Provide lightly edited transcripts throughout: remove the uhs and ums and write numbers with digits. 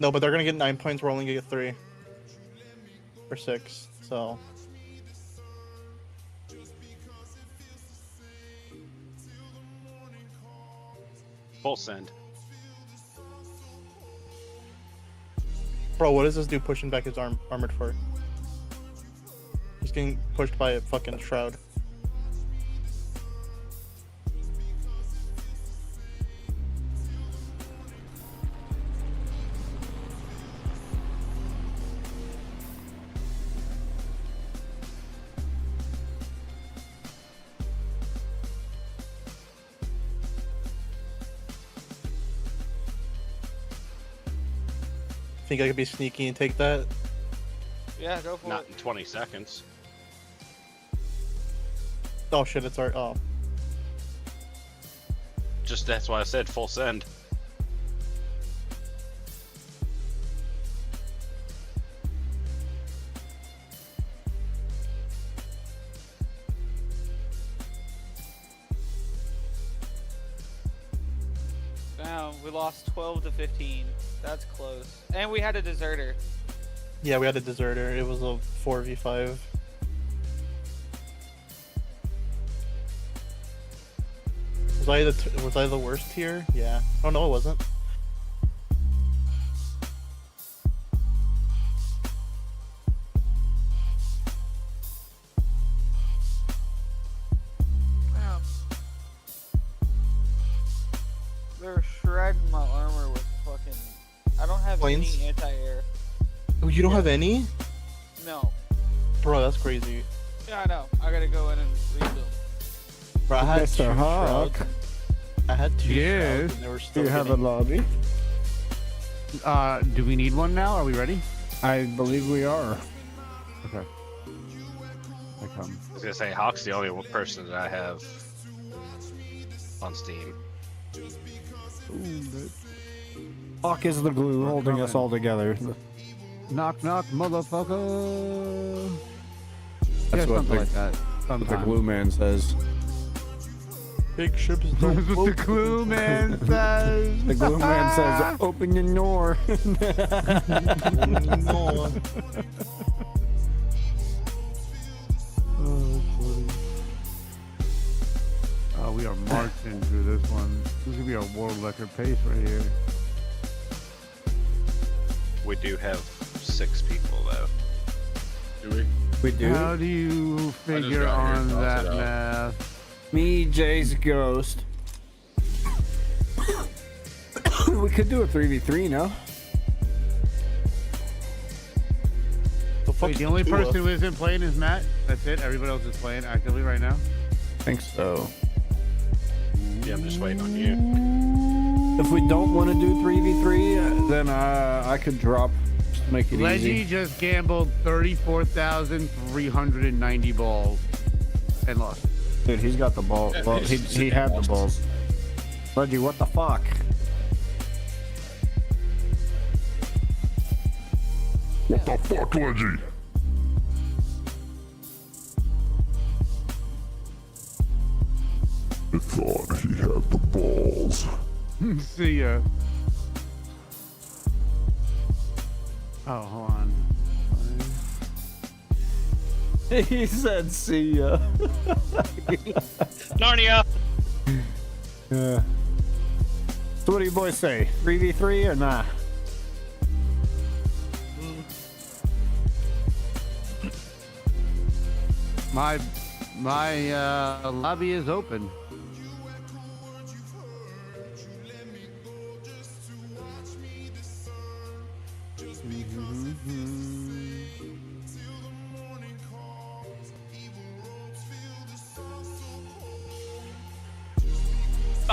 No, but they're gonna get 9 points. We're only gonna get 3 or 6. So Full send. bro, what is this dude pushing back his armored for? He's getting pushed by a fucking shroud. Think I could be sneaky and take that? Yeah, go for Not it. in 20 seconds. Oh shit, it's our oh. Just that's why I said full send. Damn, we lost 12 to 15. That's close. And we had a deserter. Yeah, we had a deserter. It was a 4v5. Was I the worst here? Yeah. Oh no, it wasn't. Wow. They're shredding my armor with fucking. I don't have Planes? any anti-air. Oh, you don't have any? No. Bro, that's crazy. Yeah, I know. I gotta go in and rebuild. Bro, I had Mr. Hawk. I had 2 Yes. shrouds and they were Do still you have a getting... lobby? Do we need one now? Are we ready? I believe we are. Okay. I come. I was gonna say Hawk's the only person that I have on Steam. Hawk is the glue holding us all together. Knock, knock, motherfucker. That's Yeah, what something like that. the Sometimes. glue man says. Big ships don't That's what the float. glue man says. The glue man says, open your door. No. Oh, we are marching through this one. This could be a world record pace right here. We do have 6 people though. Do we? We do. How do you figure got here, on toss that it out. math? Me, Jay's ghost. We could do a 3v3 now. The, fuck's Wait, the only Tua? person who isn't playing is Matt? That's it? Everybody else is playing actively right now? I think so. Yeah, I'm just waiting on you. If we don't want to do 3v3, then I could drop. Just to make it Leggy easy. just gambled 34,390 balls and lost. Dude, he's got the ball. Well, he had the balls. Leggy, what the fuck? What the fuck, Leggy? I thought he had the balls. See ya. Oh, hold on. He said, see ya. Narnia! Yeah. So what do you boys say? 3v3 or nah? My lobby is open.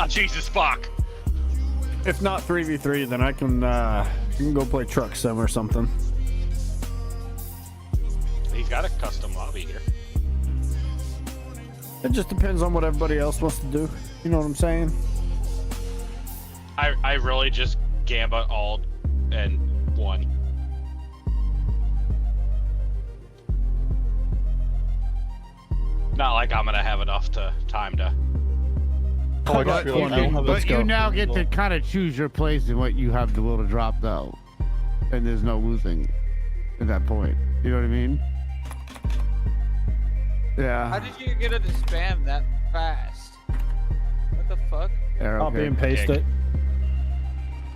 Oh, Jesus, fuck! If not 3v3, then I can go play truck sim or something. He's got a custom lobby here. It just depends on what everybody else wants to do. You know what I'm saying? I really just gambit all and won. Not like I'm gonna have enough time to. Oh, I got But, you. I don't have but a you scout. now get to kind of choose your place and what you have the will to drop, though. and there's no losing at that point. You know what I mean? How Yeah. did you get it to spam that fast? What the fuck? Arrow Copy kick. and paste Kick. it.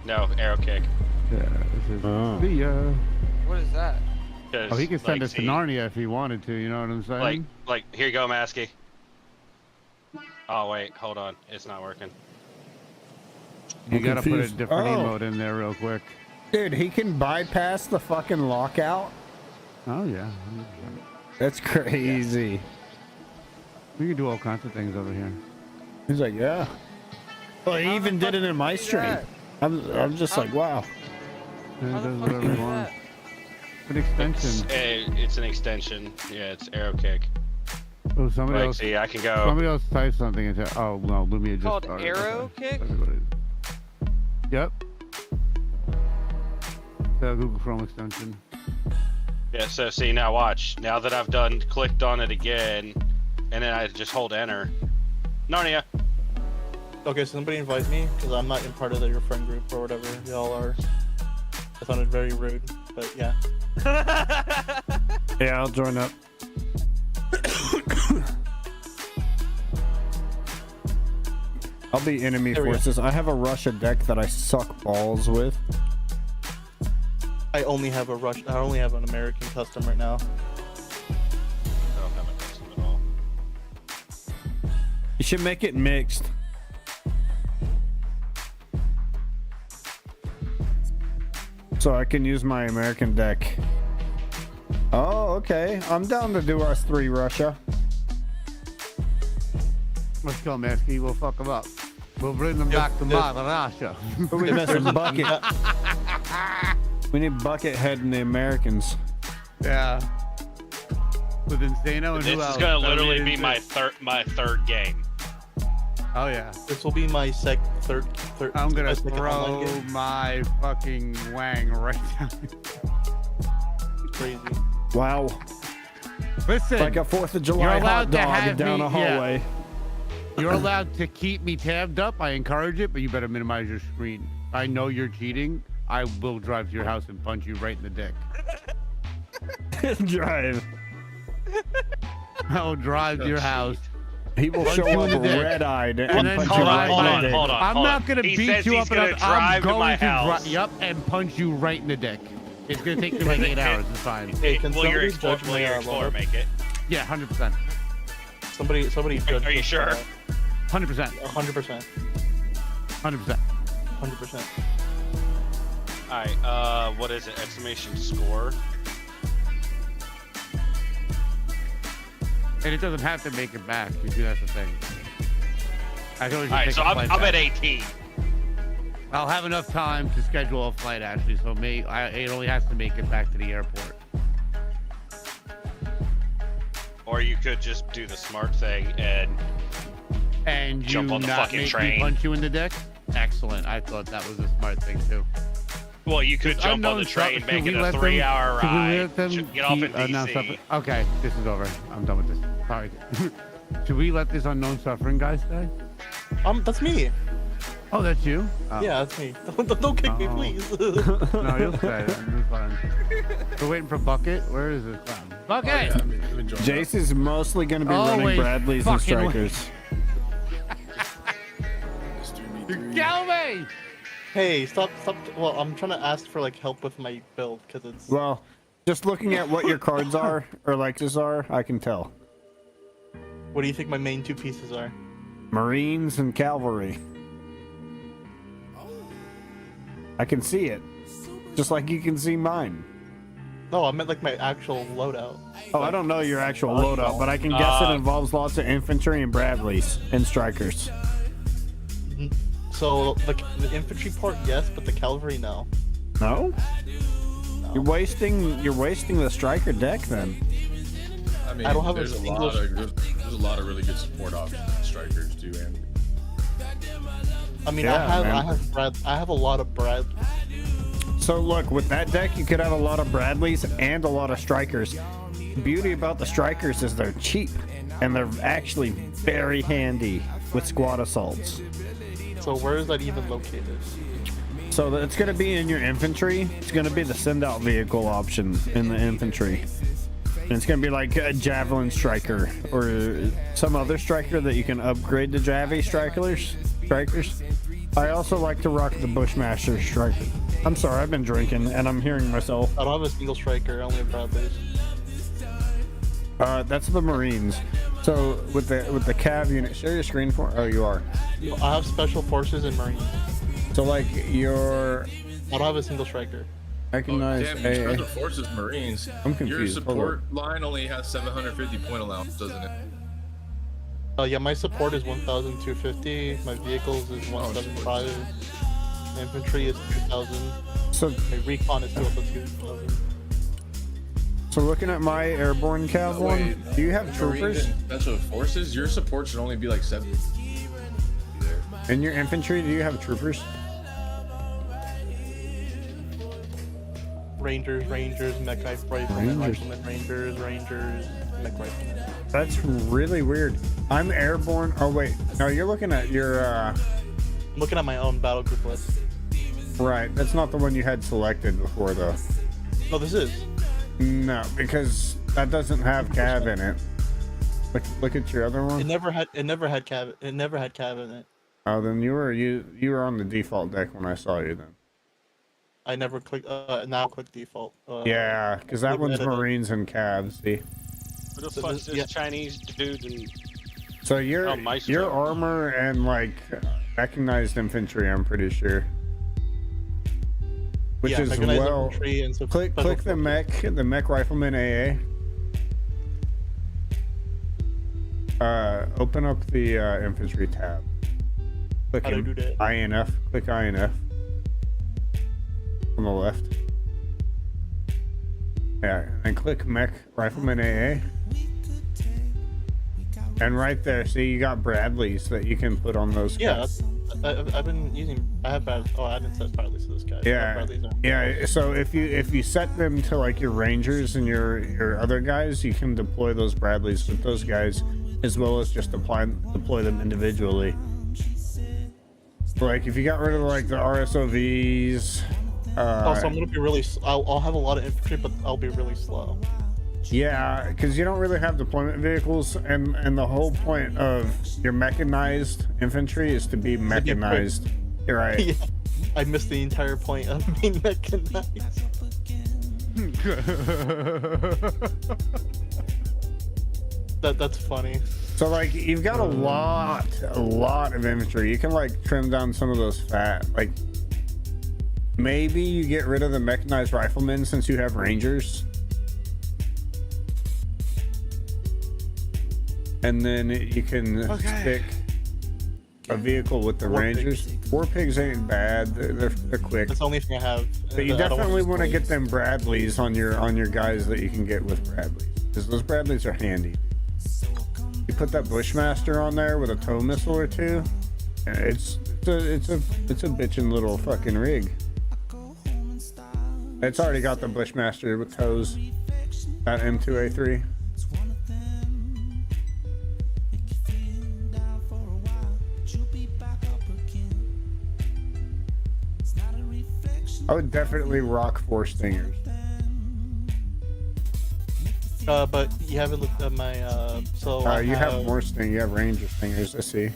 No, arrow kick. Yeah. This is, Oh. see ya. What is that? 'Cause, Oh, he could send like, us to see, Narnia if he wanted to. You know what I'm saying? Like, here you go, Masky. Oh wait, hold on, it's not working. you I'm gotta put a confused. different Oh. emote in there real quick. Dude, he can bypass the fucking lockout. Oh yeah. That's crazy. We can do all kinds of things over here. He's like, yeah. Well, he How even the did it fuck in my did you do stream. that? I'm just like, wow. Yeah, How it the does fuck whatever do he that? wants. An extension. It's an extension. Yeah, it's arrow kick. Oh, somebody Like, else. see, I can go. Somebody else typed something and said, "Oh no, Lumia just Called started." arrow Okay. kick? That's what it is. Yep. The Google Chrome extension. Yeah, so see, now watch. Now that I've clicked on it again, and then I just hold enter. Narnia. Okay, so somebody invite me because I'm not in part of your friend group or whatever y'all are. That sounded very rude, but yeah. Yeah, I'll join up. I'll be enemy There we go. forces. I have a Russia deck that I suck balls with. I only have an American custom right now. I don't have a custom at all. You should make it mixed. So I can use my American deck. Oh, okay. I'm down to do us 3 Russia. Let's go, Masky. We'll fuck them up. We'll bring them back to Mother Russia. Who we missing? Bucket. We need Buckethead and the Americans. Yeah. With Insano and This who is else? gonna That'll literally be be my third game. Oh yeah. This will be my third. I'm gonna my second online throw game. my fucking wang right down. Crazy. Wow. Listen, Like a 4th of July You're hot allowed to dog have down me- a yeah. hallway. you're allowed to keep me tabbed up. I encourage it, but you better minimize your screen. I know you're cheating. I will drive to your house and punch you right in the dick. Drive. I will drive to your house. He will Punch show you up in the dick. red-eyed And then punch hold you on, right hold in the on, dick. hold on. I'm not gonna He beat says you he's up. gonna I'm drive to going my to house. Yep, and punch you right in the dick. It's gonna take me like 8 hours. It's fine. Hey, can Will your somebody judge my Explorer loader? make it? Yeah, 100%. Somebody judge. Are you this, sure? 100%. 100%. 100%. 100%. Alright, what is it? Exclamation score? And it doesn't have to make it back. You see, that's the thing. I can always just Alright, take so a I'm flight at back. 18. I'll have enough time to schedule a flight actually, so it only has to make it back to the airport. Or you could just do the smart thing and And Jump you on the not fucking make train. me punch you in the dick? Excellent. I thought that was a smart thing too. well, you could jump on the Unknown train, stuff- make should it we a let them- 3-hour should we ride. let them Get off in keep unknown DC. suffering- Okay, this is over. I'm done with this. Sorry. Should we let this unknown suffering guy stay? That's me. Oh, that's you? Oh. Yeah, that's me. Don't kick me, Oh. please. No, you'll stay. It's fine. We're waiting for Bucket. Where is this from? Bucket! Jace is mostly going to be Always running Bradleys and fucking Strikers. Kill me! Hey, stop. Well, I'm trying to ask for like help with my build because it's. Well, just looking at what your cards are, or Lexus are, I can tell. What do you think my main 2 pieces are? Marines and Cavalry. I can see it. Just like you can see mine. No, I meant like my actual loadout. Oh, I don't know your actual loadout, but I can guess it involves lots of infantry and Bradleys and Strikers. So the infantry part, yes, but the cavalry, no. No? You're wasting the Striker deck then. I mean, I don't have there's a a single- lot of there's a lot of really good support options in strikers too, and I mean, Yeah, man. I have a lot of Brad. So look, with that deck, you could have a lot of Bradleys and a lot of Strikers. The beauty about the Strikers is they're cheap, and they're actually very handy with squad assaults. So where is that even located? So it's going to be in your infantry. It's going to be the send out vehicle option in the infantry. And it's going to be like a javelin striker or some other striker that you can upgrade to Javi strikers. I also like to rock the Bushmaster striker. I'm sorry, I've been drinking and I'm hearing myself. I don't have a single striker. I only have Bradleys. That's the Marines. So with the cav unit, share your screen for. Oh, you are. I have special forces and Marines. So like your. I don't have a single striker. Recognize Damn, your special forces Marines. I'm confused. Your support line only has 750 point allowance, doesn't it? Oh yeah, my support is 1,250. My vehicles is 175. My infantry is 2,000. So my recon is 2,000. So looking at my airborne cav one, Wait, do you have troopers? Marines and special forces, your support should only be like 7. In your infantry, do you have troopers? Rangers, mech riflemen, riflemen, Rangers, mech riflemen. That's really weird. I'm airborne. Oh wait, no, you're looking at your. I'm looking at my own battle group list. Right, that's not the one you had selected before though. No, this is. No, because that doesn't have cav in it. Look at your other one. It never had cav. It never had cav in it. Oh, then you were on the default deck when I saw you then. I never clicked. Now click default. Yeah, because that one's Marines and cavs. See. Who the fuck's this Chinese dude? And So your armor and like mechanized infantry, I'm pretty sure. Which yeah, is mechanized well. infantry and so Click the mech rifleman AA. Open up the infantry tab. Click How do I do that? INF. Click INF. On the left. Yeah, and click mech rifleman AA. And right there, see, you got Bradleys that you can put on those. Yeah, guys. I've been using. I have Bradleys. Oh, I didn't set Bradleys to this guy. Yeah. So if you set them to like your Rangers and your other guys, you can deploy those Bradleys with those guys, as well as just deploy them individually. Like if you got rid of like the RSOVs. Also, I'm gonna be really. I'll have a lot of infantry, but I'll be really slow. Yeah, because you don't really have deployment vehicles, and the whole point of your mechanized infantry is to be mechanized. You're right. Yeah, I missed the entire point of being mechanized. That's funny. So like you've got a lot of infantry. You can like trim down some of those fat. Like maybe you get rid of the mechanized riflemen since you have Rangers. And then you can stick a vehicle with the Rangers. War pigs ain't bad. They're quick. That's the only thing I have. But you definitely want to get them Bradleys on your guys that you can get with Bradleys, because those Bradleys are handy. You put that Bushmaster on there with a tow missile or two, and it's a bitchin' little fucking rig. It's already got the Bushmaster with tows. That M2A3. I would definitely rock 4 Stingers. But you haven't looked at my You have more Stingers. You have Ranger Stingers. I see.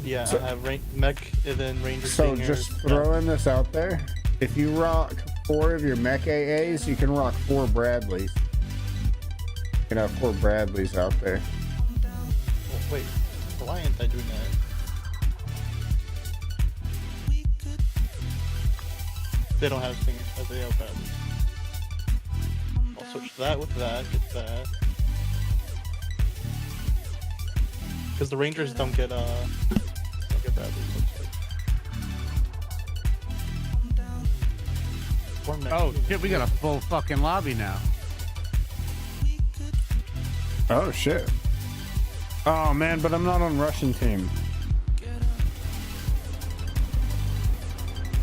Yeah, so, I have mech and then Ranger So Stingers. just throwing this out there. If you rock 4 of your mech AAs, you can rock 4 Bradleys. You can have 4 Bradleys out there. Oh, wait, why ain't I doing that? They don't have Stingers. Oh, they have Bradleys. I'll switch that with that. Get that. Because the Rangers don't get Bradleys. Oh shit, we got a full fucking lobby now. Oh shit. Oh man, but I'm not on Russian team.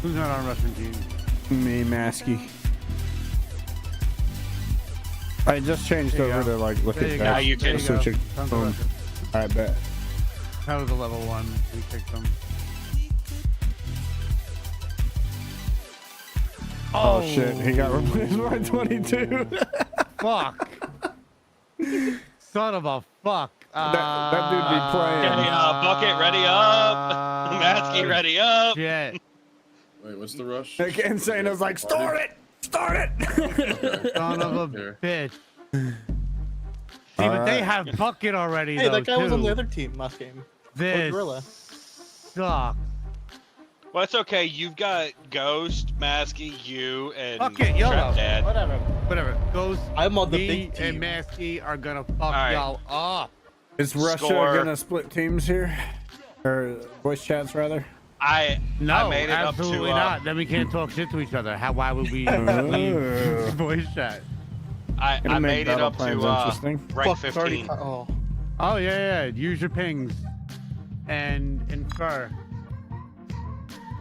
Who's not on Russian team? Me, Masky. I just changed over to like look at that. you can switch it. Boom. I bet. That was a level 1. We picked them. Oh shit, he got replaced by 22. Fuck. Son of a fuck. That dude be playing. Okay, bucket ready up. Maskey ready up. Shit. Wait, what's the rush? Like, Insane is like, start it! Start it! Son of a Here. bitch. See, but they have bucket already, Hey, though, that guy was on too. the other team last game. This Gorilla. sucks. Well, it's okay. You've got Ghost, Maskey, you, and Fuck it, YOLO. Trap Dad. Whatever. Whatever. Ghost, I'm on the me, big team. and Maskey are gonna fuck right. y'all up. Is Russia Score. gonna split teams here? Or voice chats, rather? No, I made it absolutely up to, not. Then we can't talk shit to each other. Why would we leave voice chat? I Gonna make made it battle up plans to interesting. rank Fuck, it's already 15. oh. Oh yeah. Use your pings and infer.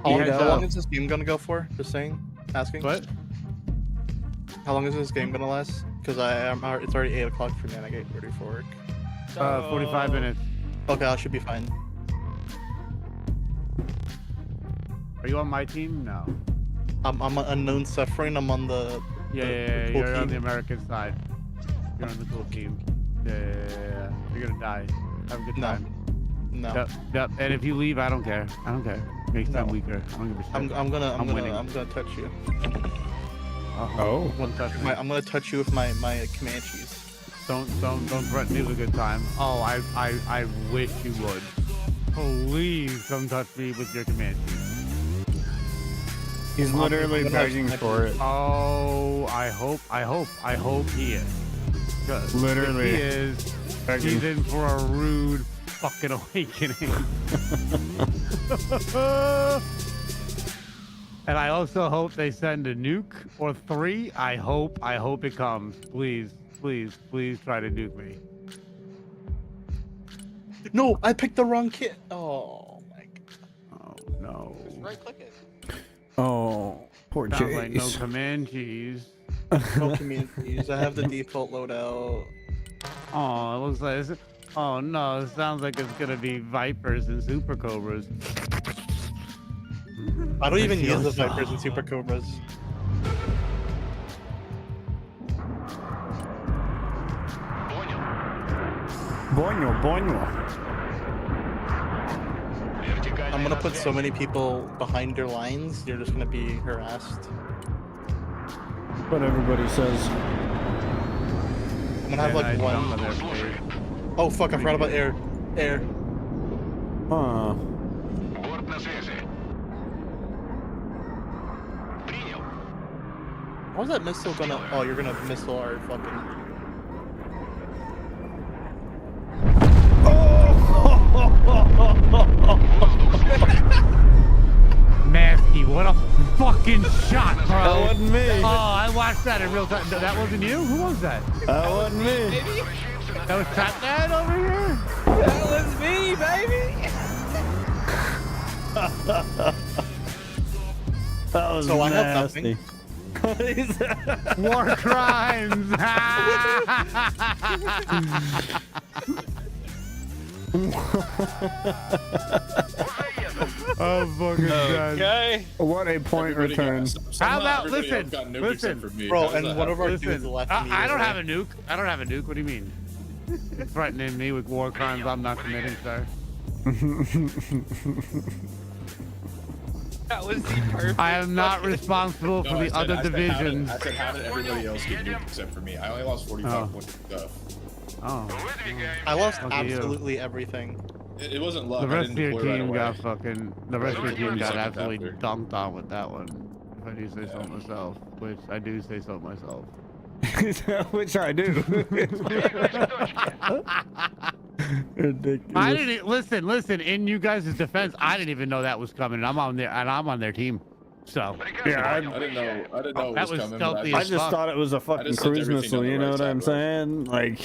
How Heads long up. is this game gonna go for? Just saying. Asking. What? How long is this game gonna last? Because it's already 8 o'clock for me and I get ready for work. 45 minutes. Okay, I should be fine. Are you on my team? No. I'm an unknown suffering. I'm on the Yeah, the cool you're on the team. American side. You're on the cool team. Yeah. You're gonna die. Have a good No. time. No. Yep. And if you leave, I don't care. I don't care. Makes them No. weaker. I don't give a shit. I'm gonna winning. touch you. Oh. Don't touch me. I'm gonna touch you with my Comanches. Don't threaten me with a good time. Oh, I wish you would. Please come touch me with your Comanche. He's literally gonna have begging snipers. for it. Oh, I hope he is. 'Cause Literally. if he is, Begging. he's in for a rude fucking awakening. And I also hope they send a nuke or 3. I hope it comes. Please try to nuke me. No, I picked the wrong kit. Oh my god. Oh no. Right click it. Oh, poor Sounds like no Chase. Comanches. No Comanches. I have the default loadout. Oh, it looks like oh no, it sounds like it's gonna be Vipers and Super Cobras. I don't even feel use the so- Vipers and Super Cobras. Boño. I'm gonna put so many people behind your lines, you're just gonna be harassed. What everybody says. I'm gonna have like one. Oh fuck, I forgot about air. Huh. How's that missile gonna? Oh, you're gonna missile our fucking. Nasty, what a fucking shot, bro. That wasn't me. Oh, I watched that in real time. No, that wasn't you? Who was that? That wasn't me. That was Trap Dad over here? That was me, baby. That was So I have nasty. War crimes. Oh, fucking God. Okay. What a point Everybody got- return. somehow How about- everybody listen, else got nuked listen. except for me. Bro, How does and that one of our happen? dudes Listen, left me. I don't have a nuke. I don't have a nuke. What do you mean? Threatening me with war crimes I'm not committing, sir. That was the perfect. I am not fucking- responsible for No, the I said- other I said, divisions. I said, how did everybody else get nuked except for me? I only lost 45 Oh. points of stuff. Oh, I lost Lucky you. absolutely everything. It wasn't luck. the I rest didn't of your deploy right team away. got fucking. The rest of your team got 30 seconds absolutely after. dunked on with that one. If I do say so myself, which I do say so myself. Which I do. Ridiculous. I didn't listen. In you guys' defense, I didn't even know that was coming. I'm on their team. So Yeah, I didn't know it That was was coming. stealthy but I as just fuck. thought it was a fucking just sent cruise everything missile, on the you know right what I'm side, saying? Like,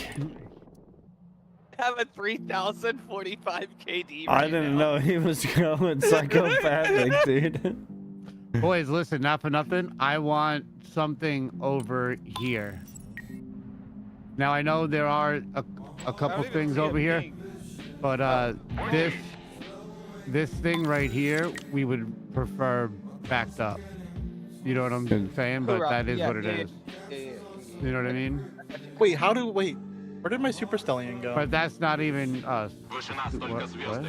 Have a 3,045 KD. I right didn't now. know he was going psychopathic, dude. boys, listen, not for nothing. I want something over here. Now I know there are a I couple don't even things see a over here, thing. but this thing right here, we would prefer backed up. You know what I'm saying? But that is what it is. Yeah. You know what I mean? Wait, where did my Super Stallion go? But that's not even us. What?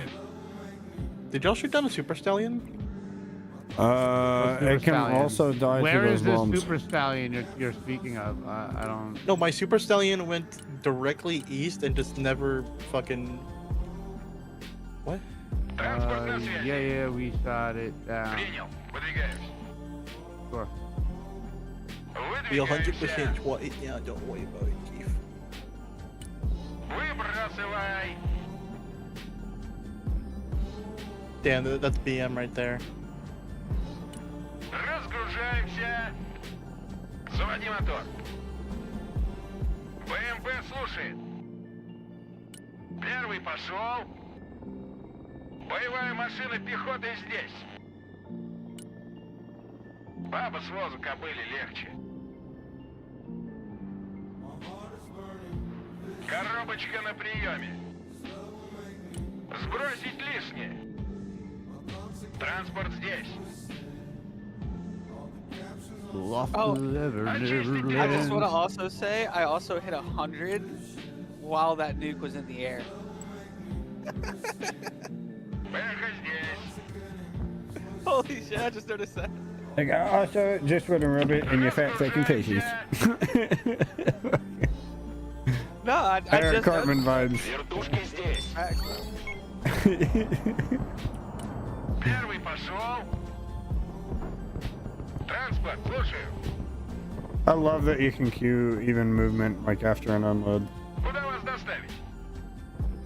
Did y'all shoot down a Super Stallion? Super It can Stallion. also die Where to is those this bombs. Super Stallion you're speaking of? I don't. No, my Super Stallion went directly east and just never fucking. What? Yeah, we shot it down. Sure. We 100% what it now, don't worry about it, Keith. Damn, that's BM right there. Разгружаемся. Заводи мотор. БМП слушает. Первый пошел. Боевая машина пехоты здесь. Баба с возу кобыли легче. Коробочка на приеме. Сбросить лишнее. Транспорт здесь. Oh, I just want to also say I also hit 100 while that nuke was in the air. Бэха здесь. Holy shit! I just noticed that. Like, also, just want to rub it in your fat fucking faces. No, I Eric just Cartman vibes. Вертушки здесь. Первый пошел. Транспорт, слушаю. I love that you can queue even movement like after an unload. Куда вас доставить?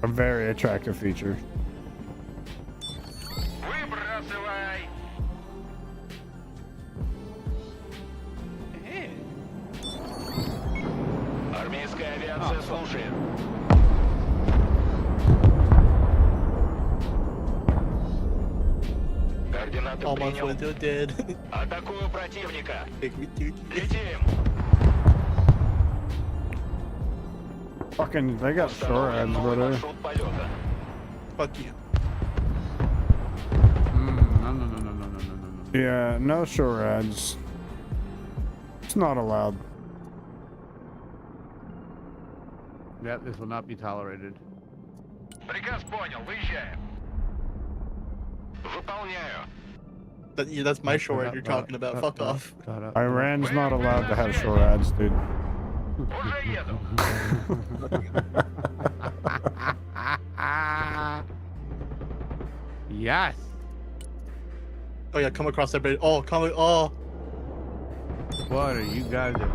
A very attractive feature. Выбрасывай. Армейская авиация слушает. Координаты Almost принял. went to dead. Атакую противника. Take me to Летим. Fucking, they got short ads, Установлен новый brother. маршрут полета. Fuck you. No. Yeah, no short ads. It's not allowed. Yeah, this will not be tolerated. Приказ понял, выезжаем. Выполняю. That's my short you're talking about. Fuck off. Iran's not allowed to have short ads, dude. Уже еду. Yes. Oh yeah, come across that bridge. Oh, What are you guys doing?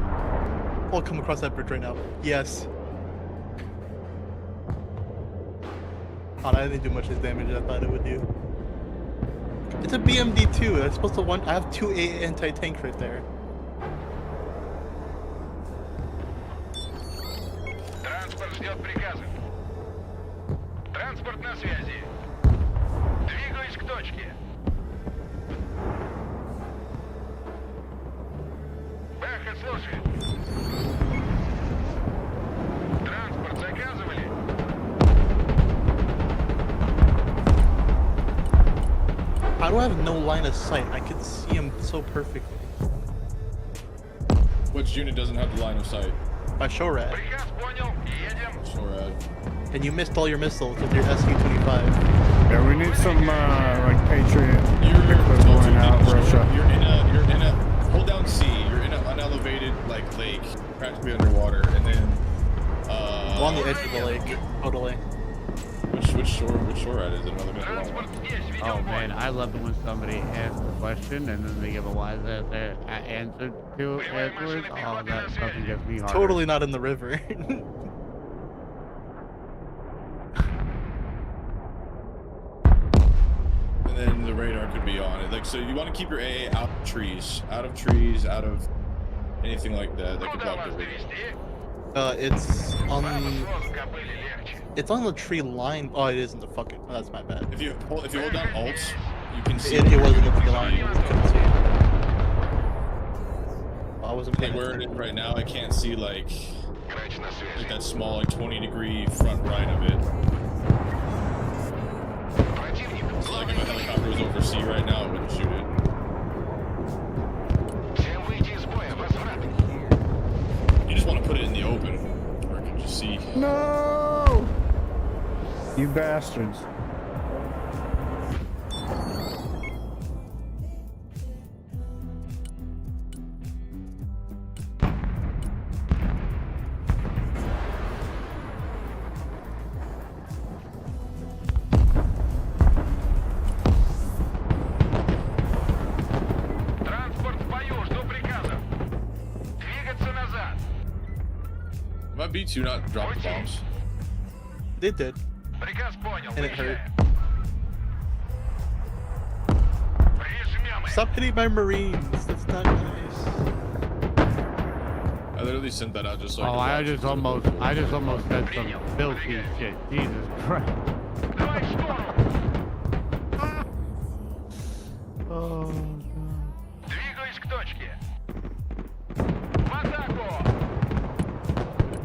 come across that bridge right now. Yes. Oh, I didn't do much as damage as I thought it would do. It's a BMD too. That's supposed to one. I have 2 anti-tanks right there. Транспорт ждет приказа. Транспорт на связи. Двигаюсь к точке. Бэха слушает. Транспорт заказывали? How do I have no line of sight? I can see him so perfectly. Which unit doesn't have the line of sight? My Shorad. Приказ понял. Едем. Shorad. And you missed all your missiles with your SU-25. Yeah, we need some, like, Patriot You're equivalent out so Russia. You're in a hold down C. You're in an unelevated like lake, practically underwater, and then I'm on the edge of the lake. Totally. which shorad is it? Another missile. Транспорт здесь. Oh Ведем man, бой. I love it when somebody asks a question and then they give a wise answer to it afterwards. Oh, that fucking gets me hard. Totally not in the river. And then the radar could be on it. Like, so you want to keep your AA out of trees, out of anything like that that could Куда block вас the radar. довести? It's on Баба с the. возу кобыли легче. It's on the tree line. Oh, it isn't the fucking. Oh, that's my bad. If you hold down Alt, you can see It wasn't the tree line. I couldn't see it. Oh, I wasn't like paying where it is right now. I can't see like Грач на связи. that small like 20-degree front right of it. Противник. So like if a helicopter was over C right now, it wouldn't shoot it. No! You bastards. Транспорт в бою, жду приказов. Двигаться назад. My B2 not drop the bombs. They did. Приказ понял. And it hurt. Прижмем их. Stop hitting my Marines. That's not nice. I literally sent that out just so Oh, I I could just watch almost said some filthy shit. Jesus Christ. Давай в сторону. Oh, Двигаюсь к точке. В атаку.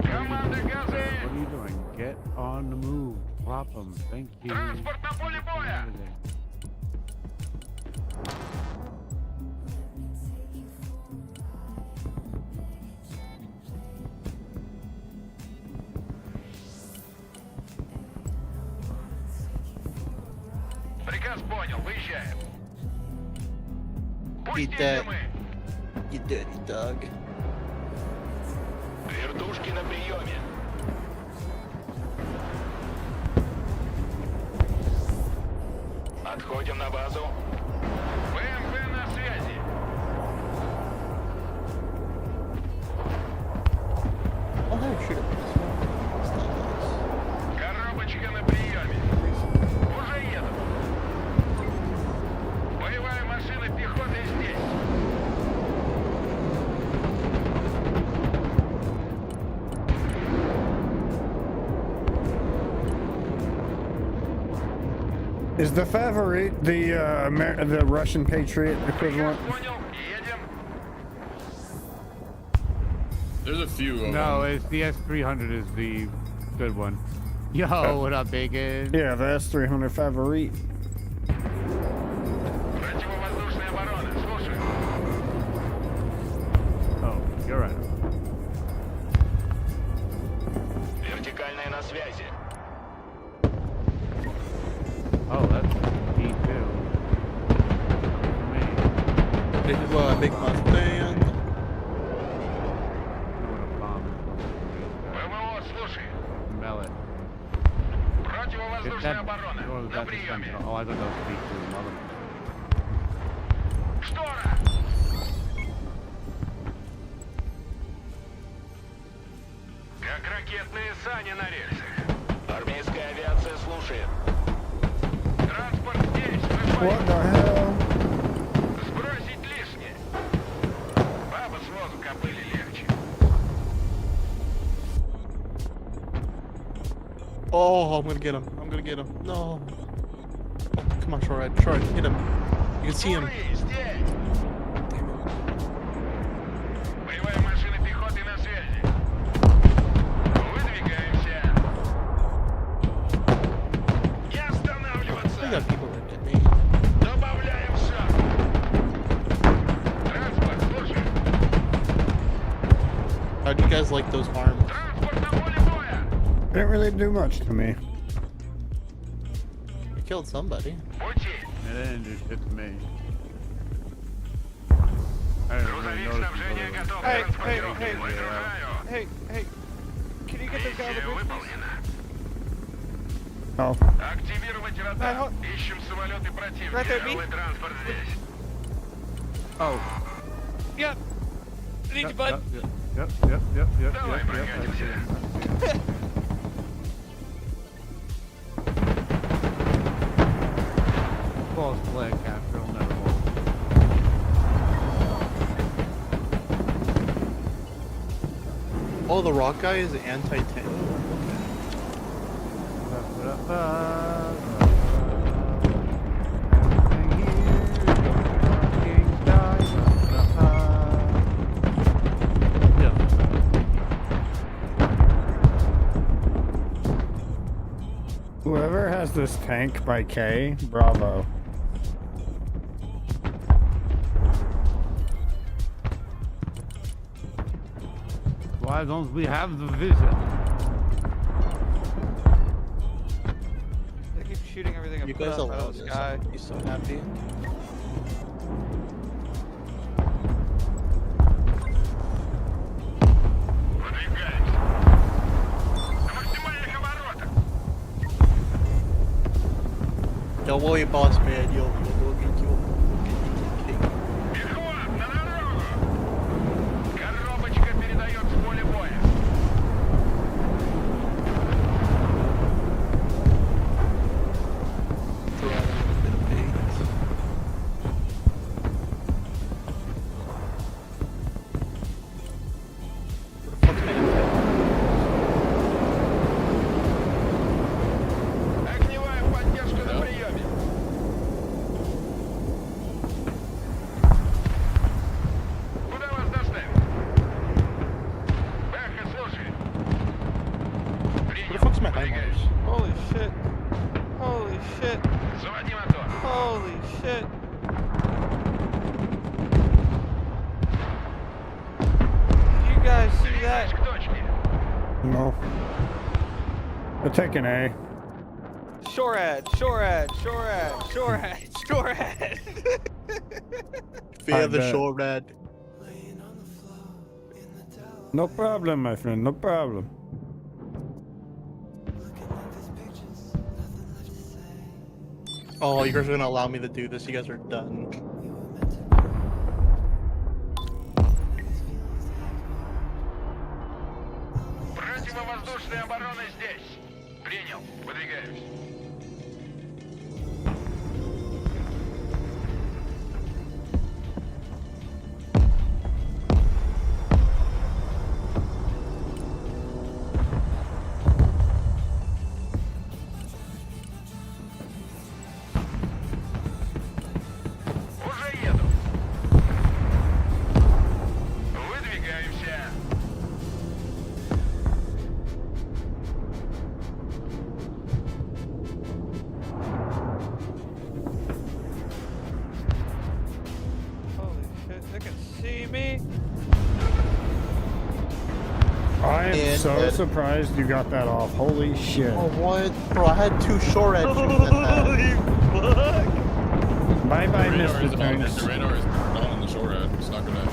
Команда газы. what are you doing? Get on the move. Drop them. Thank you. Транспорт на поле боя. Приказ понял, выезжаем. Пустите that. мы. You dirty dog. Вертушки на приеме. Отходим на базу. ВМП на связи. Oh, I should have. Коробочка на приеме. Уже едут. Боевая машина пехоты здесь. Is the Favorite the Russian Patriot Приказ equivalent? понял, едем. There's a few of No, them. it's the S300 is the good one. Yo, what up, bacon? Yeah, the S300 Favorite. Противовоздушная оборона. Слушай. Oh, you're right. Вертикальная на связи. Oh, that's me too. Me. Big Mustang. What a bomb. ПВО, слушай. Smell it. Get Противовоздушная that. оборона. Oh, На that's the приеме. center. Oh, I thought that was B2. Mother. Штора. Как ракетные сани на рельсах. Армейская авиация слушает. Транспорт здесь. What the hell? Сбросить лишнее. Баба с возу копыли легче. Oh, I'm gonna get him. I'm gonna get him. No. Oh, come on, Shortred. Shortred, hit him. You can see him. Буры, здесь. Боевая машина пехоты на связи. Выдвигаемся. Не I останавливаться. got people that get me. Добавляем шаг. Транспорт, слушай. How do you guys like those arms? Транспорт на поле боя. Didn't really do much to me. You killed somebody. Пути. It didn't do shit to me. I didn't really Грузовик notice снабжения it. готов к Hey, транспортировке. hey, hey. Выгружаю. Hey, hey. Can you get this guy on the Миссия bridge, please? выполнена. Oh, Активировать радар. Ищем самолеты противника. Right there, me. Новый транспорт здесь. Oh. Yep. I need you, bud. Yep. Давай прокатимся. False flag capture, will never hold. Oh, the rock guy is anti-tank. whoever has this tank by K, bravo. Why don't we have the vision? You put guys up alone. this guy. I'd be so happy. Выдвигаемся. На максимальных оборотах. Don't worry, boss man. You'll get you. Перехват на дорогу. Коробочка передает с поля боя. Огневая поддержка на приеме. Куда вас доставить? Бэха, слушай. Where the Принял. fuck's my Выдвигаюсь. highlighters? Holy shit. Holy shit. Заводи мотор. Holy shit. You guys see Двигаюсь that? к точке. No. They're taking A. Shore ad, shore ad, shore ad, shore ad, shore ad. Fear I the bet. shore red. No problem, my friend. No problem. Oh, you guys are gonna allow me to do this. You guys are done. Противовоздушная оборона здесь. Принял. Выдвигаюсь. Уже еду. Выдвигаемся. Holy shit, they can see me. I am And so that- surprised you got that off. Holy shit. Oh, what? Bro, I had 2 shore red shoes in that. Bye bye, The radar Mr. is on. Thanks. The radar is not on the shore end. It's not gonna.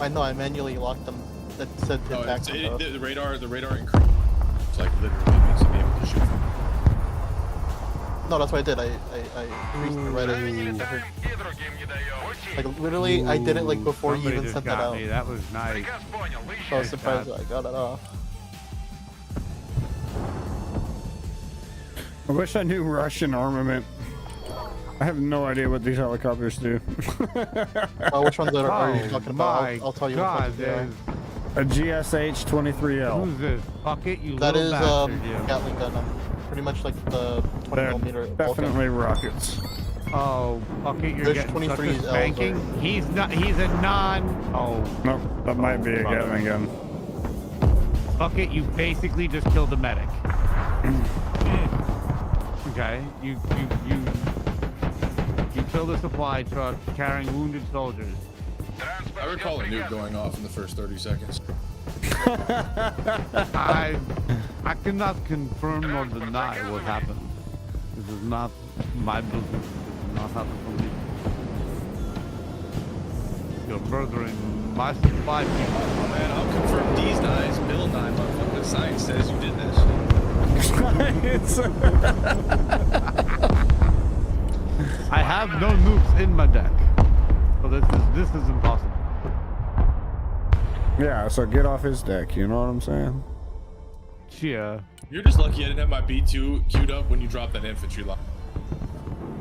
I know, I manually locked them. That said hit Oh, back it's, on it, the... the radar increased. It's like literally makes it be able to shoot. No, that's what I did. I increased the red. I heard, И другим не даем. like, literally, I did it, like, before you Somebody even just sent that got out. me. That was nice. Приказ понял. So I was Выезжай. surprised that I got it off. I wish I knew Russian armament. I have no idea what these helicopters do. Which ones are you talking about? my I'll tell you God, which ones they are. A GSH 23L. Who's this? Fuck it, you That little is bastard, you. Gatling gun. Pretty much like the 20 They're millimeter. Vulcan. definitely rockets. Oh, fuck it, you're There's getting such 23s a spanking. L's He's not. He's a non. Oh, Nope, that might be a brother. Gatling gun. fuck it, you basically just killed a medic. Okay, you killed a supply truck carrying wounded soldiers. I recall a nuke going off in the first 30 seconds. I cannot confirm nor deny what happened. This is not my business. This did not happen for me. You're murdering my supply people. Oh man, I'll confirm D's Nye's Bill Nye, motherfucker. Science says you did that shit. I have no nukes in my deck, so this is impossible. Yeah, so get off his deck, you know what I'm saying? Cheer. You're just lucky I didn't have my B2 queued up when you dropped that infantry line.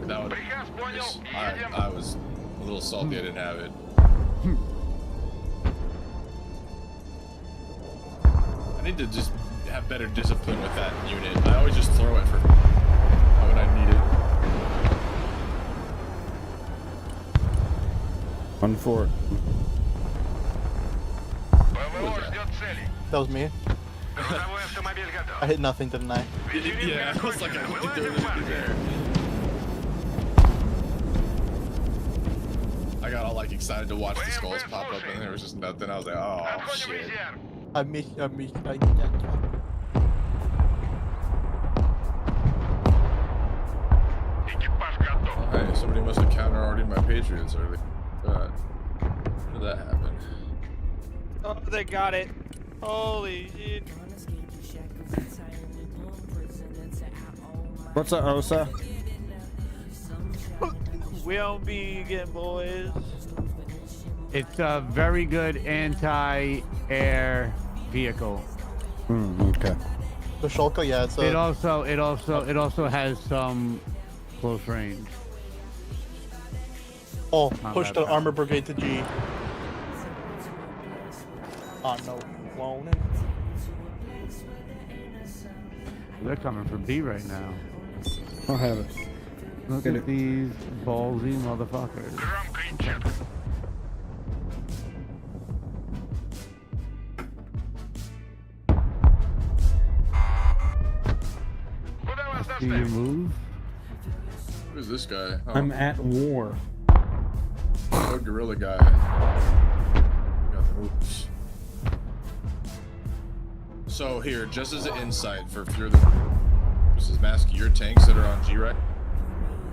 That would Приказ понял. Едем. I was a little salty I didn't have it. I need to just have better discipline with that unit. I always just throw it for when I need it. One for it. ПВО ждет цели. That was me. Грузовой автомобиль I готов. hit nothing, didn't I? Yeah, I was like, I looked at there. I got all like excited to watch the skulls pop up, and there was just nothing. I was like, oh Отходим в shit. резерв. Nice. Somebody must have counter-ordered my Patriots early. God. How did that happen? Oh, they got it. Holy shit. What's up, Osa? We don't be getting boys. It's a very good anti-air vehicle. Okay. The Shulka, yeah, it's It a. also has some close range. Oh, Not push that the bad. armor brigade to G. Oh no, won't it? They're coming from B right now. I'll have it. Look Get at it. these ballsy motherfuckers. Громко и четко. Куда вас Do you доставить? move? Who's this guy? Oh, I'm at war. oh, gorilla guy. Got the moves. So here, just as an insight for if you're the this is masking your tanks that are on G right,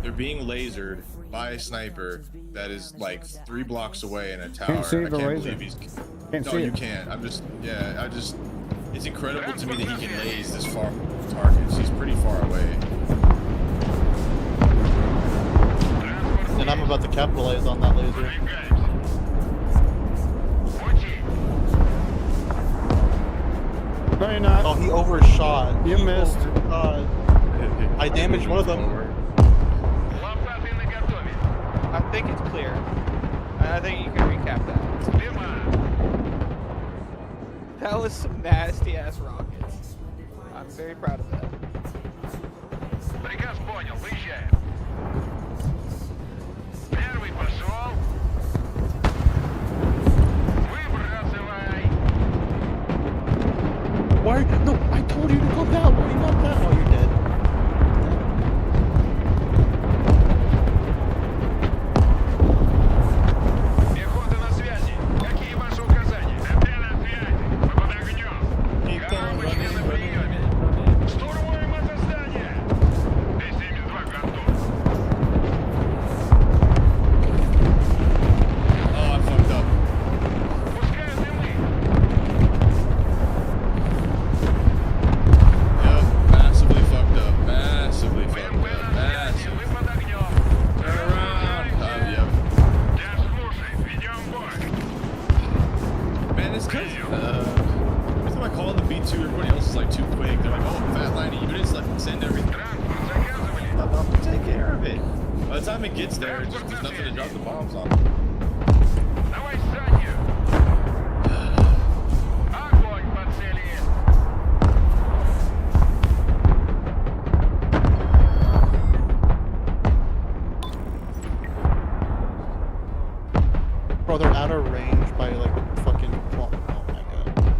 they're being lasered by a sniper that is like 3 blocks away in a tower. Can't see I the can't laser. believe he's. Can't No, see you it. can't. It's incredible to me that he can laze this far targets. He's pretty far away. And I'm about to capitalize on that laser. Двигаемся. Пути. No, you're not. Oh, he overshot. You He missed. overshot. I damaged one of them. Лопаты наготове. I think it's clear. I think you can recap that. Дыма. That was some nasty ass rockets. I'm very proud of that. Приказ понял. Выезжаем. Первый пошел. Выбрасывай. Why? No, I told you to go that way, not that. Oh, you're dead. Пехота на связи. Какие ваши указания? МТ на связи. Мы под огнем. Коробочка на приеме. Штурмуем это здание. Т-72 готов. Oh, I fucked up. Пускай дымы. Yep, massively fucked up. Massively fucked БМП up. на связи. Massive. Мы под огнем. Turn around. Yep. Тебя слушай. Ведем бой. Man, it's cause every time I call the B2, everybody else is like too quick. They're like, oh, fat line units, like send everything. Транспорт заказывали. I'll take care of it. By the time it gets there, it's just there's nothing to drop the bombs on. Давай заднюю. Огонь по цели. Bro, they're out of range by like a fucking. Oh my god.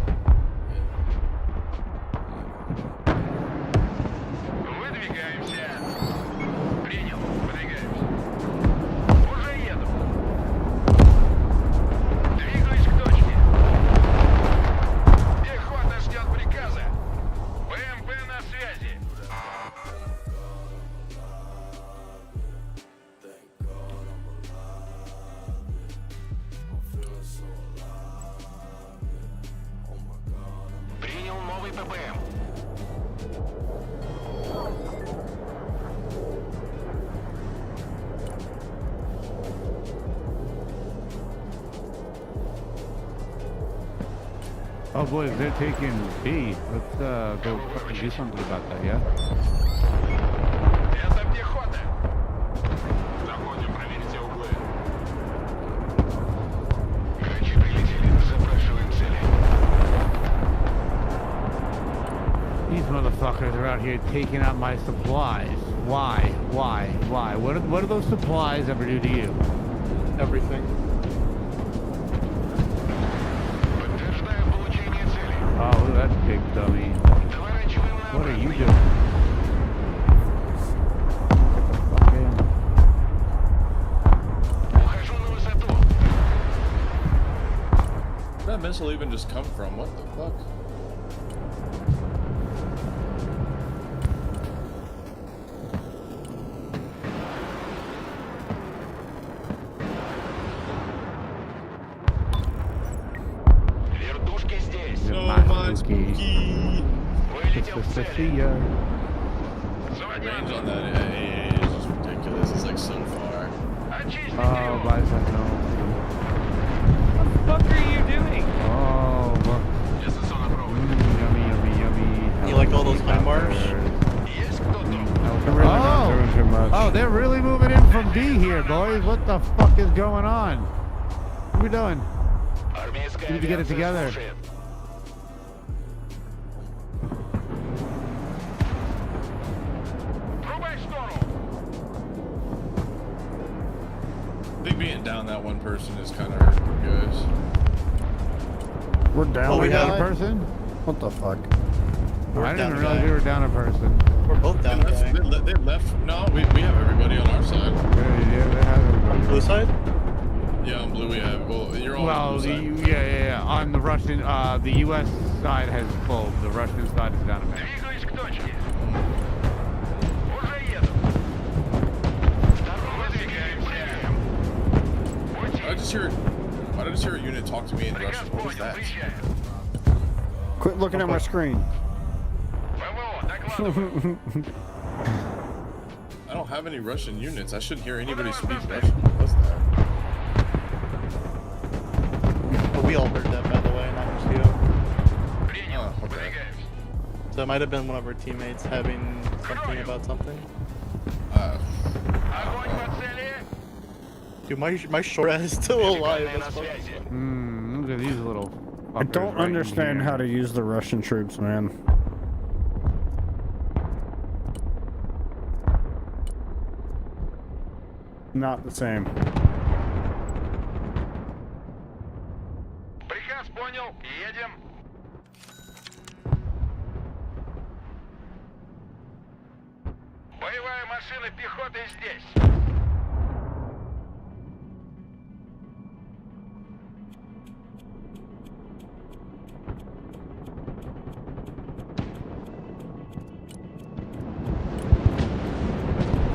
Выдвигаемся. Принял. Выдвигаемся. Уже еду. Двигаюсь к точке. Пехота ждет приказа. БМП на связи. Принял новый ППМ. Oh boy, they're taking B. Let's go fucking do something about that, yeah? Это пехота. Заходим, проверьте углы. Грачи прилетели. Запрашиваем цели. These motherfuckers are out here taking out my supplies. Why? Why? Why? What do those supplies ever do to you? Everything. Подтверждаю получение цели. Oh, look at that big dummy. Доворачиваем на What are you обратный. doing? Fucking... Ухожу на высоту. Where'd that missile even just come from? What the fuck? здесь. So my much spooky. spooky. Вылетел в See цели. ya. The range on that AA is just ridiculous. It's like so far. Очистить Oh, его. bicycle. What the fuck are you doing? Oh, look. Yummy, yummy, yummy. You like all those high bars? Есть кто-то? They're really not Oh. doing too much. Oh, they're really moving in from B here, boys. What the fuck is going on? What are we doing? Армейская We need to get it авиация together. слушает. Врубай штору. I think being down that one person is kind of hurting you guys. We're down. Oh, we Down got- a person? What the fuck? We're I down didn't a realize guy. we were down a person. We're both They down a guy. left, they left. No, we have everybody on our side. Yeah, they have everybody. Blue side? Yeah, on blue we have. Well, you're all Well, on the blue side. yeah. On the Russian, the U.S. side has full. The Russian side is down a man. Двигаюсь к точке. Уже еду. Выдвигаемся. I just hear. Why did I just hear a unit talk to me in Приказ Russian? What was понял, that? выезжаем. Quit looking at my screen. ПВО, докладываю. I don't have any Russian units. I shouldn't hear anybody speak Russian. What's that? But we all heard that, by the way, not just you. Принял. Oh, okay. Выдвигаемся. So it might have been one of our teammates having something about something. Огонь по цели. Dude, my short ass is still alive. Вертикальная на That's fucking- связи. Look at these little. I don't understand how to use the Russian troops, man. Not the same. Приказ понял. Едем. Боевая машина пехоты здесь.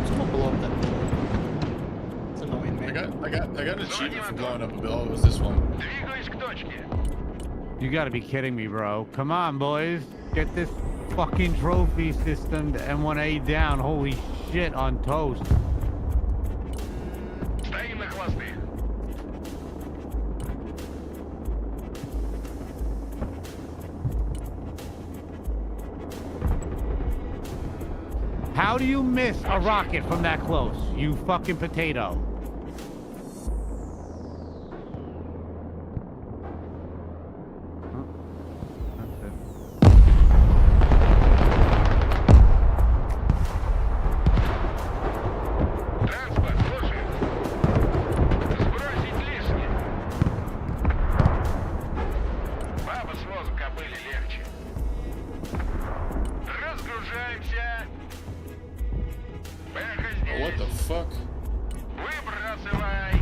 Someone blow up that building. It's annoying me. I got an achievement for blowing up a bill. It was this one. Двигаюсь к точке. You gotta be kidding me, bro. Come on, boys. Get this fucking trophy system to M1A down. Holy shit, on toast. Стоим на хвосты. How do you miss a rocket from that close, you fucking potato? Транспорт, слушай. Сбросить лишнее. Баба с возу кобыли легче. Разгружаемся. Бэха Oh, what the здесь. fuck? Выбрасывай.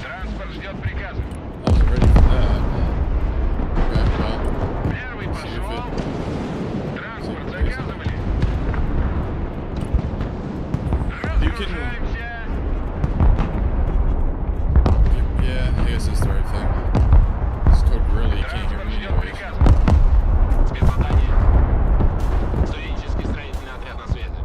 Транспорт ждет приказа. I wasn't ready for that. Okay, well. Первый See if пошел. it- Транспорт заказывали. You can- Разгружаемся. Yeah, I guess that's the right thing. This code really you can't hear Транспорт me ждет anyways. приказа. Спецзадание. Студенческий строительный отряд на связи.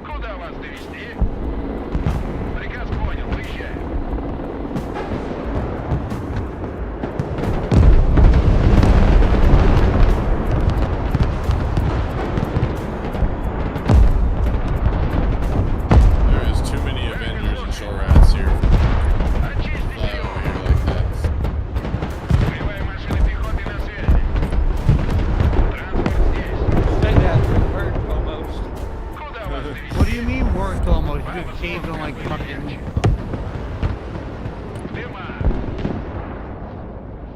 Куда вас довести? Приказ понял, выезжаем. There is too many Avengers and short rats here. Очистить Fly его. over here like that. Боевая машина пехоты на связи. Транспорт здесь. Say that with words almost. Куда вас довести? What do you mean worth almost? You just shaved them like fucking. Дыма.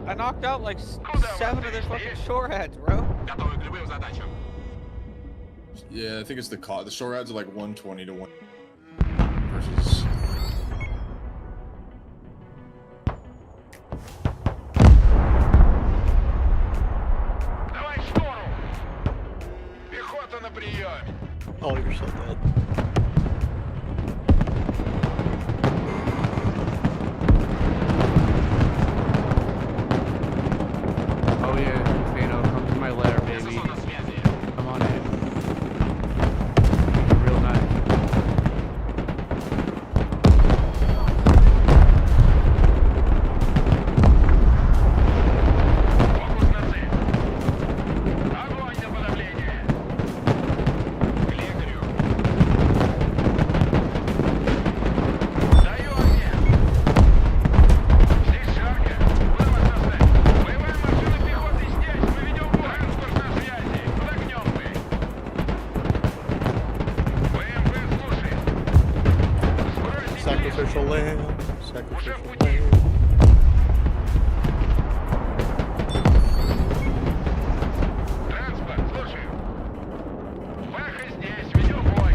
I knocked out like 7 of their fucking short heads, bro. Готовы к любым задачам. Yeah, I think it's the cost. The short rats are like 120 to 1 versus. Давай штору. Пехота на приеме. Oh, you're so dead. Oh yeah, Fano, come to my lair, baby. Come on in. Real nice. Фокус на цель. Огонь на подавление. К лекарю. Даю огня. Здесь жарко. Вывод на цель. Боевая машина пехоты здесь. Мы ведем бой. Транспорт на связи. Под огнем мы. ВМП слушает. Сбросить Sacrificial lamb. Уже в Sacrificial пути. lamb. Транспорт, слушаю. Ваха здесь, ведем бой.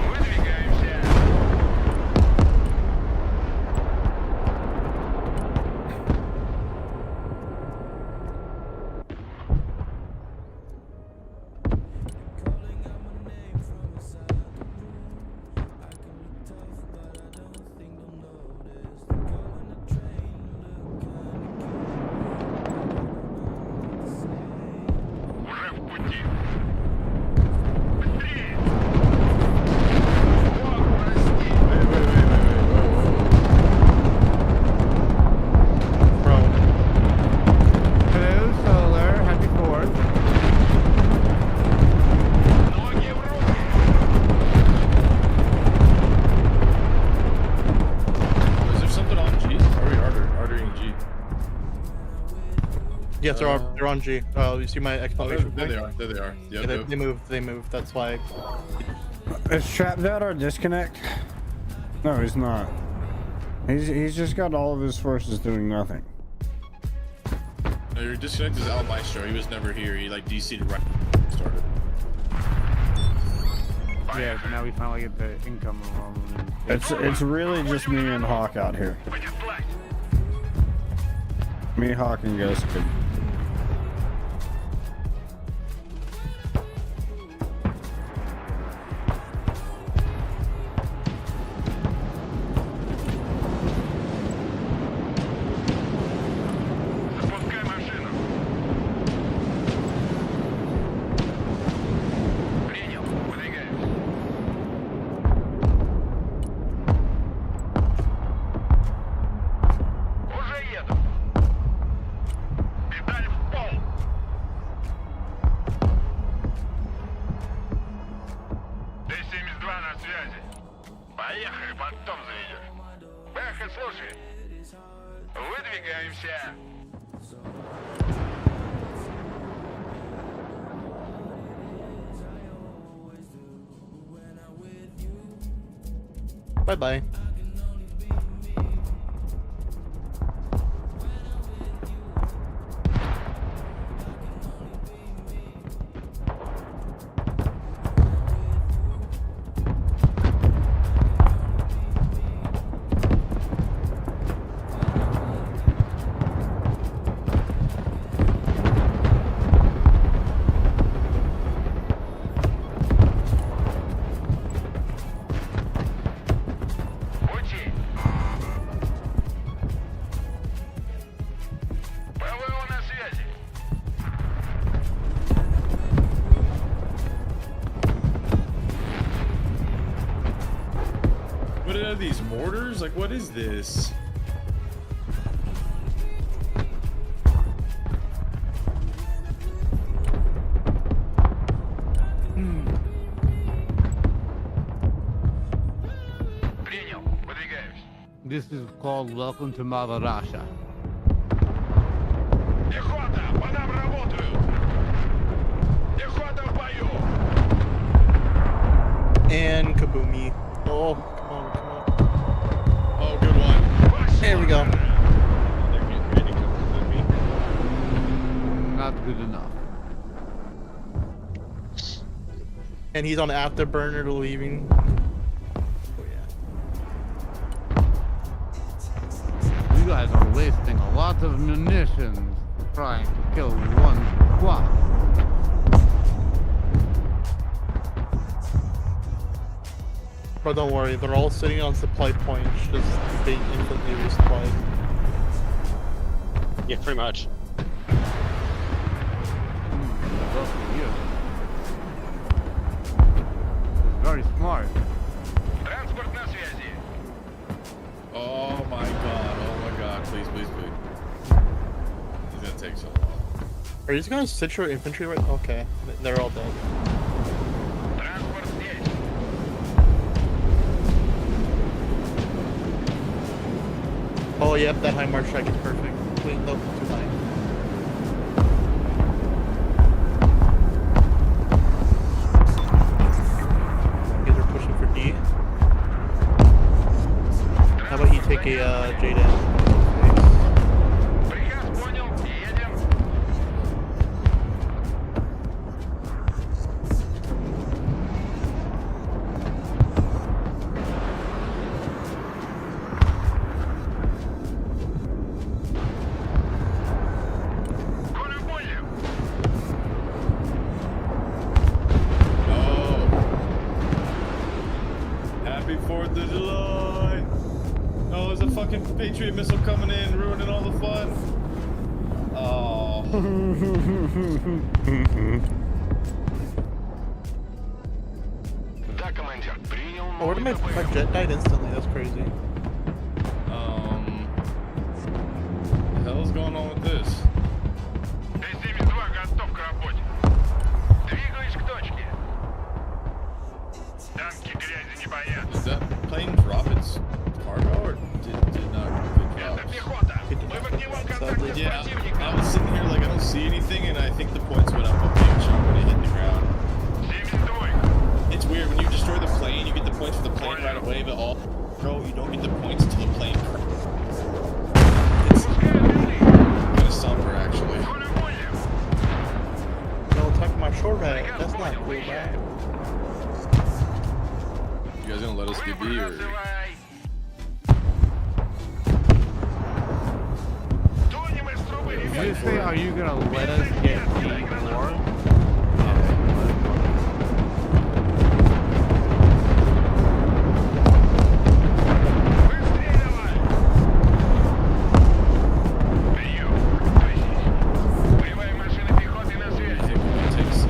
Выдвигаемся. Уже в пути. Быстрее. Бог прости. Bro. Hello, Solar. Happy 4th. Ноги в руки. Is there something on G? Are we ordering G? Yes, they're on G. Oh, you see my Oh, exclamation there point? they are. There they are. Yeah, Yep, yep. they move. They move. That's why. Is Trapped out or disconnect? No, he's not. He's just got all of his forces doing nothing. No, your disconnect is Al Maestro. He was never here. He like DC'd right started. Yeah, so now we finally get the income room. It's really just me and Hawk out here. Понеслась. Me, Hawk, and Ghost Kid. Запускай машину. Принял. Выдвигаемся. Уже еду. Педаль в пол. Т-72 на связи. Поехали, потом заведешь. Бэха, слушай. Выдвигаемся. Bye bye. Пути. ПВО на связи. What are these mortars? Like, what is this? Принял. Выдвигаемся. This is called Welcome to Mother Russia. Пехота, по нам работают. Пехота в бою. And kaboomy. Oh, come on, come on. Oh, good one. There we go. Not good enough. And he's on afterburner to leaving. Oh yeah. You guys are wasting a lot of munitions. trying to kill one squad. But don't worry, they're all sitting on supply points, just being infinitely resupplied. Yeah, pretty much. That's you. It's very smart. Транспорт на связи. Oh my god, please, please, please. It's gonna take so long. Are you just gonna sit your infantry right? Okay, they're all dead. Транспорт здесь. Oh, yep, that high march strike is perfect. Wait, no, too high. You guys are pushing for D. How about you take a Jaden? Приказ понял. Едем. Конобоем. Oh. Happy 4th of July. Oh, there's a fucking Patriot missile coming in, ruining all the fun. Oh. Да, командир. Принял Oh, where did новый my ДП. jet died instantly? That's crazy. The hell's going on with this? Т-72 готов к работе. Двигаюсь к точке. Танки грязи не боятся. Did that plane drop its cargo or did not complete Это drops? пехота. It did Мы not в огневом confirm, контакте sadly. с Yeah, противником. I was sitting here like I don't see anything, and I think the points went up a big chunk when it hit the ground. 72. It's weird when you destroy the plane, you get the points for the plane right away, but all bro, you don't get the points until the plane. It's Пускай земли. kind of somber actually. Конобоем. Don't attack my shore rat. That's not cool, man. You guys gonna let us get B or? Выбрасывай. Тонем из трубы, Did ребят. you say, are you gonna let us get D4? Быстрее давай. Прием. Просись. Боевая машина пехоты на I связи. think we're gonna take C.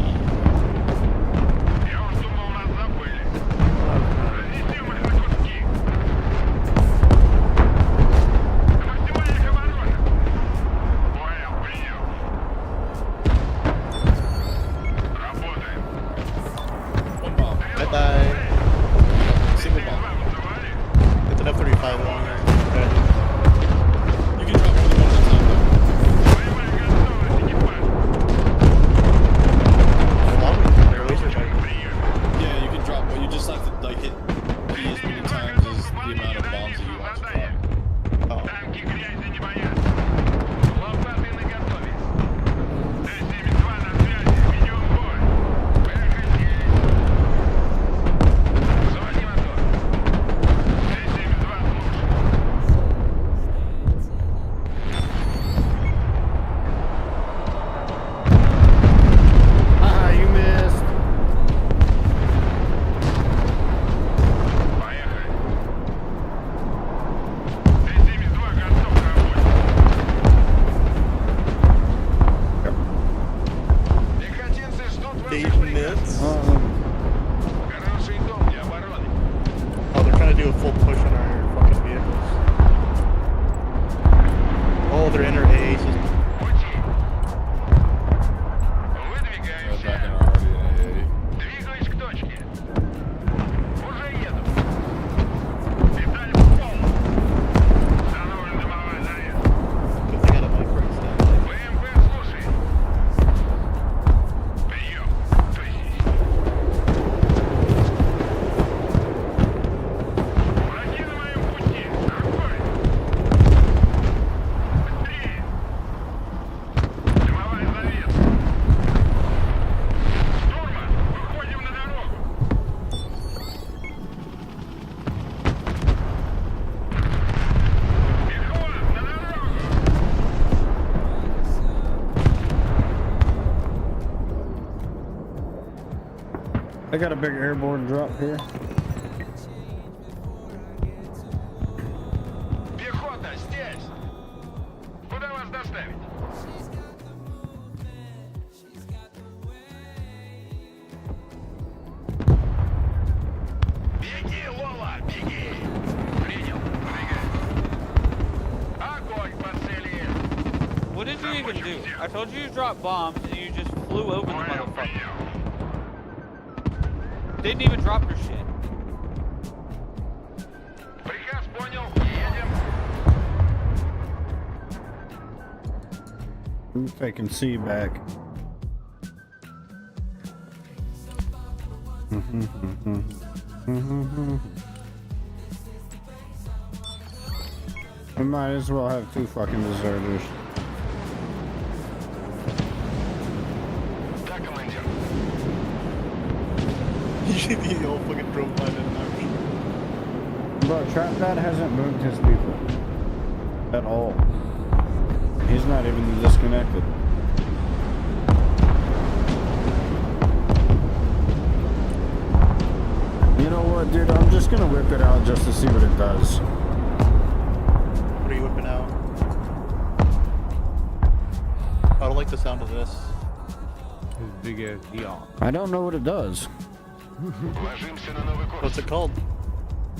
Я уж думал, нас забыли. Разнесем их на куски. Максимальных оборот. Понял, принял. I got a big airborne drop here. Пехота, здесь! Куда вас доставить? Беги, Лола, беги! Принял, двигай. Огонь по цели! What did you even do? I told you to drop bombs and you just flew over the motherfucker. Didn't even drop your shit. Приказ понял, едем. I'm taking C back. We might as well have 2 fucking deserters. Да, командир. The old fucking drone pilot in action. Bro, Trap Dad hasn't moved his people at all. He's not even disconnected. You know what, dude? I'm just gonna whip it out just to see what it does. What are you whipping out? I don't like the sound of this. His big ass Dion. I don't know what it does. Ложимся на новый курс. What's it called?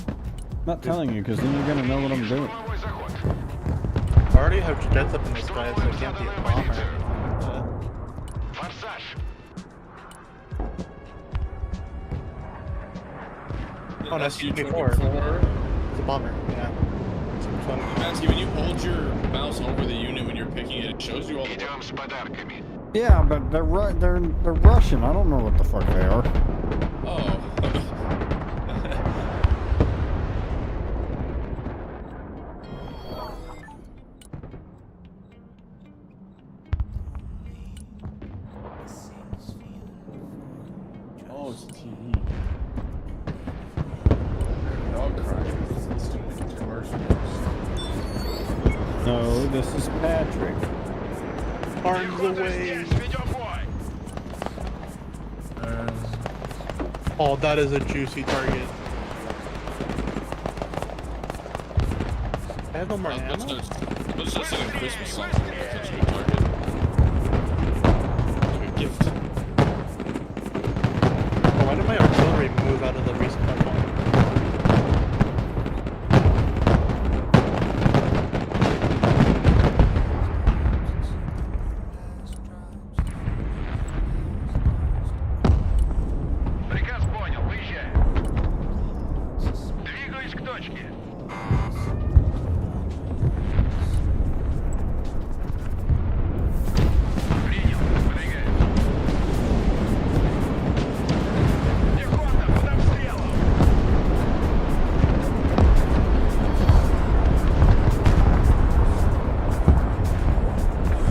I'm not telling you, because then you're gonna know what I'm doing. Штурмовой заход. I already have jets up in the sky, so I can't be a bomber. Форсаж. Oh, no, SU-24. It's a bomber, yeah. It's a 20. Mansky, when you hold your mouse over the unit when you're picking it, it shows you all the. Идем с подарками. Yeah, but they're Russian. I don't know what the fuck they are. Oh. Oh, it's a TV. Dog crying. Stupid commercials. No, this is Patrick. Arms away! Ведем бой. Oh, that is a juicy target. I have no more ammo? Let's just sing Christmas songs and that's a target. Like a gift. Oh, why did my artillery move out of the resupply point? Приказ понял, выезжаем. Двигаюсь к точке. Принял, выдвигаюсь. Пехота, под обстрелом.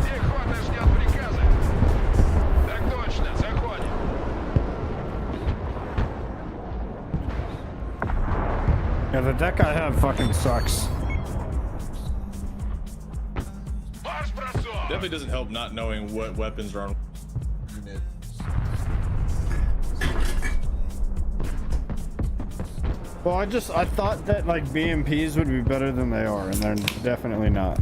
Пехота ждет приказа. Так точно, заходим. Yeah, the deck I have fucking sucks. Марш бросок. Definitely doesn't help not knowing what weapons are on unit. Well, I thought that like BMPs would be better than they are, and they're definitely not.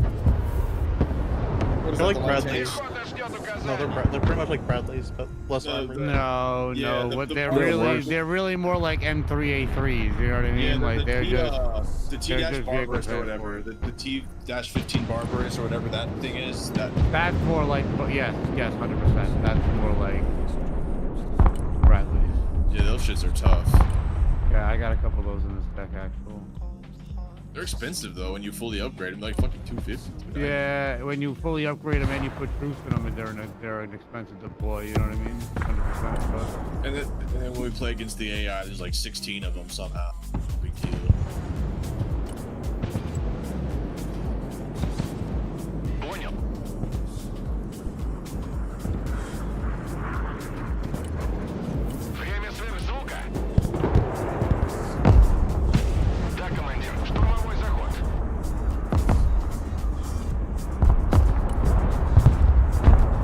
They're like Bradleys. Пехота ждет No, указания. they're pretty much like Bradleys, but less armored. No, Yeah, no. the- What the they're problem really, is- they're really more like M3A3s. You know what I mean? Yeah, like they're just. the they're T-Dash just Barbarous or vehicles whatever, the T-15 Barbarous or whatever that thing is, that That's more like, yes, 100%. That's more like Bradley's. yeah, those shits are tough. Yeah, I got a couple of those in this deck actual. They're expensive though when you fully upgrade them, like fucking 250. dude. Yeah, when you fully upgrade them and you put troops in them, and they're an expensive deploy. You know what I mean? 100%. But And then when we play against the AI, there's like 16 of them somehow. Big deal. Понял. Время сверхзвука. Да, командир. Штурмовой заход.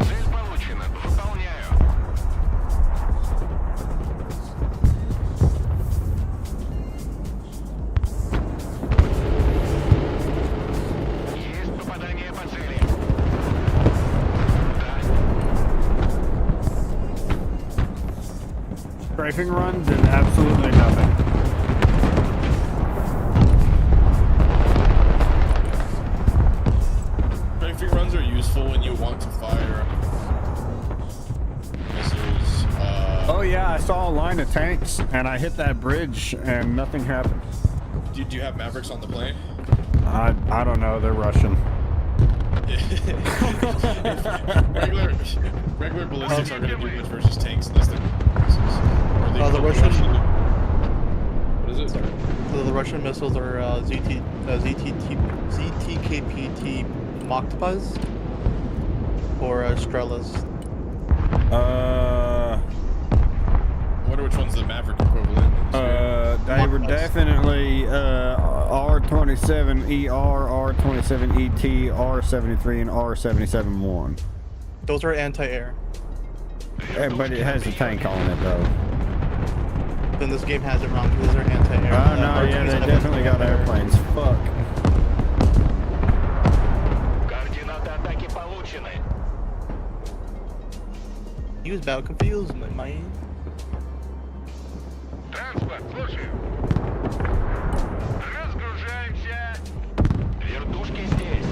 Цель получена. Выполняю. strafing run did absolutely nothing. Strafing runs are useful when you want to fire missiles. Oh yeah, I saw a line of tanks and I hit that bridge and nothing happened. Do you have Mavericks on the plane? I don't know, they're Russian. regular ballistics are going to do much versus tanks unless they're missiles. Or they the kill Russian- What is it? Sorry. So the Russian missiles are ZTKPT Moktbas or Strelas. I wonder which one's the Maverick equivalent. They were definitely R27ER, R27ET, R73, and R77-1. Those are anti-air. Yeah, but it has a tank on it though. Then this game has it wrong because those are anti-air. Oh no, yeah, they definitely got airplanes. Fuck. Координаты атаки получены. He was about confused, man. Транспорт, слушаю. Разгружаемся. Вертушки здесь.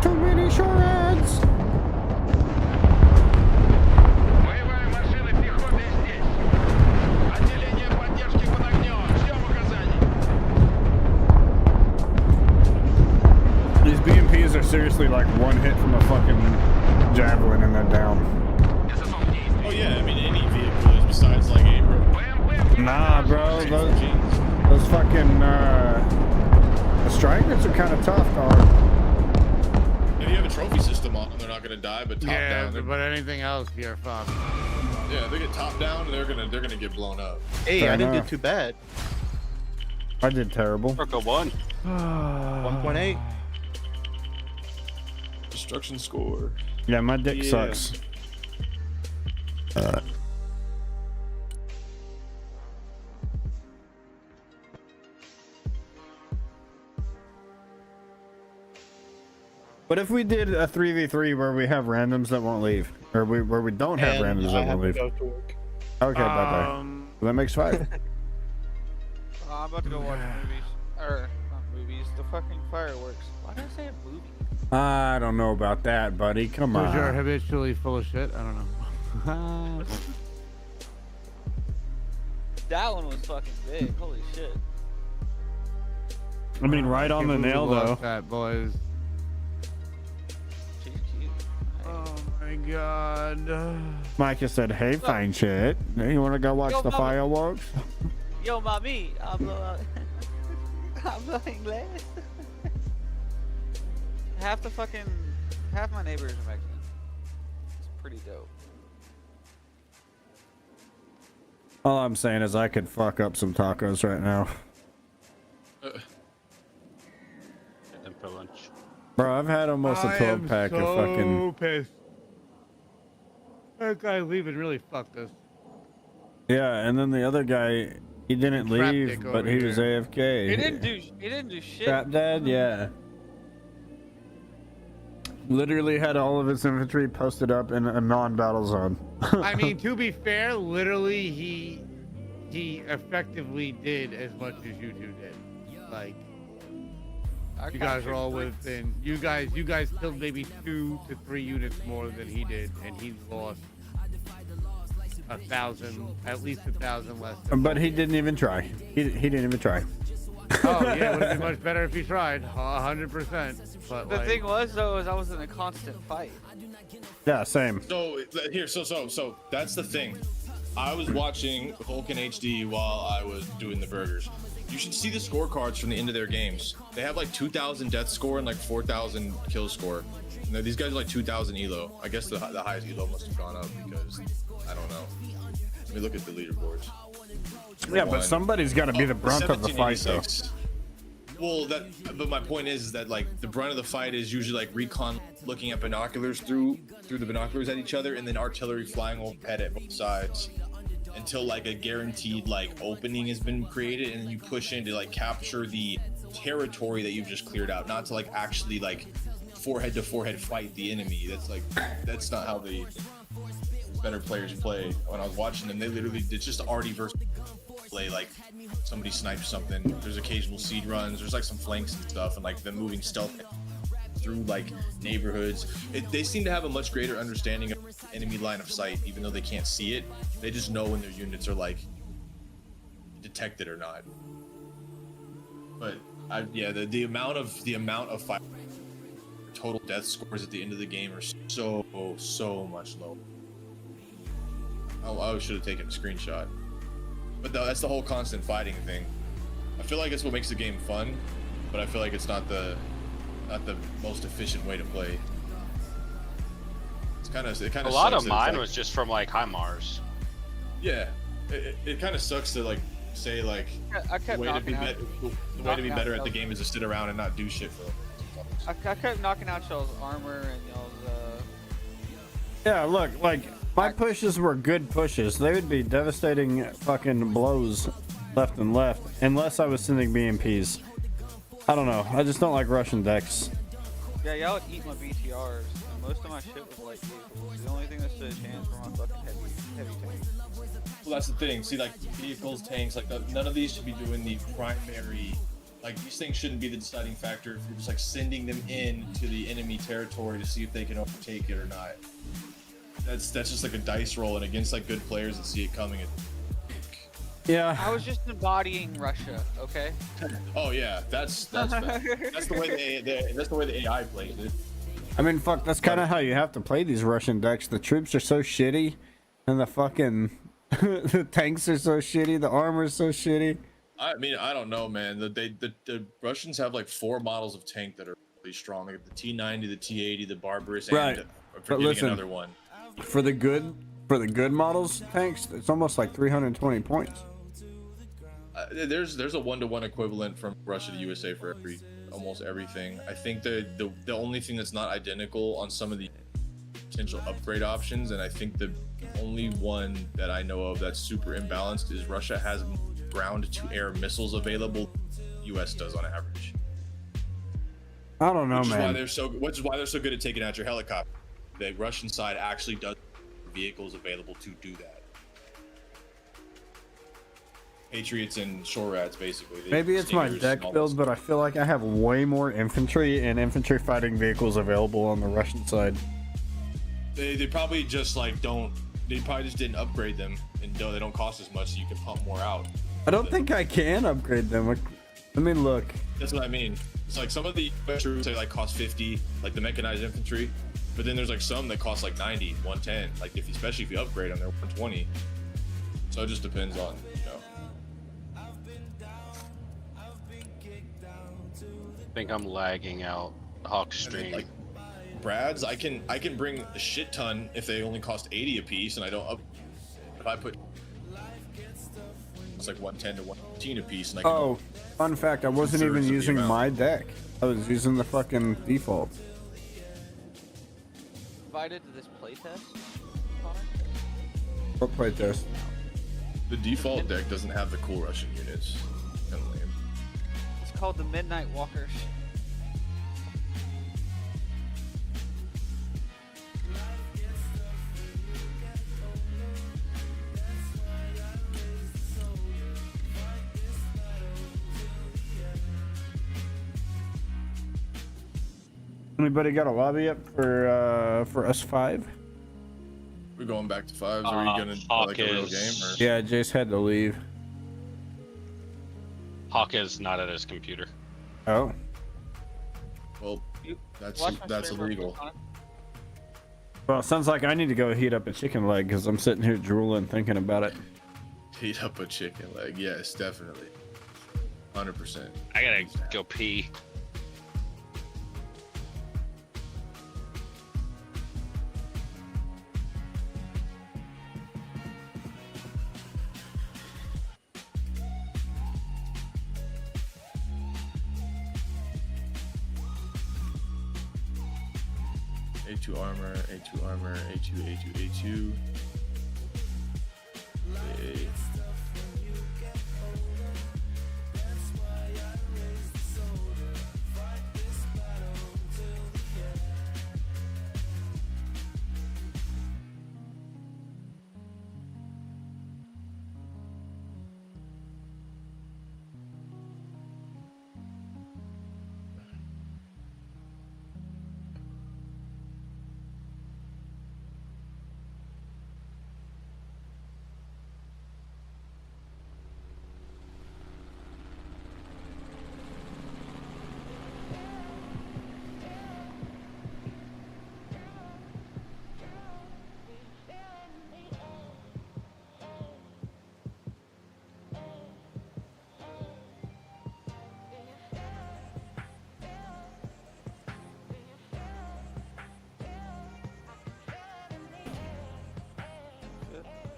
Too many shards. Боевая машина пехоты здесь. Отделение поддержки под огнем. Ждем указаний. These BMPs are seriously like one hit from a fucking javelin and they're down. Oh yeah, I mean any vehicle is besides like a Nah, bro, those fucking the strikers are kind of tough, dog. If you have a trophy system on them, they're not gonna die, but top Yeah, down, but anything else, you're fucked. yeah, they get top down, they're gonna get blown up. Hey, Fair I didn't enough. do too bad. I did terrible. Circle 1. 1.8. Destruction score. Yeah, my dick Yeah. sucks. But if we did a 3v3 where we have randoms that won't leave, or where we don't have And randoms I that have won't to leave. go to work. Okay, bye-bye. Well, that makes 5. I'm about to go watch movies. Or, not movies, the fucking fireworks. Why did I say a movie? I don't know about that, buddy. Come Because you're on. habitually full of shit. I don't know. That one was fucking big. Holy shit. I mean, right on the Can't believe nail, we lost though. That boys. GG. Oh my god. Micah said, hey, fine shit. You want to go watch Yo, the Mama. fireworks? Yo, mami, hablo inglés. Half my neighbors are Mexican. It's pretty dope. All I'm saying is I could fuck up some tacos right now. Get them for lunch. Bro, I've had almost a 12-pack of fucking... pissed. That guy leaving really fucked us. Yeah, and then the other guy, he didn't Crap leave, dick but over he was here. AFK. He didn't do shit. Trap Dad, yeah. Literally had all of his infantry posted up in a non-battle zone. I mean, to be fair, literally he effectively did as much as you two did. Like, you guys are all within. You guys killed maybe 2 to 3 units more than he did, and he lost 1,000, at least 1,000 less. But he didn't even try. He didn't even try. Oh yeah, it would have been much better if he tried, 100%. But The like, thing was though, is I was in a constant fight. Yeah, same. So here, so that's the thing. I was watching Vulcan HD while I was doing the burgers. You should see the scorecards from the end of their games. They have like 2,000 death score and like 4,000 kill score. And these guys are like 2,000 elo. I guess the highest elo must have gone up because I don't know. Let me look at the leaderboards. Yeah, but somebody's got to be the brunt of the fight, though. 1786. Well, but my point is that like the brunt of the fight is usually like recon looking at binoculars through the binoculars at each other, and then artillery flying overhead at both sides until like a guaranteed like opening has been created, and then you push in to like capture the territory that you've just cleared out, not to like actually like forehead to forehead fight the enemy. That's not how the better players play. When I was watching them, they literally it's just arty versus play. Like somebody snipes something. There's occasional seed runs. There's like some flanks and stuff, and like them moving stealth through like neighborhoods. They seem to have a much greater understanding of enemy line of sight, even though they can't see it. They just know when their units are like detected or not. But the amount of fire, total death scores at the end of the game are so much lower. I should have taken a screenshot. But that's the whole constant fighting thing. I feel like it's what makes the game fun, but I feel like it's not the most efficient way to play. It kind of a lot of mine was just from like HIMARS. Yeah, it kind of sucks to like say like the way to be better at the game is to sit around and not do shit for them. I kept knocking out y'all's armor and y'all's Yeah, look, like my pushes were good pushes. They would be devastating fucking blows left and left, unless I was sending BMPs. I don't know. I just don't like Russian decks. Yeah, y'all would eat my BTRs, and most of my shit was light vehicles. The only thing that stood a chance were my fucking heavy tanks. Well, that's the thing. See, like vehicles, tanks, like none of these should be doing the primary. Like these things shouldn't be the deciding factor if you're just like sending them in to the enemy territory to see if they can overtake it or not. That's just like a dice roll, and against like good players that see it coming. Yeah. I was just embodying Russia, okay? Oh yeah, that's that's the way that's the way the AI plays it. I mean, fuck, that's kind of how you have to play these Russian decks. The troops are so shitty, and the fucking the tanks are so shitty. The armor is so shitty. I mean, I don't know, man. The Russians have like 4 models of tank that are really strong. Like the T90, the T80, the Barbarous, Right. and I'm But forgetting listen, another one. For the good models tanks, it's almost like 320 points. There's a 1-to-1 equivalent from Russia to USA for almost everything. I think the only thing that's not identical on some of the potential upgrade options, and I think the only one that I know of that's super imbalanced is Russia has ground to air missiles available. US does on average. I don't know, which man. Which is why they're so good at taking out your helicopter. The Russian side actually does vehicles available to do that. Patriots and shore rats, basically. Maybe it's my deck build, but I feel like I have way more infantry and infantry fighting vehicles available on the Russian side. They probably just like don't. They probably just didn't upgrade them, and they don't cost as much, so you can pump more out. I don't think I can upgrade them. I mean, look. That's what I mean. It's like some of the troops they like cost 50, like the mechanized infantry, but then there's like some that cost like 90, 110. Like especially if you upgrade them, they're 120. So it just depends on, you know. I think I'm lagging out Hawk stream. Like Brad's, I can bring a shit ton if they only cost 80 a piece, and I don't up. If I put, it's like 110 to 115 a piece, and I can. Oh, fun fact! I wasn't even using my deck. I was using the fucking default. Invited to this playtest? What playtest? The default deck doesn't have the cool Russian units. Kind of lame. It's called the Midnight Walkers. Anybody got a lobby up for us 5? We're going back to 5s. Are we gonna play like a real game? Or? Yeah, Jace had to leave. Hawk is not at his computer. Oh. Well, that's illegal. Well, it sounds like I need to go heat up a chicken leg because I'm sitting here drooling thinking about it. Heat up a chicken leg. Yes, definitely. 100%. I gotta go pee. A2 armor, A2 armor, A2, A2, A2. A.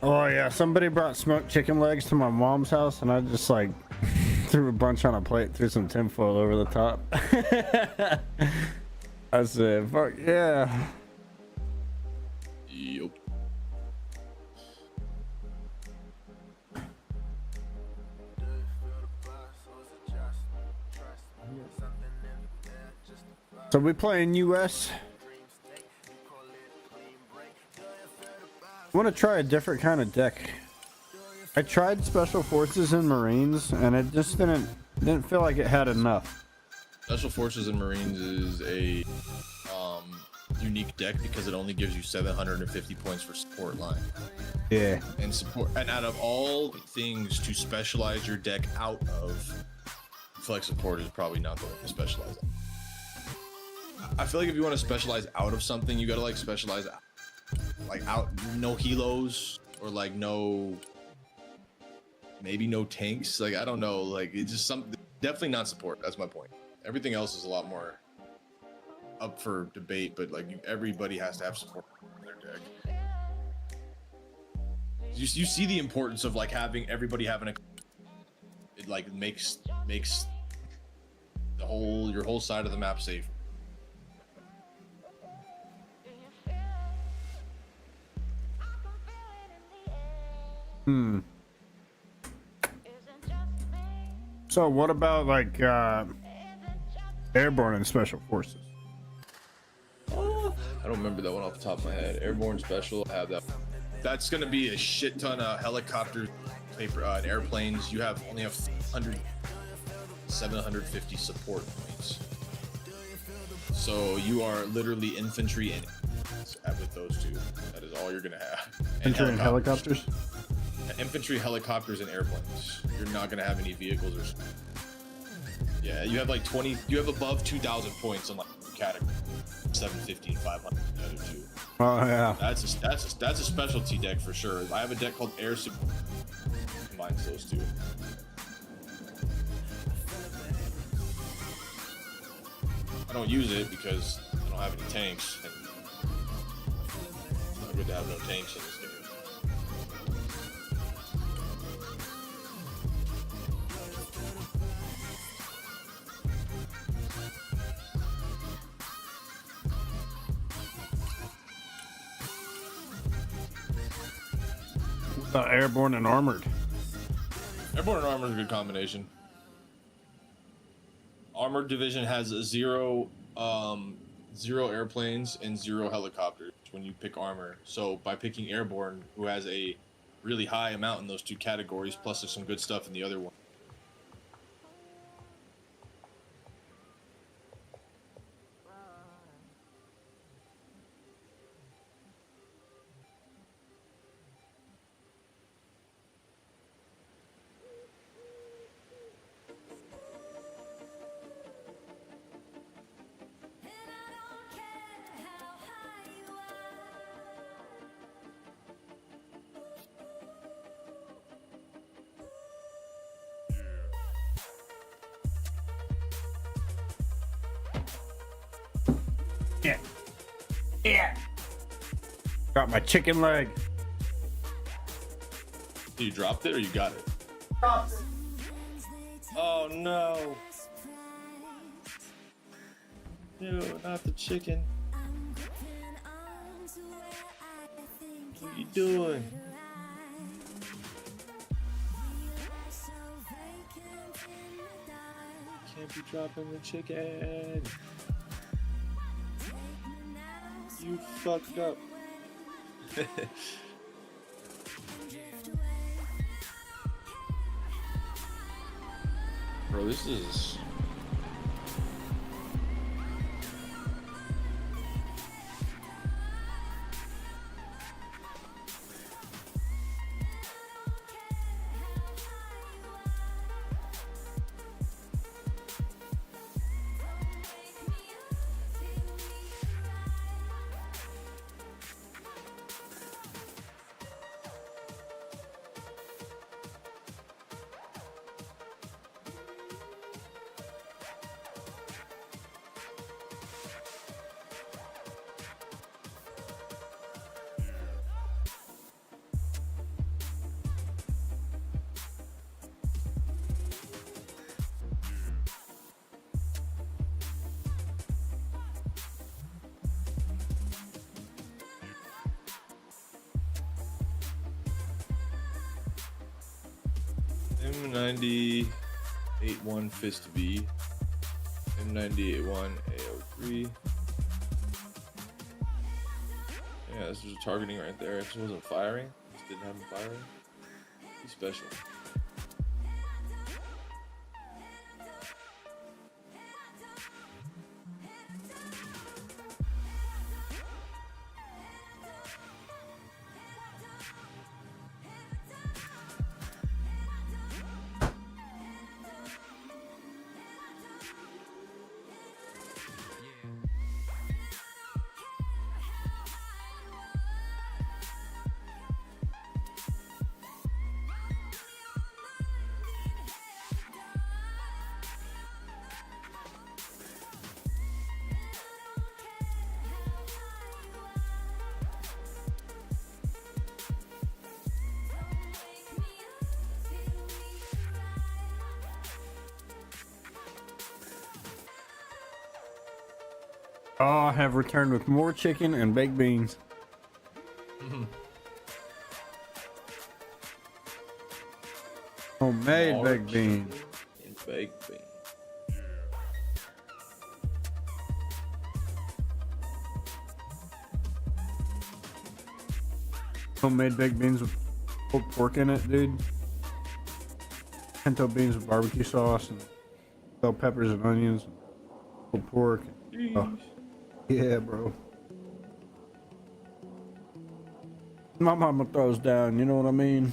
Oh yeah, somebody brought smoked chicken legs to my mom's house, and I just like threw a bunch on a plate, threw some tinfoil over the top. I said, "Fuck yeah!" Yup. So we playing US. I want to try a different kind of deck. I tried Special Forces and Marines, and it just didn't feel like it had enough. Special Forces and Marines is a unique deck because it only gives you 750 points for support line. Yeah. And support, and out of all things to specialize your deck out of, I feel like support is probably not the one to specialize in. I feel like if you want to specialize out of something, you gotta like specialize like out, no helos or like no, maybe no tanks. Like I don't know, like it's just something. Definitely not support. That's my point. Everything else is a lot more up for debate, but like everybody has to have support in their deck. You see the importance of like having everybody having a. It like makes the your whole side of the map safe. So what about like airborne and special forces? I don't remember that one off the top of my head. Airborne special, I have that. That's gonna be a shit ton of helicopters, paper, and airplanes. You only have 750 support points. So you are literally infantry and with those two. That is all you're gonna have. Infantry and helicopters? Infantry, helicopters, and airplanes. You're not gonna have any vehicles or. Yeah, you have like 20. You have above 2,000 points on like category. 750 and 500. The other two. Oh yeah. That's a specialty deck for sure. I have a deck called Air Sup. Combines those two. I don't use it because I don't have any tanks. And it's not good to have no tanks in this game. Airborne and armored. Airborne and armored is a good combination. Armored division has zero airplanes and 0 helicopters when you pick armor. So by picking airborne, who has a really high amount in those two categories, plus there's some good stuff in the other one. Yeah. Yeah. Got my chicken leg. You dropped it or you got it? Dropped it. Oh no. No, not the chicken. What are you doing? Can't be dropping the chicken. You fucked up. Bro, this is... M9081 Fist V. M9081 AO3. Yeah, this was targeting right there. It just wasn't firing. Just didn't have him firing. He's special. Oh, I have returned with more chicken and baked beans. Homemade More baked beans. chicken and baked beans. Homemade baked beans with pulled pork in it, dude. Pinto beans with barbecue sauce and bell peppers and onions and pulled pork. Oh, yeah, bro. My mama throws down, you know what I mean?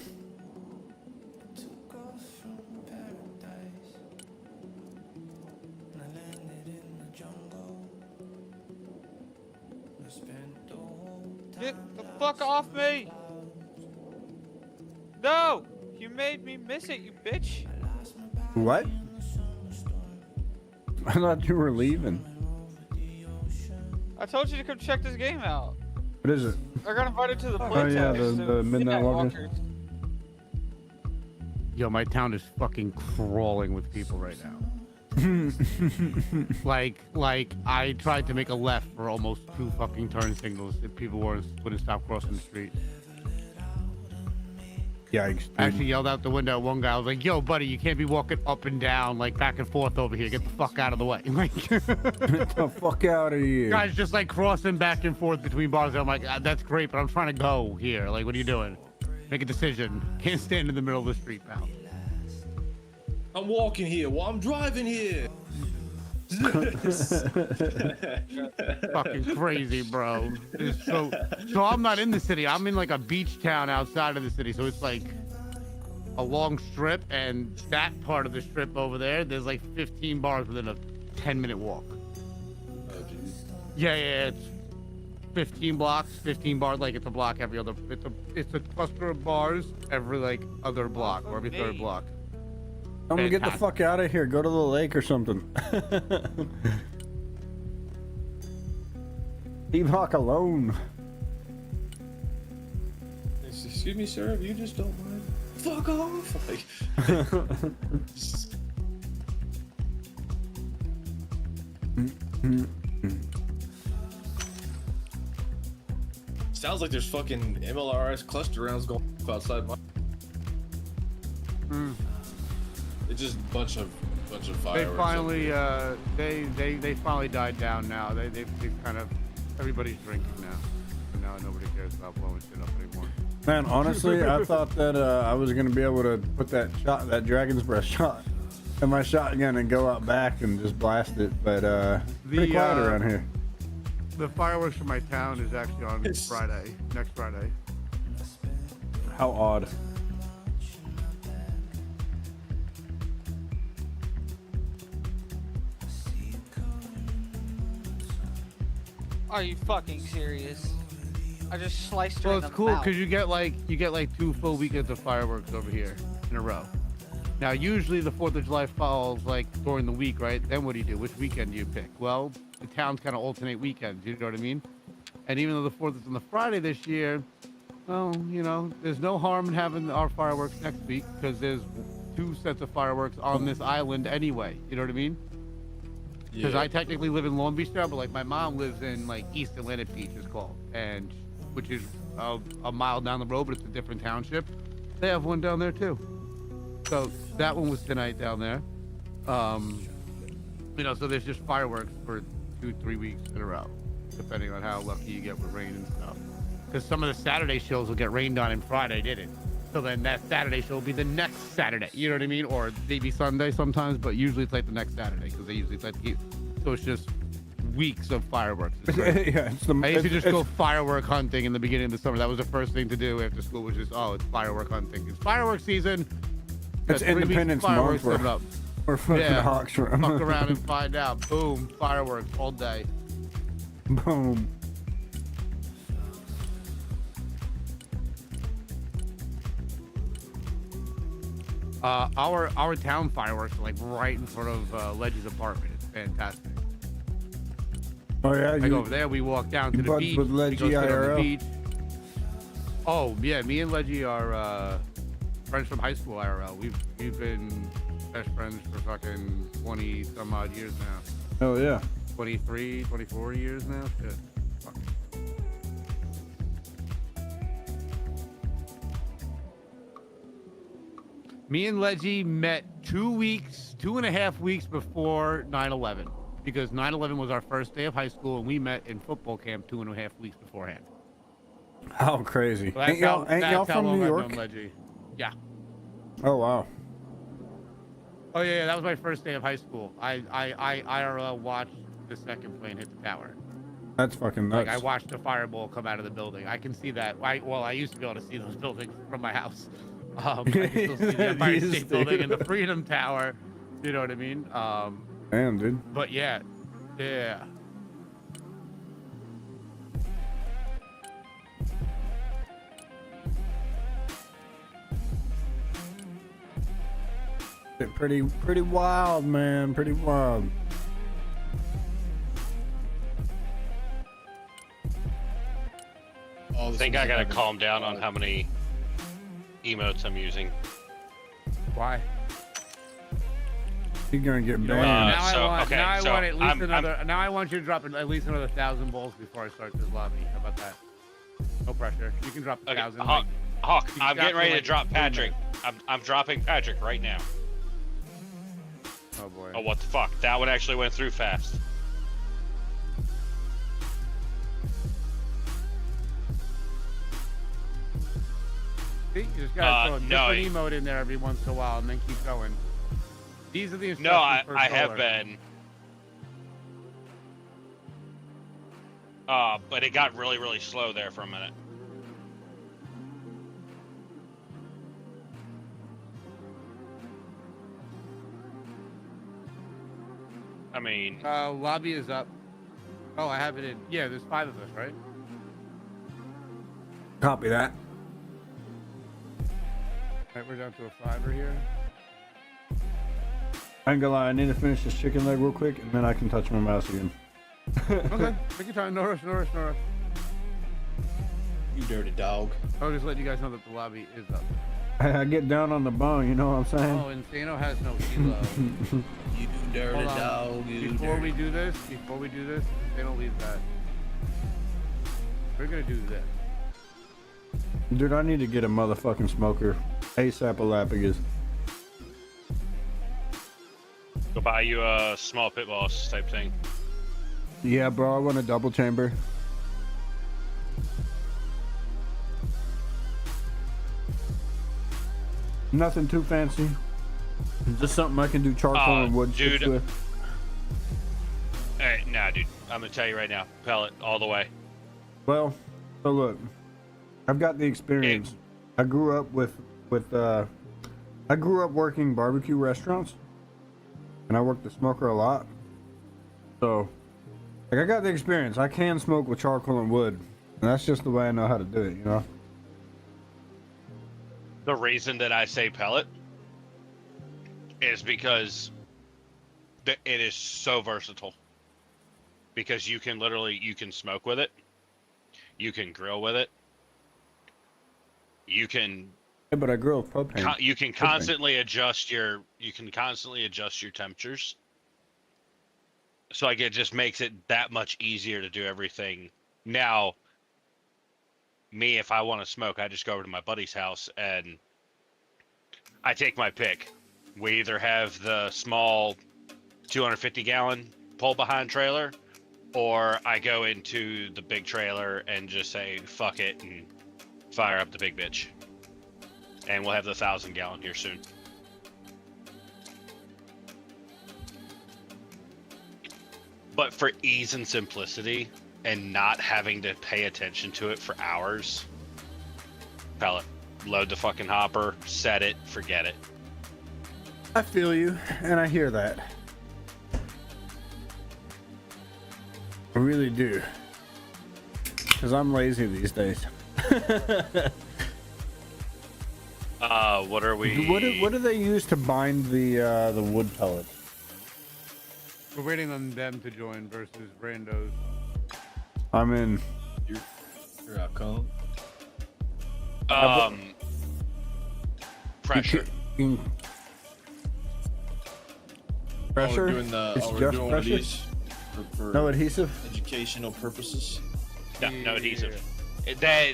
Get the fuck off me! No! You made me miss it, you bitch! What? I thought you were leaving. I told you to come check this game out. What is it? I got invited to the Oh, playtest. yeah, the to Midnight Walkers. Yo, my town is fucking crawling with people right now. like I tried to make a left for almost 2 fucking turn signals if people wouldn't stop crossing the street. Yikes, dude. I actually yelled out the window at one guy. I was like, "Yo, buddy, you can't be walking up and down like back and forth over here. Get the fuck out of the way!" Like, Get the fuck out of here. guys just like crossing back and forth between bars. I'm like, "That's great, but I'm trying to go here. Like, what are you doing? Make a decision. Can't stand in the middle of the street, pal." I'm walking here while I'm driving here. Fucking crazy, bro. So I'm not in the city. I'm in like a beach town outside of the city. So it's like a long strip, and that part of the strip over there, there's like 15 bars within a 10-minute walk. Oh, jeez. Yeah, it's 15 blocks, 15 bars. Like it's a block every other. It's a cluster of bars every like other block or every third block. I'm gonna get the fuck out of here. Go to the lake or something. Leave Hawk alone. Excuse me, sir, if you just don't mind. Fuck off! Like, sounds like there's fucking MLRS cluster rounds going outside my. It's just a bunch of fireworks. They finally, they finally died down now. They've kind of, everybody's drinking now. And now nobody cares about blowing shit up anymore. Man, honestly, I thought that I was gonna be able to put that Dragon's Breath shot in my shotgun and go out back and just blast it, but pretty quiet around here. The fireworks for my town is actually on Friday, next Friday. How odd. Are you fucking serious? I just sliced her Well, in it's the cool mouth. because you get like 2 full weekends of fireworks over here in a row. Now, usually the 4th of July falls like during the week, right? Then what do you do? Which weekend do you pick? Well, the towns kind of alternate weekends. You know what I mean? And even though the 4th is on the Friday this year, well, you know, there's no harm in having our fireworks next week because there's 2 sets of fireworks on this island anyway. You know what I mean? Because I technically live in Long Beach now, but like my mom lives in like East Atlantic Beach, it's called, and which is a mile down the road, but it's a different township. They have one down there too. So that one was tonight down there. You know, so there's just fireworks for 2-3 weeks in a row, depending on how lucky you get with rain and stuff. Because some of the Saturday shows will get rained on and Friday didn't. So then that Saturday show will be the next Saturday. You know what I mean? Or maybe Sunday sometimes, but usually it's like the next Saturday because they usually like to keep. So it's just weeks of fireworks. It's great. Yeah, I used to just go firework hunting in the beginning of the summer. That was the first thing to do after school. Was just it's firework hunting. It's firework season. It's Independence Month. Coming up. We're fucking hawks from. Fuck around and find out. Boom, fireworks all day. Boom. Our town fireworks are like right in front of Ledge's apartment. It's fantastic. Oh yeah, I go over there. We walk down to the beach. With We go sit on the IRL? beach. Oh yeah, me and Leggy are friends from high school IRL. We've been best friends for fucking 20 some odd years now. Oh yeah. 23, 24 years now. Shit. Fuck. Me and Leggy met 2.5 weeks before 9/11, because 9/11 was our first day of high school, and we met in football camp 2.5 weeks beforehand. How crazy. So Ain't y'all from New York? Yeah. Oh wow. Oh yeah, that was my first day of high school. I IRL watched the second plane hit the tower. That's fucking nuts. Like I watched the fireball come out of the building. I can see that. I used to be able to see those buildings from my house. I can still see the Empire You State used Building to. and the Freedom Tower. You know what I mean? Damn, dude. But yeah. Pretty wild, man. Pretty wild. I think I gotta calm down on how many emotes I'm using. Why? You're gonna get banned. Now I want you to drop at least another 1,000 balls before I start this lobby. How about that? No pressure. You can drop 1,000. Hawk, I'm getting ready to drop Patrick. I'm dropping Patrick right now. Oh boy. Oh, what the fuck? That one actually went through fast. See, you just gotta throw a no, different emote in there every once in a while and then keep going. These are the instructions No, for I have solar. been. But it got really, really slow there for a minute. I mean, Lobby is up. Oh, I have it in. Yeah, there's 5 of us, right? Copy that. Alright, we're down to a 5er here. I ain't gonna lie, I need to finish this chicken leg real quick, and then I can touch my mouse again. Okay, take your time. No rush. You dirty dog. I'll just let you guys know that the lobby is up. I get down on the bone, you know what I'm saying? Oh, Insano has no kilo. You dirty Hold on. dog. Before we do this, Insano leave that. We're gonna do this. Dude, I need to get a motherfucking smoker. ASAP Alapagas. go buy you a small pit boss type thing. Yeah, bro, I want a double chamber. Nothing too fancy. Just something I can do charcoal and wood dude. chips with. Hey, nah, dude. I'm gonna tell you right now. Pellet all the way. Well, so look, I've got the experience. I grew up I grew up working barbecue restaurants, and I worked the smoker a lot. So, like, I got the experience. I can smoke with charcoal and wood, and that's just the way I know how to do it, you know? The reason that I say pellet is because it is so versatile. Because you can smoke with it, you can grill with it, you can Yeah, but I grill with propane. you can constantly adjust your temperatures. So like it just makes it that much easier to do everything. Now, me, if I want to smoke, I just go over to my buddy's house and I take my pick. We either have the small 250-gallon pull-behind trailer, or I go into the big trailer and just say, fuck it, and fire up the big bitch. And we'll have the 1,000-gallon here soon. But for ease and simplicity, and not having to pay attention to it for hours, pellet. Load the fucking hopper, set it, forget it. I feel you, and I hear that. I really do. Because I'm lazy these days. What are we? What do they use to bind the wood pellets? We're waiting on them to join versus randos. I'm in. You're out, Cone. Pressure. Pressure? We're doing the. It's We're just doing one of pressure? these for No adhesive? educational purposes. No adhesive.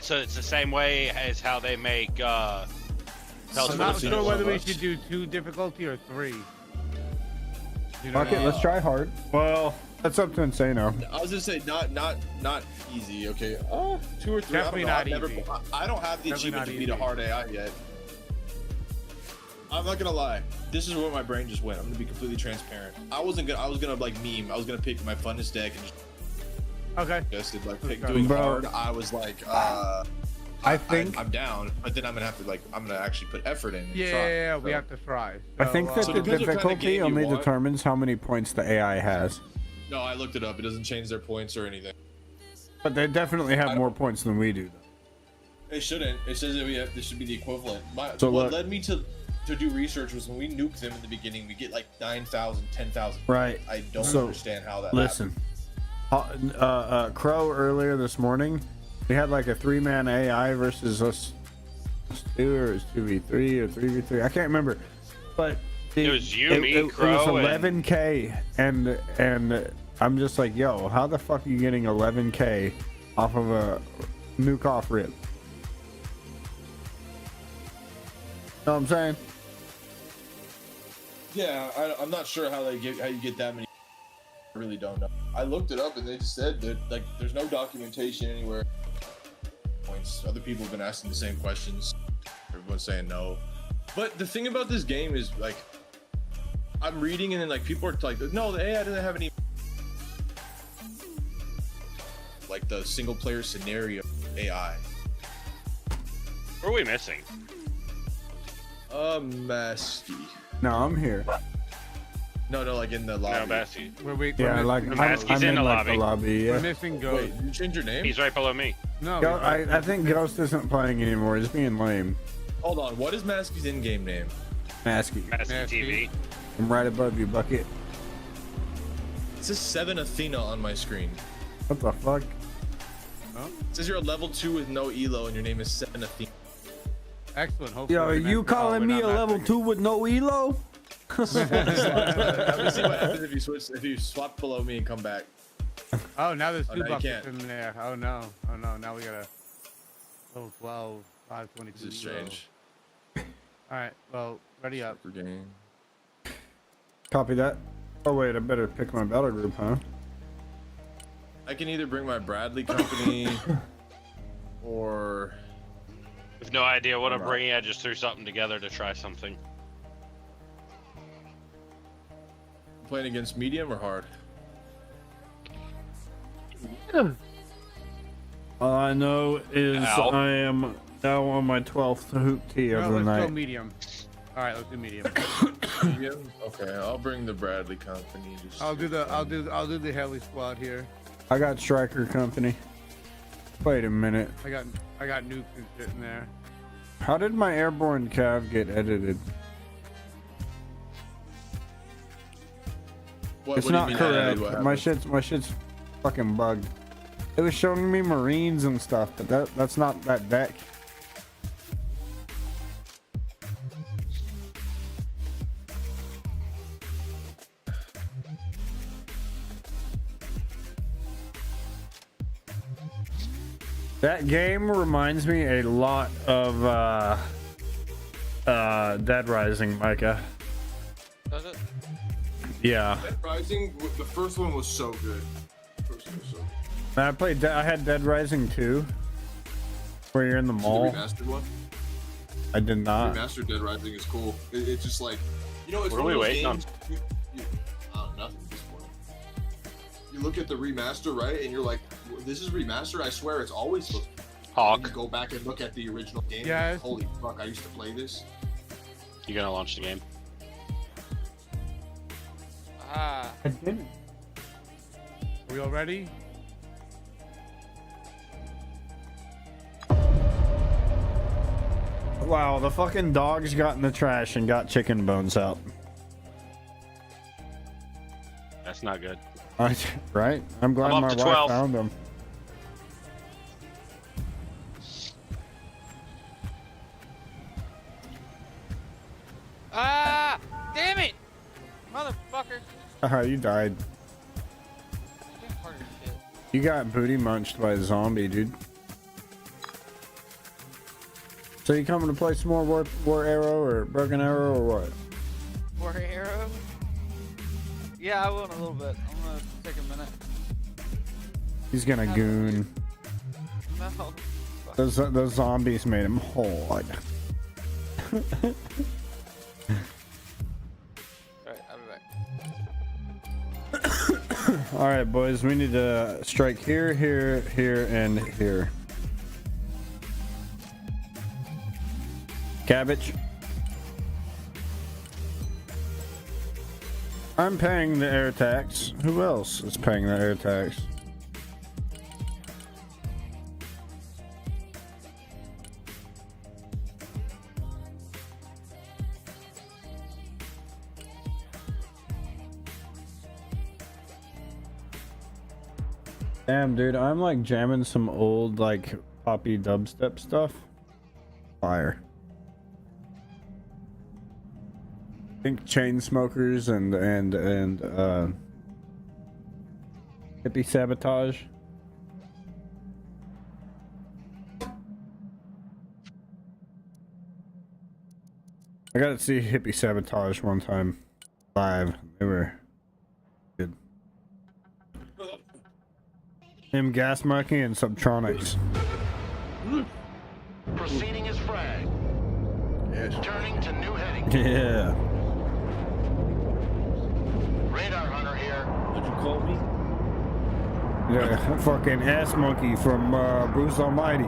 So it's the same way as how they make pellets I'm for not the sure seals. whether we should do 2 difficulty or 3. You know, Fuck it, let's try hard. Well, that's up to Insano. I was gonna say not easy. Okay. 2 or 3. Definitely I don't know. not easy. I don't have the Definitely achievement not to beat a easy. hard AI yet. I'm not gonna lie. This is where my brain just went. I'm gonna be completely transparent. I was gonna like meme. I was gonna pick my funnest deck and just okay. like pick Okay. doing Bro. hard. I was like, I think I'm down, but then I'm gonna have to I'm gonna actually put effort in. And Yeah, try. we So- have to try. I think that So the it depends what kind of difficulty game you only want. determines how many points the AI has. No, I looked it up. It doesn't change their points or anything. But they definitely have more points than we do. It shouldn't. It says that this should be the equivalent. So what look- led me to do research was when we nuked them in the beginning, we get like 9,000, 10,000. Right. I don't So, understand how that Listen, Crow earlier this morning, we had like a 3-man AI versus us 2, or it was 2v3 or 3v3. I can't remember, but It was you, me, Crow, It was and- 11K, and I'm just like, yo, how the fuck are you getting 11K off of a nuke off rip? Know what I'm saying? Yeah, I'm not sure how you get that many. I really don't know. I looked it up and they just said that like there's no documentation anywhere. Points. Other people have been asking the same questions. Everyone's saying no. But the thing about this game is like I'm reading and then like people are like, no, the AI doesn't have any like the single player scenario AI. What are we missing? Masky. No, I'm here. No, like in the No, lobby. Bassi. Yeah, like Maskey's I'm in the like the lobby. lobby. We're Yeah. missing Wait, Ghost. you changed your name? He's right below me. No, I think Ghost isn't playing anymore. He's being lame. Hold on. What is Masky's in-game name? Masky. Maskey Maskey. TV. I'm right above you, Bucket. It says 7 Athena on my screen. What the fuck? It says you're a level 2 with no elo and your name is 7 Athena. Excellent. Hopefully Yo, are we're you not- calling we're me not a level messing. 2 with no elo? Let me see what happens if you swap below me and come back. Oh, now there's Oh, 2 now you buckets can't. in there. Oh no. Oh no. Now we gotta. Level 12, 522. This is strange. All right. Well, ready up. For game. Copy that. Oh wait, I better pick my battle group, huh? I can either bring my Bradley company or With no idea what I'm bringing, I just threw something together to try something. playing against medium or hard. All I know is Ow. I am now on my 12th hoop tee of No, the let's go night. medium. All right, let's do medium. Medium? Okay, I'll bring the Bradley company. Just I'll do the heli squad here. I got Striker Company. Wait a minute. I got nukes and shit in there. How did my airborne cav get edited? It's what do you not mean correct. edited? What My happened? shit's fucking bugged. It was showing me Marines and stuff, but that's not that deck. That game reminds me a lot of Dead Rising, Micah. Does it? Yeah. Dead Rising, the first one was so good. I played. I had Dead Rising 2, where you're in the mall. The remastered one. I did not. Remastered Dead Rising is cool. It's just like, you know, it's What are one we of those waiting on? games. Nothing at this point. You look at the remaster, right, and you're like, this is remastered. I swear, it's always supposed to. Hawk, You go back and look at the original game. Yes. Holy fuck! I used to play this. you gonna launch the game? Ah. I didn't. Are we all ready? Wow, the fucking dogs got in the trash and got chicken bones out. That's not good. Right? I'm glad I'm my up wife to 12. found them. Ah! Damn it! Motherfucker. You died. Damn harder shit. You got booty munched by a zombie, dude. So you coming to play some more War Arrow or Broken Arrow or what? War Arrow? Yeah, I will in a little bit. I'm gonna take a minute. He's gonna goon. No. Those zombies made him hard. Alright, I'll be back. All right, boys, we need to strike here, here, here, and here. Cabbage. I'm paying the air tax. Who else is paying the air tax? Damn, dude, I'm like jamming some old like poppy dubstep stuff. Fire. I think chain smokers and hippie sabotage. I got to see hippie sabotage one time live. They were good. Him, Gas Monkey, and Subtronics. Proceeding is frag. Yes. Turning to new heading. Yeah. Radar hunter here. What'd you call me? Yeah, fucking ass monkey from Bruce Almighty.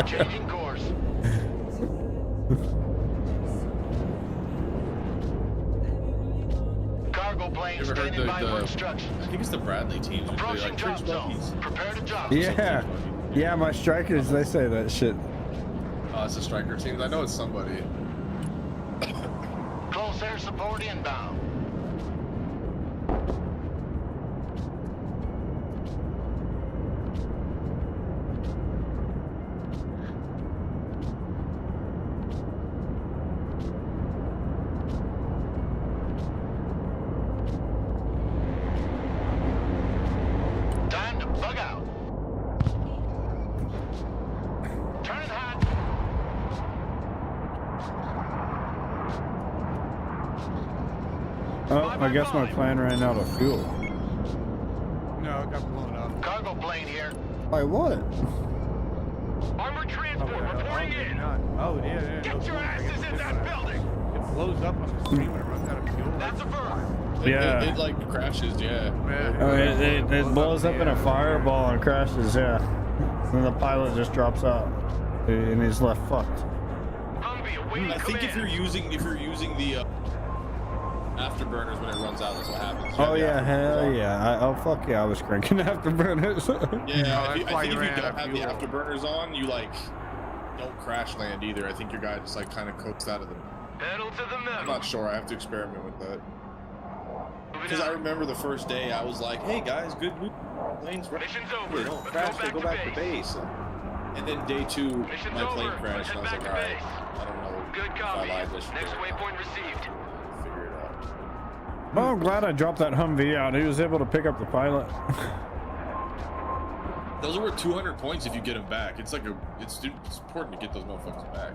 Changing course. Cargo plane You ever heard standing by for the instructions. I think it's the Bradley teams. Usually, Approaching like drop Prince zone. Bucky's. Prepare to drop. Yeah. Yeah, my strikers, they say that shit. Oh, it's the striker teams. I know it's somebody. Close air support inbound. Time to bug out. Turning hot. Oh, I guess my plane ran out of fuel. No, it got blown up. Cargo plane here. By what? Armored transport reporting in. Oh, yeah. Get your asses in that building. It blows up on the screen when it runs out of fuel. That's a verb. Yeah. It like crashes, yeah. Oh, it blows up in a fireball and crashes, yeah. And the pilot just drops out. And he's left fucked. Humvee awaiting I think command. if you're using the afterburners when it runs out, that's what happens. Oh yeah, hell yeah. Oh fuck yeah, I was cranking afterburners. Yeah, that's why I think you if you ran out don't of have the fuel. afterburners on, you like don't crash land either. I think your guy just like kind of coasts out of the. Pedal to the I'm metal. not sure. I have to experiment with that. Moving Because I on. remember the first day I was like, "Hey guys, good move. Plane's right. Mission's over. Don't Let's crash. go Go back back to to base." And then day 2, Mission's my plane over. crashed, and I was Head like, back "All to right, base. I don't know. Good if copy. I lied this Next year. waypoint received. Figure it out." Oh, I'm glad I dropped that Humvee out. He was able to pick up the pilot. Those are worth 200 points if you get them back. It's like it's important to get those motherfuckers back.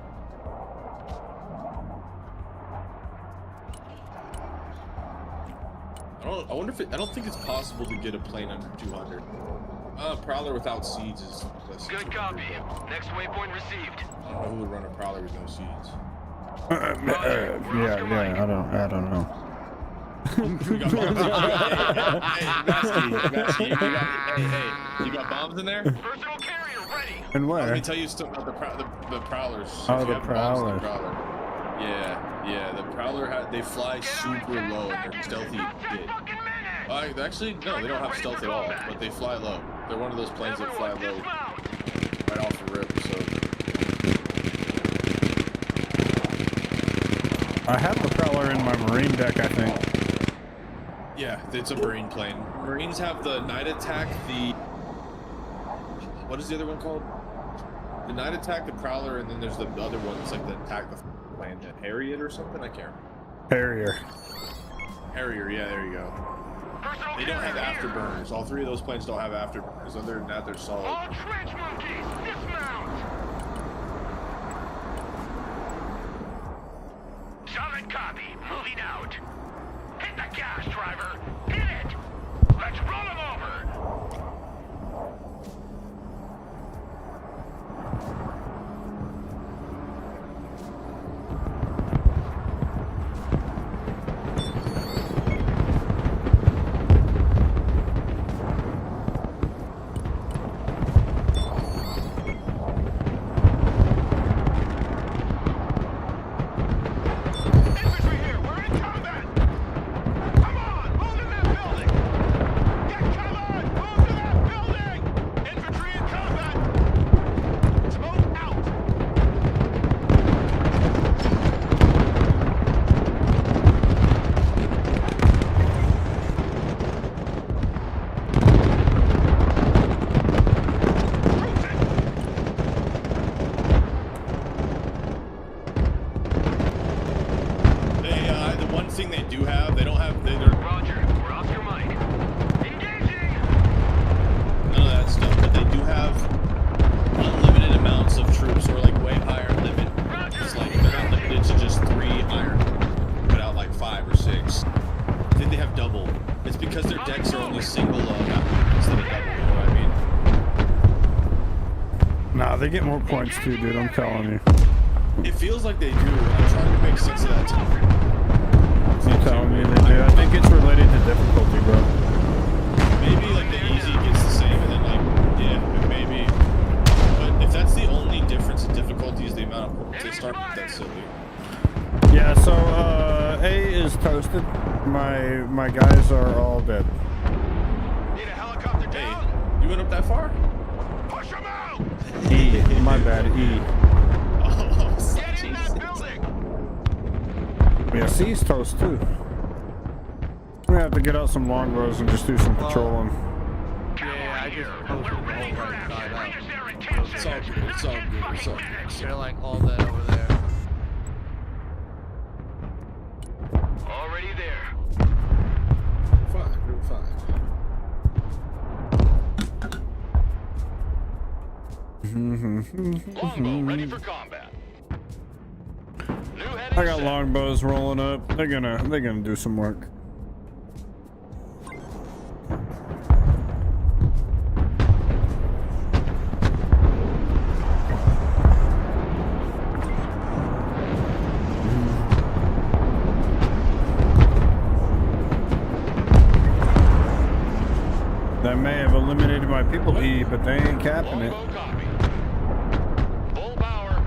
I wonder if I don't think it's possible to get a plane under 200. Prowler without seeds is less. Good copy. Next waypoint received. I don't know who would run a Prowler with no seeds. Yeah, I don't know. We got bombs. Hey, Masky, you got bombs in there? Personal carrier ready. And Let where? me tell you something about the Prowlers. Oh, If you the have bombs in Prowler. the Prowler. Yeah, the Prowler they fly super low and they're stealthy shit. Actually, no, they don't have stealth at all, but they fly low. They're one of those planes that fly low right off the rip, so. I have the Prowler in my Marine deck, I think. Yeah, it's a Marine plane. Marines have the night attack, what is the other one called? The night attack, the Prowler, and then there's the other one that's like the attack the plane, the Harriet or something? I can't remember. Harrier, yeah, there you go. They don't have afterburners. All three of those planes don't have afterburners. Other than that, they're solid. All trench monkeys, dismount. Solid copy. Moving out. Hit the gas, driver. Hit it. Let's roll him over. Infantry here. We're in combat. Come on, move in that building. Get cover. Move to that building. Infantry in combat. Smoke out. The one thing they do have, they're Roger, we're off your mic. Engaging! none of that stuff, but they do have unlimited amounts of troops, or like way higher limit. It's like they're not limited to just 3 iron, but out like 5 or 6. I think they have double. It's because their decks are only single instead of double. You know what I mean? Nah, they get more points too, dude. I'm telling you. It feels like they do. I'm trying to make sense of that too. I'm telling you, they do. I think it's related to difficulty, bro. Maybe like the easy gets the same, and then like yeah, maybe. But if that's the only difference in difficulty is the amount of points they start with, that's silly. Yeah. So A is toasted. My guys are all dead. Need a helicopter Hey, down? you went up that far? Push him out! E. My bad. E. Oh, Get in that building! Yeah, C's toast too. We have to get out some longbows and just do some patrolling. Yeah, I just posted the whole right side Bring up. us there in 10 it's all seconds. good. It's all good. It's all good. They're like all that over there. Already there. Fine, we're fine. Longbow ready for combat. New heading I got set. longbows rolling up. They're gonna do some work. That may have eliminated my people E, but they ain't capping it. Longbow copy. Full power.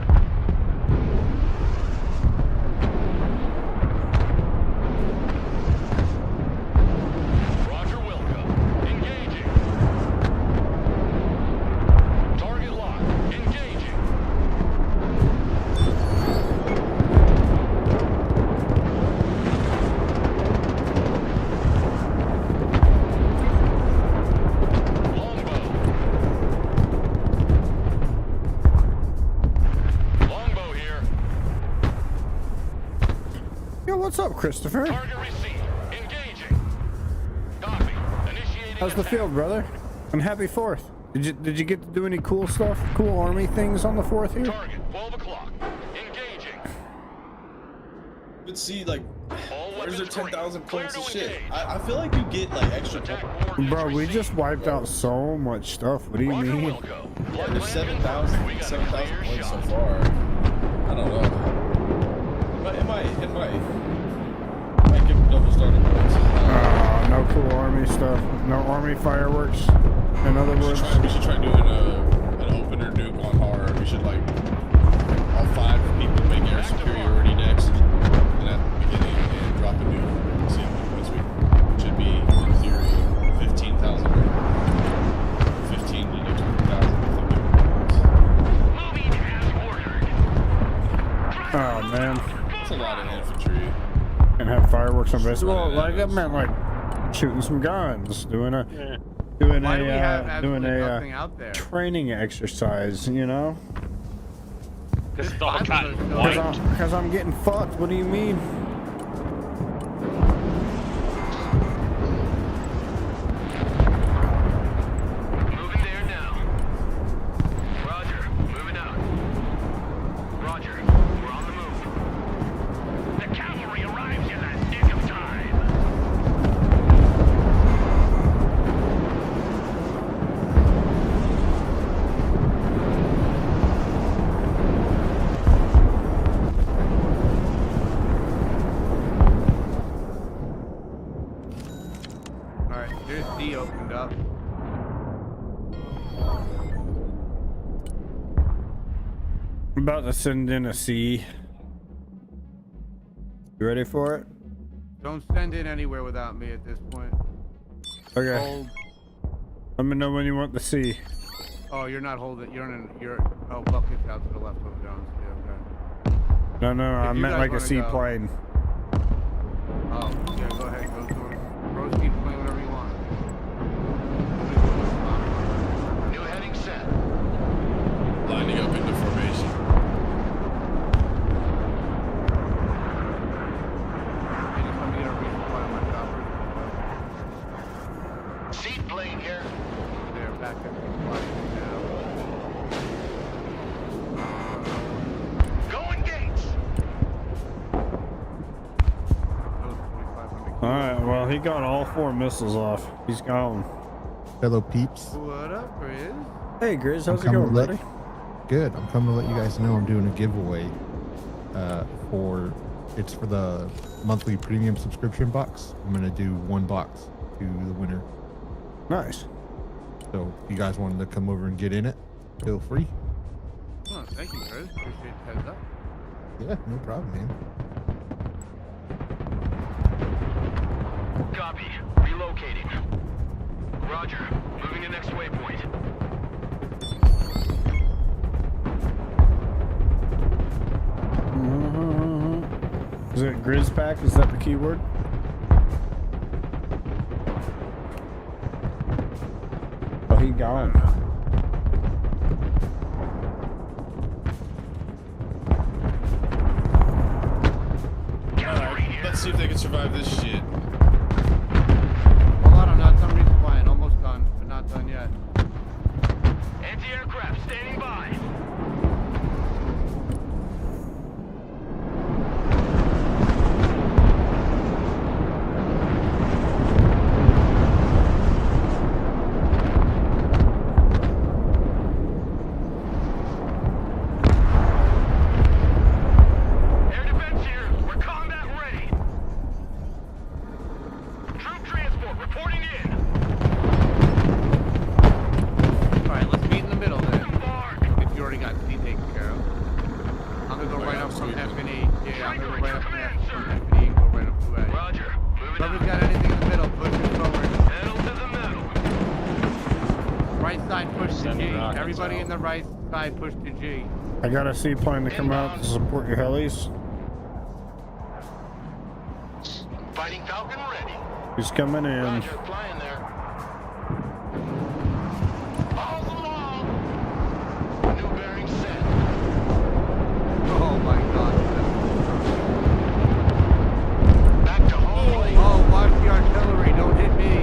Roger Wilco. Engaging. Target lock. Engaging. Longbow here. Yo, what's up, Christopher? Target received. Engaging. Copy. Initiating How's the attack. field, brother? And happy 4th. Did you get to do any cool stuff, cool army things on the 4th here? Target 12 o'clock. Engaging. But see, like, All Where's their 10,000 points of shit? I feel like you get like extra points. Bro, we just wiped out so much stuff. What do you mean? Yeah, there's 7,000 points so far. I don't know. It might give them double starting points. No cool army stuff. No army fireworks. In other words, we should try doing an opener nuke on hard. We should like all 5 people make air superiority decks and at the beginning and drop a nuke. See how many points we should be in theory 15,000 or 15 to 20,000. Moving as ordered. oh man, That's a lot of infantry. and have fireworks on base. Well, like I meant like shooting some guns, doing a Why do we have absolutely nothing out there? training exercise, you know? Because it's all gotten Because wiped. I'm getting fucked. What do you mean? Moving there now. Roger, moving out. Roger, we're on the move. The cavalry arrives in the nick of time. Alright, there's D opened up. I'm about to send in a C. You ready for it? Don't send it anywhere without me at this point. Okay. Hold. Let me know when you want the C. Oh, you're not holding. Oh, bucket's out to the left of Jones. Yeah, okay. No, I If you meant guys like a wanna go. seaplane. Oh, yeah, go ahead. Go to it. Roast keep playing whatever you want. New heading set. Lining up into formation. Anytime you get a resupply on my chopper, Seed plane here. they're back at the flying now. Going gates. Those 2,500. Alright, well, he got all 4 missiles off. He's gone. Fellow peeps. What up, Grizz? Hey, Grizz, how's it coming going, late. buddy? Good. I'm coming to let you guys know I'm doing a giveaway it's for the monthly premium subscription box. I'm gonna do 1 box to the winner. Nice. So if you guys wanted to come over and get in it, feel free. Oh, thank you, Grizz. Appreciate the heads up. Yeah, no problem, man. Copy. Relocating. Roger. Moving to next waypoint. Is it Grizz Pack? Is that the keyword? Oh, he gone. Alright, let's see if they can survive this shit. Hold on, I'm not done resupplying. Almost done, but not done yet. Anti-aircraft standing by. Air defense here. We're combat ready. Troop transport reporting in. Alright, let's meet in the middle then. Embark. If you already got C taken care of. I'm gonna go right up from F and E. Yeah, I'm gonna go right up from F and E and go right up to A. Roger. Moving Whoever's out. got anything in the middle, push it forward. Pedal to the metal. Right side, push to Sending G. rockets Everybody out. in the right side, push to G. I got a seaplane to come out to support your helis. Fighting Falcon ready. He's coming in. Roger, flying there. Balls along. New bearing set. Oh my god. Back to home plate. Oh, watch the artillery, don't hit me.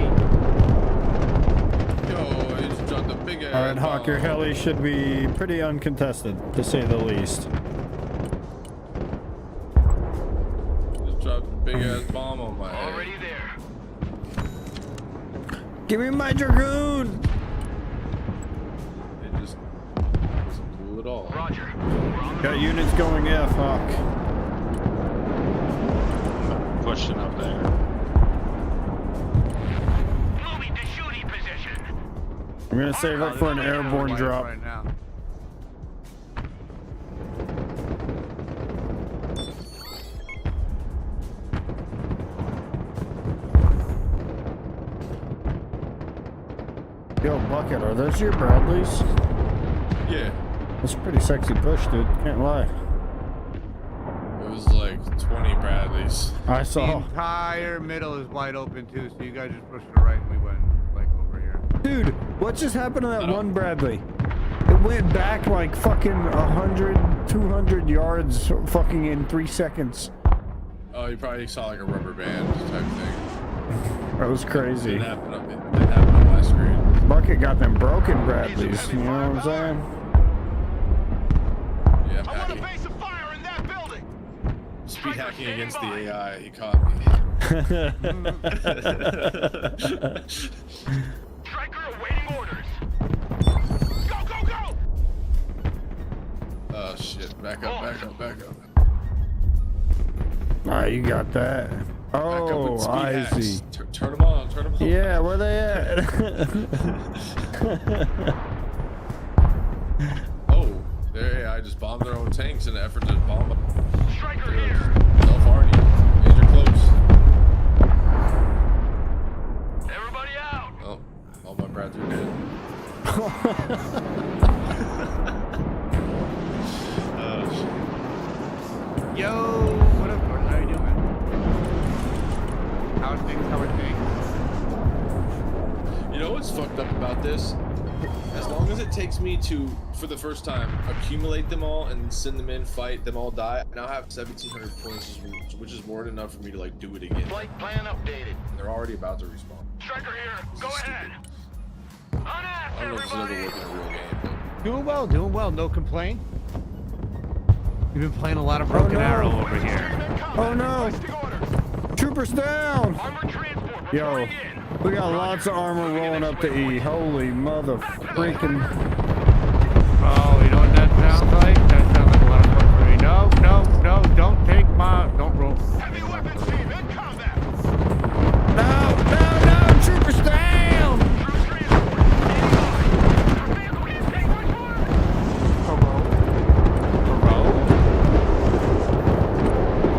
Yo, I just dropped a big ass. Alright, Hawk, your bomb. heli should be pretty uncontested, to say the least. Just dropped a big ass bomb Give me my Dragoon! They just wasn't cool at all. Roger. Got units going F, fuck. Pushing up there. Moving to shooting position. I'm gonna save up for an airborne drop. Right now. Yo, Bucket, are those your Bradleys? Yeah, That's a pretty sexy push, dude. Can't lie. it was like 20 Bradleys. I The saw. entire middle is wide open too, so you guys just push to the right and we went like over here. Dude, what just happened to that one Bradley? It went back like fucking 100, 200 yards fucking in 3 seconds. Oh, you probably saw like a rubber band type thing. That was crazy. It happened on my screen. Bucket got them broken Bradleys, you know what I'm saying? Yeah, I'm I want a hacking. base of fire in that building. Speed hacking against the AI. He caught me. Striker awaiting orders. Go, go, go! Oh shit! Back up! Back up! Back up! Ah, you got that. Back up Oh, with speed I hacks. see. Turn them on! Turn them on! Yeah, where they at? Oh, their AI just bombed their own tanks in an effort to bomb up. Striker here. Self hardy. Danger close. Everybody out. Oh, all my Brads are dead. Oh shit. Yo, what up, Gordon? How you doing? How are things? How are things? You know what's fucked up about this? As long as it takes me to, for the first time, accumulate them all and send them in, fight them all, die, I now have 1,700 points, which is more than enough for me to like do it again. Flight plan updated. And they're already about to respawn. Striker here. Go Stupid. ahead. I Unasked, don't know if this will ever everybody. work in a real game, but Doing well, no complaint. You've been playing a lot of Broken no. Arrow over here. Oh no! Troopers down! Armored transport Yo, reporting in. we got lots of armor rolling up to E. Holy mother freaking. Oh, you know what that sounds like? That sounds like a lot of fun for me. No, don't take my, don't roll. Heavy weapons team in combat. No! Troopers down! Troop transport. Standing by. Your vehicle can't take much more.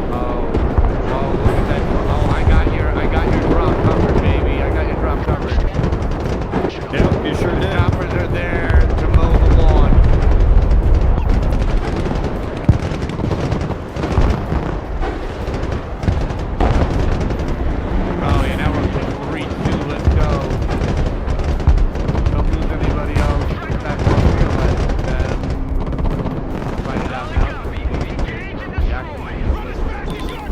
Oh, look at that. Oh, I got your drop covered, baby. I got your drop covered. Yep, you sure did. Choppers are there to mow the lawn. Oh, yeah, now we're playing 3-2. Let's go. Don't lose anybody else. That's what we're letting them fight it out now. Engage and destroy. Run as fast as you can.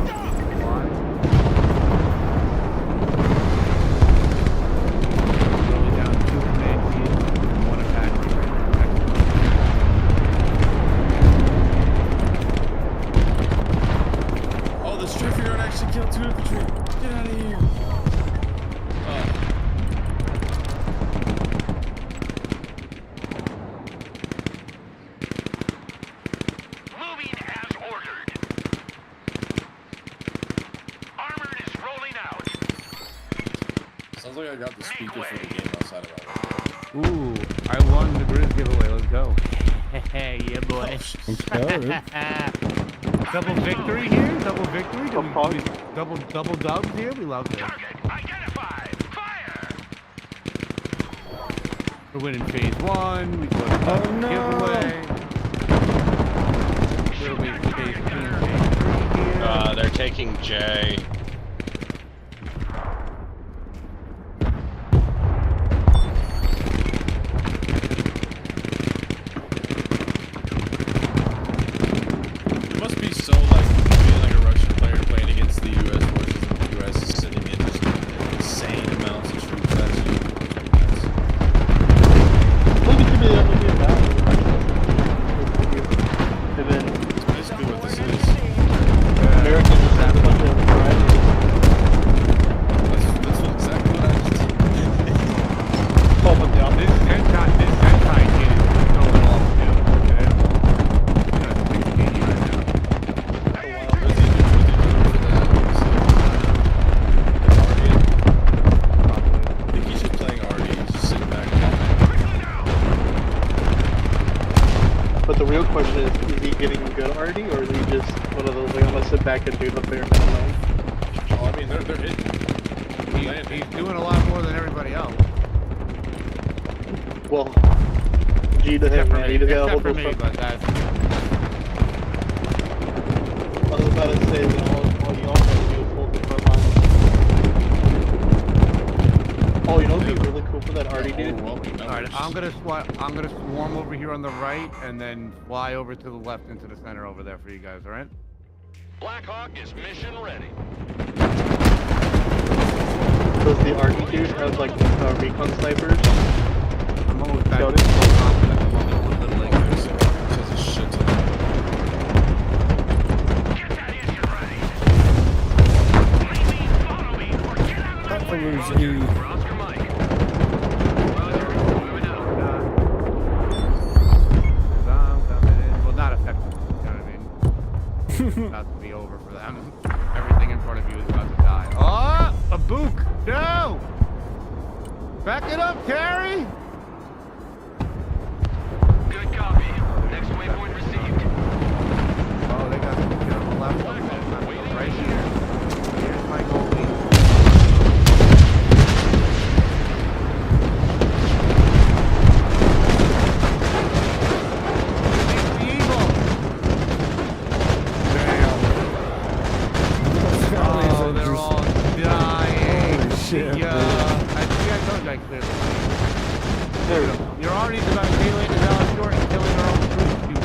Really down 2 command teams and 1 attack. oh, the Striker gun actually killed 2 infantry. Get out of here! Moving as ordered. Armored is rolling out. Sounds like I got the speaker for the game outside of my Ooh, I won the Grizz giveaway. Let's go. Yeah, boy. Let's go, dude. Double victory here. Double victory. Double dubs here. We love this. Target identified. Fire. We're winning phase 1. We got the Oh, no. giveaway. We're winning phase 2 and phase 3 here. They're taking J. It must be so like being like a Russian player playing against the US forces and the US is sending in just insane amounts of troops at you. Look at me, that would be a battle. And then That's basically what this is. Americans just have a bunch of private But the real question is he getting good already, or is he just one of those like I'm gonna sit back and do the bare minimum? Oh, I mean, they're hitting. He's doing a lot more than everybody else. Well, G to him, man. He just gotta hold for those me, fuck- but that's... I was about to say that all you also have to do is hold the front line. Oh, you know what'd be really cool for that Artie dude? Alright, I'm gonna swarm over here on the right and then fly over to the left into the center over there for you guys, alright? Blackhawk is mission ready. Does the Artie dude have like recon snipers? I'm almost back. Got it. Says a shit ton. Get that engine ready. Follow me or get out of my way. Oscar Mike. Roger, moving out. I'm coming in. Well, not effective, you know what I mean? It's about to be over for them. Everything in front of you is about to die. Oh! A book! No! Back it up, Terry! Good copy. Next waypoint received. Oh, they got some shit on the left. Okay, right here. Here's my goalie. It's the eagle! Oh, they're all dying. Holy shit, Yeah. I think I told you that clearly. You're already about to be late to Dallas Short and killing our own troops, you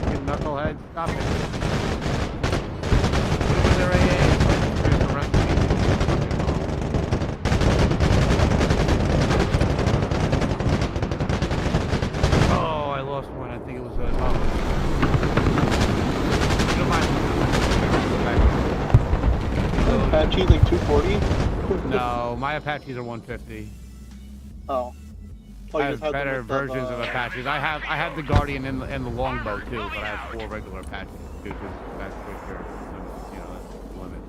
fucking knucklehead. Stop it. Put them in their AA. Here's the rest of you. Oh, I lost one. I think it was you don't mind. Apache like 240? No, my Apaches are 150. Oh. Oh, I you have just had better them with the, versions of Apaches. I have the Guardian and the Longbow too, but I have 4 regular Apaches too, because that's quicker. You know, that's the limit.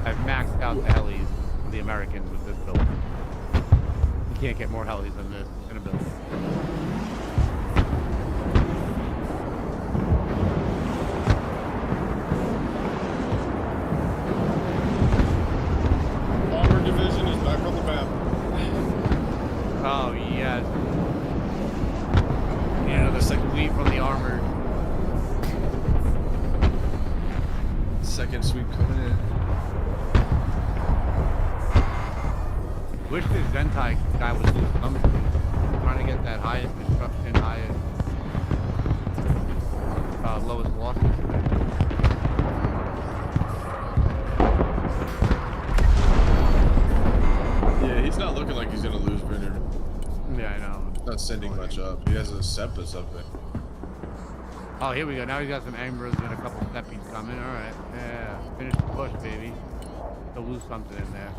I've maxed out the helis for the Americans with this build. You can't get more helis than this in a build. Bomber division is back on the map. Oh yes. Yeah, the sweep from the armored. Second sweep coming in. Wish this Zentai guy was loose something. Trying to get that highest destruction, highest lowest losses. Yeah, he's not looking like he's gonna lose Brenner. Yeah, I know. Not sending much up. He has a Sepus up there. Oh, here we go. Now he's got some Ambers and a couple Steppies coming. All right. Yeah. Finish the push, baby. He'll lose something in there.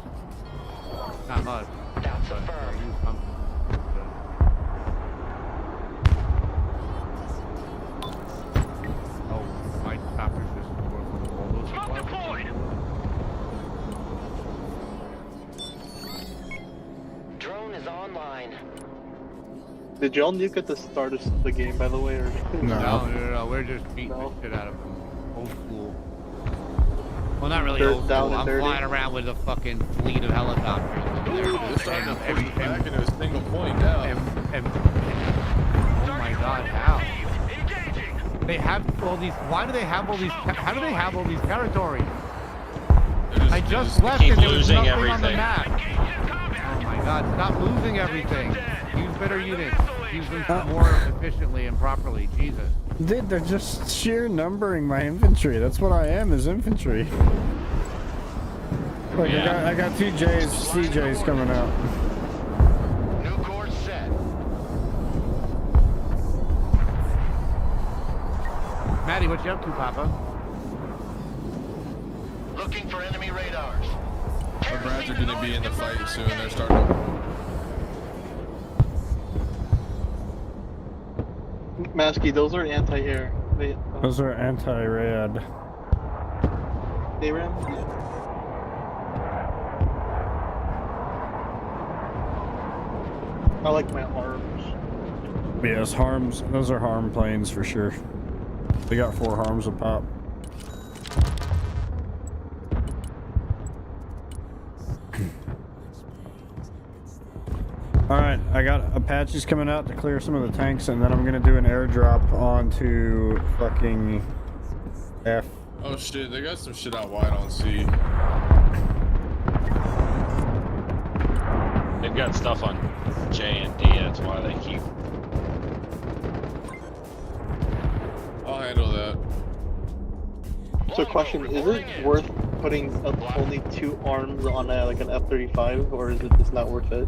Not much. That's But affirmed. he'll lose something. Oh, my chopper's just working all those Smoke supplies. deployed. Drone is online. Did y'all nuke at the start of the game, by the way, or? No. We're just beating No. the shit out of them. Old school. Well, not really They're old down school. and I'm dirty. flying around with a fucking fleet of helicopters. They're starting to push and- back into a single point now. oh my god, how? Engaging. They have all these. Why do they have all these? How do they have all these territories? They're I they just left keep and there was losing nothing on the everything. map. Engaging combat. Oh my god, stop losing everything. Use better units. Use them more efficiently and properly. Jesus. Dude, they're just sheer numbering my infantry. That's what I am, is infantry. Look, Yeah. I got 2 CJs coming out. New course set. Maddie, what you up to, Papa? Looking for enemy radars. The Brads are gonna be in the fight soon. They're starting to. Masky, those are anti-air. Those are anti-rad. ARAM? I like my arms. But yes, harms. Those are harm planes for sure. We got 4 harms a pop. All right, I got Apaches coming out to clear some of the tanks, and then I'm gonna do an airdrop onto fucking F. Oh shit, they got some shit out wide on C. They've got stuff on J and D. That's why they keep. I'll handle that. So question, is it worth putting only 2 arms on like an F-35, or is it just not worth it?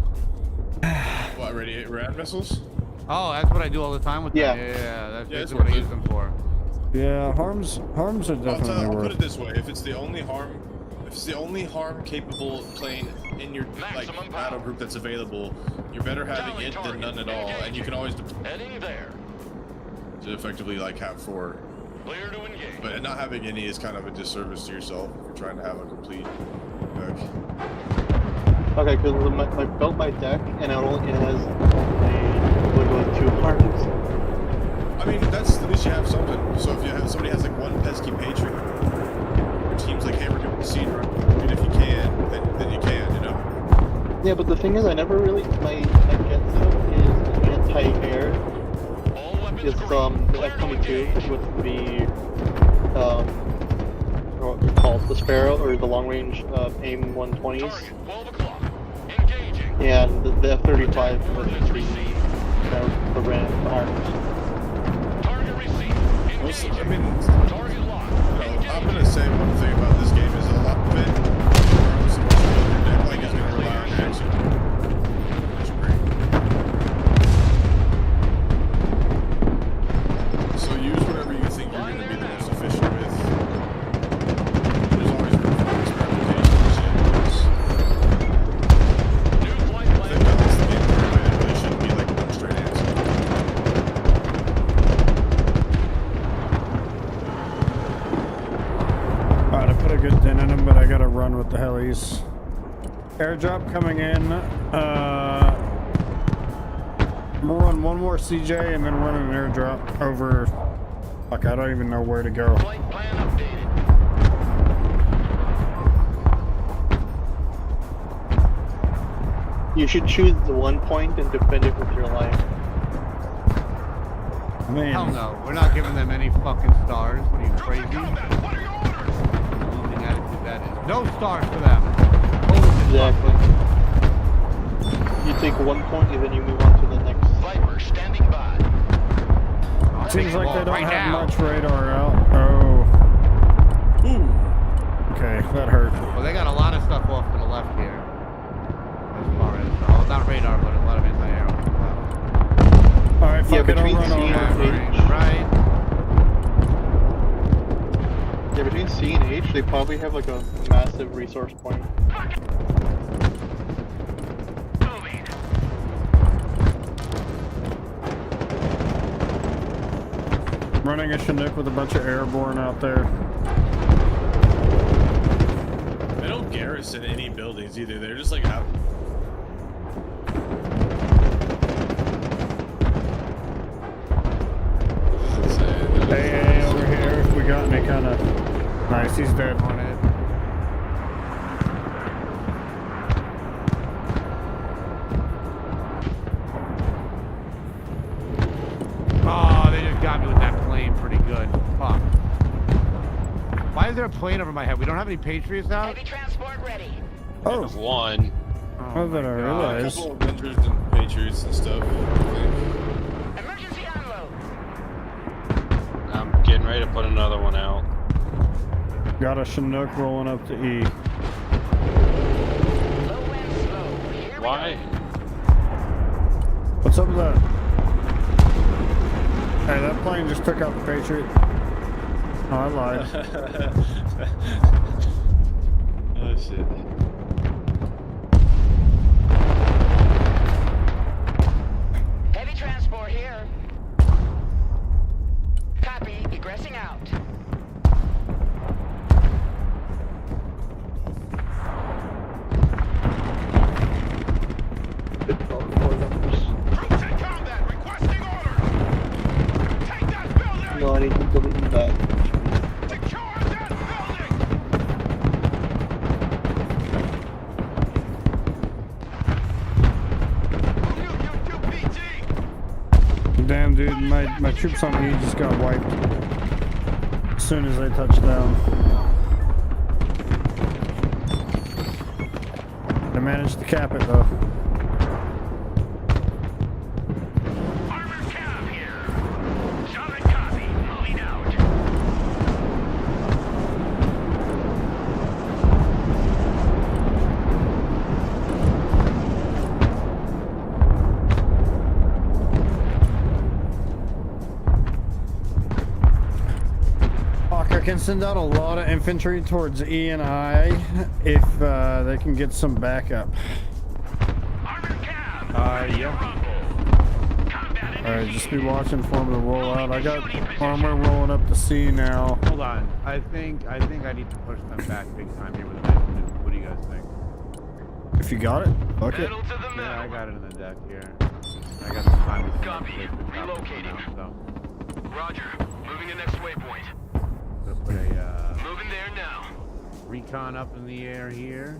What, radiate rad missiles? Oh, that's what I do all the time with Yeah. them. Yeah, that's Yeah, it's what I worth use it. them for. Yeah, harms are definitely I'll worth put it this way: if it's the only harm capable plane in your like battle group that's available, you're better having it than none at all, and you can always Heading there. to effectively like have 4. Clear to engage. But not having any is kind of a disservice to yourself if you're trying to have a complete deck. Okay, because I built my deck, and it has literally 2 arms. I mean, that's at least you have something. So if you have somebody has like 1 pesky patriot, your team's like, hey, we're doing the seed run. I mean, if you can, then you can, you know. Yeah, but the thing is, I never really my jet setup is anti-air. It's the F-22 with the what we call it, the Sparrow or the long-range AIM 120s. Target, 12 o'clock. Engaging. And the F-35 with the ram arms. Target received. Also, Engaging. I mean, Target locked. I'm gonna say one thing about this game is a lot of it, regardless of what you do, your deck like is gonna rely on action. Which is great. So use whatever you think you're gonna be the most efficient with. There's always room for experimentation and shit. New flight I plan. think that's the game where it really shouldn't be like one straight answer. Alright, I put a good dent in them, but I gotta run with the helis. Airdrop coming in. I'm gonna run one more CJ and then run an airdrop over. Fuck, I don't even know where to go. Flight plan updated. You should choose the 1 point and defend it with your life. I mean, Hell no, we're not giving them any fucking stars. What are you, crazy? Combat, what are your orders? Losing attitude that is. No stars for them. Holy Exactly. You take 1 point and then you move on to the next. Viper standing by. seems like they don't right have now. much radar out. Oh. Ooh. Okay, that hurt. Well, they got a lot of stuff off to the left here. As far as, not radar, but a lot of anti-air off to the left. Alright, fuck Yeah, it, I'll between run C over. and H. Right. Yeah, between C and H, they probably have like a massive resource point. Moving. Running a Chinook with a bunch of airborne out there. They don't garrison any buildings either. They're just like out. Hey, over here, if we got any kind of... Nice, he's dead. On it. Oh, they just got me with that plane pretty good. Fuck. Why is there a plane over my head? We don't have any Patriots out? Heavy transport ready. Oh, One. oh, that I A realized. couple of Avengers and Patriots and stuff. I think. Emergency unload. I'm getting ready to put another one out. Got a Chinook rolling up to E. Low and slow. Here Why? What's up with that? Hey, that plane just took out the Patriot. Oh, I lied. Oh shit. Heavy transport here. Copy. Egressing out. Good call, 4 numbers. Troops in combat requesting orders. I need to delete that. Secure that building! You 2PT! Damn, dude, my troops on E just got wiped as soon as they touched down. I managed to cap it though. Armored cab here. Solid copy. Moving out. Fuck, I can send out a lot of infantry towards E and I if they can get some backup. Armored cab. Yeah. Combat Alright, just be watching for them to roll out. I got armor rolling up to C now. Hold on. I think I need to push them back big time here with a nice nuke. What do you guys think? If you got it, fuck it. Pedal to the metal. Yeah, I got it in the deck here. I got some time to Copy. Relocating. So, Roger. Moving to next waypoint. so put a Moving there now. recon up in the air here.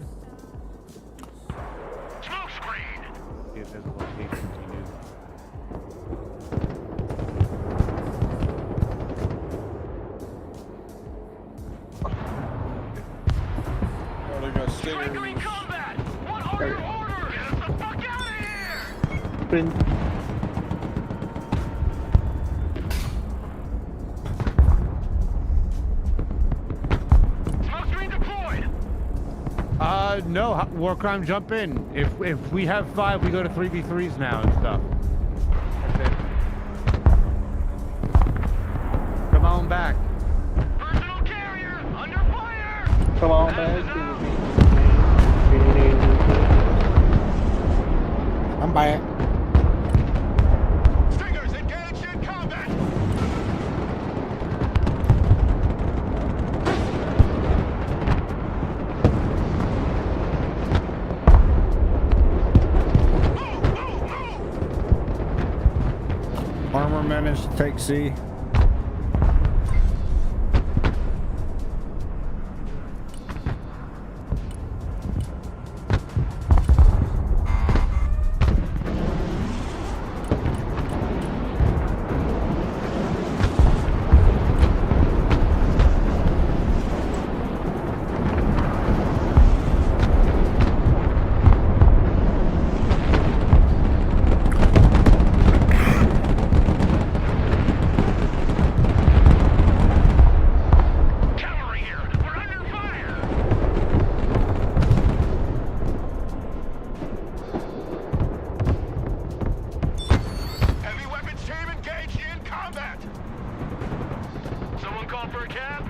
Smoke screen. See if there's a location we knew. Oh, they got Striker in combat. What are your orders? Get us the fuck out of here! Print. Smoke screen deployed. No, war crime, jump in. If we have 5, we go to 3v3s now and stuff. That's it. Come on back. Personal carrier under fire. Come on, That is man. out. I'm back. Stingers engaged in combat. Armor managed to take C. Cavalry here. We're under fire. Heavy weapons team engaged in combat. Someone call for a cab?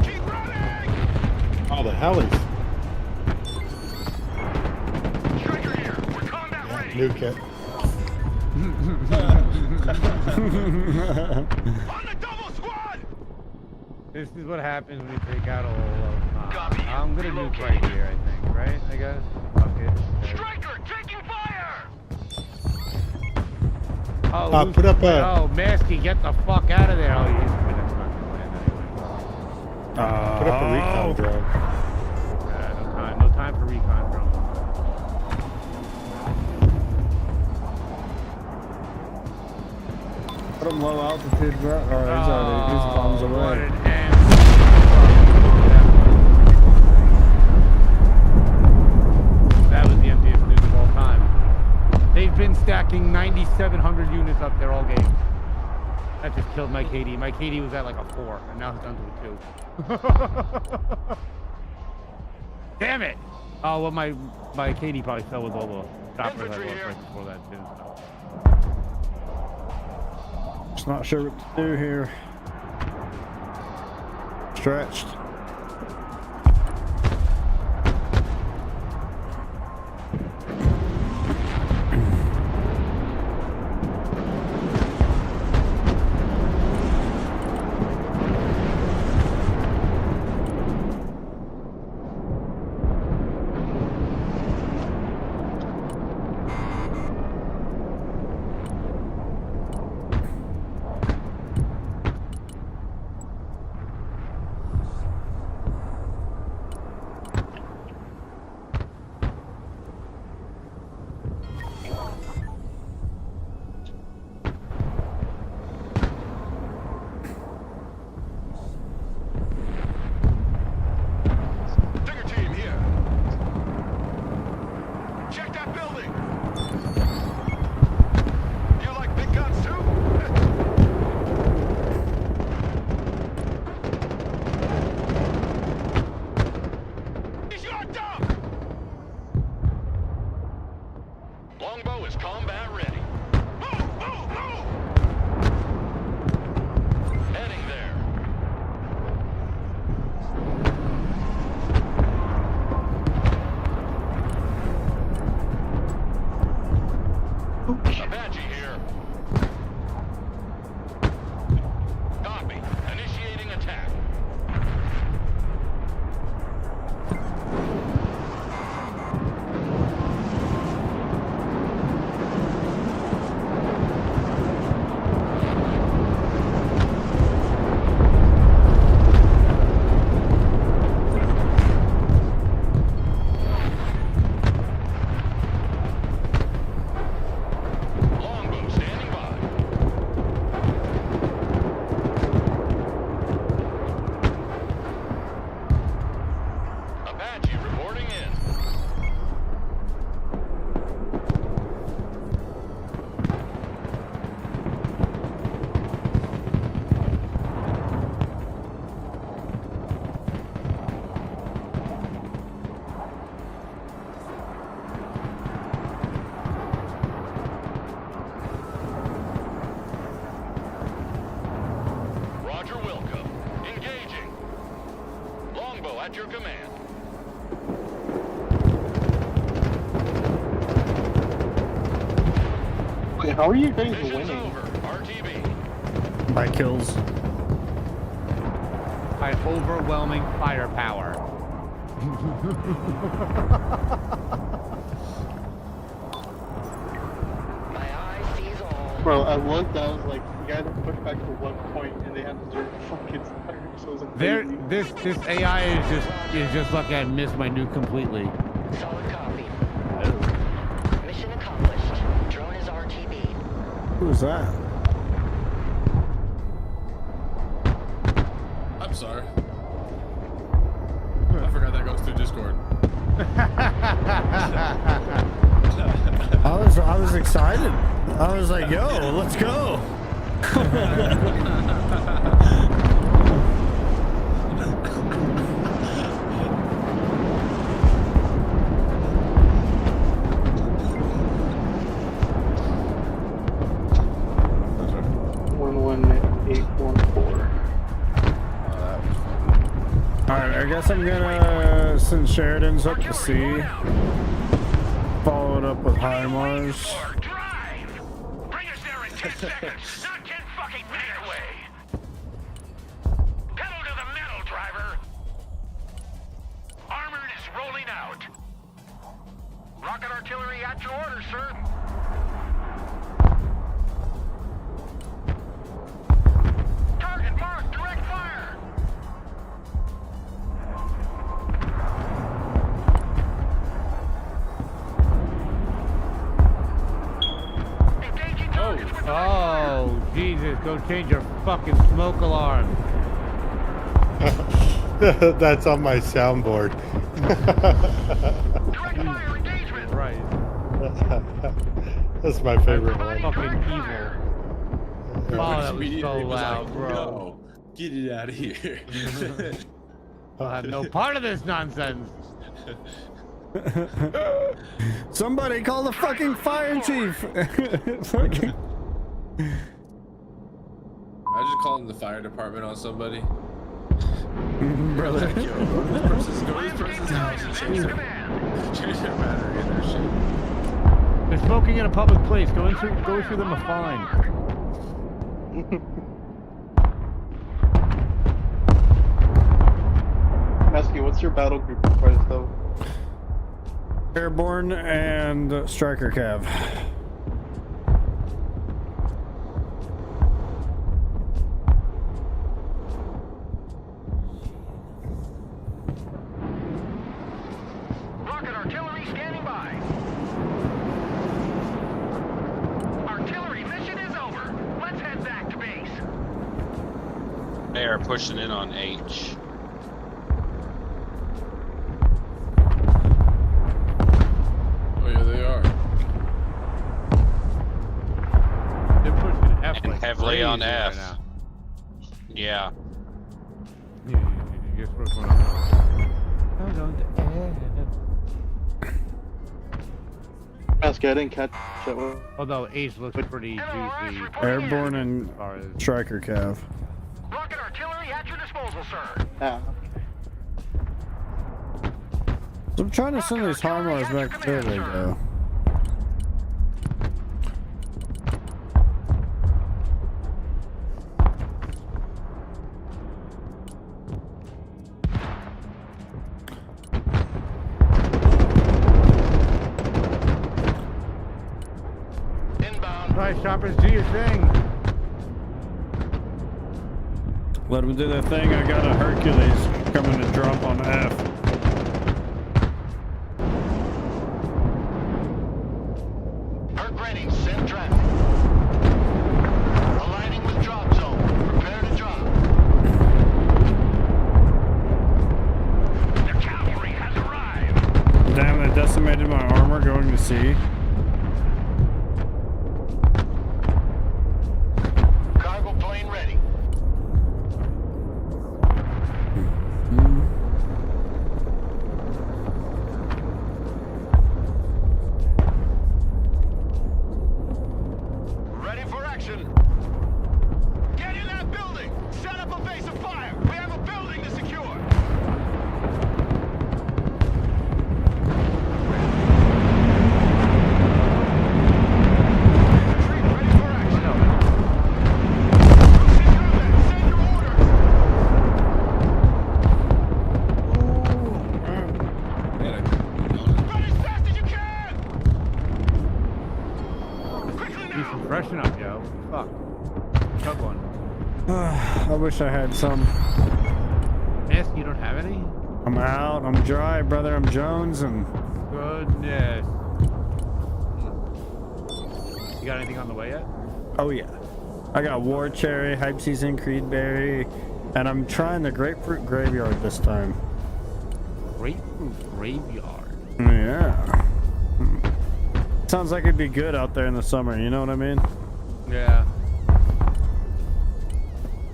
Keep running! Oh, the helis. Striker here. We're combat ready. Nuke it. On the double squad! This is what happens when you take out a whole of. Copy. I'm gonna nuke right here, I think. Right? I guess. Fuck it. Striker taking fire! Oh, Put up a. oh, Masky, get the fuck out of there! Oh, that's not gonna land anyway. Put up a recon drone. No time for recon drone. Put him low altitude, bro. Or he's already, he's bombs what away. an end. That was the emptiest nuke of all time. They've been stacking 9,700 units up there all game. That just killed my KD. My KD was at like a 4, and now it's down to a 2. Damn it! Oh, well, my KD probably fell with all the choppers I Infantry lost here. right before that, too. So. Just not sure what to do here. Stretched. at your command. Wait, how are you guys Mission's winning? over. RTB. By kills. By overwhelming firepower. My eye sees all. Bro, I looked, I was like, you guys have pushed back to 1 point and they have 0 fucking fire, so it was There, crazy. this AI is just lucky I missed my nuke completely. Solid copy. Mission accomplished. Drone is RTB. Who's that? I'm sorry. I forgot that goes through Discord. I was excited. I was like, yo, let's go. That's right. 11814. Alright, I guess I'm gonna, since Sheridan's up to sea, follow it up with HIMARS. Drive! Bring us there in 10 seconds, not 10 fucking feet away! Pedal to the metal, driver! Armored is rolling out. Rocket artillery at your order, sir. Target marked, direct fire! Engaging targets with Oh, Jesus, go change your fucking smoke alarm. That's on my soundboard. direct fire engagement! Right. That's my favorite one. Fucking evil. Oh, that was so Immediately was loud, like, bro. No, get it out of here. I'll have no part of this nonsense. Somebody call the fucking fire chief. Fucking- Imagine calling the fire department on somebody. Brother. Yo, go to this person's house and change their battery in their shit. They're smoking in a public place. Go through them a fine. Mesky, what's your battle group comprised of? Airborne and Striker Cav. Rocket artillery standing by. Artillery mission is over. Let's head back to base. They are pushing in on H. Oh yeah, they are. They're pushing F And like heavily on crazy F. right now. Yeah. You're supposed to hold on to F. Mesky, I didn't catch it. Although Ace looks pretty juicy. Airborne and as far as Striker Cav. Rocket artillery at your disposal, sir. Yeah. So I'm trying to send these HIMARS back. There they go. Inbound. Alright, shoppers, do your thing. Let them do their thing. I got a Hercules coming to drop on F. Herc ready. Send traffic. Aligning with drop zone. Prepare to drop. The cavalry has arrived. Damn, they decimated my armor going to sea. Cargo plane ready. Ready for action. Get in that building. Set up a base of fire. We have a building to secure. Freshen up, yo. Fuck. Chug one. I wish I had some. Nasty, you don't have any? I'm out. I'm dry, brother. I'm Jones and. Goodness. You got anything on the way yet? Oh yeah. I got War Cherry, Hype Season, Creedberry, and I'm trying the Grapefruit Graveyard this time. Grapefruit Graveyard. Yeah. Sounds like it'd be good out there in the summer, you know what I mean? Yeah.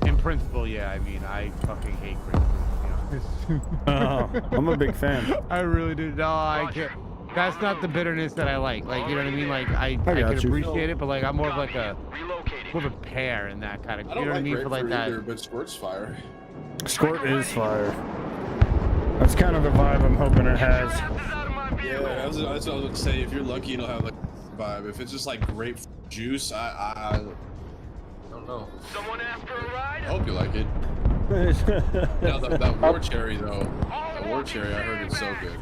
In principle, yeah. I mean, I fucking hate grapefruit, to be honest. Oh, I'm a big fan. I really do. No, I can't. That's not the bitterness that I like. Like, you know what I mean? Like, I can you. appreciate it, but like, I'm more of like more of a pear in that kind of. I You don't know what I like mean? For like grapefruit that. either, but Squirt's fire. Squirt is fire. That's kind of the vibe I'm hoping it has. Yeah, that's what I was gonna say. If you're lucky, it'll have like vibe. If it's just like grape juice, I don't know. Someone asked for a ride? I hope you like it. Now that war cherry though, the war cherry, I heard it's so good.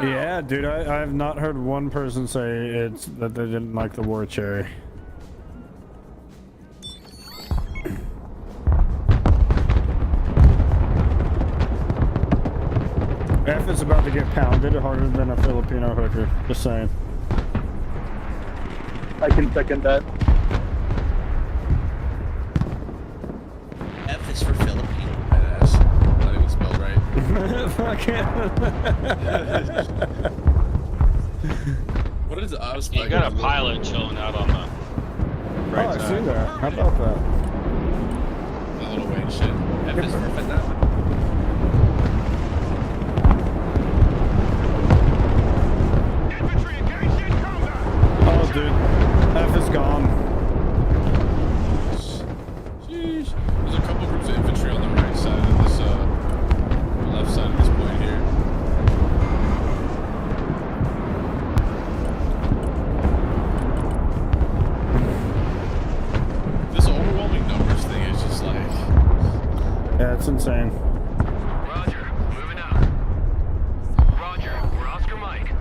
Yeah, dude, I have not heard one person say that they didn't like the War Cherry. F is about to get pounded harder than a Filipino hooker. Just saying. I can second that. F is for Filipino badass. Not even spelled right. Fuck it. What is it? I was You like, got a pilot chilling out on the Oh, right I side. see that. How about that? the little Wayne shit. F is for Finland. Infantry engaged in combat! Oh, dude. F is gone. Sheesh. There's a couple groups of infantry on the right side of this, left side of this point here. This overwhelming numbers thing is just like. Yeah, it's insane. Roger, moving out. Roger, we're Oscar Mike.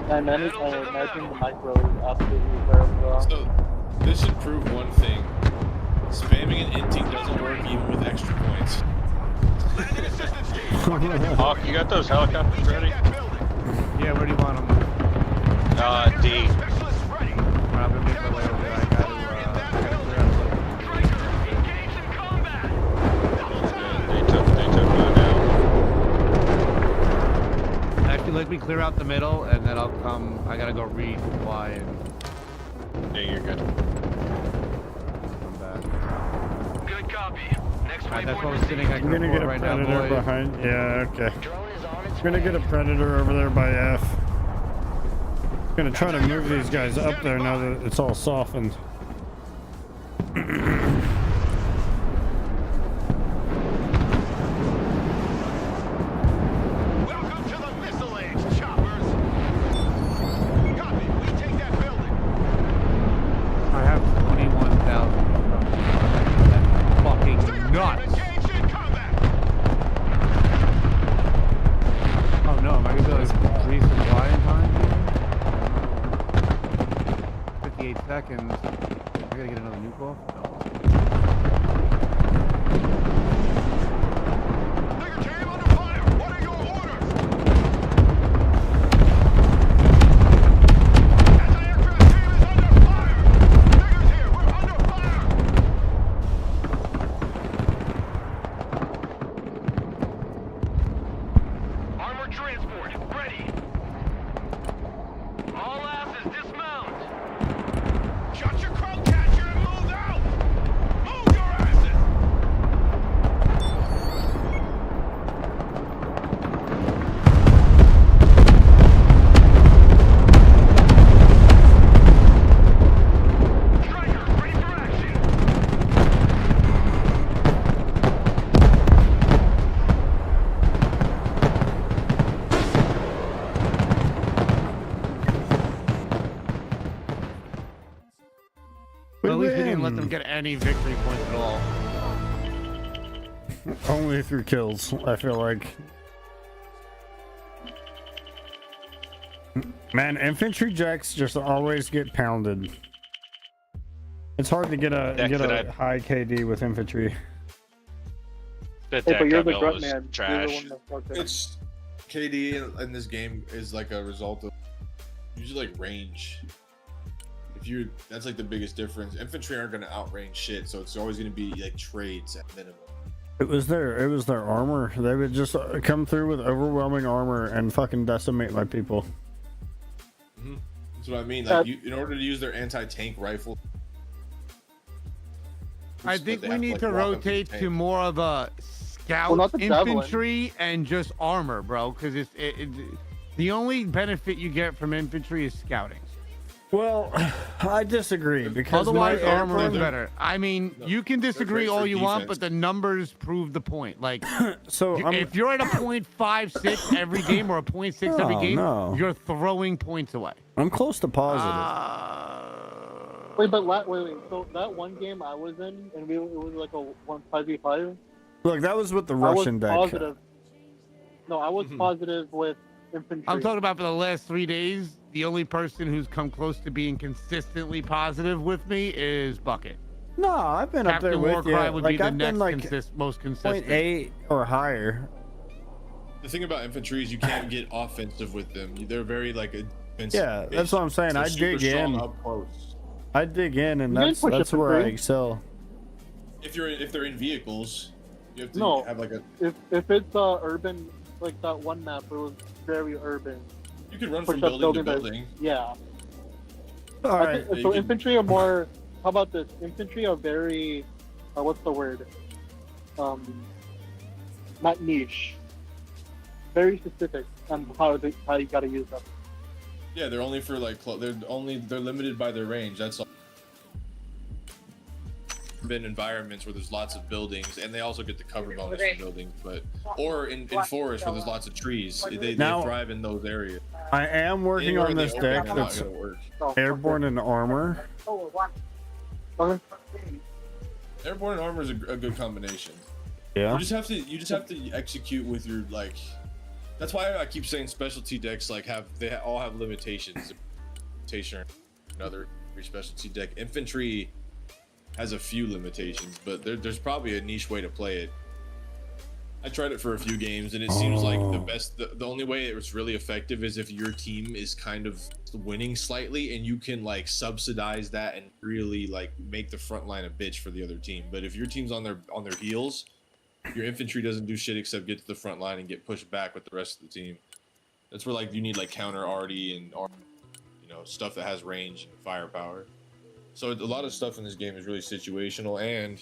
I managed to imagine the micro is absolutely terrible. So, this should prove one thing. Spamming and inting doesn't work even with extra points. Landing assistance team. Hawk, you got those helicopters ready? Yeah, where do you want them? D. Specialists ready. I'm gonna make my way over there. I gotta clear out a little. Striker, engaged in combat. They took mine out. Actually, let me clear out the middle, and then I'll come. I gotta go resupply and Yeah, you're good. come back. Good copy. Next Alright, that's waypoint what we're sitting. I received. can I'm gonna get a report right now, predator boys. behind. Yeah, okay. Drone is on its I'm gonna way. get a predator over there by F. Gonna try to move these guys up there now that it's all softened. Welcome to the missile age, choppers. Copy. We take that building. I have 21,000. That's fucking nuts. Engaged in combat. Oh no, am I gonna be able to resupply in time? 58 seconds. I gotta get another nuke off? No. Digger team under fire. What are your orders? Anti-aircraft team is under fire. Diggers here. We're under fire. Armored transport ready. All asses dismount. Shut your crow catcher and move out. Move your asses. Striker, ready for action. But at least we didn't let them get any victory points at all. Only through kills, I feel like. Man, infantry jacks just always get pounded. It's hard to get a Deck that I- high KD with infantry. That Hey, deck but you're I the built grunt was man. You're the trash. one that fucked it. It's KD in this game is like a result of usually like range. That's like the biggest difference. Infantry aren't gonna outrange shit, so it's always gonna be like trades at minimum. It was their armor. They would just come through with overwhelming armor and fucking decimate my people. That's what I mean. Like, in order to use their anti-tank rifle, I think they we have need like, to walk up rotate the to tank. more of a scout not the javelin. infantry and just armor, bro. Because the only benefit you get from infantry is scouting. Well, I disagree because Otherwise, my armor is airborne- better. I mean, you can disagree great all for you want, but defense. the numbers prove the point. Like, So if you're at a .56 every game or a .6 every Oh, game, no. you're throwing points away. I'm close to positive. Wait, but wait. So that one game I was in, and it was like a 5v5. Look, that was with the I Russian was deck. positive. No, I was positive with infantry. I'm talking about for the last 3 days. The only person who's come close to being consistently positive with me is Bucket. No, I've been up there Captain with Warcry you. would Like be the I've been next like most consistent. 0.8 or higher. The thing about infantry is you can't get offensive with them. They're very like a defensive. Yeah, that's what I'm saying. They're I super dig strong in. up close. I dig in, and You can that's push that's it where I through. excel. If they're in vehicles, you have to No. have like a. If it's urban, like that one map, it was very urban. You could run Push from up building to by- building. Yeah. All I right. think, so infantry are more. How about this? Infantry are very. What's the word? Not niche. Very specific on how you gotta use them. Yeah, they're only for like they're limited by their range. That's all. Been environments where there's lots of buildings, and they also get the cover bonus from buildings, or in forests where there's lots of trees. They Now- thrive in those areas. I am working Anywhere on in the this open, deck they're not that's gonna work. airborne and armor. Okay. Airborne armor is a good combination. Yeah. You just have to execute with your like. That's why I keep saying specialty decks like all have limitations. Limitation or another specialty deck. Infantry has a few limitations, but there's probably a niche way to play it. I tried it for a few games, and it seems like the only way it's really effective is if your team is kind of winning slightly, and you can like subsidize that and really like make the front line a bitch for the other team. But if your team's on their heels, your infantry doesn't do shit except get to the front line and get pushed back with the rest of the team. That's where like you need like counter arty and stuff that has range and firepower. So a lot of stuff in this game is really situational, and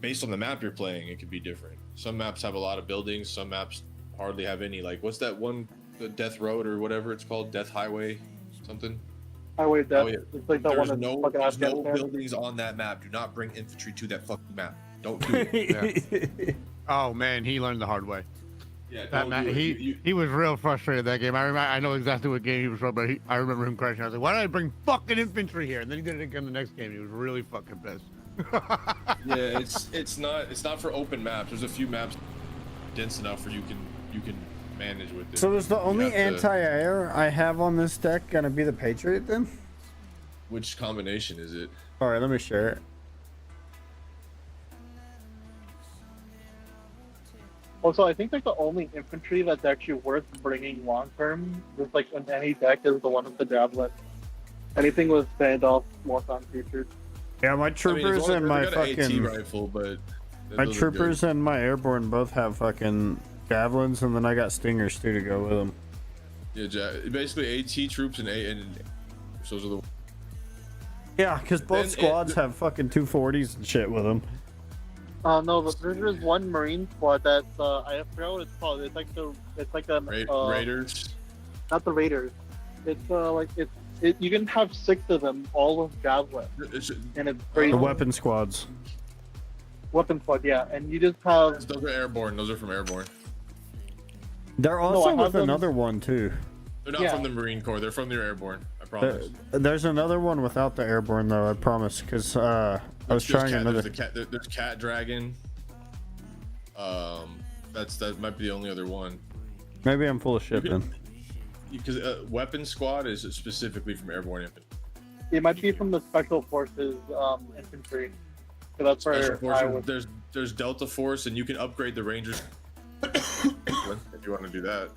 based on the map you're playing, it could be different. Some maps have a lot of buildings, some maps hardly have any. Like what's that one, the Death Road or whatever it's called, Death Highway, something. Highway Death. Oh, yeah. It's like that There's one no, that's fucking there's no Afghanistan. buildings on that map. Do not bring infantry to that fucking map. Don't do it. Oh man, he learned the hard way. Yeah, That don't man, do it. he was real frustrated that game. I know exactly what game he was from, but I remember him crashing. I was like, why did I bring fucking infantry here? And then he did it again the next game. He was really fucking pissed. Yeah, it's not for open maps. There's a few maps dense enough where you can manage with it. So is the You only have to- anti-air I have on this deck gonna be the Patriot then? Which combination is it? All right, let me share it. Also, I think like the only infantry that's actually worth bringing long term, just like on any deck, is the one with the javelin. Anything with standoff, walk-on features. Yeah, my I mean, as troopers long as and they my got an AT fucking rifle, but my those are troopers good. and my airborne both have fucking javelins, and then I got stingers too to go with them. Yeah, basically AT troops and those are the. Yeah, because both And squads have fucking 240s and shit with them. No, but there's one Marine squad that I forgot what it's called. It's like the Raiders. Not the Raiders. It's you can have 6 of them, all with javelin, and it's crazy. The weapon squads. Weapon squad, yeah, and you just have. Those are airborne. Those are from airborne. They're I also have with them- another one too. They're not from the Marine Corps. They're from the airborne. I promise. There's another one without the airborne though. I promise, because I was trying another. There's Cat Dragon. That might be the only other one. Maybe I'm full of shit then. Because Weapon Squad is specifically from airborne infantry. It might be from the Special Forces infantry. So that's Special where I Forces, was. there's Delta Force, and you can upgrade the Rangers if you want to do that.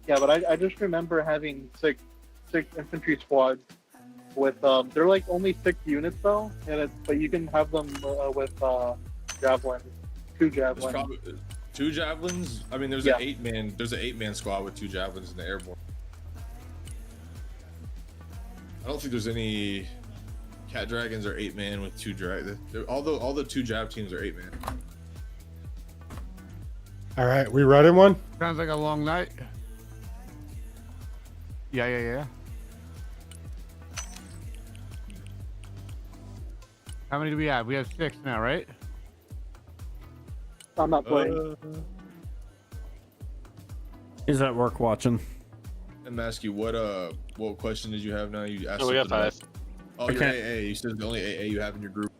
Yeah, but I just remember having six infantry squads with they're like only 6 units though, and but you can have them with javelins, 2 javelins. Probably, 2 javelins. I mean, there's an 8-man. There's an 8-man squad with 2 javelins in the airborne. I don't think there's any cat dragons or 8-man with 2 drag. All the 2 jab teams are 8-man. All right, we running one? Sounds like a long night. Yeah. How many do we have? We have 6 now, right? I'm not playing. Is at work watching. Let me ask you, what question did you have now? You asked. Oh, we got something 5. Oh, you're AA. You said the only AA you have in your group.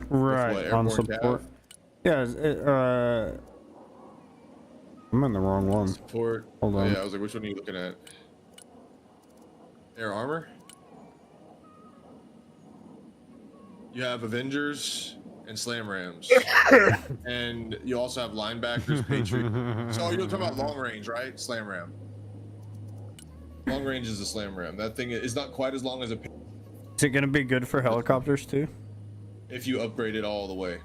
Right, What, on airborne support. cav? Yeah, I'm in the wrong one. Support. Hold Oh, on. yeah, I was like, which one are you looking at? Air armor? You have Avengers and Slam Rams. And you also have linebackers, Patriot. So you're talking about long range, right? Slam Ram. Long range is a Slam Ram. That thing is not quite as long as a... Is it gonna be good for helicopters too? If you upgrade it all the way.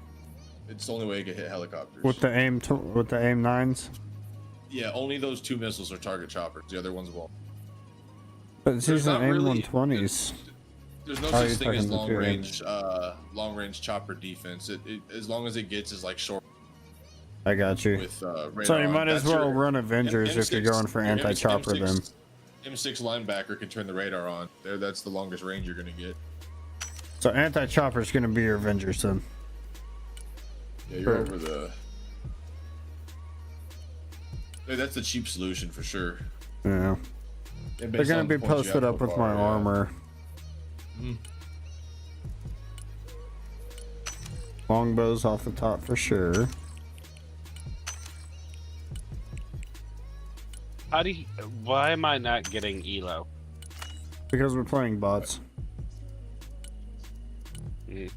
It's the only way you can hit helicopters. With the aim 9s? Yeah, only those 2 missiles are target choppers. The other ones won't. But it's There's using not aim really- 120s. There's no Oh, such you're thing as talking long range chopper defense. It as long as it gets is like short. I got you. With radar. So you might as That's well your run Avengers if you're going for your anti-chopper then. M6 linebacker can turn the radar on. There, that's the longest range you're gonna get. So anti-chopper is gonna be your Avengers then. Yeah, you're over the. Yeah, that's the cheap solution for sure. Yeah. And They're based gonna on be the points you posted have up so with far, my yeah. armor. Mhm. Longbows off the top for sure. Why am I not getting Elo? Because we're playing bots. You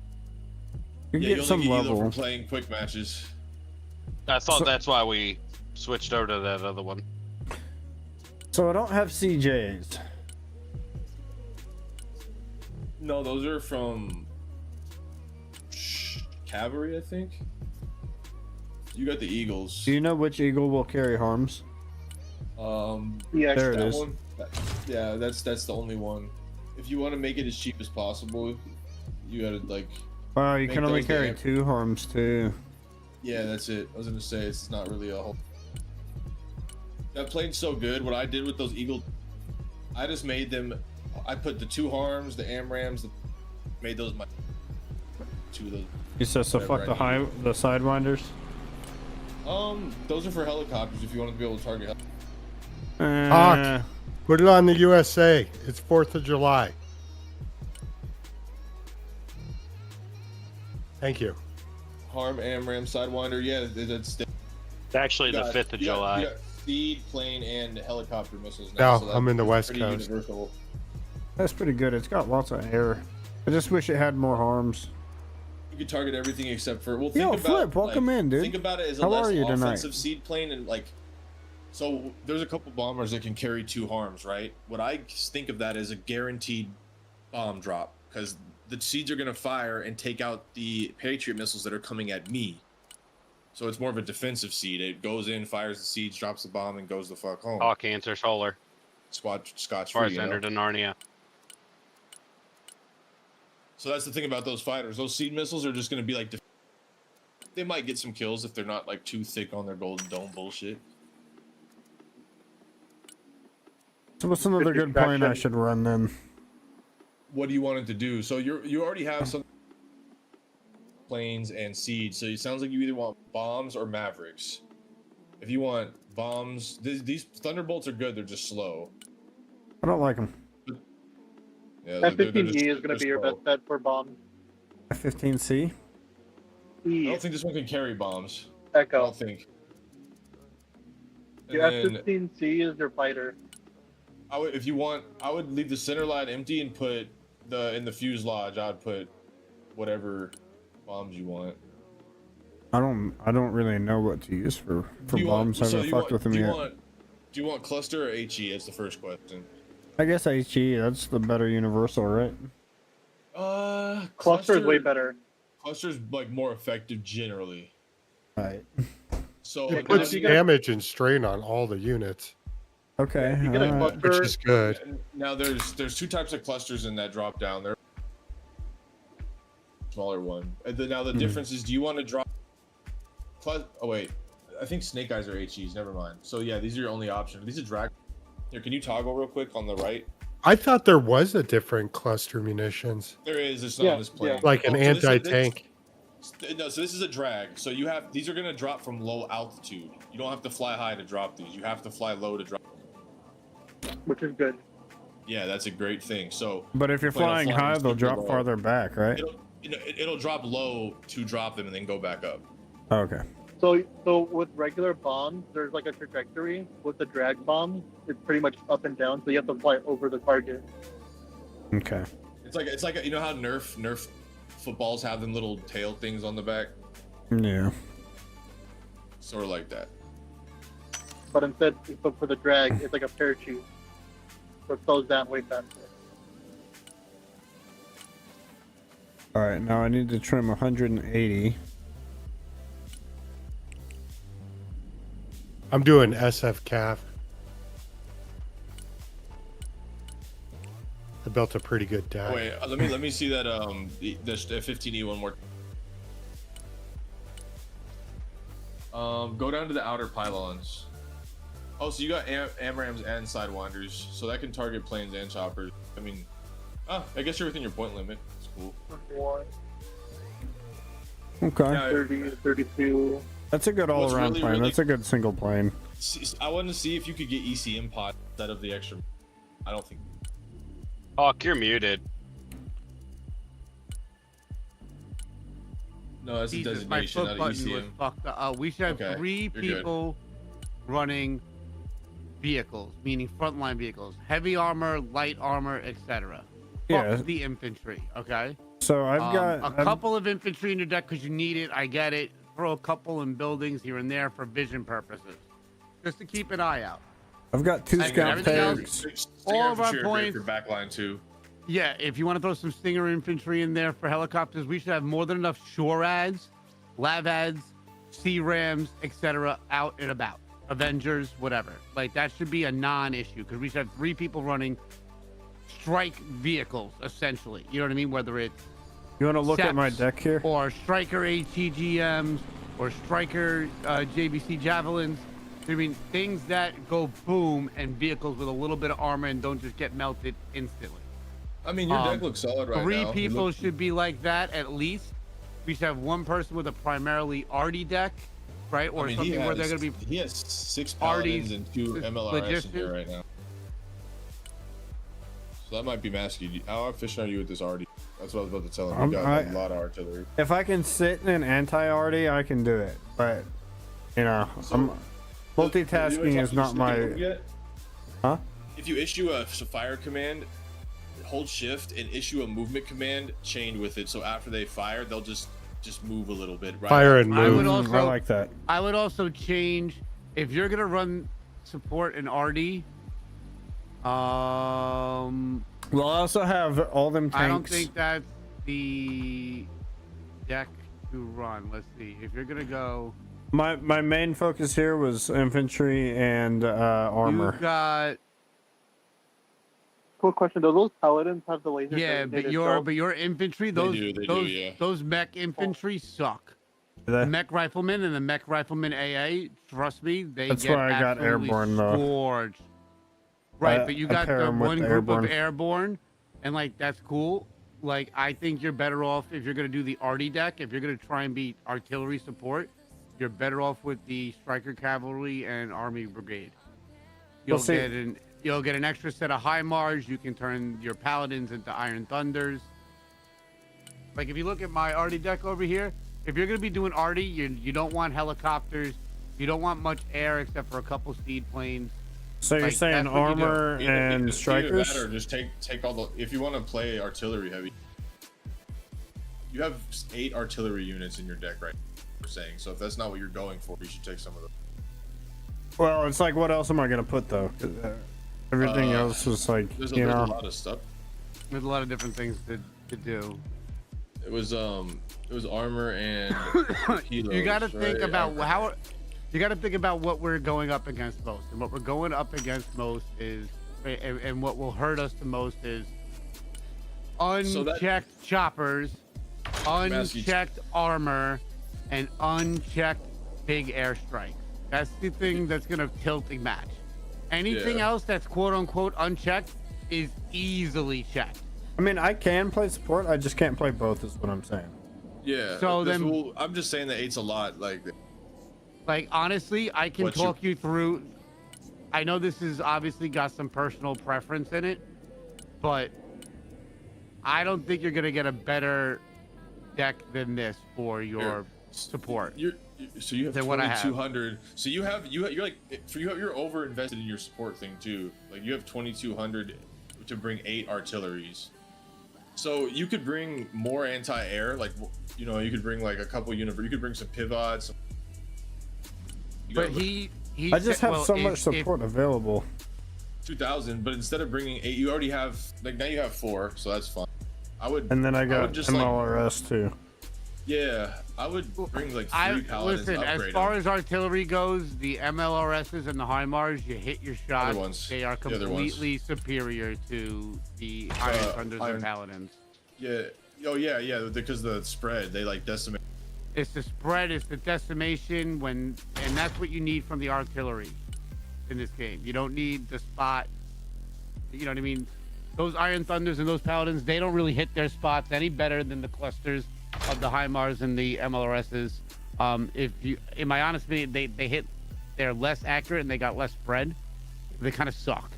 can Yeah, get you some only get Elo level. for playing quick matches. I thought So- that's why we switched over to that other one. So I don't have CJs. No, those are from Cavalry, I think. You got the Eagles. Do you know which eagle will carry harms? Yeah, There it that is. one. Yeah, that's the only one. If you want to make it as cheap as possible, you gotta like. Wow, you make can only those the carry amp- 2 harms too. Yeah, that's it. I was gonna say it's not really a whole. That played so good. What I did with those Eagle, I just made them. I put the 2 harms, the AMRAMs, made those my 2 of those. He says so Whatever fuck I the sidewinders. Those are for helicopters if you want to be able to target. Hawk, put it on the USA. It's 4th of July. Thank you. Harm, AMRAM, Sidewinder. Yeah, that's. It's actually the 5th of July. You got speed, plane, and helicopter missiles Yeah, now. so I'm in the that's West pretty Coast. universal. That's pretty good. It's got lots of air. I just wish it had more harms. You could target everything except for. Well, Yo, think about, Flip, welcome in, dude. Think about it as a How less are you tonight? offensive seed plane, and like, so there's a couple bombers that can carry 2 harms, right? What I think of that as a guaranteed bomb drop, because the seeds are gonna fire and take out the Patriot missiles that are coming at me. So it's more of a defensive seed. It goes in, fires the seeds, drops the bomb, and goes the fuck home. Hawk answer solar. Scotch As far free. as You know? entered in Narnia. So that's the thing about those fighters. Those seed missiles are just going to be like, they might get some kills if they're not like too thick on their golden dome bullshit. So what's another good plane I should run then? What do you want it to do? So you already have some planes and seeds. So it sounds like you either want bombs or Mavericks. If you want bombs, these Thunderbolts are good. They're just slow. I don't like them. Yeah, F-15E is going to be your best bet for bombs. F-15C? I don't think this one can carry bombs. Echo. I don't think. Your And then F-15C is your fighter. if you want, I would leave the center line empty and put in the fuselage. I'd put whatever bombs you want. I don't really know what to use for bombs. I haven't fucked with them yet. Do you want cluster or HE? That's the first question. I guess HE. That's the better universal, right? Cluster is way better. Cluster's like more effective generally. Right. So It puts damage and strain on all the units. Okay. You get a cluster, which is good. Now there's two types of clusters in that drop down. There, smaller one. And now the difference is, do you want to drop? Oh wait, I think snake eyes are HEs. Never mind. So yeah, these are your only option. These are drag. Here, can you toggle real quick on the right? I thought there was a different cluster munitions. There is. It's not on this plane. Like an anti-tank. No, so this is a drag. So you have these are gonna drop from low altitude. You don't have to fly high to drop these. You have to fly low to drop. which is good. Yeah, that's a great thing. So, but if you're flying high, they'll drop farther back, right? It'll drop low to drop them and then go back up. Okay. So with regular bombs, there's like a trajectory. With the drag bomb, it's pretty much up and down, so you have to fly over the target. Okay. It's like you know how Nerf footballs have them little tail things on the back. Yeah. Sort of like that. But instead, for the drag, it's like a parachute. So it slows down way faster. All right, now I need to trim 180. I'm doing SF calf. I built a pretty good deck. Wait, let me see that the 15E one more. Go down to the outer pylons. Oh, so you got AMRAMs and Sidewinders, so that can target planes and choppers. I mean, I guess you're within your point limit. It's cool. Okay. Now, 30, 32. That's a good all-around plane. That's a good single plane. I wanted to see if you could get ECM pod instead of the extra. I don't think. Hawk, you're muted. No, that's a Jesus, my designation, foot not an button was ECM. fucked up. We should have Okay, 3 you're people running vehicles, meaning frontline vehicles, heavy armor, light armor, etc. Yeah. Fuck the infantry, okay? So I've got a couple of infantry in your deck because you need it. I get it. Throw a couple in buildings here and there for vision purposes, just to keep an eye out. I've got 2 And scout everything tanks. else, all of our points. for backline too. Yeah, if you want to throw some Stinger infantry in there for helicopters, we should have more than enough shore ads, lav ads, sea rams, etc. out and about. Avengers, whatever. Like that should be a non-issue because we should have 3 people running strike vehicles essentially. You know what I mean? Whether it's You want to look at my Seps, deck here? or Striker ATGMs, or Striker JBC Javelins. I mean, things that go boom, and vehicles with a little bit of armor and don't just get melted instantly. I mean, your deck looks solid right now. 3 people should be like that at least. We should have 1 person with a primarily arty deck, right? Or something where they're going to be. He has 6 paladins and 2 MLRS in here right now. So that might be masky. How efficient are you with this arty? That's what I was about to tell him. You got a lot of artillery. If I can sit in an anti-arty, I can do it. But you know, multitasking is not my. Huh? If you issue a fire command, hold shift and issue a movement command chained with it. So after they fire, they'll just move a little bit. Right? Fire and I move. would also, I like that. I would also change if you're gonna run support and RD. We'll also have all them tanks. I don't think that's the deck to run. Let's see. If you're gonna go, My main focus here was infantry and armor. you got Quick question: do those paladins have the laser? yeah, but your infantry, those mech infantry suck. The mech riflemen and the mech riflemen AA, trust me, That's get why I got absolutely airborne, though. scorched. Right, but you got pair the 'em with one the group airborne. of airborne, and like that's cool. Like I think you're better off if you're gonna do the arty deck. If you're gonna try and be artillery support, you're better off with the striker cavalry and army brigade. You'll get an extra set of high Mars. You can turn your paladins into Iron Thunders. Like if you look at my arty deck over here, if you're gonna be doing arty, you don't want helicopters. You don't want much air except for a couple speed planes. So you're Like, saying that's what you do. armor and Either strikers? that or just take all the. If you want to play artillery heavy, you have 8 artillery units in your deck right now. We're saying so. If that's not what you're going for, you should take some of them. Well, it's like, what else am I gonna put though? 'Cause, everything else is like, There's you a know. lot of stuff. There's a lot of different things to do. It was armor and You got to kilos, think right? about how. You got to think about what we're going up against most, and what we're going up against most is, and what will hurt us the most is unchecked choppers, unchecked armor, and unchecked big airstrikes. That's the thing that's gonna tilt the match. Anything else that's quote unquote unchecked is easily checked. I mean, I can play support. I just can't play both. Is what I'm saying. Yeah. So then, I'm just saying that 8's a lot. Like honestly, I can What's talk you through. I know this is obviously got some personal preference in it, but I don't think you're gonna get a better deck than this for your support. So you have than what I have. 2200. So you're like you're over invested in your support thing too. Like you have 2200 to bring 8 artilleries. So you could bring more anti-air, like you could bring like a couple you could bring some pivots. But he I just have so much support available. 2000, but instead of bringing 8, you already have now you have 4, so that's fine. And then I got MLRS too. Yeah, I would bring like 3 paladins. Listen, as far as artillery goes, the MLRSs and the HIMARS, you hit your shot. They are completely superior to the Iron Thunders and Paladins. Yeah. Oh yeah, because the spread, they like decimate. It's the spread, it's the decimation, and that's what you need from the artillery in this game. You don't need the spot. You know what I mean? Those Iron Thunders and those Paladins, they don't really hit their spots any better than the clusters of the HIMARS and the MLRSs. In my honest opinion, they're less accurate and they got less spread. They kind of suck.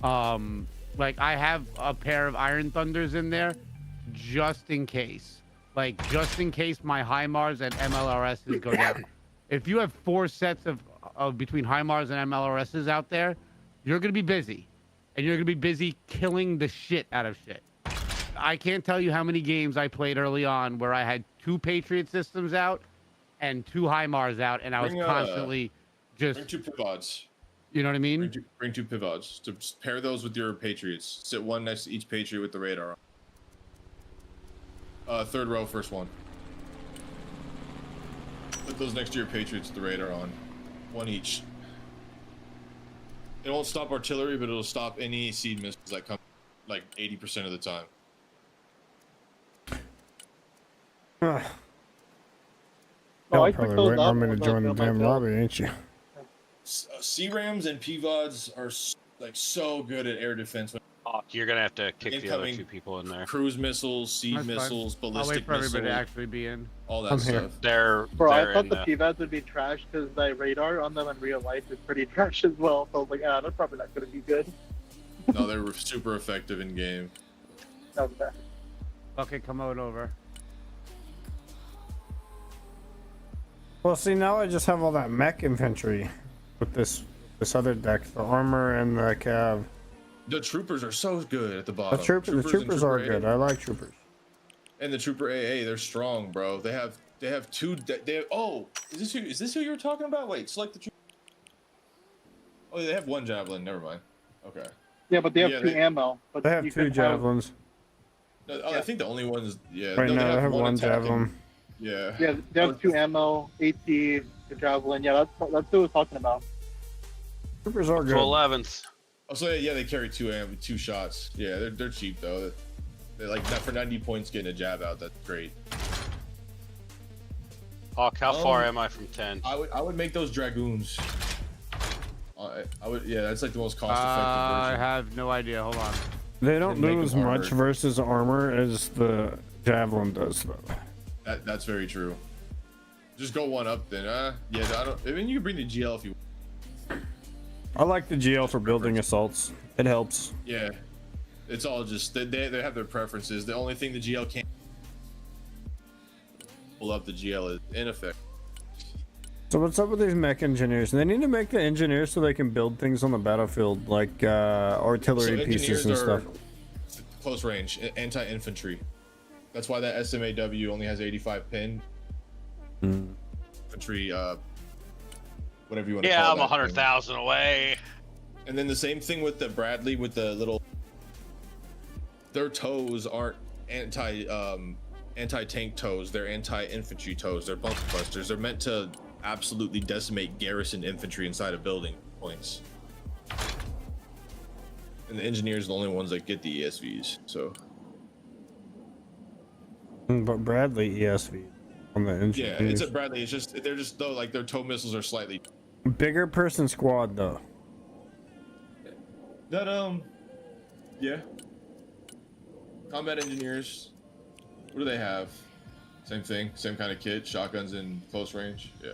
Like I have a pair of Iron Thunders in there just in case. Like just in case my HIMARS and MLRSs go down. If you have 4 sets of between HIMARS and MLRSs out there, you're gonna be busy, and you're gonna be busy killing the shit out of shit. I can't tell you how many games I played early on where I had 2 Patriot systems out and 2 HIMARS out, and I was constantly just bring 2 pivots. You know what I mean? Bring 2 pivots to pair those with your Patriots. Sit one next to each Patriot with the radar on. 3rd row, first one. Put those next to your Patriots with the radar on. 1 each. It won't stop artillery, but it'll stop any seed missiles that come like 80% of the time. Y'all probably waiting on me to join the damn lobby, ain't you? C-Rams and PVODs are like so good at air defense. You're gonna have to kick the other Incoming 2 people in there. Cruise missiles, seed missiles, ballistic I'll wait for missiles, everybody to actually be in. all that stuff. Bro, I thought the PVADs would be trash because the radar on them in real life is pretty trash as well. So I was like, they're probably not going to be good. No, they were super effective in game. Okay. Okay, come on over. Well, see, now I just have all that mech infantry with this other deck, the armor and the cav. The troopers are so good at the bottom. The troopers are good. I like troopers. And the trooper AA, they're strong, bro. They have 2. Oh, is this who you were talking about? Wait, select the trooper. Oh, they have 1 javelin. Never mind. Okay. Yeah, but they have 2 ammo. But They have 2 javelins. No, I think the only one is Right now, they have 1 attacking. javelin. Yeah. Yeah, they have 2 ammo, AT, the javelin. Yeah, that's what I was talking about. Troopers are good. 11th. Oh, so yeah, they carry 2 shots. Yeah, they're cheap though. They're like for 90 points getting a jab out. That's great. Hawk, how far am I from 10? I would make those dragoons. I would. Yeah, that's like the most cost-effective I version. have no idea. Hold on. They don't Make do as them much armored. versus armor as the javelin does, though. That's very true. Just go 1 up then. Yeah, I mean, you can bring the GL if you. I like the GL for building assaults. It helps. Yeah, it's all just they have their preferences. The only thing the GL can't pull up the GL is ineffective. So what's up with these mech engineers? They need to make the engineers so they can build things on the battlefield, like artillery pieces and stuff. Close range, anti-infantry. That's why that SMAW only has 85 pin. Infantry, whatever you want to call it. Yeah, I'm 100,000 away. And then the same thing with the Bradley with the little. Their toes aren't anti-tank toes. They're anti-infantry toes. They're bunker busters. They're meant to absolutely decimate garrison infantry inside of building points. And the engineers are the only ones that get the ESVs. So. But Bradley ESV on the engineers. Yeah, it's a Bradley. It's just they're just though like their tow missiles are slightly bigger person squad though. That yeah. Combat engineers. What do they have? Same thing, same kind of kit, shotguns in close range. Yeah.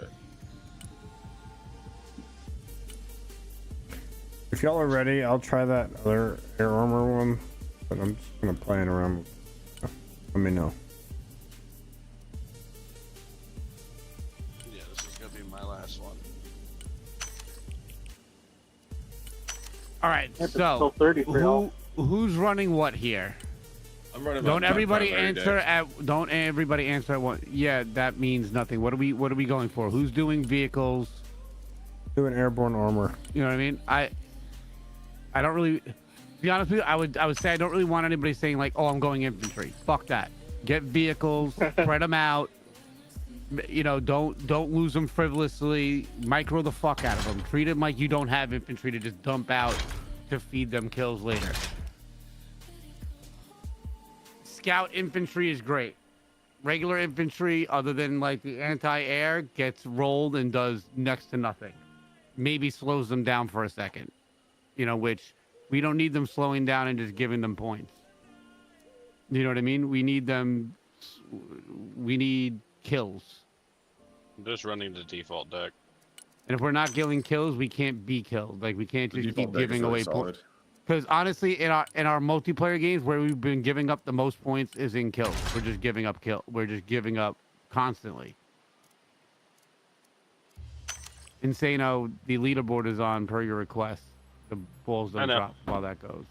If y'all are ready, I'll try that other air armor one, but I'm just gonna play it around. Let me know. Yeah, this is gonna be my last one. All right, It's so still 30 for y'all. who's running what here? I'm running. Don't everybody answer at. Don't everybody answer at one. Yeah, that means nothing. What are we going for? Who's doing vehicles? Doing airborne armor. You know what I mean? I don't really. To be honest with you, I would say I don't really want anybody saying like, oh, I'm going infantry. Fuck that. Get vehicles, spread them out. You know, don't lose them frivolously. Micro the fuck out of them. Treat them like you don't have infantry to just dump out to feed them kills later. Scout infantry is great. Regular infantry, other than like the anti-air, gets rolled and does next to nothing. Maybe slows them down for a second. You know, which we don't need them slowing down and just giving them points. You know what I mean? We need them. We need kills. I'm just running the default deck. And if we're not getting kills, we can't be killed. Like we can't just keep giving away points. Because honestly, in our multiplayer games, where we've been giving up the most points is in kills. We're just giving up We're just giving up constantly. Insano, the leaderboard is on per your request. The balls don't drop while that goes.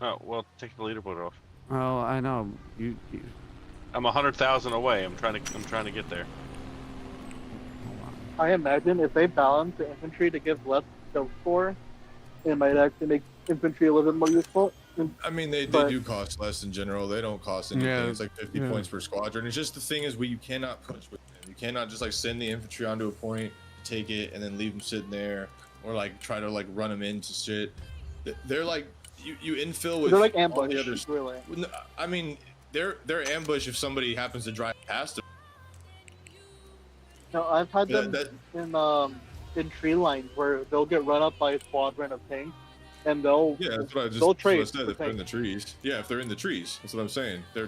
Oh well, take the leaderboard off. Oh, I know. I'm 100,000 away. I'm trying to get there. I imagine if they balance the infantry to give less kill score, it might actually make infantry a little bit more useful. I mean, they do cost less in general. They don't cost anything. Yeah, it's like 50 points per squadron. It's just the thing is you cannot push with them. You cannot just like send the infantry onto a point, take it, and then leave them sitting there, or like try to like run them into shit. They're like you infill with. They're like all ambush. The others. Really. I mean, they're ambush if somebody happens to drive past them. No, I've had them in tree lines where they'll get run up by a squadron of tanks, and they'll that's what I just they'll trade. If they're in the trees, if they're in the trees, that's what I'm saying. They'll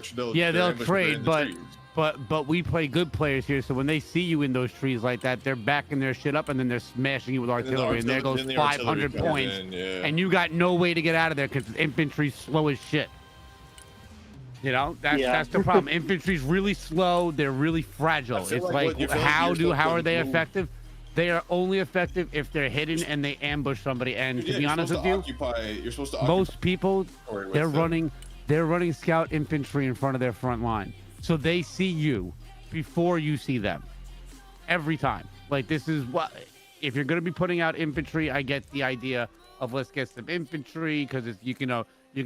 trade, but we play good players here, so when they see you in those trees like that, they're backing their shit up and then they're smashing you with artillery, and there goes 500 points, and you got no way to get out of there because infantry's slow as shit. You know, that's the problem. Infantry's really slow. They're really fragile. It's like how are they effective? They are only effective if they're hidden and they ambush somebody. And to be honest with you, most people they're running scout infantry in front of their front line, so they see you before you see them every time. Like this is what if you're going to be putting out infantry, I get the idea of let's get some infantry because you can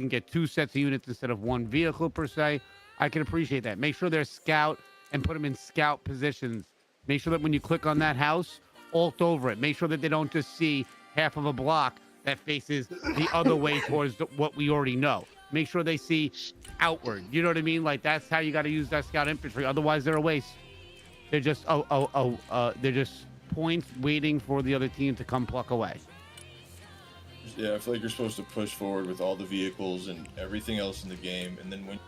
get 2 sets of units instead of 1 vehicle per se. I can appreciate that. Make sure they're scout and put them in scout positions. Make sure that when you click on that house, alt over it. Make sure that they don't just see half of a block that faces the other way towards what we already know. Make sure they see outward. You know what I mean? Like that's how you got to use that scout infantry. Otherwise, they're a waste. They're just they're just points waiting for the other team to come pluck away. Yeah, I feel like you're supposed to push forward with all the vehicles and everything else in the game, and then when you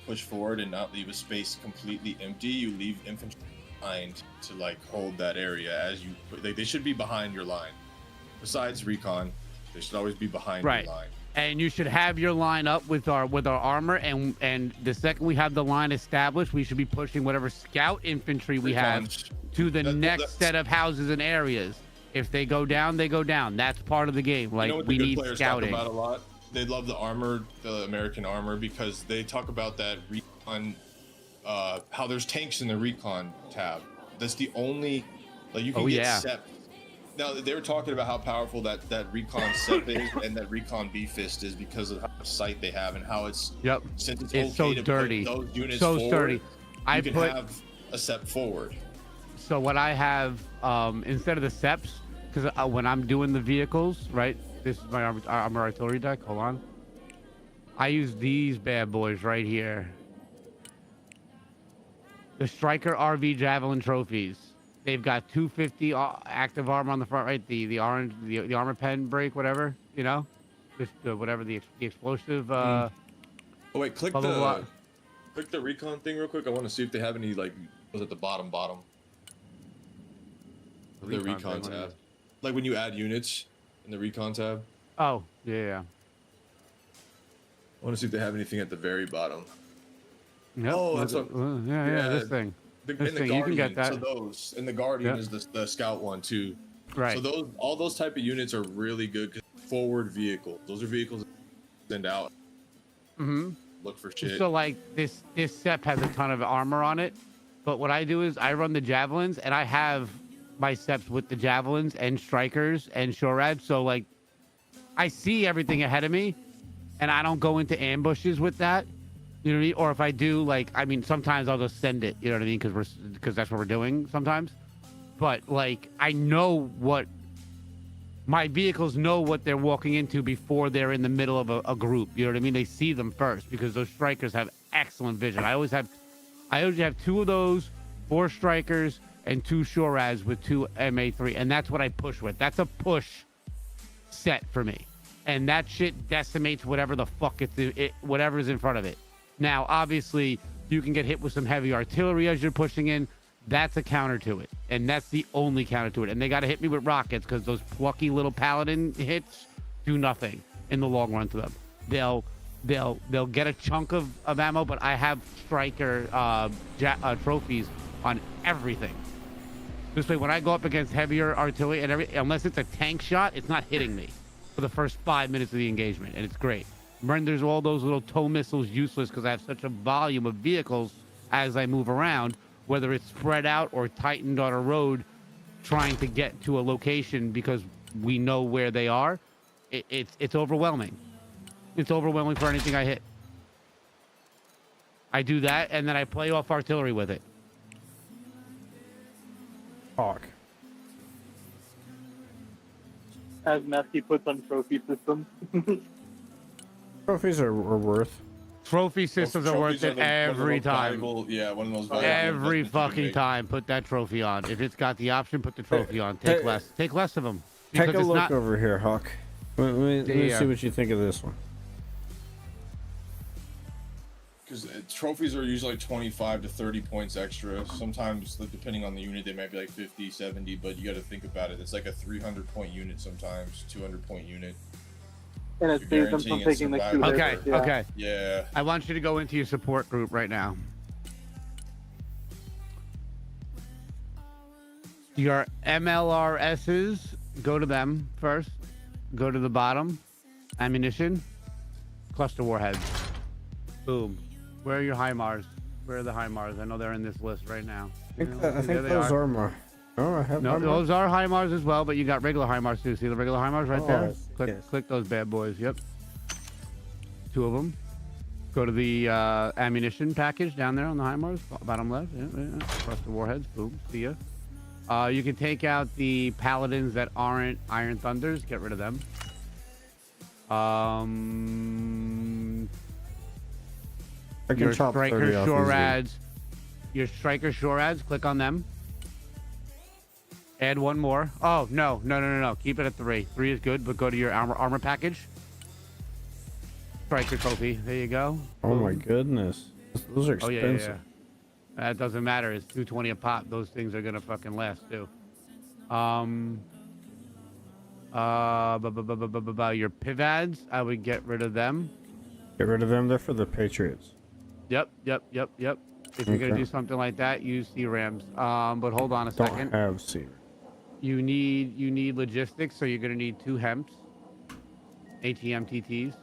push forward and not leave a space completely empty, you leave infantry behind to like hold that area as you. They should be behind your line. Besides recon, They should always be behind Right. your line. And you should have your line up with our armor, and the second we have the line established, we should be pushing whatever scout infantry we have to the next set of houses and areas. If they go down, they go down. That's part of the game. Like, You know what we the good need players scouting. talk about a lot? They love the armor, the American armor, because they talk about that recon, how there's tanks in the recon tab. That's the only, like, you can get SEP. Now, they were talking about how powerful that recon SEP is and that recon B-Fist is because of how much sight they have and how it's, since it's okay so to dirty. put those units So forward, dirty. you can have a SEP forward. So what I have, instead of the SEPs, because when I'm doing the vehicles, right? This is my armor artillery deck. Hold on. I use these bad boys right here. The Striker RV Javelin trophies. They've got 250 active armor on the front, right? The orange, the armor pen break, whatever, you know, just whatever the explosive. Oh wait, click blah, blah, blah. click the recon thing real quick. I want to see if they have any, like, was at the bottom. The recon tab. Like when you add units in the recon tab. Oh, yeah. I want to see if they have anything at the very bottom. Yep. Oh, that's what. Yeah, this thing. The This thing, Guardian, you can get that. So those, and the Guardian is the scout one too. Right. So all those type of units are really good. 'Cause forward vehicles. Those are vehicles that send out. Look for shit. So like this SEP has a ton of armor on it, but what I do is I run the javelins, and I have my SEPs with the javelins and strikers and shorads. So like, I see everything ahead of me, and I don't go into ambushes with that. You know what I mean? Or if I do, like, I mean, sometimes I'll just send it. You know what I mean? Because that's what we're doing sometimes. But like, I know what my vehicles know what they're walking into before they're in the middle of a group. You know what I mean? They see them first because those strikers have excellent vision. I always have 2 of those, 4 strikers, and 2 shorads with 2 MA3, and that's what I push with. That's a push set for me, and that shit decimates whatever the fuck whatever's in front of it. Now, obviously, you can get hit with some heavy artillery as you're pushing in. That's a counter to it, and that's the only counter to it. And they got to hit me with rockets because those plucky little paladin hits do nothing in the long run to them. They'll get a chunk of ammo, but I have striker trophies on everything. This way, when I go up against heavier artillery and unless it's a tank shot, it's not hitting me for the first 5 minutes of the engagement, and it's great. Renders all those little tow missiles useless because I have such a volume of vehicles as I move around, whether it's spread out or tightened on a road, trying to get to a location because we know where they are. It's overwhelming. It's overwhelming for anything I hit. I do that, and then I play off artillery with it. Hawk. As Matthew puts on trophy systems. Trophies are worth. Trophy systems are worth it every time. Yeah, one of those. Every fucking time, put that trophy on. If it's got the option, put the trophy on. Take less. Take less of them. Take a look over here, Hawk. Let me see what you think of this one. Because trophies are usually 25 to 30 points extra. Sometimes, depending on the unit, they might be like 50, 70, but you got to think about it. It's like a 300-point unit sometimes, 200-point unit. And it saves them from taking the 2 hits. Okay. Yeah. I want you to go into your support group right now. Your MLRSs, go to them first. Go to the bottom. Ammunition. Cluster warheads. Boom. Where are your HIMARS? Where are the HIMARS? I know they're in this list right now. I think those are more. Oh, I have no, those are HIMARS as well, but you got regular HIMARS too. See the regular HIMARS right there? Click those bad boys. Yep. 2 of them. Go to the ammunition package down there on the HIMARS, bottom left. Yeah. Cluster warheads. Boom. See ya. You can take out the paladins that aren't Iron Thunders. Get rid of them. Your striker shorads. Your striker shorads. Click on them. Add 1 more. Oh no. Keep it at 3. 3 is good, but go to your armor package. Striker trophy. There you go. Oh my goodness. Those are expensive. Yeah. That doesn't matter. It's $220 a pop. Those things are gonna fucking last too. Your pivads, I would get rid of them. Get rid of them. They're for the Patriots. Yep. If you're gonna do something like that, use C-Rams. But hold on a second. Don't have C. You need logistics, so you're gonna need 2 hemps. ATMTTs.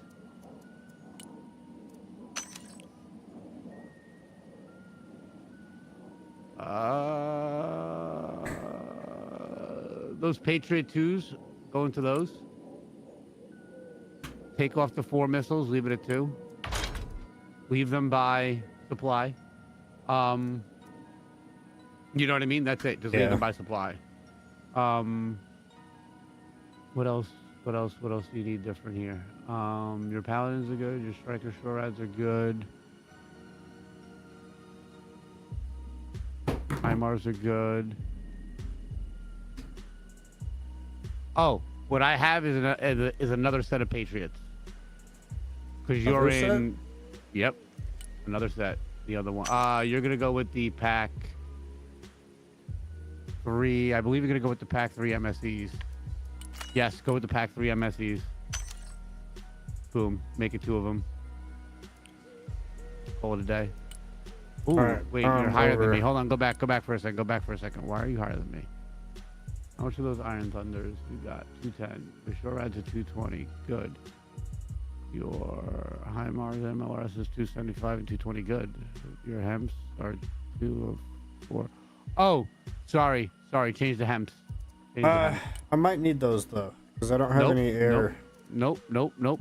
Those Patriot 2s, go into those. Take off the 4 missiles, leave it at 2. Leave them by supply. You know what I mean? That's it. Just leave them by supply. What else? What else do you need different here? Your paladins are good. Your striker shorads are good. HIMARS are good. Oh, what I have is another set of Patriots. Because you're in. Yep. Another set. The other one. You're gonna go with the pack 3. I believe you're gonna go with the pack 3 MSEs. Yes, go with the pack 3 MSEs. Boom. Make it 2 of them. Call it a day. Ooh, wait, you're higher than me. Hold on, go back for a second. Why are you higher than me? How much of those Iron Thunders you got? 210. Your shorads are 220. Good. Your HIMARS MLRS is 275 and 220. Good. Your HEMPs are 2 of 4. Oh, sorry. Change the HEMPs. I might need those though, because I don't have any air. Nope.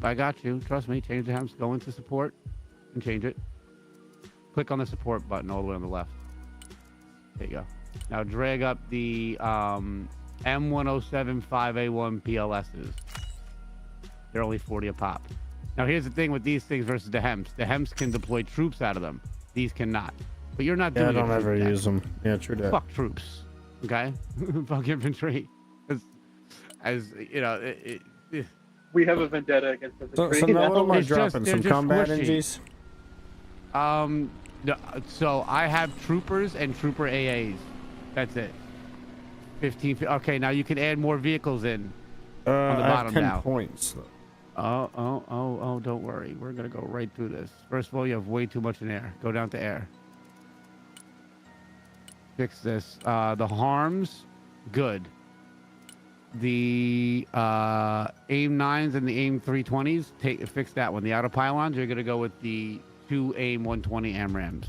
I got you. Trust me. Change the HEMPs. Go into support and change it. Click on the support button all the way on the left. There you go. Now drag up the M1075A1 PLSs. They're only 40 a pop. Now here's the thing with these things versus the HEMPs. The HEMPs can deploy troops out of them. These cannot. But you're not doing it. I don't ever use them. Yeah, true that. Fuck troops. Okay? Fuck infantry. As you know, we have a vendetta against infantry. So now what am I dropping? Some combat NGs? So I have troopers and trooper AAs. That's it. 15. Okay, now you can add more vehicles in on the bottom 10 now. points. Oh, don't worry. We're going to go right through this. First of all, you have way too much in air. Go down to air. Fix this. The harms, good. The AIM 9s and the AIM 320s, fix that one. The outer pylons, you're going to go with the 2 AIM 120 AMRAMs.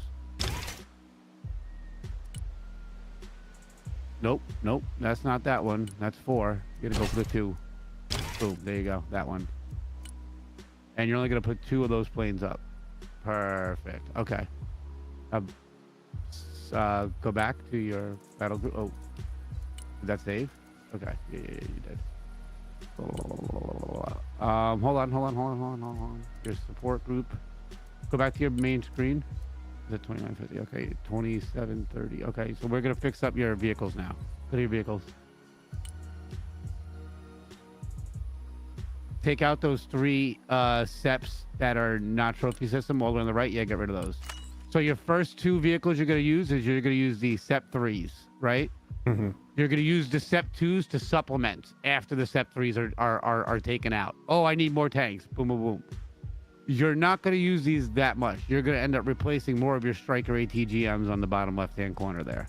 Nope. That's not that one. That's 4. You're going to go for the 2. Boom. There you go. That one. And you're only going to put 2 of those planes up. Perfect. Okay. Go back to your battle group. Oh. Did that save? Okay. Yeah, you did. Hold on. Your support group. Go back to your main screen. Is it 2950? Okay, 2730. Okay, so we're gonna fix up your vehicles now. Go to your vehicles. Take out those 3 SEPs that are not trophy system all the way on the right. Yeah, get rid of those. So your first 2 vehicles you're gonna use the SEP 3s, right? Mm-hmm. You're gonna use the SEP 2s to supplement after the SEP 3s are taken out. Oh, I need more tanks. Boom. You're not going to use these that much. You're going to end up replacing more of your striker ATGMs on the bottom left-hand corner there.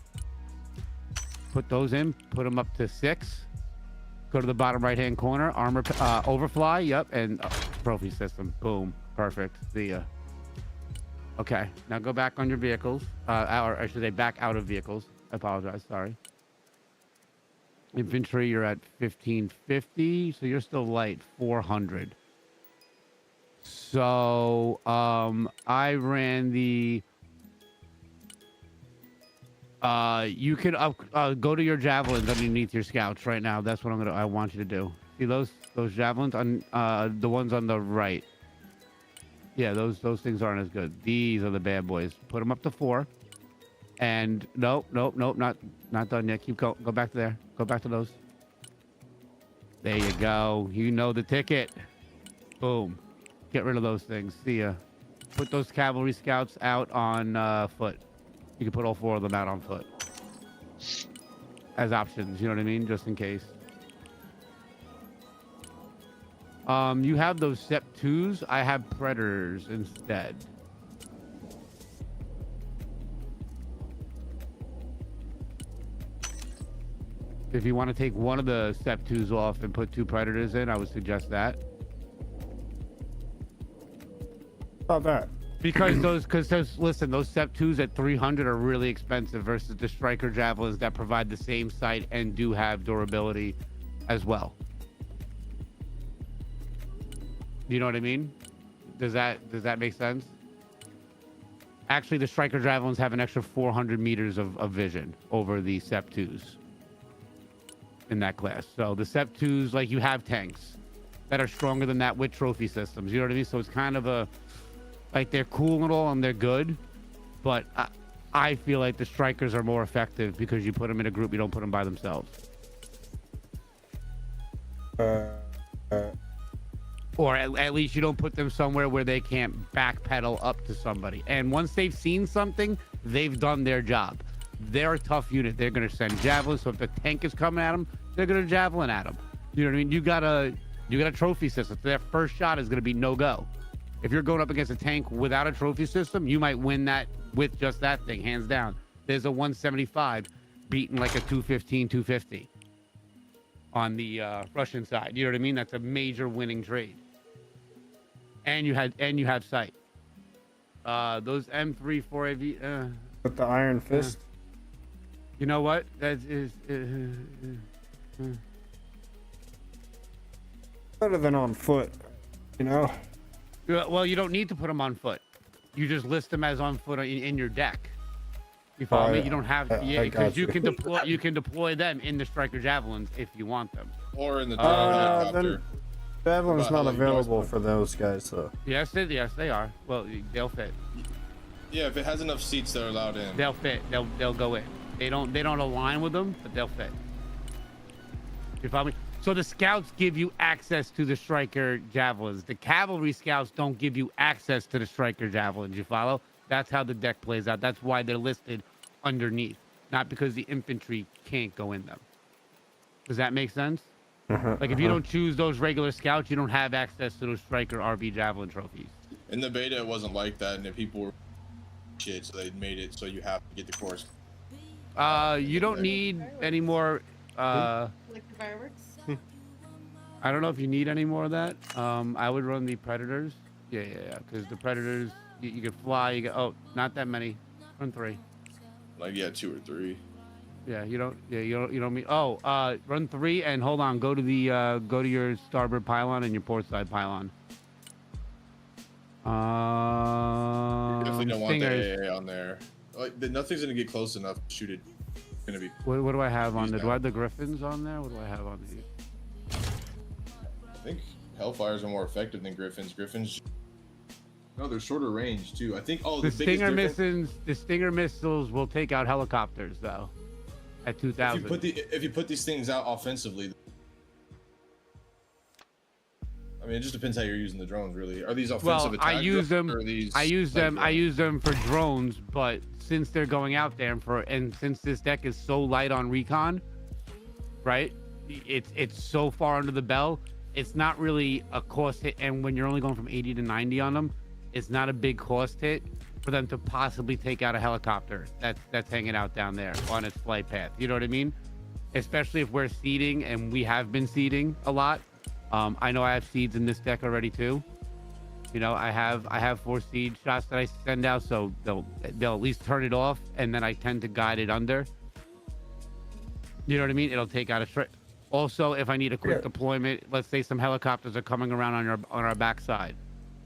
Put those in. Put them up to 6. Go to the bottom right-hand corner. Armor, overfly. Yep. And trophy system. Boom. Perfect. See ya. Okay. Now go back on your vehicles. Or I should say back out of vehicles. I apologize. Sorry. Infantry, you're at 1550. So you're still light. 400. So, I ran the, you can go to your javelins underneath your scouts right now. That's what I want you to do. See those javelins on, the ones on the right. Yeah, those things aren't as good. These are the bad boys. Put them up to 4. And nope, not done yet. Keep going. Go back to there. Go back to those. There you go. You know the ticket. Boom. Get rid of those things. See ya. Put those cavalry scouts out on foot. You can put all 4 of them out on foot. As options, you know what I mean? Just in case. You have those SEP-2s. I have Predators instead. If you want to take one of the SEP-2s off and put 2 Predators in, I would suggest that. About that. Because listen, those SEP-2s at 300 are really expensive versus the Striker Javelins that provide the same sight and do have durability as well. You know what I mean? Does that make sense? Actually, the Striker Javelins have an extra 400 meters of vision over the SEP-2s in that class. So the SEP-2s, like, you have tanks that are stronger than that with trophy systems. You know what I mean? So it's kind of a, like, they're cool and all and they're good, but I feel like the Strikers are more effective because you put them in a group, you don't put them by themselves. Or at least you don't put them somewhere where they can't backpedal up to somebody. And once they've seen something, they've done their job. They're a tough unit. They're going to send javelins. So if the tank is coming at them, they're going to javelin at them. You know what I mean? You got a trophy system. So their first shot is going to be no go. If you're going up against a tank without a trophy system, you might win that with just that thing, hands down. There's a 175 beating like a 215, 250 on the Russian side. You know what I mean? That's a major winning trade. And you have sight. Those M3 4AV. With the Iron Fist. You know what? That is better than on foot. You know. Well, you don't need to put them on foot. You just list them as on foot in your deck. You follow me? You don't have to, because you can deploy them in the Striker Javelins if you want them. Or in the helicopter. Javelin's not available for those guys, though. Yes, they are. Well, they'll fit. Yeah, if it has enough seats, they're allowed in. They'll fit. They'll go in. They don't align with them, but they'll fit. You follow me? So the scouts give you access to the Striker Javelins. The cavalry scouts don't give you access to the Striker Javelins. You follow? That's how the deck plays out. That's why they're listed underneath, not because the infantry can't go in them. Does that make sense? Like, if you don't choose those regular scouts, you don't have access to those Striker RV Javelin trophies. In the beta, it wasn't like that, and the people were shit, so they made it so you have to get the course. You don't need any more. Like the fireworks? I don't know if you need any more of that. I would run the Predators. Yeah. Because the Predators, you can fly. You get not that many. Run 3. Like 2 or 3. Yeah, you don't mean. Run 3 and hold on. Go to your starboard pylon and your port side pylon. You definitely don't want Stingers. the AA on there. Like, nothing's gonna get close enough to shoot it. It's gonna be. What do I have on there? Do I have the Griffins on there? What do I have on these? I think Hellfires are more effective than Griffins. No, they're shorter range too. I think. The Stinger missiles will take out helicopters though. At 2,000. If you put these things out offensively, I mean, it just depends how you're using the drones. Really, are these offensive attacks? I use them for drones, but since they're going out there and since this deck is so light on recon, right? It's so far under the bell. It's not really a cost hit, and when you're only going from 80 to 90 on them, it's not a big cost hit for them to possibly take out a helicopter that's hanging out down there on its flight path. You know what I mean? Especially if we're seeding, and we have been seeding a lot. I know I have seeds in this deck already too. You know, I have 4 seed shots that I send out, so they'll at least turn it off, and then I tend to guide it under. You know what I mean? It'll take out a straight. Also, if I need a quick deployment, let's say some helicopters are coming around on our backside.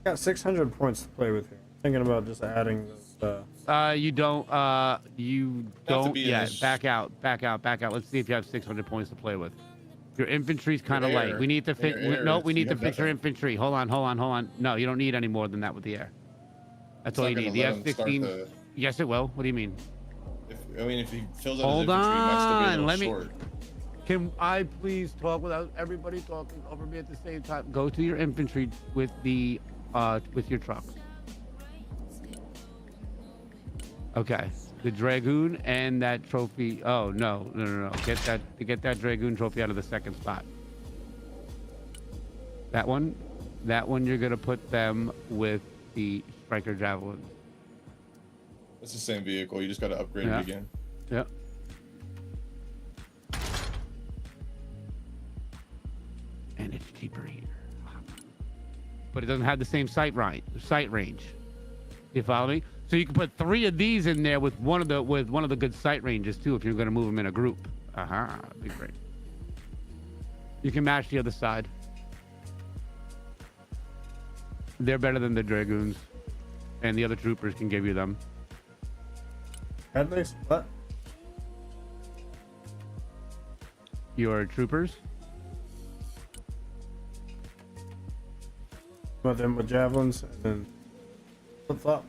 Got 600 points to play with here. Thinking about just adding this. You don't yet. Back out. Let's see if you have 600 points to play with. Your infantry's kind of light. We need to fix. No, we need to fix your infantry. Hold on. No, you don't need any more than that with the air. That's all you need. The F-16. Yes, it will. What do you mean? If he fills out his infantry, he might still be a little short. Can I please talk without everybody talking over me at the same time? Go to your infantry with the with your trucks. Okay. The Dragoon and that trophy. Oh no. Get that Dragoon trophy out of the second spot. That one you're gonna put them with the Striker Javelin. It's the same vehicle. You just got to upgrade it again. Yep. And it's cheaper here. But it doesn't have the same sight range. You follow me? So you can put 3 of these in there with one of the good sight ranges too if you're going to move them in a group. That'd be great. You can match the other side. They're better than the Dragoons, and the other troopers can give you them. Headlights? What? Your troopers? Put them with javelins and then flip flop.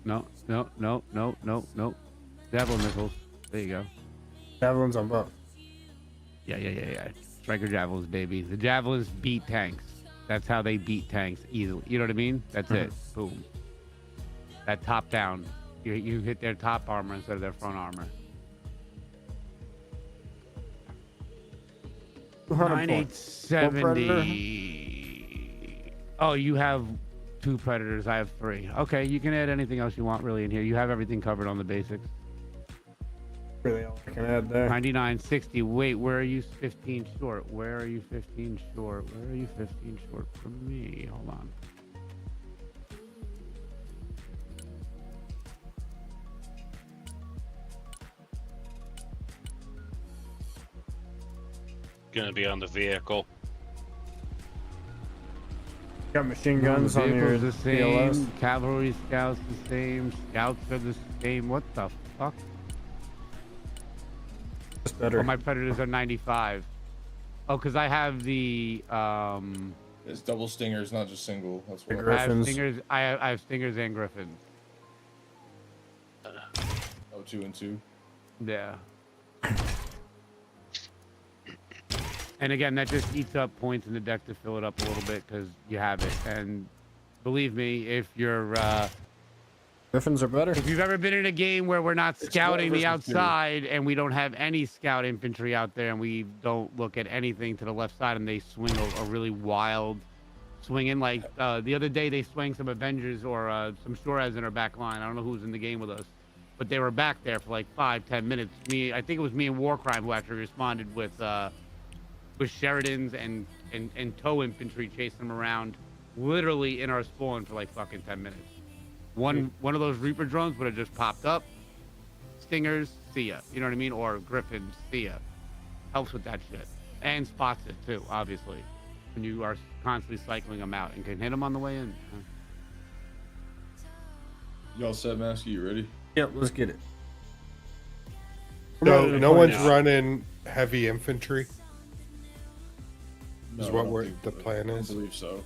No. Javelin missiles. There you go. Javelins on both. Yeah. Striker javelins, baby. The javelins beat tanks. That's how they beat tanks easily. You know what I mean? That's it. Boom. That top down. You hit their top armor instead of their front armor. 9870. Oh, you have 2 predators. I have 3. Okay, you can add anything else you want really in here. You have everything covered on the basics. Really all I can add there. 9960. Wait, where are you 15 short? Where are you 15 short? Where are you 15 short from me? Hold on. Gonna be on the vehicle. Got machine guns on your the same. PLS. Cavalry scouts the same. Scouts are the same. What the fuck? It's better. Oh, my predators are 95. Oh, because I have the It's double stingers, not just single. That's what. I have stingers. I have stingers and griffins. Oh, 2 and 2. Yeah. And again, that just eats up points in the deck to fill it up a little bit because you have it. And believe me, if you're Griffins are better. if you've ever been in a game where we're not scouting the outside and we don't have any scout infantry out there and we don't look at anything to the left side and they swing a really wild swing in, like the other day they swung some Avengers or some Shorez in our back line. I don't know who was in the game with us, but they were back there for like 5-10 minutes. I think it was me and Warcrime who actually responded with Sheridans and tow infantry chasing them around literally in our spawn for like fucking 10 minutes. One of those Reaper drones would have just popped up. Stingers, see ya. You know what I mean? Or Griffins, see ya. Helps with that shit. And spots it too, obviously. When you are constantly cycling them out and can hit them on the way in. You all set, Masky? You ready? Yep, let's get it. So no one's running heavy infantry. No, Is I what don't the plan I is. believe so.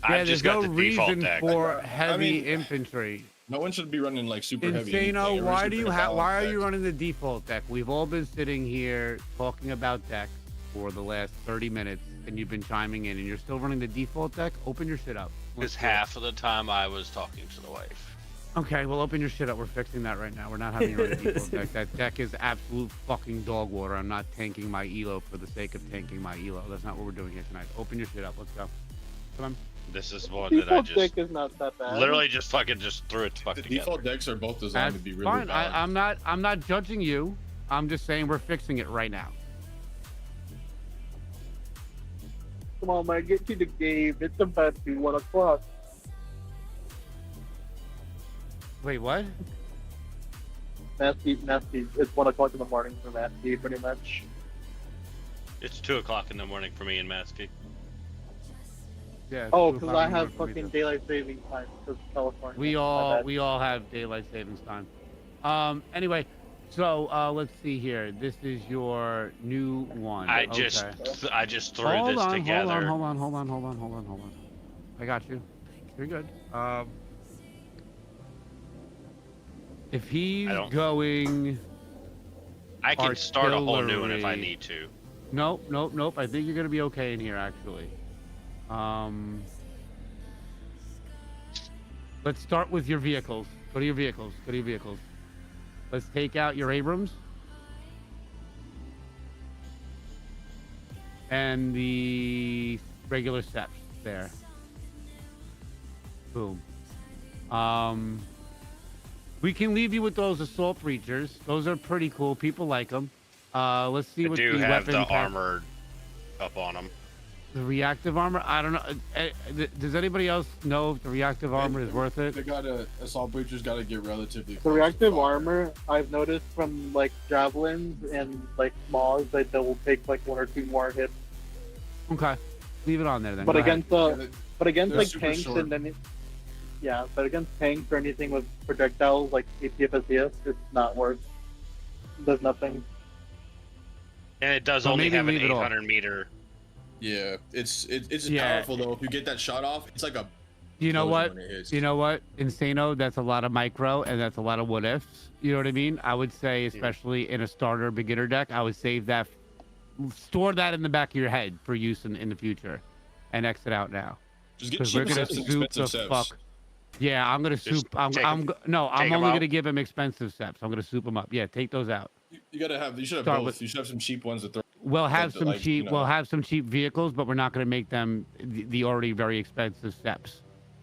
Yeah, I just there's got no the default reason deck. for heavy I mean, infantry. No one should be running like super heavy. anything. Insano, Everyone why should do you pick a have? Why are balanced you deck. running the default deck? We've all been sitting here talking about decks for the last 30 minutes, and you've been chiming in, and you're still running the default deck. Open your shit up. Because half of the time I was talking to the wife. Okay, well, open your shit up. We're fixing that right now. We're not having you run a default deck. That deck is absolute fucking dog water. I'm not tanking my elo for the sake of tanking my elo. That's not what we're doing here tonight. Open your shit up. Let's go. Come on. This is one that I Default deck just is not that bad. literally just fucking just threw it The together. default decks are both designed That's to be really fine. balanced. I'm not judging you. I'm just saying we're fixing it right now. Come on, man, get to the game. It's about to 1 o'clock. Wait, what? Nasty. It's 1 o'clock in the morning for Nasty, pretty much. It's 2 o'clock in the morning for me in Masky. Yeah. Oh, it's because 2 I o'clock in the have morning for me, fucking too. daylight saving time because California. We My all bad. have daylight savings time. Anyway, so let's see here. This is your new one. I Okay. just threw Hold this on, together. Hold on. I got you. You're good. If he's going, I can start a whole new one if I artillery. need to. Nope. I think you're gonna be okay in here actually. Let's start with your vehicles. Go to your vehicles. Let's take out your Abrams. and the regular steps there. Boom. We can leave you with those assault breachers. Those are pretty cool. People like them. Let's see I what do the have weapon the armor up on them. The reactive armor? I don't know. Does anybody else know if the reactive armor is worth it? They gotta assault breachers gotta get relatively. The reactive armor, I've noticed from like javelins and like smalls that they will take like 1 or 2 more hits. Okay, leave it on there then. But Go against ahead. but against they're like super tanks short. and then but against tanks or anything with projectiles like APFSCS, it's not worth. Does nothing. And it does So only maybe have an leave it off. 800 meter. Yeah, it's Yeah. powerful though. If you get that shot off, it's like a. You know what? when it hits. You know what? Insano, that's a lot of micro and that's a lot of what ifs. You know what I mean? I would say, especially in a starter beginner deck, I would save that, store that in the back of your head for use in the future, and exit out now. Just get Because cheap we're gonna sets and soup expensive the seps. fuck. Yeah, I'm gonna Just soup. I'm take 'em only out. gonna give him expensive steps. I'm gonna soup them up. Yeah, take those out. You gotta have. You should have Start both. with- You should have some cheap ones to throw. We'll have that, some like, cheap. you know- We'll have some cheap vehicles, but we're not gonna make them the already very expensive steps.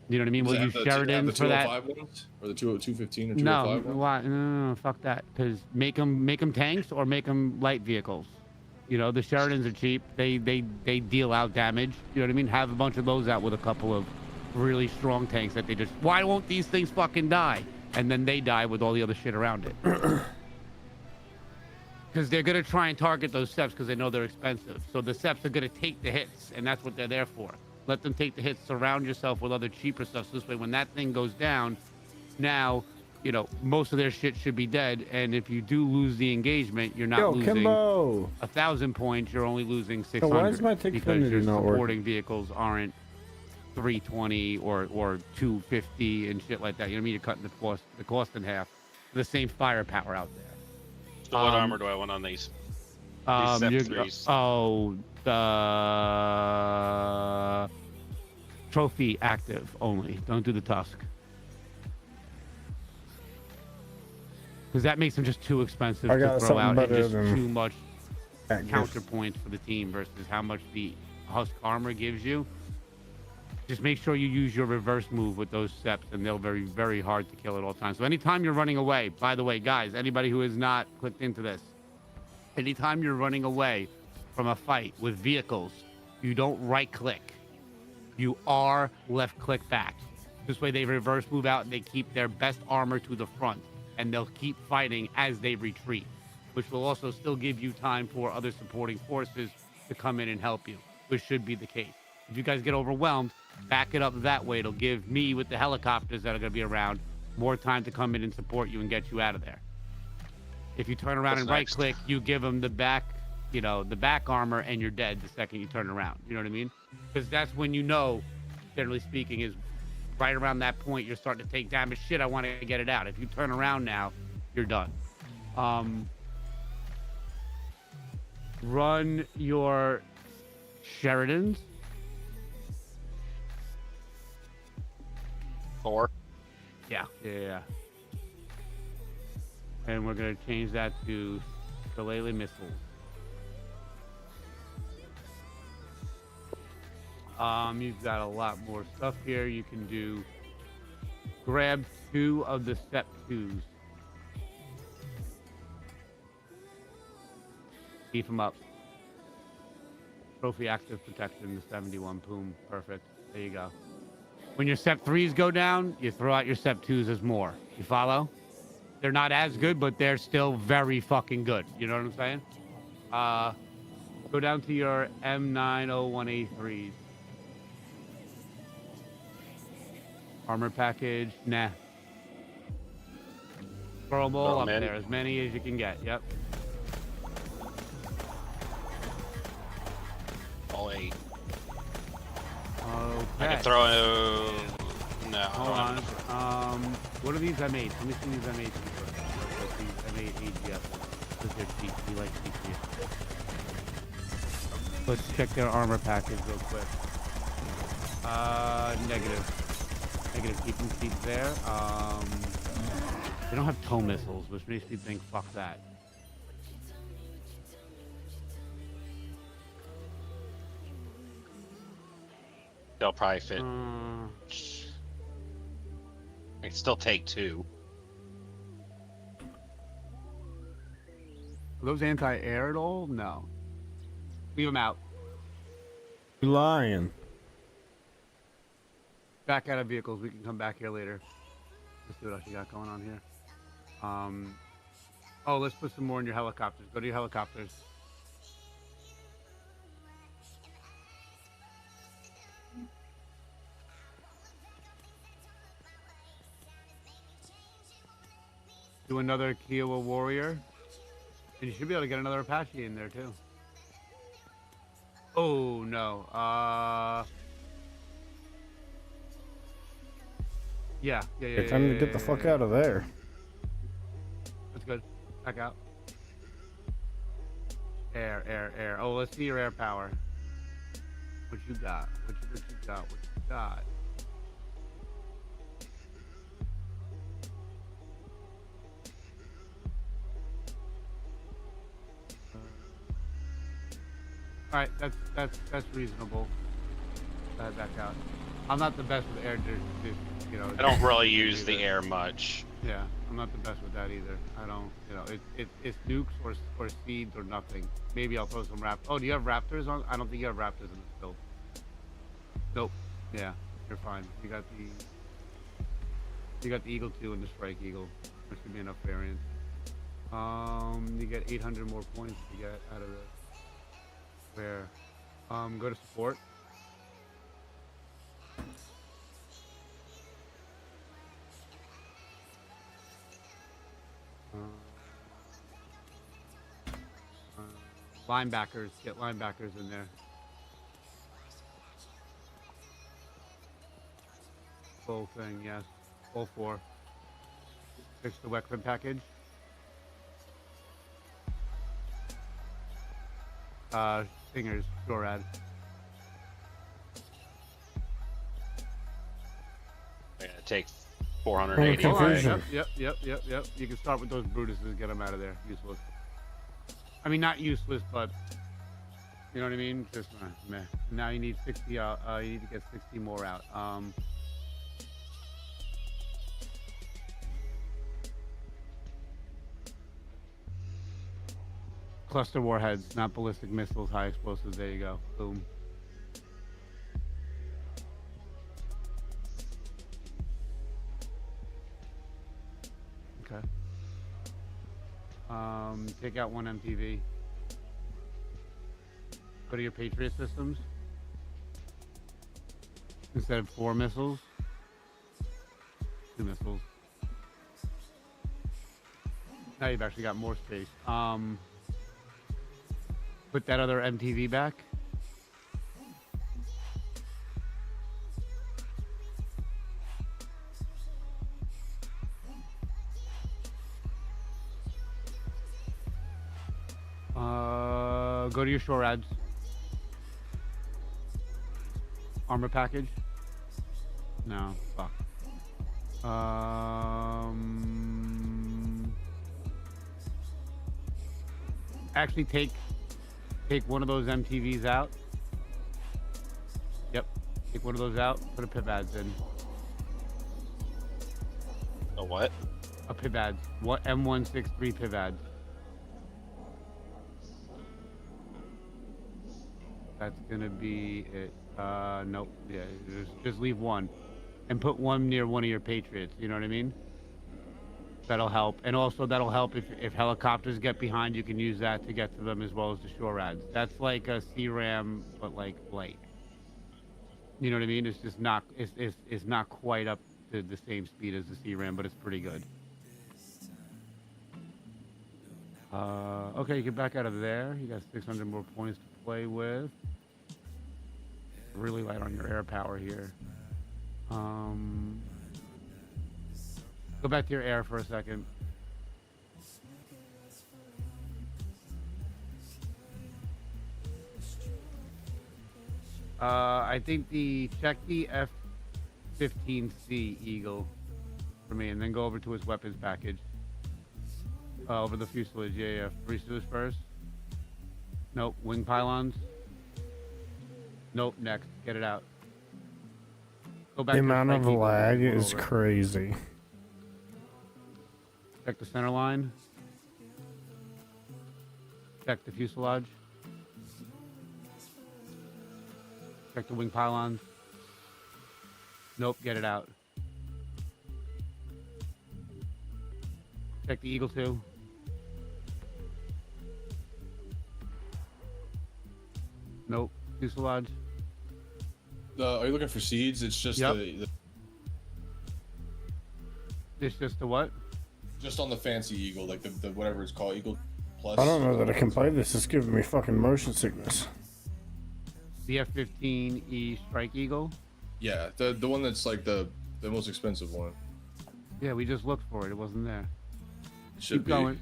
You know what I mean? Does We'll it use have the Sheridan for that. 205 ones or the 215 or No, 205 ones? why? No, fuck that. Because make them tanks or make them light vehicles. You know, the Sheridans are cheap. They deal out damage. You know what I mean? Have a bunch of those out with a couple of really strong tanks that they just. Why won't these things fucking die? And then they die with all the other shit around it. Because they're gonna try and target those steps because they know they're expensive. So the steps are gonna take the hits, and that's what they're there for. Let them take the hits. Surround yourself with other cheaper stuff. So this way, when that thing goes down, now, you know, most of their shit should be dead. And if you do lose the engagement, you're not losing Kimbo. 1,000 points. You're only losing So 600 why is my because Xfinity your not supporting vehicles aren't 320 or 250 and shit like that. You know what I mean? You're cutting the cost in half. The same firepower out there. So what armor do I want on these? The trophy active only. Don't do the tusk. Because that makes them just too expensive I to got throw something out and better just than too much that gift. counterpoints for the team versus how much the husk armor gives you. Just make sure you use your reverse move with those steps, and they'll very, very hard to kill at all times. So anytime you're running away, by the way, guys, anybody who has not clicked into this, anytime you're running away from a fight with vehicles, you don't right click. You are left click back. This way they reverse move out and they keep their best armor to the front, and they'll keep fighting as they retreat, which will also still give you time for other supporting forces to come in and help you, which should be the case. If you guys get overwhelmed, back it up that way. It'll give me, with the helicopters that are going to be around, more time to come in and support you and get you out of there. If you turn around What's and right next? click, you give them the back, you know, the back armor, and you're dead the second you turn around. You know what I mean? Because that's when you know, generally speaking, is right around that point you're starting to take damage. Shit, I want to get it out. If you turn around now, you're done. Run your Sheridans. 4. Yeah. And we're gonna change that to Shillelagh missiles. You've got a lot more stuff here. You can do. Grab 2 of the step 2s. Beef them up. Trophy active protection, the 71. Boom. Perfect. There you go. When your step 3s go down, you throw out your step 2s as more. You follow? They're not as good, but they're still very fucking good. You know what I'm saying? Go down to your M901A3s. Armor package, nah. Throw them all Throw 'em up in. there, as many as you can get. Yep. All 8. Okay. I can throw no. Hold on. What are these M8s? Let me see these M8s first. These M8 AGF. Because they're cheap. We like cheap vehicles. Let's check their armor package real quick. Negative. Keep them cheap there. They don't have tow missiles, which makes me think, fuck that. They'll probably fit. Hmm. I can still take 2. Are those anti-air at all? No. Leave them out. You lying. Back out of vehicles. We can come back here later. Let's see what else you got going on here. Oh, let's put some more in your helicopters. Go to your helicopters. Do another Kiowa Warrior. And you should be able to get another Apache in there too. Oh no. Yeah. It's time to get the fuck out of there. That's good. Back out. Air. Oh, let's see your air power. What you got? What you got? All right, that's reasonable. Back out. I'm not the best with air, you know. I don't really use the air much. Yeah, I'm not the best with that either. I don't, you know, it's nukes or seeds or nothing. Maybe I'll throw some raptors. Oh, do you have raptors on? I don't think you have raptors in this build. Nope. Yeah, you're fine. You got the Eagle 2 and the Strike Eagle. There should be enough variance. You get 800 more points to get out of this. Where? Go to support. Linebackers. Get linebackers in there. Full thing, yes. Full 4. Fix the weapon package. Stingers, SHORAD. I'm gonna take 480. Confusion. Yep. You can start with those Brutuses, get them out of there. Useless. I mean, not useless, but you know what I mean? Just meh. Now you need 60 out. You need to get 60 more out. Cluster warheads, not ballistic missiles, high explosives. There you go. Boom. Okay. Take out 1 MTV. Go to your Patriot systems. Instead of 4 missiles, 2 missiles. Now you've actually got more space. Put that other MTV back. Go to your SHORADs. Armor package. No, fuck. Actually take one of those MTVs out. Yep. Take one of those out. Put a PIVADS in. A what? A PIVADS. What M163 PIVADS. That's gonna be it. Nope. Yeah, just leave 1, and put 1 near one of your Patriots. You know what I mean? That'll help, and also that'll help if helicopters get behind. You can use that to get to them as well as the SHORADs. That's like a CRAM, but like light. You know what I mean? It's just not. It's not quite up to the same speed as the CRAM, but it's pretty good. Okay, you get back out of there. You got 600 more points to play with. Really light on your air power here. Go back to your air for a second. I think check the F-15C Eagle for me, and then go over to his weapons package. Over the fuselage, yeah. Fuselage first. Nope. Wing pylons. Nope. Next. Get it out. Go back The to amount Strike of Eagle, lag roll is over. crazy. Check the center line. Check the fuselage. Check the wing pylons. Nope, get it out. Check the Eagle 2. Nope. Fuselage. Are you looking for seeds? It's just Yep. the It's just the what? just on the fancy Eagle, like the whatever it's called, Eagle Plus. I don't know that I can play this. It's giving me fucking motion sickness. The F-15E Strike Eagle. Yeah, the one that's like the most expensive one. Yeah, we just looked for it. It wasn't there. It should Keep be. going.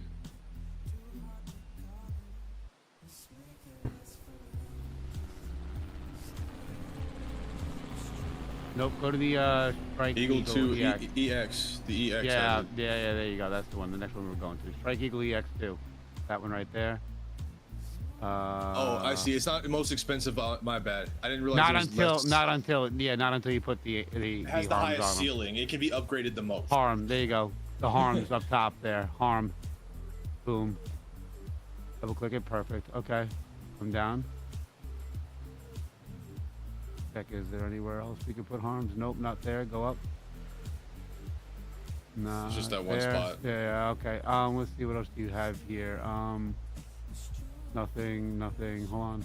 Nope. Go to the Strike Eagle 2 EX. EX. The EX. Yeah, yeah. There you go. That's the one. The next one we're going to. Strike Eagle EX2. That one right there. Oh, I see. It's not the most expensive. My bad. I didn't realize. Not until you put the It has the harms highest on 'em. ceiling. It can be upgraded the most. Harm. There you go. The harms up top there. Harm. Boom. Double click it. Perfect. Okay. Come down. Check. Is there anywhere else we can put harms? Nope. Not there. Go up. No. It's just that one there. spot. Yeah. Okay. Let's see what else do you have here. Nothing. Hold on.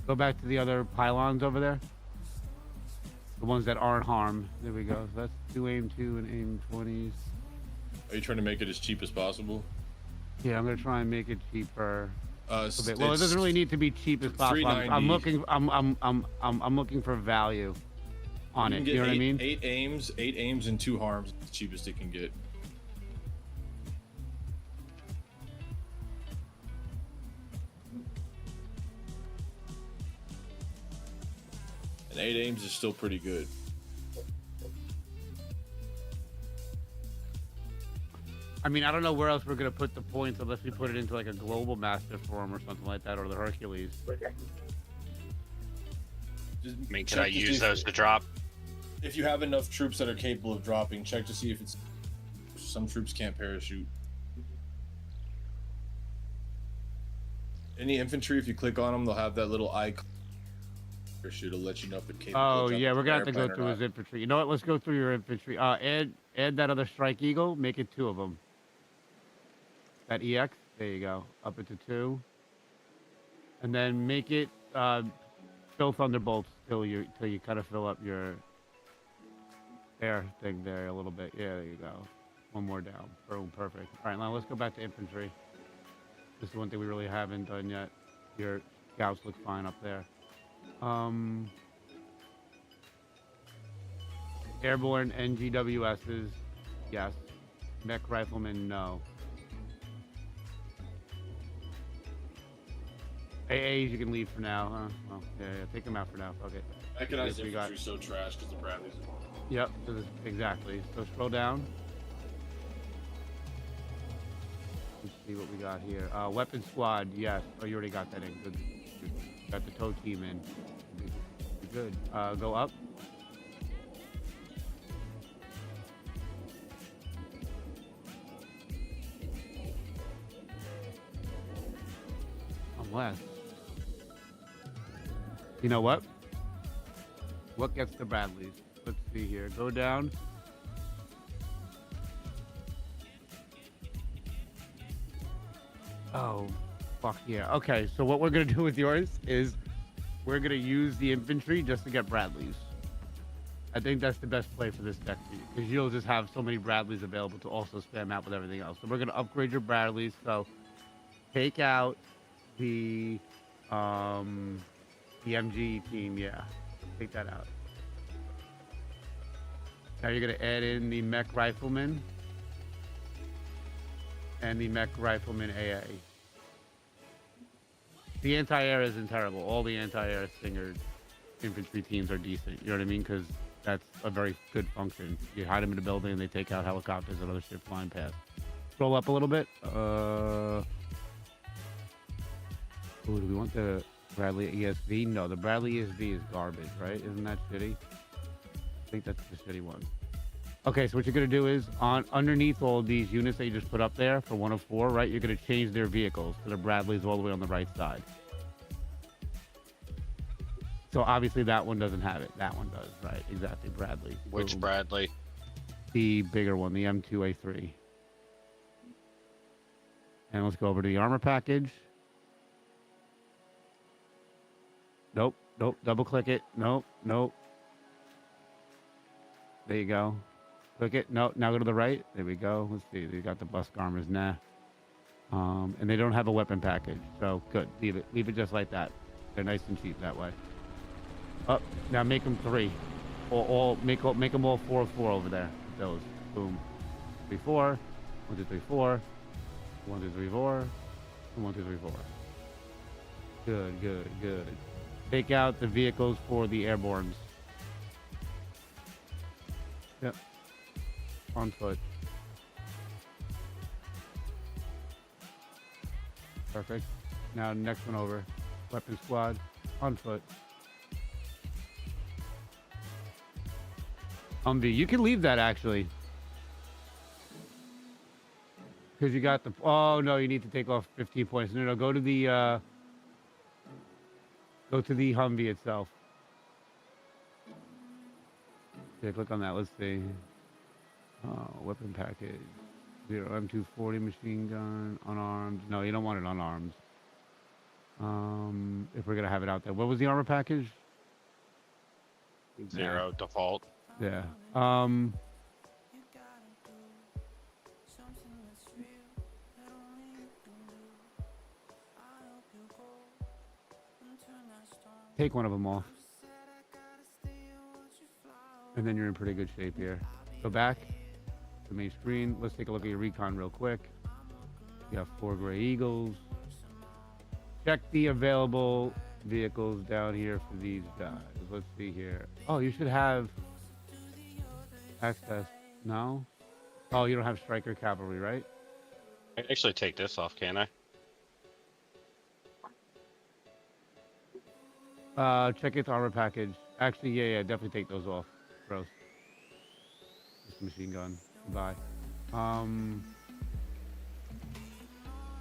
Go back to the other pylons over there. The ones that aren't harmed. There we go. So that's do aim 2 and aim 20s. Are you trying to make it as cheap as possible? Yeah, I'm gonna try and make it cheaper. A bit. Well, it it's doesn't really need to be cheap as possible. I'm looking. I'm looking for value on it. You know what I mean? 8 aims, and 2 harms. The cheapest it can get. And 8 aims is still pretty good. I mean, I don't know where else we're gonna put the points unless we put it into like a global master form or something like that, or the Hercules. Just I mean, can check I to see use if- those to drop? If you have enough troops that are capable of dropping, check to see if it's. Some troops can't parachute. Any infantry, if you click on them, they'll have that little icon. Parachute will let you know if they're capable. Oh of jumping yeah, we're from gonna an have to go airplane or through not. his infantry. You know what? Let's go through your infantry. Add that other Strike Eagle. Make it 2 of them. That EX. There you go. Up it to 2. And then make it fill Thunderbolts till you kind of fill up your air thing there a little bit. Yeah, there you go. One more down. Boom, perfect. All right, now let's go back to infantry. This is one thing we really haven't done yet. Your scouts look fine up there. Airborne NGWSs, yes. Mech riflemen, no. AAs you can leave for now, huh? Well, yeah, take them out for now. Okay. Mechanized We got- infantry so trash because the Bradleys. Yep, exactly. So scroll down. Let's see what we got here. Weapon squad, yes. Oh, you already got that in. Good. Got the tow team in. Good. Go up. Unless. You know what? What gets the Bradleys? Let's see here. Go down. Oh, fuck yeah. Okay, so what we're going to do with yours is we're going to use the infantry just to get Bradleys. I think that's the best play for this deck for you, because you'll just have so many Bradleys available to also spam out with everything else. So we're going to upgrade your Bradleys. So take out the MG team, yeah. Take that out. Now you're going to add in the Mech Rifleman and the Mech Rifleman AA. The anti-air isn't terrible. All the anti-air Stinger infantry teams are decent. You know what I mean? Because that's a very good function. You hide them in a building and they take out helicopters and other ships flying past. Scroll up a little bit. Ooh, do we want the Bradley ESV? No, the Bradley ESV is garbage, right? Isn't that shitty? think that's the shitty one. Okay, so what you're gonna do is underneath all these units that you just put up there for 1 of 4, right? You're gonna change their vehicles to the Bradleys all the way on the right side. So obviously that one doesn't have it. That one does, right? Exactly, Bradley. Which Boom. Bradley? The bigger one, the M2A3. And let's go over to the armor package. Nope, nope. Double click it. Nope, nope. There you go. Click it. No, now go to the right. There we go. Let's see. They got the bus armors. Nah. And they don't have a weapon package. So good. Leave it. Leave it just like that. They're nice and cheap that way. Up. Now make them 3. Or make them all 4 of 4 over there. Those. Boom. 3, 4. 1, 2, 3, 4. 1, 2, 3, 4. 1, 2, 3, 4. Good, good, good. Take out the vehicles for the airbornes. Yep. On foot. Perfect. Now next one over. Weapon squad. On foot. Humvee. You can leave that actually. Because you got the... Oh, no, you need to take off 15 points. No, go to the... Go to the Humvee itself. Okay, click on that. Let's see. Weapon package. 0 M240 machine gun. Unarmed. No, you don't want it unarmed. If we're going to have it out there. What was the armor package? 0 default. Yeah. Take one of them off. And then you're in pretty good shape here. Go back to the main screen. Let's take a look at your recon real quick. You have 4 Gray Eagles. Check the available vehicles down here for these guys. Let's see here. Oh, you should have access. No? Oh, you don't have Striker Cavalry, right? I can actually take this off, can I? Check its armor package. Actually, yeah, definitely take those off. Gross. Just a machine gun. Goodbye.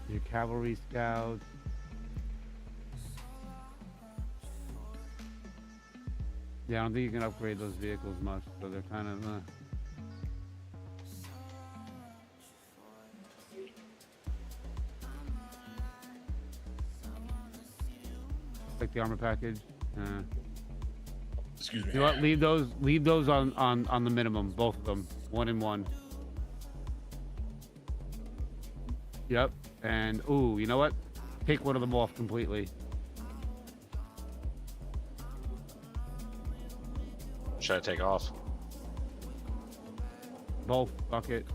Your cavalry scouts. Yeah, I don't think you can upgrade those vehicles much, so they're kind of. Like the armor package. Excuse me. You know what? Leave those on the minimum, both of them, 1 and 1. Yep. And ooh, you know what? Take one of them off completely. Should I take off? Both. Fuck it.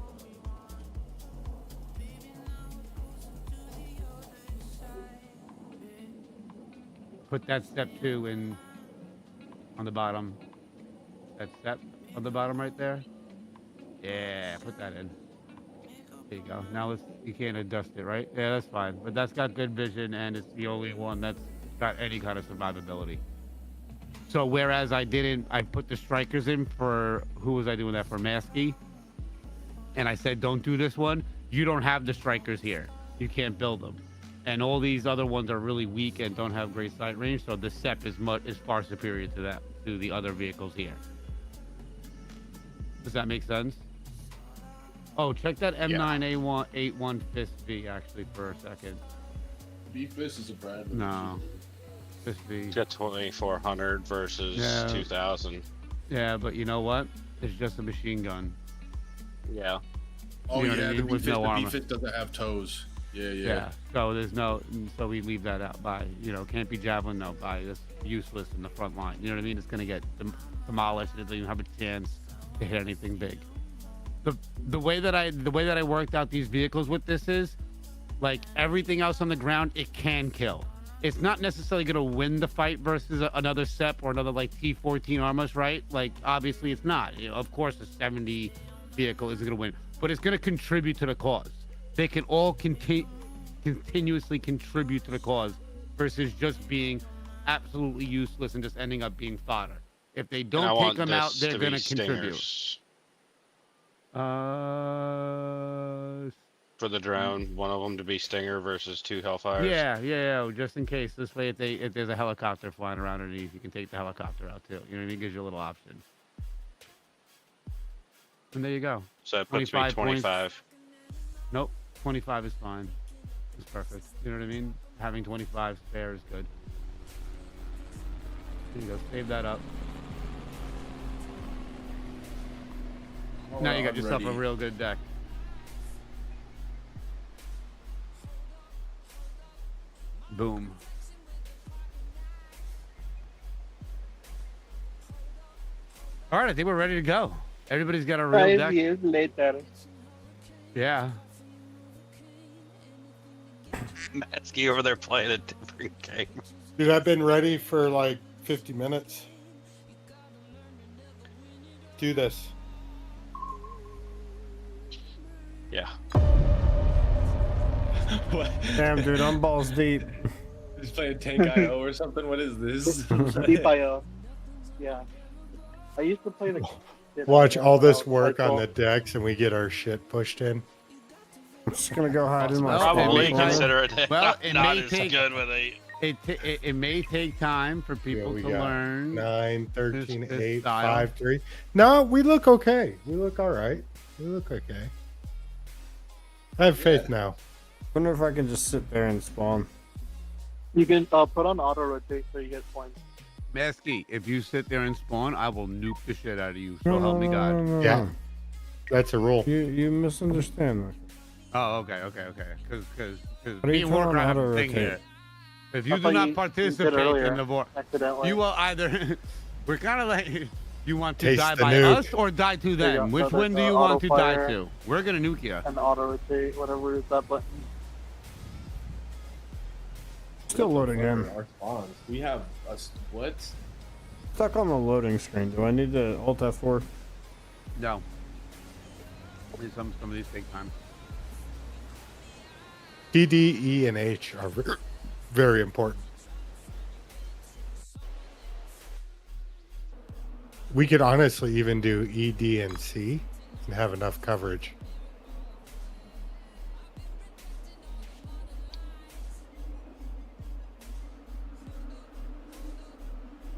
Put that step 2 in on the bottom. That step on the bottom right there. Yeah, put that in. There you go. Now you can't adjust it, right? Yeah, that's fine. But that's got good vision, and it's the only one that's got any kind of survivability. So whereas I put the strikers in for, who was I doing that for? Masky. And I said, don't do this one. You don't have the strikers here. You can't build them. And all these other ones are really weak and don't have great sight range. So the SEP is far superior to the other vehicles here. Does that make sense? Oh, check that M9A181 Fist V actually for a second. B-Fist is a Bradley. No. Fist V. Got 2400 versus 2000. Yeah, but you know what? It's just a machine gun. Yeah. Oh, you know yeah, I mean? the No B-Fist doesn't have toes. Yeah. So we leave that out. By, can't be javelin. No, by it's useless in the front line. You know what I mean? It's gonna get demolished. It doesn't even have a chance to hit anything big. The way that I worked out these vehicles with this is, like everything else on the ground, it can kill. It's not necessarily gonna win the fight versus another SEP or another like T14 armors, right? Like obviously it's not. Of course, a 70 vehicle isn't gonna win, but it's gonna contribute to the cause. They can all continuously contribute to the cause versus just being absolutely useless and just ending up being fodder. If they And I don't take want them out, this they're to going be to contribute. stingers. For the drone, one of them to be Stinger versus 2 Hellfires. Yeah, just in case. This way, if there's a helicopter flying around underneath, you can take the helicopter out too. You know what I mean? Gives you a little option. And there you go. So it puts me 25. Nope, 25 is fine. It's perfect. You know what I mean? Having 25 spare is good. There you go. Save that up. Now you got I'm yourself a ready. real good deck. Boom. All right, I think we're ready to go. Everybody's got a real 5 deck. years later. Yeah. Matsky over there playing a different game. Dude, I've been ready for like 50 minutes. Do this. Yeah. What? Damn, dude, I'm balls deep. He's playing Tank IO or something. What is this? Deep IO. Yeah. I used to play the. Watch all this work on the decks and we get our shit pushed in. I'm just gonna go hide in my Probably spawn. consider it Well, it not may as take- good with a. It may take time for people we to got learn. 9, 13, this 8, style. 5, 3. No, we look okay. We look all right. We look okay. I have faith now. Wonder if I can just sit there and spawn. You can put on auto rotate so you get points. Masky, if you sit there and spawn, I will nuke the shit out of you. So help me God. No. Yeah. That's a rule. You misunderstand. Oh, okay. Because What are me you and telling Warcraft have auto a thing rotate? here. If you I do thought not you participate did earlier, in the war, accidentally. you will either. We're kind of like. You want to Taste die the by nuke. us or die to There you them? go. Which So one do that's, you want to die auto-fire. to? We're gonna nuke you. And auto rotate, whatever is that button. Still loading in. Our spawns. We have us. What? Stuck on the loading screen. Do I need to Alt F4? No. Some of these take time. D, D, E, and H are very important. We could honestly even do E, D, and C and have enough coverage.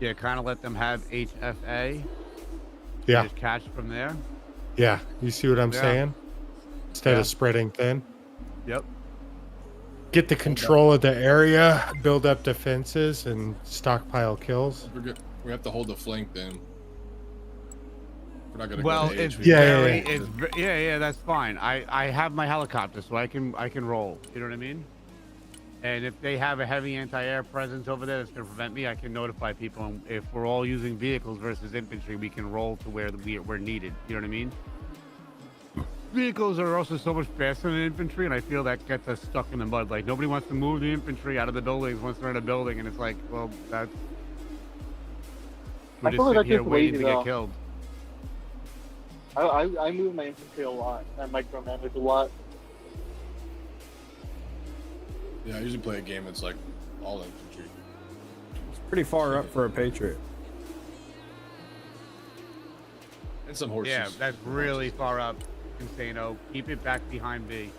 Yeah, kind of let them have HFA. Yeah. Just catch from there. Yeah. You see what I'm Yeah. saying? Instead Yeah. of spreading thin. Yep. Get the control of the area, build up defenses, and stockpile kills. We have to hold the flank then. We're not gonna Well, go to it's H. very, yeah, that's fine. I have my helicopter, so I can roll. You know what I mean? And if they have a heavy anti-air presence over there that's gonna prevent me, I can notify people. And if we're all using vehicles versus infantry, we can roll to where we're needed. You know what I mean? Vehicles are also so much faster than infantry, and I feel that gets us stuck in the mud. Like nobody wants to move the infantry out of the buildings once they're in a building, and it's like, well, that's we're I just feel like sitting that's here just waiting lazy, to get though. killed. I move my infantry a lot. I micromanage a lot. Yeah, I usually play a game that's like all infantry. It's pretty far up for a Patriot. And some horses. Yeah, that's really far up. Insano. Keep it back behind B.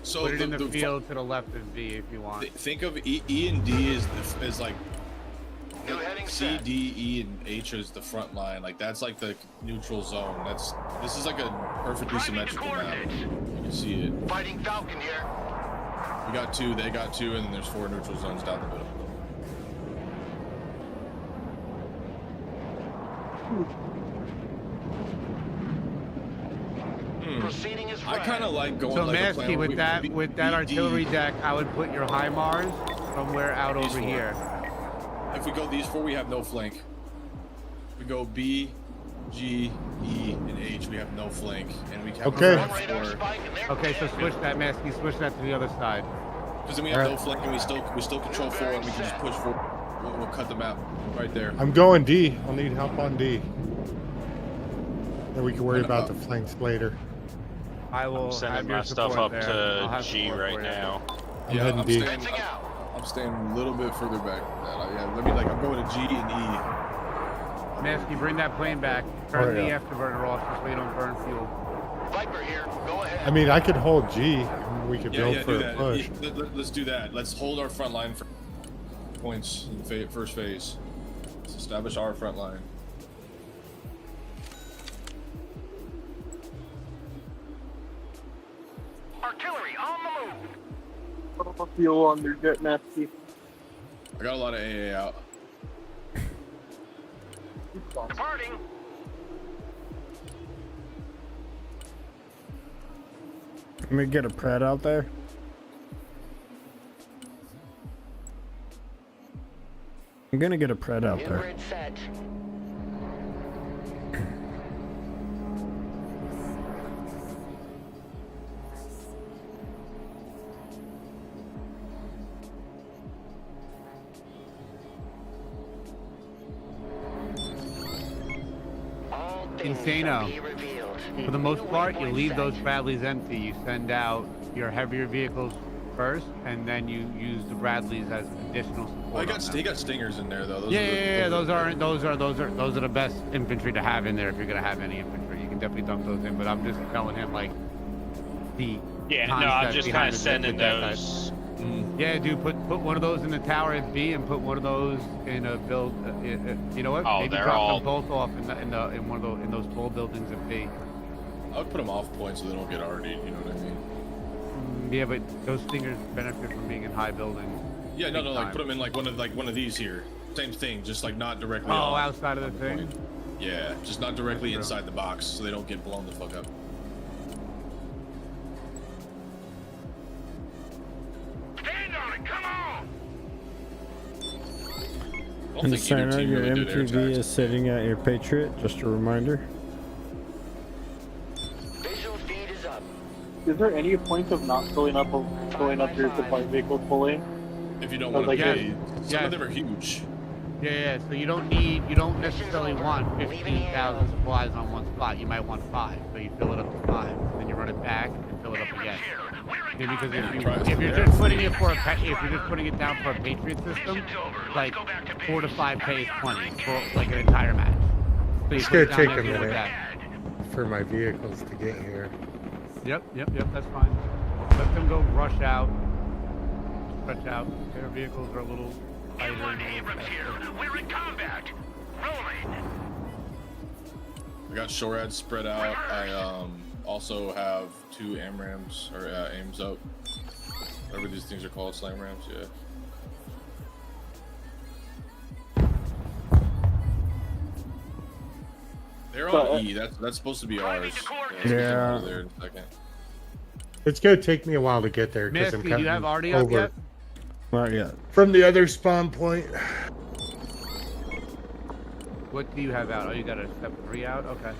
So Put it in the field to the left of B if you want. Think of E and D as like New heading C, set. D, E, and H is the front line. Like that's like the neutral zone. This is like a perfectly symmetrical map. You can see it. Fighting Falcon here. We got 2, they got 2, and then there's 4 neutral zones down the middle. Proceeding is I kind of like going So like a Masky, plan with where that artillery deck, I would put your HIMARS somewhere out These over four. here. If we go these 4, we have no flank. We go B, G, E, and H. We have no flank, and we have Okay. no flank. Okay, so switch that, Masky. Switch that to the other side. Because then we have no flank, and we still control 4, and we can just push 4. We'll cut the map right there. I'm going D. I'll need help on D. Then we can worry about the flanks later. I will I'm sending have your my stuff support up there. I'll to have G support right for you. now. I'm heading D. I'm staying a little bit further back than that. Yeah, I'm going to G and E. Masky, bring that plane back. Turn the yeah. afterburner off just so you don't burn fuel. Viper here. Go ahead. I mean, I could hold G. And we could Yeah, build yeah, for do a that. push. Let's do that. Let's hold our front line for points in the first phase. Let's establish our front line. Artillery on the move. Fuel on their jet nasty. I got a lot of AA out. Departing. Let me get a Pred out there. I'm gonna get a Pred out New there. grid set. All things shall Insano. be revealed. For the most New part, you waypoint leave set. those Bradleys empty. You send out your heavier vehicles first, and then you use the Bradleys as additional support. Oh, on them. he got stingers in there though. Those Yeah, are the- those are the best infantry to have in there if you're gonna have any infantry. You can definitely dump those in, but I'm just telling him like the Yeah, no, I'm concept just behind kind of the sending jet type. those. Yeah, dude, put one of those in the tower at B and put one of those in a build. You know what? Oh, Maybe they're drop all- them both off in one of those tall buildings at B. I would put them off points so they don't get RD'd. You know what I mean? Yeah, but those stingers benefit from being in high buildings. Yeah, no, Big like time. put them in like one of these here. Same thing, just like not directly. Oh, on outside of the thing. point. Yeah, just not directly True. inside the box, so they don't get blown the fuck up. Stand on it. Come on. I don't And think either Santa, team your really did air MTV attacks. is sitting at your Patriot. Just a reminder. Visual feed is up. Is there any point of not filling up your supply vehicles fully? If you don't Oh, want like to yes, pay, some yes. of them are huge. Yeah. So you don't necessarily want 15,000 supplies on one spot. You might want 5, so you fill it up to 5, then you run it back and fill it up again. Yeah, because if you're just putting it down for a Patriot system, like 4 to 5K is plenty for like an entire match. So you It's put gonna it down take there a and deal with minute that. for my vehicles to get here. Yep, that's fine. Let them go rush out, stretch out. Their vehicles are a little tighter. M1 Abrams here. We're in combat. Rolling. I got SHORAD spread out. I also have 2 AMRAMs or AIMs up. Whatever these things are called, slam rams. Yeah. They're on E. That's supposed to be ours. Yeah. There in a second. It's gonna take me a while to get there because I'm Misty, do coming you have already up over yet? Not yet. from the other spawn point. What do you have out? Oh, you got a step 3 out? Okay.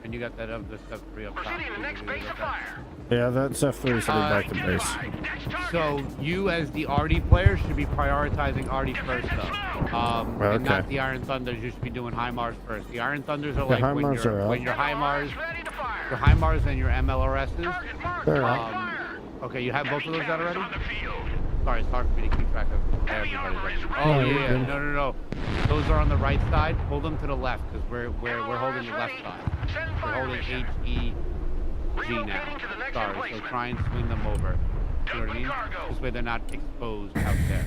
And you got that of the step 3 up top. Proceeding to next base of fire. Yeah, that's F3 should be back to base. Next target. So you as the RD player should be prioritizing RD first though. And Okay. not the Iron Thunders. You should be doing high Mars first. The Iron Thunders are The like high when Mars you're are when up. your high Mars, Ready to fire. your high Mars and your MLRSs. Target marked. They're up. Fire. Okay, you have both of those out already? On the field. Sorry, it's hard for me to keep track of Heavy armor everybody. is ready. Oh No, you're yeah, good. no. Those are on the right side. Hold them to the left because we're holding the left side. Send We're fire holding mission. HEG Relocating now. to the next Sorry, so emplacement. try and swing them over. You know what I mean? Cargo. This way they're not exposed out there.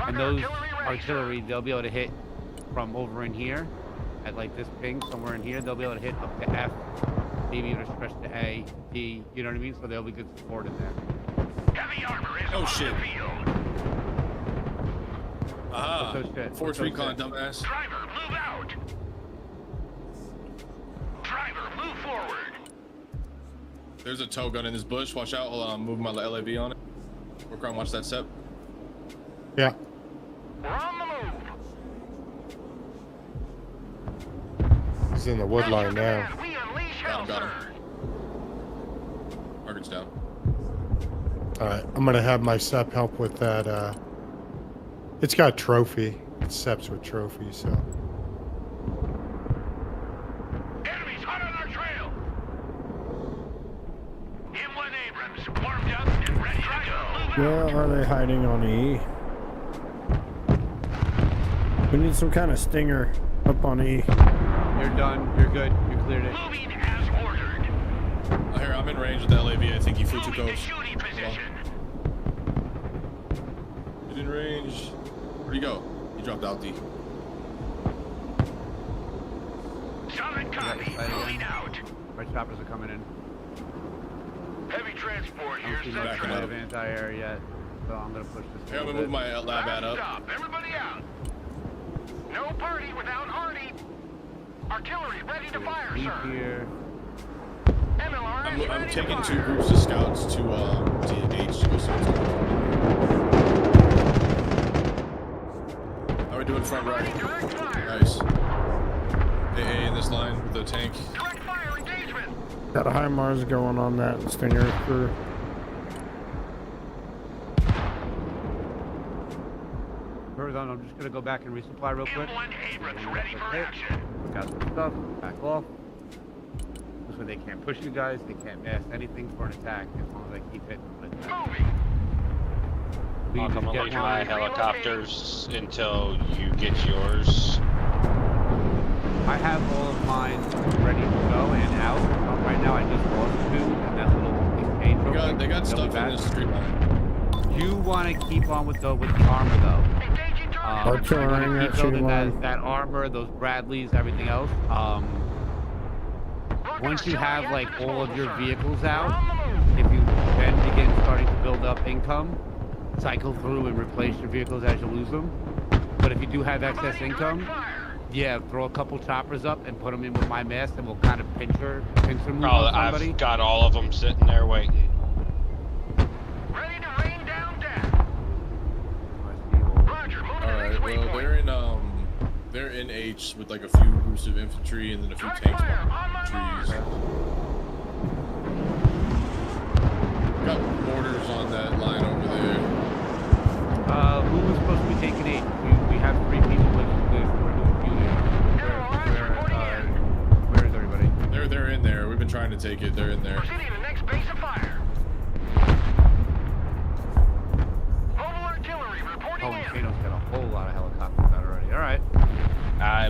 And those artillery, they'll be able to hit from over in here, at like this ping, somewhere in here, they'll be able to hit up to F, maybe even stretch to A, D, you know what I mean? So there'll be good support in there. Heavy armor is Oh, on shit. the field. Aha! What's those shit? Force What's those recon, shit? dumbass. Driver, move out. Driver, move forward. There's a tow gun in this bush. Watch out. Hold on. I'm moving my LAV on it. Work around. Watch that step. Yeah. We're on the move. He's in the wood line now. We unleash Got him, got him. Hellsurge. Target's down. All right, I'm gonna have my SEP help with that. It's got trophy. It's SEPs with trophy, so. Enemies hot on our trail. M1 Abrams warmed up and ready to go. Where are they hiding on E? We need some kind of stinger Up on E. You're done. You're good. You cleared it. Moving as ordered. Oh, here, I'm in range with the LAV. I think he flew too Moving to close. shooting position. Get in range. Where'd he go? He dropped out D. Solid copy. Moving out. My choppers are coming in. Heavy transport I here. don't see Send much traffic. of anti-air yet, so I'm gonna push this. Here, I'm a gonna little move bit. my lab ad up. Stop. Everybody out. No party without Hardy. Artillery ready to fire, Leave sir. here. MLRS I'm ready to taking fire. 2 groups of scouts to DH to go see what's going on. How are we doing front right? Direct fire. Nice. AA in this line with the tank. Direct fire engagement. Got a high Mars going on that Stinger crew. Horizontal, I'm just gonna go back and resupply real quick. Inland Abrams ready for action. Got some stuff. Back off. This way they can't push you guys. They can't mass anything for an attack as long as I keep hitting them with that. Moving. We I'm just gonna get leave one. my helicopters until you get yours. I have all of mine ready to go and out. Right now I just lost 2 and that little exchange. They got stuff in this street line. You want to keep on with the armor though. Engaging target. You want Artillery to keep at tree building line. that armor, those Bradleys, everything else. Once you have like all of your vehicles out, if you then begin starting to build up income, cycle through and replace your vehicles as you lose them. But if you do have excess income, yeah, throw a couple choppers up and put them in with my mast, and we'll kind of pincer move on somebody. I've got all of them sitting there waiting. Ready to rain down death. Roger. Moving to All right. next Well, waypoint. they're in H with like a few groups of infantry and then a few Direct tanks fire. On behind my mark. trees. Got mortars on that line over there. Who was supposed to be taking 8? We have 3 people with we're doing unit. Where is everybody? They're in there. We've been trying to take it. They're in there. Proceeding to the next base of fire. Mobile artillery reporting Oh, in. Insano's got a whole lot of helicopters out already. All right.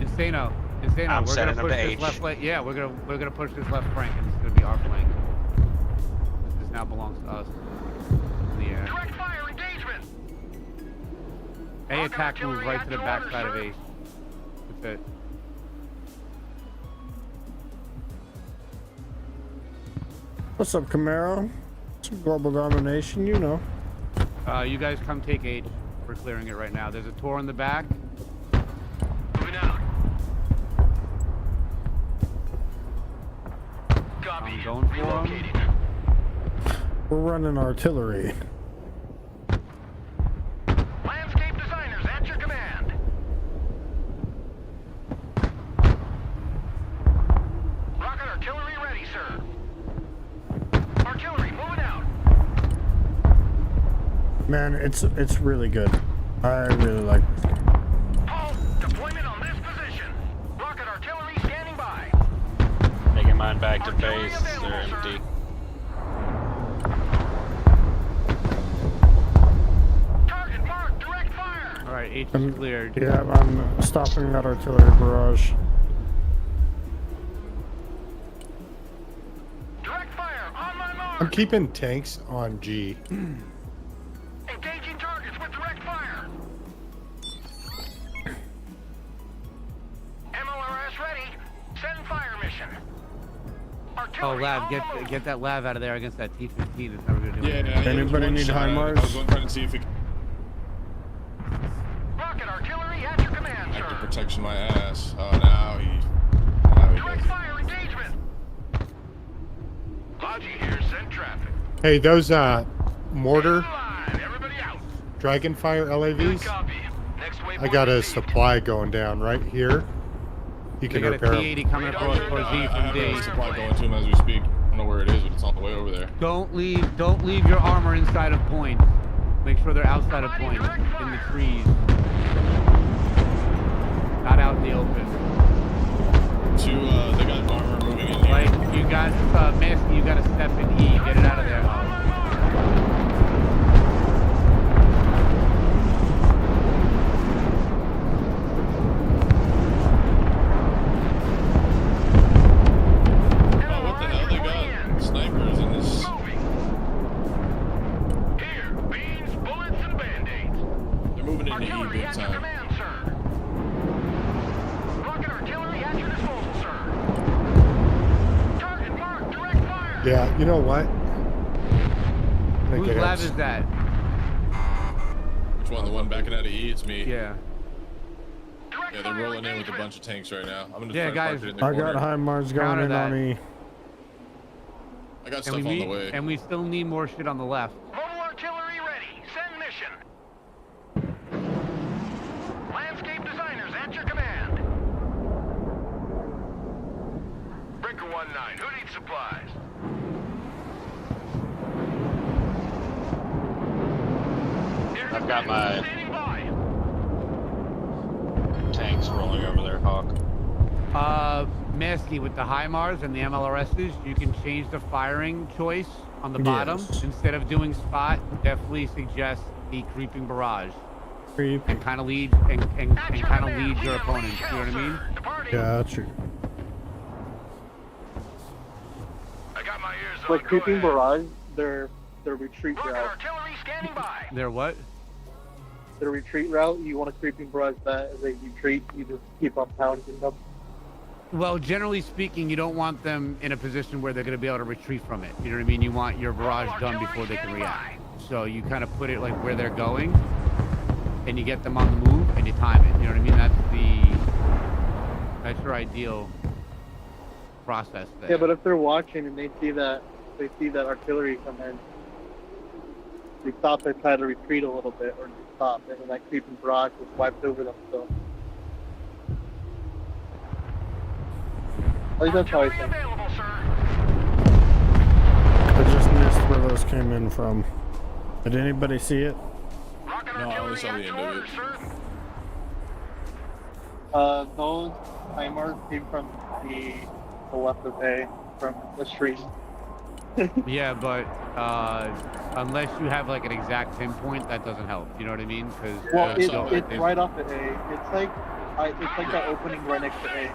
Insano, I'm we're gonna sending them push to this H. left flank. Yeah, we're gonna push this left flank, and it's gonna be our flank. This now belongs to us. In the air. Direct fire engagement. A attack moves right to the backside of H. That's it. What's up, Camaro? Some global domination, you know. You guys come take H. We're clearing it right now. There's a tour in the back. Moving out. Copy. I'm going for 'em. Relocating. We're running artillery. Landscape designers at your command. Rocket artillery ready, sir. Artillery moving out. Man, it's really good. I really like this game. Halt. Deployment on this position. Rocket artillery standing by. Taking mine back to Artillery base. available, They're sir. empty. Target marked. Direct fire. All right, H is cleared. Yeah, I'm stopping that artillery barrage. Direct fire on my mark. I'm keeping tanks on G. Engaging targets with direct fire. MLRS ready. Send fire mission. Oh, Artillery Lav, on the move. get that Lav out of there against that T-15. It's never gonna do Yeah. anything. Anybody need high Mars? I was trying to see if it Rocket artillery at your command, active sir. protection my ass. Oh, now he Direct does. fire engagement. Logi here, send traffic. Hey, those mortar Line, everybody out. Dragonfire Good LAVs. copy. Next waypoint I got a received. supply going down right here. You They can got a repair them. T-80 coming across towards Z I from have D. a supply going to him as we speak. I don't know where it is, but it's on the way over there. Don't leave your armor inside of points. Make sure they're outside of points, in the trees. Not out in the open. They got armor moving in here. Like, you got, Massey, you got to step in E. Get it out of there. Yeah, you know what? Whose lab is that? Which one? The one backing out of E? It's me. Yeah. Yeah, they're rolling in with a bunch of tanks right now. I'm gonna Yeah, try to park guys. it in the I corner. got high Mars going Counter in that. on E. I got And stuff on the way. And we still need more shit on the left. Mobile artillery ready. Send mission. Landscape designers at your command. Breaker 1-9. Who needs supplies? I've got my Standing by. tanks rolling over there, Hawk. Masky, with the HIMARS and the MLRSs, you can change the firing choice on the bottom. Yes. Instead of doing spot, definitely suggest the creeping barrage. Creep. And kind of lead and kind of lead your opponents. You know what I mean? Gotcha. I got my ears on. Like Go creeping ahead. barrage, their retreat Rocket route. artillery standing by. They're what? Their retreat route. You want a creeping barrage that as they retreat, you just keep on pounding them. Well, generally speaking, you don't want them in a position where they're going to be able to retreat from it. You know what I mean? You want your barrage done before they can react. So you kind of put it like where they're going, and you get them on the move, and you time it. You know what I mean? That's your ideal process there. Yeah, but if they're watching and they see that artillery come in, they stop and try to retreat a little bit, or they stop, and then that creeping barrage just wipes over them. So at least that's how I think. Available, sir. I just missed where those came in from. Did anybody see it? Rocket No, I only artillery saw at the your end of orders, it. sir. Those timers came from the left of A, from the street. Yeah, but unless you have like an exact pinpoint, that doesn't help. You know what I mean? Because Well, it's right off at A. It's like that opening right next to A.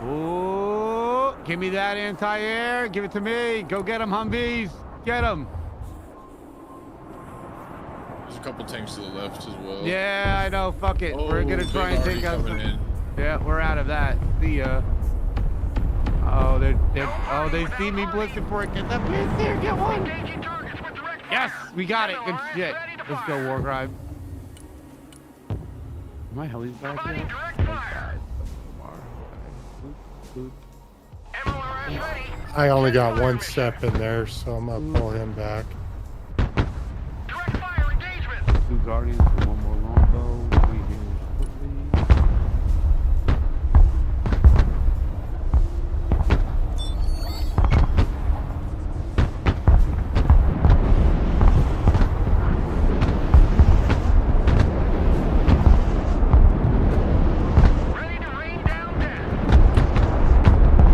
Ooh, give me that anti-air. Give it to me. Go get them, Humvees. Get them. There's a couple tanks to the left as well. Yeah, I know. Fuck it. Oh, We're gonna they've try and already take out. coming in. Yeah, we're out of that. See ya. Oh, they see me blitzing for it. Get that blitz there. Get one. Engaging targets with direct fire. Yes, we got it. Good MLRS shit. ready to Let's go, fire. Warcribe. My heli's back Providing here. direct fire. MLRS ready. I only got one step in there, so I'm gonna pull him back. Direct fire engagement. 2 Guardians and 1 more longbow. We heal quickly. Ready to rain down death.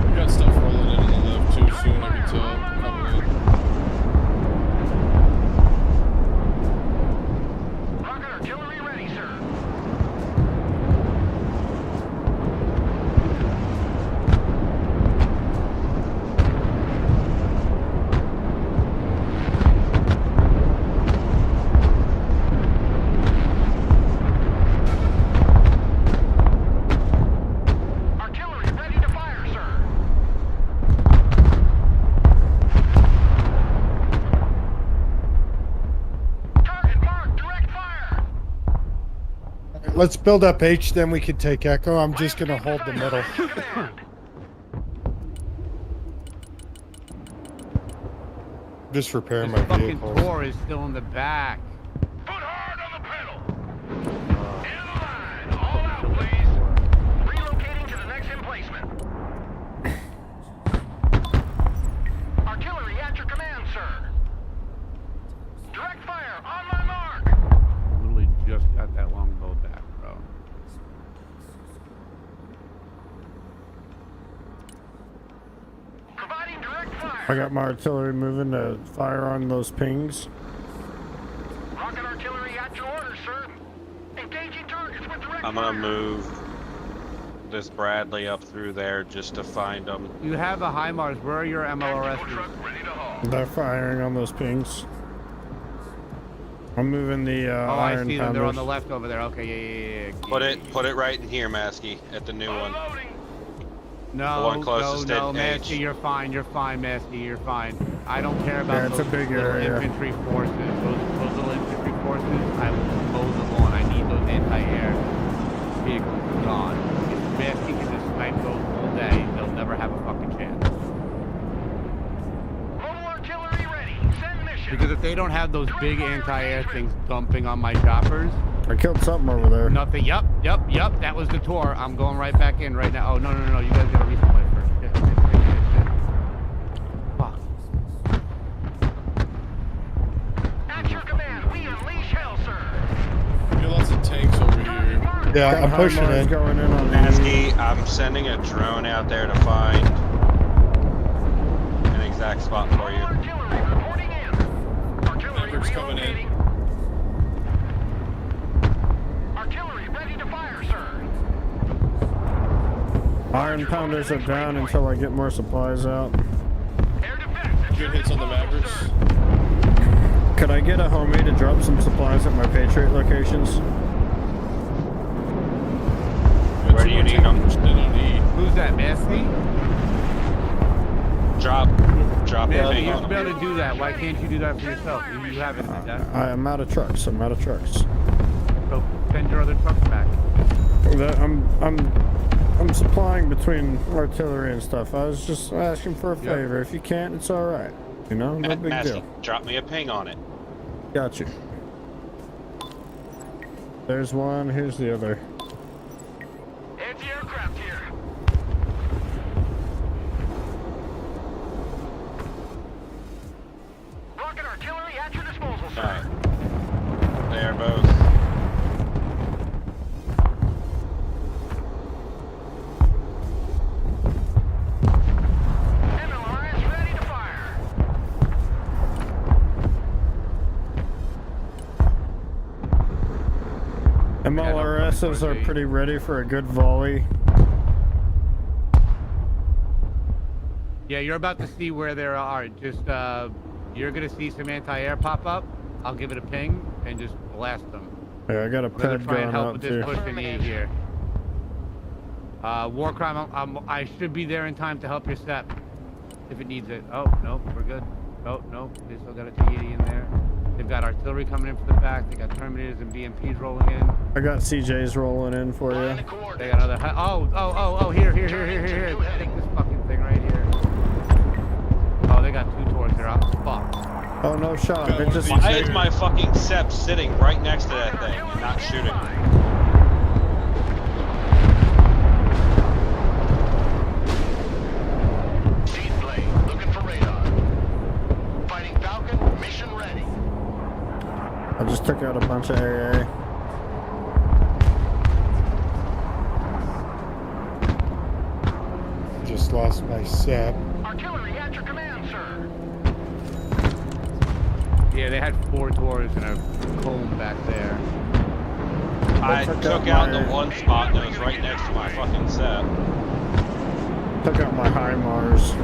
We got stuff rolling in on the left too soon, I can tell. Coming in. Rocket artillery ready, sir. Artillery ready to fire, sir. Target marked, direct fire. Let's build up H, then we can take Echo. I'm just gonna hold the middle. Command. Just repair This my fucking vehicles. door is still in the back. Foot hard on the pedal. In the line. All out, please. Relocating to the next emplacement. Artillery at your command, sir. Direct fire on my mark. Literally just got that longbow back, bro. Providing direct fire. I got my artillery moving to fire on those pings. Rocket artillery at your orders, sir. Engaging targets with direct I'm fire. gonna move this Bradley up through there just to find them. You have a HIMARS. Where are your Tactical MLRSs? truck ready to haul. They're firing on those pings. I'm moving the Oh, I iron see them. They're on the pounders. left over there. Okay, yeah. Put it right in here, Masky, at the new one. Unloading. No, The one closest no, in Massey, age. you're fine, Massey, you're fine. I don't care about it's a those big little area. infantry forces. Those little infantry forces, I will mow them on. I need those anti-air vehicles gone. If Massey can just snipe those all day, they'll never have a fucking chance. Mobile artillery ready. Send mission. Because if they don't have those big anti-air things dumping on my choppers, I killed something over there. nothing. Yep. That was the tour. I'm going right back in right now. Oh, no. You guys gotta resupply first. Shit. Fuck. At your command, we unleash hell, sir. We got lots of tanks over here. Yeah, I'm pushing HIMARS in. going in on Nasty, I'm sending a drone out there to find an exact spot for you. Artillery reporting in. Artillery Mavericks coming in. relocating. Artillery ready to fire, sir. Iron pounders are down until I get more supplies out. Air defense. Good hits on the Mavericks. Could I get a homie to drop some supplies at my Patriot locations? Where do you need them? Who's that, Massey? Drop Man, your you thing used on to be them. able to do that. Why can't you do that for yourself? You haven't done that. I'm out of trucks. So send your other trucks back. I'm supplying between artillery and stuff. I was just asking for a favor. If you can't, it's all right. You know, no big Nasty, deal. drop me a ping on it. Got you. There's one. Here's the other. Anti-aircraft here. Rocket artillery at your disposal, sir. Alright. They are both. MLRS ready to fire. MLRSs are pretty ready for a good volley. Yeah, you're about to see where there are. Just, you're gonna see some anti-air pop up. I'll give it a ping and just blast them. Yeah, I got a I'm gonna ped try and going help out with this too. push in E here. War crime, I should be there in time to help your step if it needs it. Oh, no, we're good. Oh, no, they still got a T-80 in there. They've got artillery coming in from the back. They got Terminators and BMPs rolling in. I got CJs rolling in for you. They got another. Oh, here. Take this fucking thing right here. Oh, they got two towards here. I'm fucked. Oh, no shot. It just. Why is my fucking SEP sitting right next to that thing and not shooting? Seed plane, looking for radar. Fighting Falcon, mission ready. I just took out a bunch of AA. Just lost my SEP. Artillery at your command, sir. Yeah, they had 4 tours and a comb back there. I took out the one spot that was right next to my fucking SEP. Took out my HIMARS.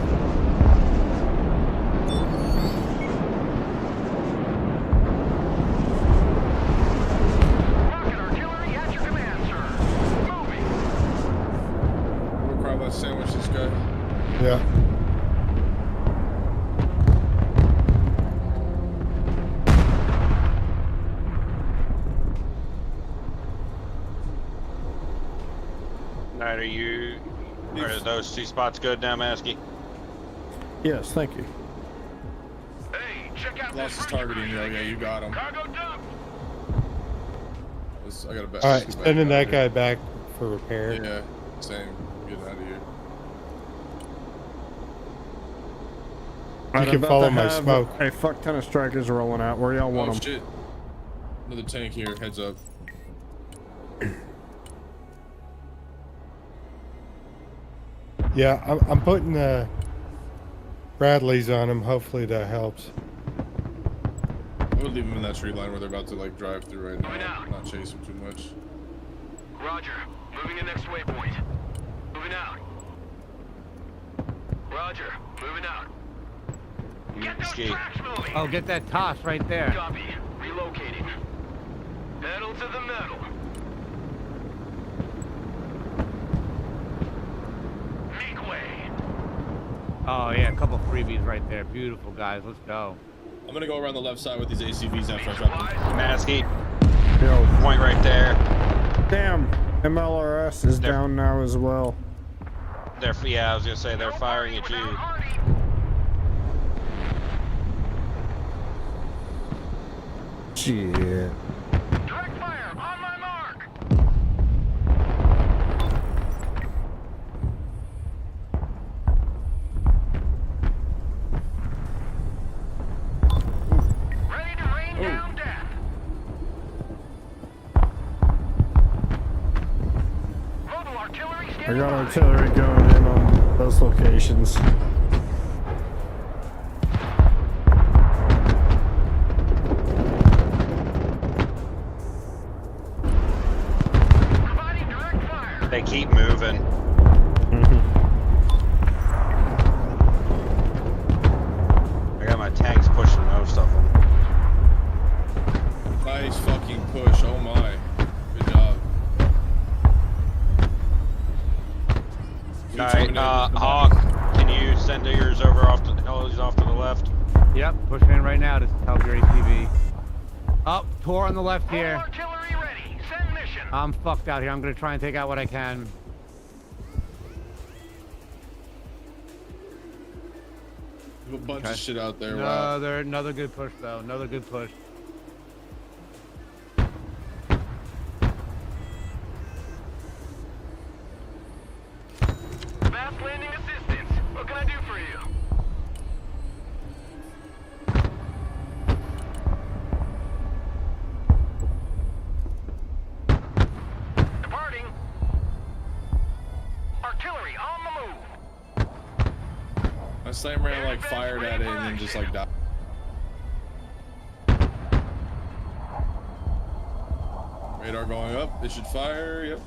Rocket artillery at your command, sir. Moving. We'll crowd that sandwich this guy. Yeah. Alright, are those 2 spots good now, Masky? Yes, thank you. Hey, check out Lost this his targeting. Yeah, you got him. cargo dump. I got a bet. All right, sending that guy back for repair. Yeah, same. Getting out of here. Right, can I'm about follow to my have smoke. A fuck ton of strikers rolling out. Where y'all want Oh them? shit! Another tank here. Heads up. Yeah, I'm putting Bradleys on him. Hopefully that helps. I would leave them in that tree line where they're about to like drive through right now. Not chase them too much. Roger. Moving the next waypoint. Moving out. Roger. Moving out. Get those Escape. tracks moving. Oh, get that toss right there. Copy. Relocating. Pedal to the metal. Make Oh yeah, a couple freebies right there. Beautiful, guys. Let's go. I'm gonna go around the left side with these ACVs after I drop them. Masky. Point right there. Damn. MLRS is down now as well. Yeah, I was gonna say they're firing at you. Shit. Direct fire, on my mark. Ready to rain down death. Mobile artillery I standing got by. artillery going in on those locations. Providing direct fire. They keep moving. I got my tanks pushing most of them. Nice fucking push. Oh my. Good job. Alright, Hawk, can you send yours over off to the left? Yep, pushing in right now to help your ACV. Up, Tor on the left here. Artillery ready. Send mission. I'm fucked out here. I'm gonna try and take out what I can. There's a bunch of shit out there. No, Wow. another good push though. Another good push. Fast landing assistance. What can I do for you? Departing. Artillery on the move. My slam ran like fired at it and then just like died. Radar going up. It should fire. Yep.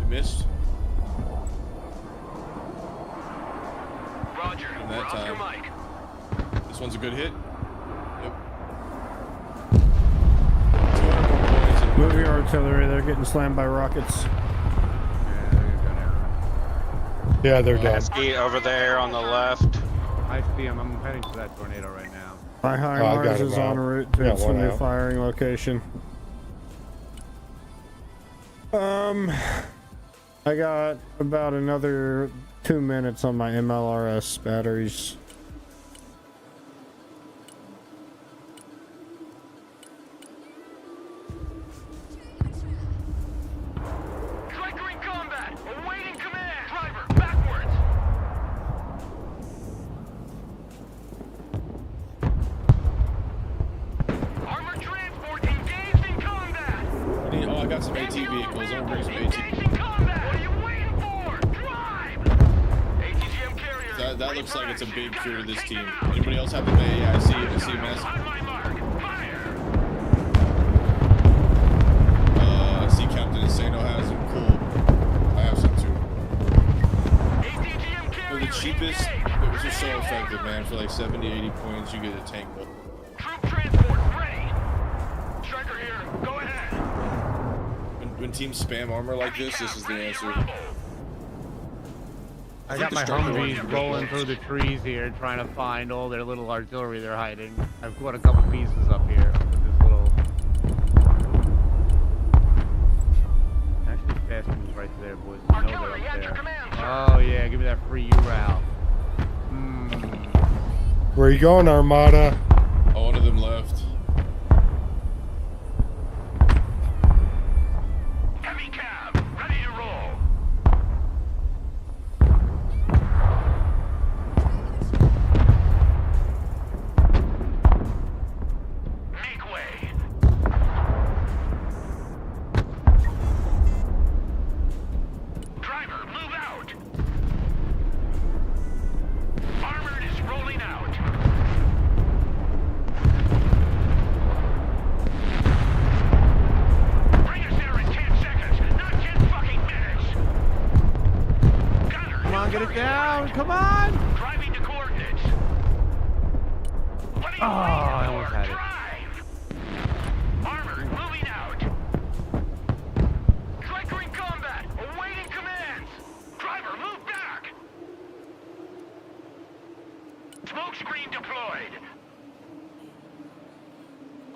It missed. Roger. And We're that Oscar time. Mike. This one's a good hit. Yep. 200 more points. And Move your artillery, they're getting slammed by rockets. Yeah, they're dead. Masky over there on the left. I see him. I'm heading to that tornado right now. My high Oh, I got Mars him is out. en route to Got its one new out. firing location. I got about another 2 minutes on my MLRS batteries. Striker in combat. Awaiting command. Driver, backwards. Armored transport engaged in combat. oh, I got some AT vehicles. I'm gonna bring some AT. Engaged in combat. What are you waiting for? Drive. ATGM carrier. That looks like it's a big fear to this team. Anybody else have the May? Yeah, I see it. I see Mass. On my mark. Fire. I see Captain Insano has them. Cool. I have some too. ATGM For carrier. the cheapest, engaged. it was just so effective, man. For like 70, 80 points, you get a tank. Troop transport ready. Striker here. Go ahead. When teams spam armor like this is the answer. I got my Humvees rolling through the trees here, trying to find all their little artillery they're hiding. I've got a couple pieces up here with this little. Actually, fast moves right there, boys. You know they're up there. Oh yeah, give me that free URAL. Where you going, Armada? Oh, one of them left. Heavy cab. Ready to roll. Make way. Driver, move out. Armored is rolling out. Bring us there in 10 seconds, not 10 fucking minutes. Gunner, Come on, get it down! Come on! driving to coordinates. What are you I waiting almost for? had it. Drive. Armored, moving out. Striker in combat, awaiting commands. Driver, move back. Smoke screen deployed.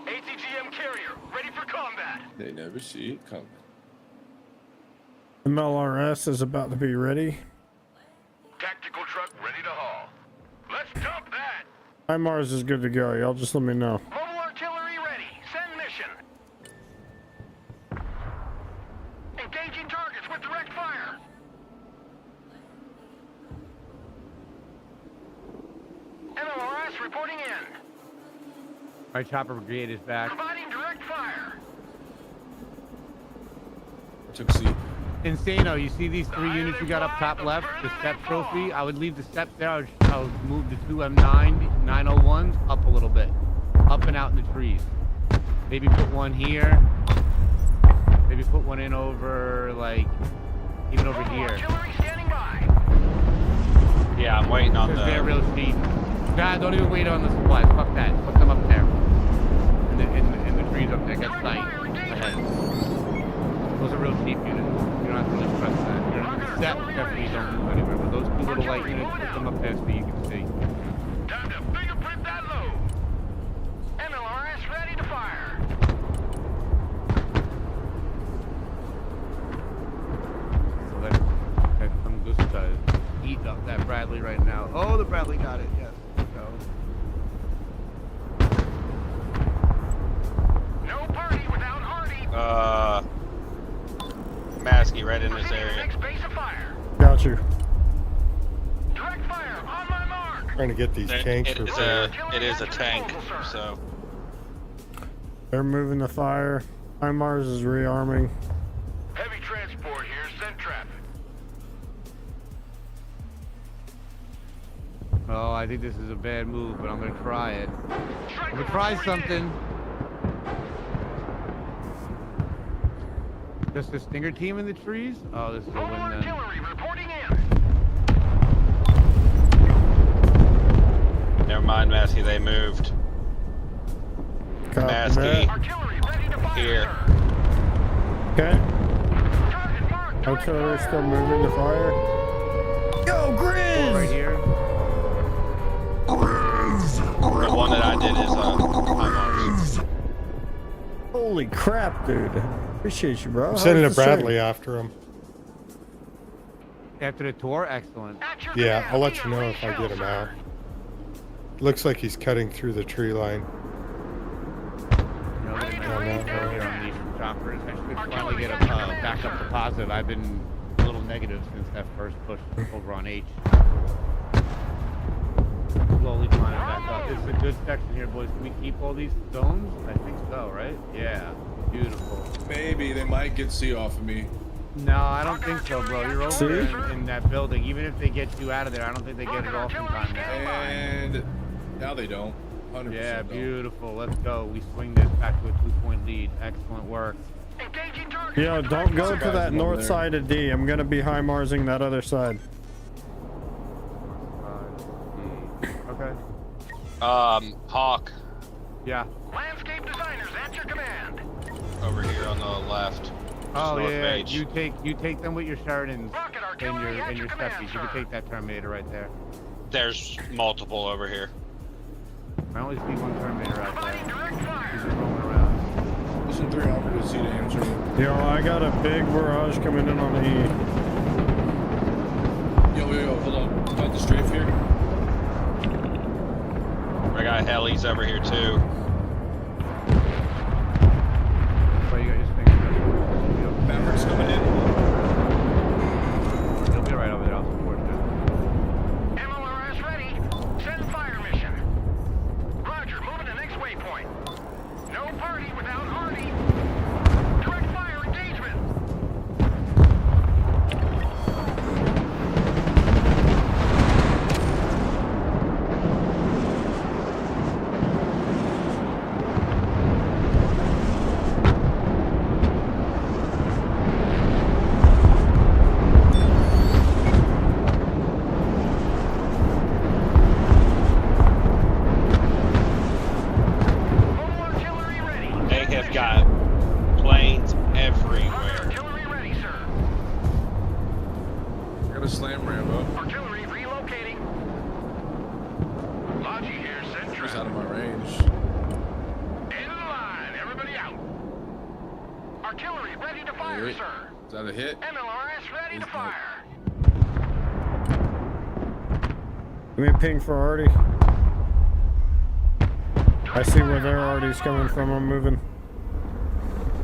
ATGM carrier ready for combat. They never see it coming. MLRS is about to be ready. Tactical truck ready to haul. Let's dump that. HIMARS is good to go. Y'all just let me know. Mobile artillery ready. Send mission. Engaging targets with direct fire. MLRS reporting in. My chopper brigade is back. Providing direct fire. Took C. Insano, you see these 3 units you got up top left? The step trophy? I would leave the step there. I would move the 2 M9 901s up a little bit. Up and out in the trees. Maybe put one here. Maybe put one in over, like, even over here. Artillery standing by. Yeah, I'm waiting on They're the. real cheap. God, don't even wait on the supplies. Fuck that. Put them up there. In the trees up there. Get sight ahead. Those are real cheap units. You don't have to just press that. You're on the step, definitely don't move anywhere. But those 2 little light units, put them up there so you can see. Time to fingerprint that load. MLRS ready to fire. So that's some good stuff. Eating up that Bradley right now. Oh, the Bradley got it. Yes. So. No party without Hardy. Masky right in this area. Next base of fire. Got you. Direct fire on my mark. Trying to get these tanks repaired. It is a tank, so. They're moving the fire. HIMARS is rearming. Heavy transport here. Send traffic. Oh, I think this is a bad move, but I'm gonna try it. I'm gonna try something. Just a Stinger team in the trees? Oh, this is a win then. Artillery reporting in. Never mind, Masky. They moved. Copy Masky. Artillery ready to fire. Here. Okay. Target marked. Artillery still moving the fire. Yo, Grizz! Right here. The one that I did is HIMARS. Holy crap, dude. Appreciate you, bro. I'm sending a How's the Bradley stream? after him. After the tour? Excellent. Yeah, I'll let you know if I get him out. Looks like he's cutting through the tree line. Nobody here on these choppers. I should finally get a backup to positive. I've been a little negative since that first push over on H. Slowly climbing back up. This is a good section here, boys. Can we keep all these zones? I think so, right? Yeah. Beautiful. Maybe they might get C off of me. No, I don't think so, bro. You're over See? in that building. Even if they get you out of there, I don't think they get it off in time now. And now they don't. 100% Yeah, don't. beautiful. Let's go. We swing this back to a 2-point lead. Excellent work. Engaging target. Yo, don't go There's to a that guy north there. side of D. I'm gonna be HIMARSing that other side. Okay. Hawk Yeah. Landscape designers at your command. over here on the left. Oh North yeah. Page. You take them with your Sheridans Rocket and artillery at your command, Steffies. You can sir. take that Terminator right there. There's multiple over here. I only see one Terminator out there. Providing direct fire. He's just roaming around. Listen, 3 offered to C to answer. Yo, I got a big barrage coming in on E. Yo, hold on. Got the strafe here. I got helis over here too. So you got your Stinger. Maverick's coming in. You'll be right over there. I'll support you. MLRS ready. Send fire mission. Roger, moving to next waypoint. No party without Hardy. Direct fire engagement. Mobile artillery ready. They have got planes Rocket everywhere. artillery ready, sir. I got a slam Rambo. Artillery relocating. a hit. MLRS ready to fire. Give me a ping for Artie. I see where their Artie's coming from. I'm moving.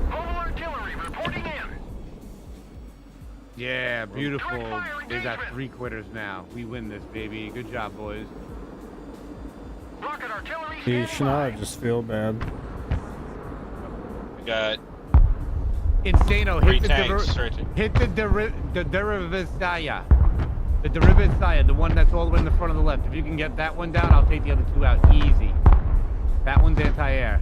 Mobile artillery reporting in. Yeah, beautiful. They got 3 quitters now. We win this, baby. Good job, boys. Rocket artillery You standing should not just feel bad. We got Insano, 3 hit the tanks. Right there. hit the Derivisaya. The Derivisaya, the one that's all the way in the front of the left. If you can get that one down, I'll take the other 2 out easy. That one's anti-air.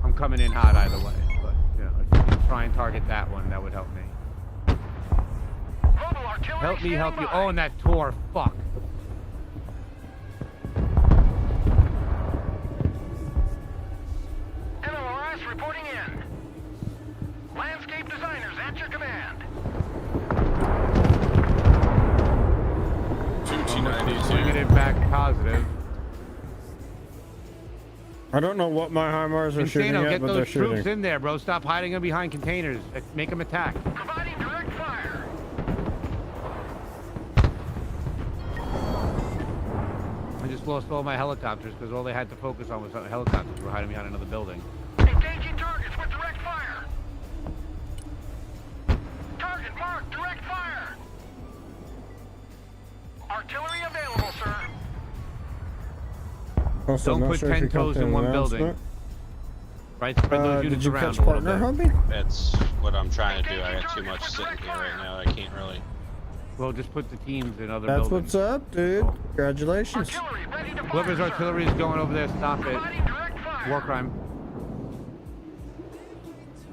I'm coming in hot either way, but you know, if you can try and target that one, that would help me. Mobile artillery Help me, help you. standing Oh, and that Tor, fuck. MLRS reporting in. Landscape designers at your command. 292. Swinging it back positive. I don't know what my HIMARS are shooting Insano, at, get but they're those troops shooting. in there, bro. Stop hiding them behind containers. Make them attack. Providing direct fire. I just lost all my helicopters because all they had to focus on was helicopters were hiding behind another building. Engaging targets with direct fire. Target marked, direct fire. Artillery available, sir. Also, Don't not put sure if 10 you caught toes the in one building. announcement. Right, spread those Did units you around catch a little partner, bit. Hubby? That's what I'm trying to do. I got too much sitting here right now. I can't really. Well, just put the teams in other That's buildings. what's up, dude. Congratulations. Artillery ready to fire. Whoever's artillery is going over there, stop it. Providing direct fire. War crime.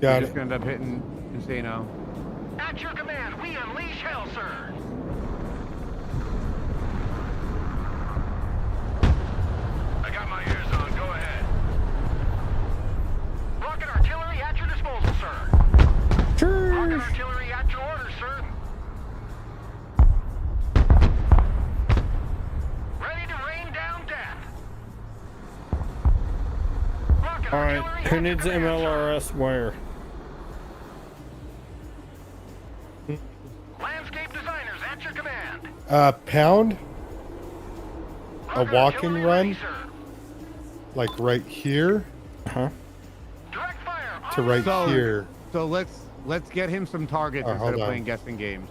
Got We're it. just gonna end up hitting Insano. At your command, we unleash hell, sir. I got my ears on. Go ahead. Rocket artillery at your disposal, sir. Rocket artillery at your orders, sir. Ready to rain down death. Rocket All right, artillery who at your needs command, MLRS where? sir. Landscape designers at your command. Pound a Rocket walking artillery run, ready, sir. like right here Huh? Direct fire on to right So- here. So let's get him some targets Oh, instead hold of on. playing guessing games.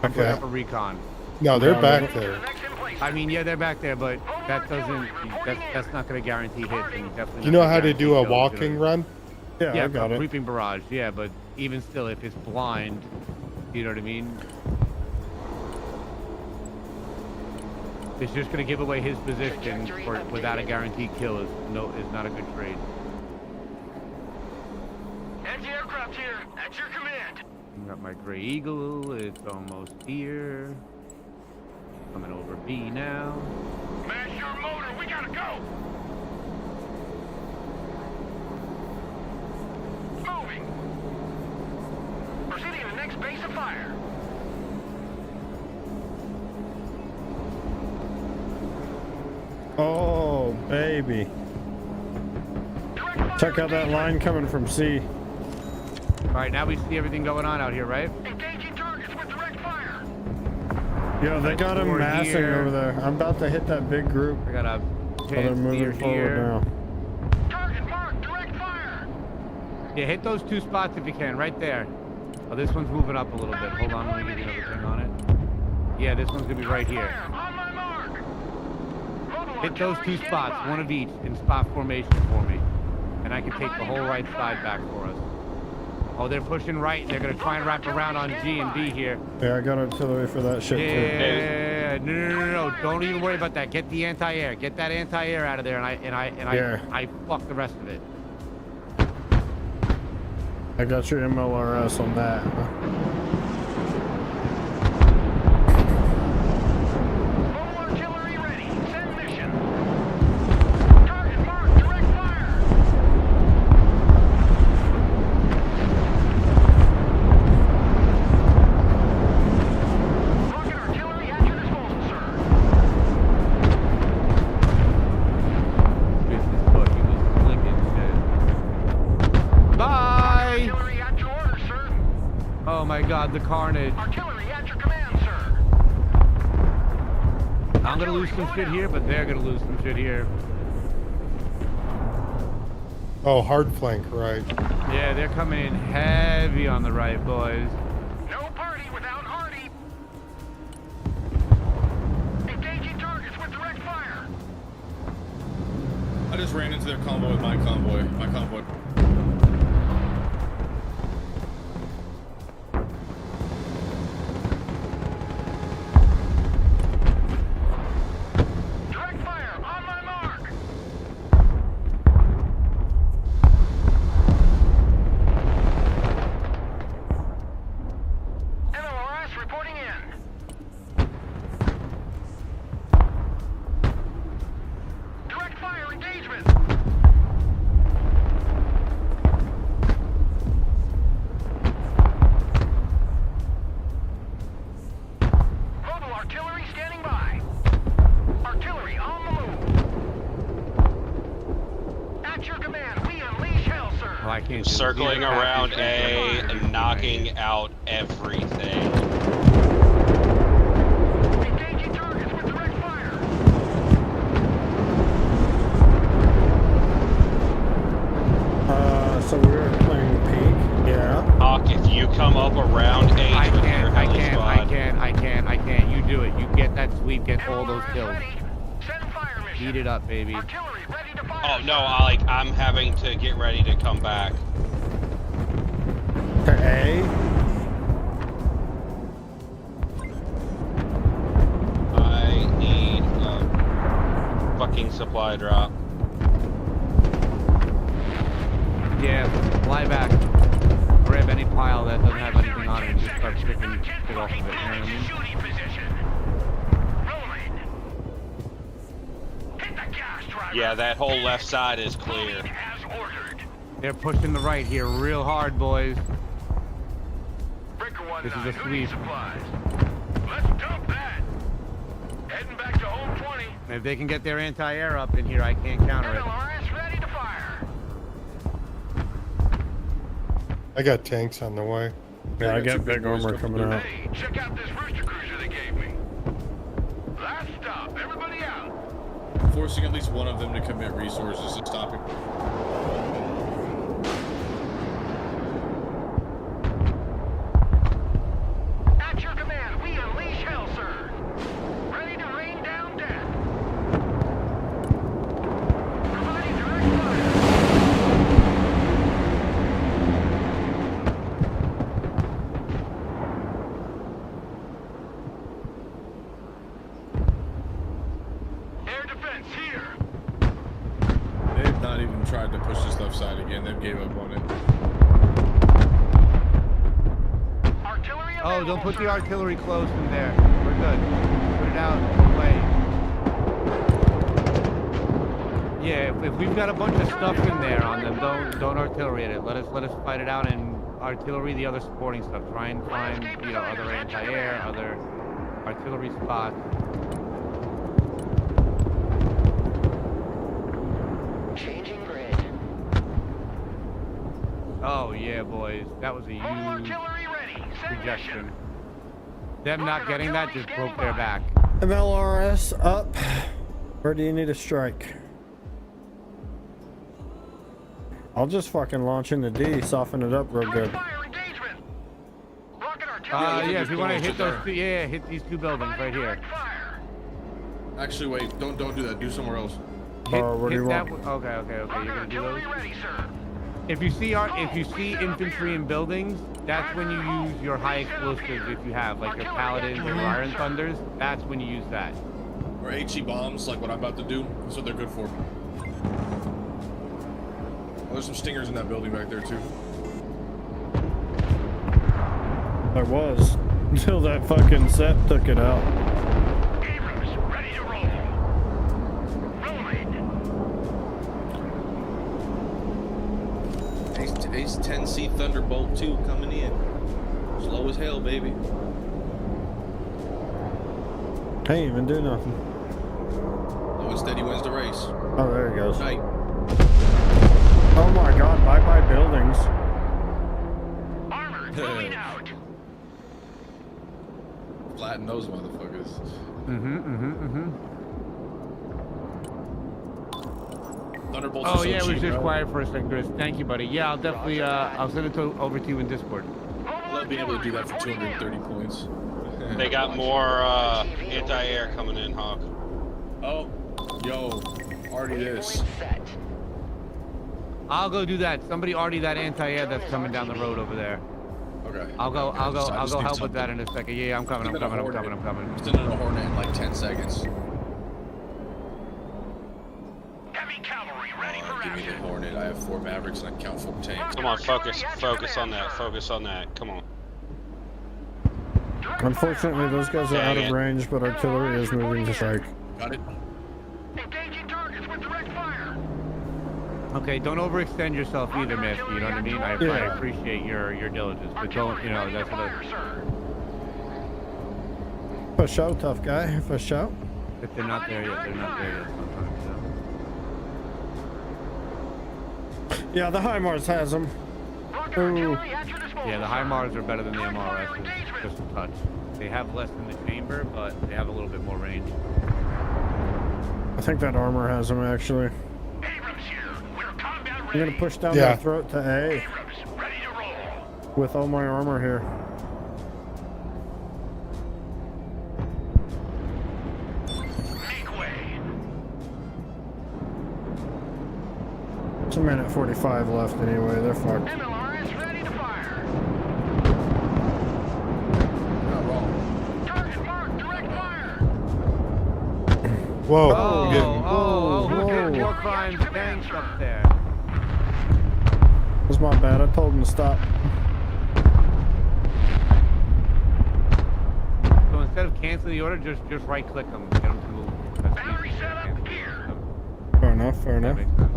I'm Okay. putting up a recon. No, they're Yeah, back the there. next in place. I mean, yeah, they're back there, but that doesn't. That's not going to guarantee hits, and definitely. You not know gonna how to guarantee do a kills, you know. walking run? Yeah, Yeah, I got it. creeping barrage. Yeah, but even still, if it's blind, you know what I mean. It's just going to give away his position without a guaranteed kill. Is not a good trade. Anti-aircraft here, at your command. Got my Gray Eagle. It's almost here. Coming over B now. Mash your motor, we gotta go. Moving. Proceeding to the next base of fire. Oh, baby. Direct fire Check out that engagement. line coming from C. All right, now we see everything going on out here, right? Engaging targets with direct fire. Yo, they got him We're massing here. over there. I'm about to hit that big group. I got a Oh, they're chance near moving forward here. now. Target marked, direct fire. Yeah, hit those 2 spots if you can, right there. Oh, this one's moving up a little bit. Hold on, let me give you another thing on it. Yeah, this one's gonna be right here. Fire on my mark. Mobile Hit those 2 artillery standing spots, by. one of each, in spot formation for me. And I can take the whole right side back for us. Oh, they're pushing right. They're gonna try and wrap around on G and B here. Yeah, I got artillery for that shit Yeah, no. Don't even worry about that. Get the anti-air. Get that anti-air out of there, and Yeah. I fuck the rest of it. too. I got your MLRS on that. Mobile artillery ready. Send mission. Target marked, direct fire. Rocket artillery at your disposal, sir. Business book, you was flicking shit. Bye! Oh my God, the carnage. Artillery at your command, sir. I'm gonna lose some shit here, but they're gonna lose some shit here. Oh, hard flank, right. Yeah, they're coming in heavy on the right, boys. No party without Hardy. Engaging targets with direct fire. I just ran into their convoy with my convoy. My convoy. Direct fire on my mark. MLRS reporting in. Direct fire engagement. Mobile artillery standing by. Artillery on the move. At your command, we unleash hell, sir. Oh, I can't do it. Circling Yeah, around yeah. A and knocking out everything. Engaging targets with direct fire. So we're playing peak. Yeah. Hawk, if you come up around H I with your can't, heli squad, I can't. You do it. You get that sweep, get all those MLRS kills. ready. Send fire mission. Beat it up, baby. Artillery ready to fire. oh no, I'm having to get ready to come back. To A. I need a fucking supply drop. Yeah, fly back. Grab any pile that doesn't have anything on it and just start stripping shit off of it. You know what I mean? Shooting position. Rolling. Hit the gas, driver. Yeah, that whole left side is clear. As ordered. They're pushing the right here real hard, boys. Breaker 1-9, This is a who needs sweep. supplies? Let's dump that. Heading back to home 20. If they can get their anti-air up in here, I can't counter it. MLRS ready to fire. I got tanks on the way. Yeah, I got two got big big boys armor coming coming out. Hey, check out this rooster cruiser they gave me. Last stop. Everybody out. Forcing at least one of them to commit resources to stop it. At your command, we unleash hell, sir. Ready to rain down death. Providing direct fire. Air defense here. They've not even tried to push this left side again. They've gave up on it. Artillery Oh, available, don't put the sir. artillery close in there. We're good. Put it out away. Yeah, if we've got a bunch of stuff in there on them, don't artillery it. Let us fight it out and artillery the other supporting stuff. Try and find other anti-air, other artillery spots. Changing grid. Oh yeah, boys, that was a Mobile huge artillery ready. Send rejection. mission. Them not getting that just broke their back. MLRS up. Where do you need a strike? I'll just fucking launch into D, soften it up real good. Fire engagement. Rocket artillery. Yeah, if you want to Just hit those two, yeah, hit these two buildings right here. Direct fire. Actually, wait. Don't do that. Do somewhere else. What do you that want? Okay, you're Rocket gonna do those. artillery ready, sir. If you see infantry in buildings, that's when you use your high explosives. If you have like your paladins or your iron thunders, that's when you use that. Or HE bombs, like what I'm about to do. That's what they're good for. Oh, there's some stingers in that building back there too. There was. Until that fucking set took it out. Abrams ready to roll. Rolling. Ace 10C Thunderbolt 2 coming in. Slow as hell, baby. Can't even do nothing. Slow and steady wins the race. Oh, there he goes. Night. Oh my god, bye-bye buildings. Armor moving out. Flatten those motherfuckers. Thunderbolts Oh are so yeah, it was cheap, just bro. quiet for a second, Chris. Thank you, buddy. Yeah, I'll definitely I'll send it over to you in Discord. I love being able to do that for 230 points. They got more anti-air coming in, Hawk. Oh, yo, already this. I'll go do that. Somebody already that anti-air that's coming down the road over there. Okay. I'll go I just need help with that in a second. Yeah, I'm coming. I'm coming. I'm sending a Hornet in like 10 seconds. Heavy cavalry ready for Give me the action. Hornet. I have 4 Mavericks and I count 4 tanks. Come on, focus on that. Focus on that. Come on. Unfortunately, those guys are out Dang of it. range, but artillery is moving to strike. Got it. Engaging targets with direct fire. Okay, don't overextend yourself either, Misty. You know what I mean? I Yeah. appreciate your diligence, but don't, you know, that's what I... For show, tough guy. For show. If they're not there yet, they're not there yet sometimes, you know? Yeah, the HIMARS has them. Ooh. Yeah, the HIMARS are better than the MRSs, just a touch. They have less in the chamber, but they have a little bit more range. I think that armor has them, actually. I'm gonna push down Yeah. their throat to A. With all my armor here. It's a minute 45 left anyway, they're fucked. MLRS ready to fire. Not wrong. Target marked, direct fire. Whoa. Who did war crimes tanks up there? It was my bad, I told him to stop. So instead of canceling the order, just right click them, get them to move. That's Battery easy. set up here. Fair enough, fair That enough. makes sense.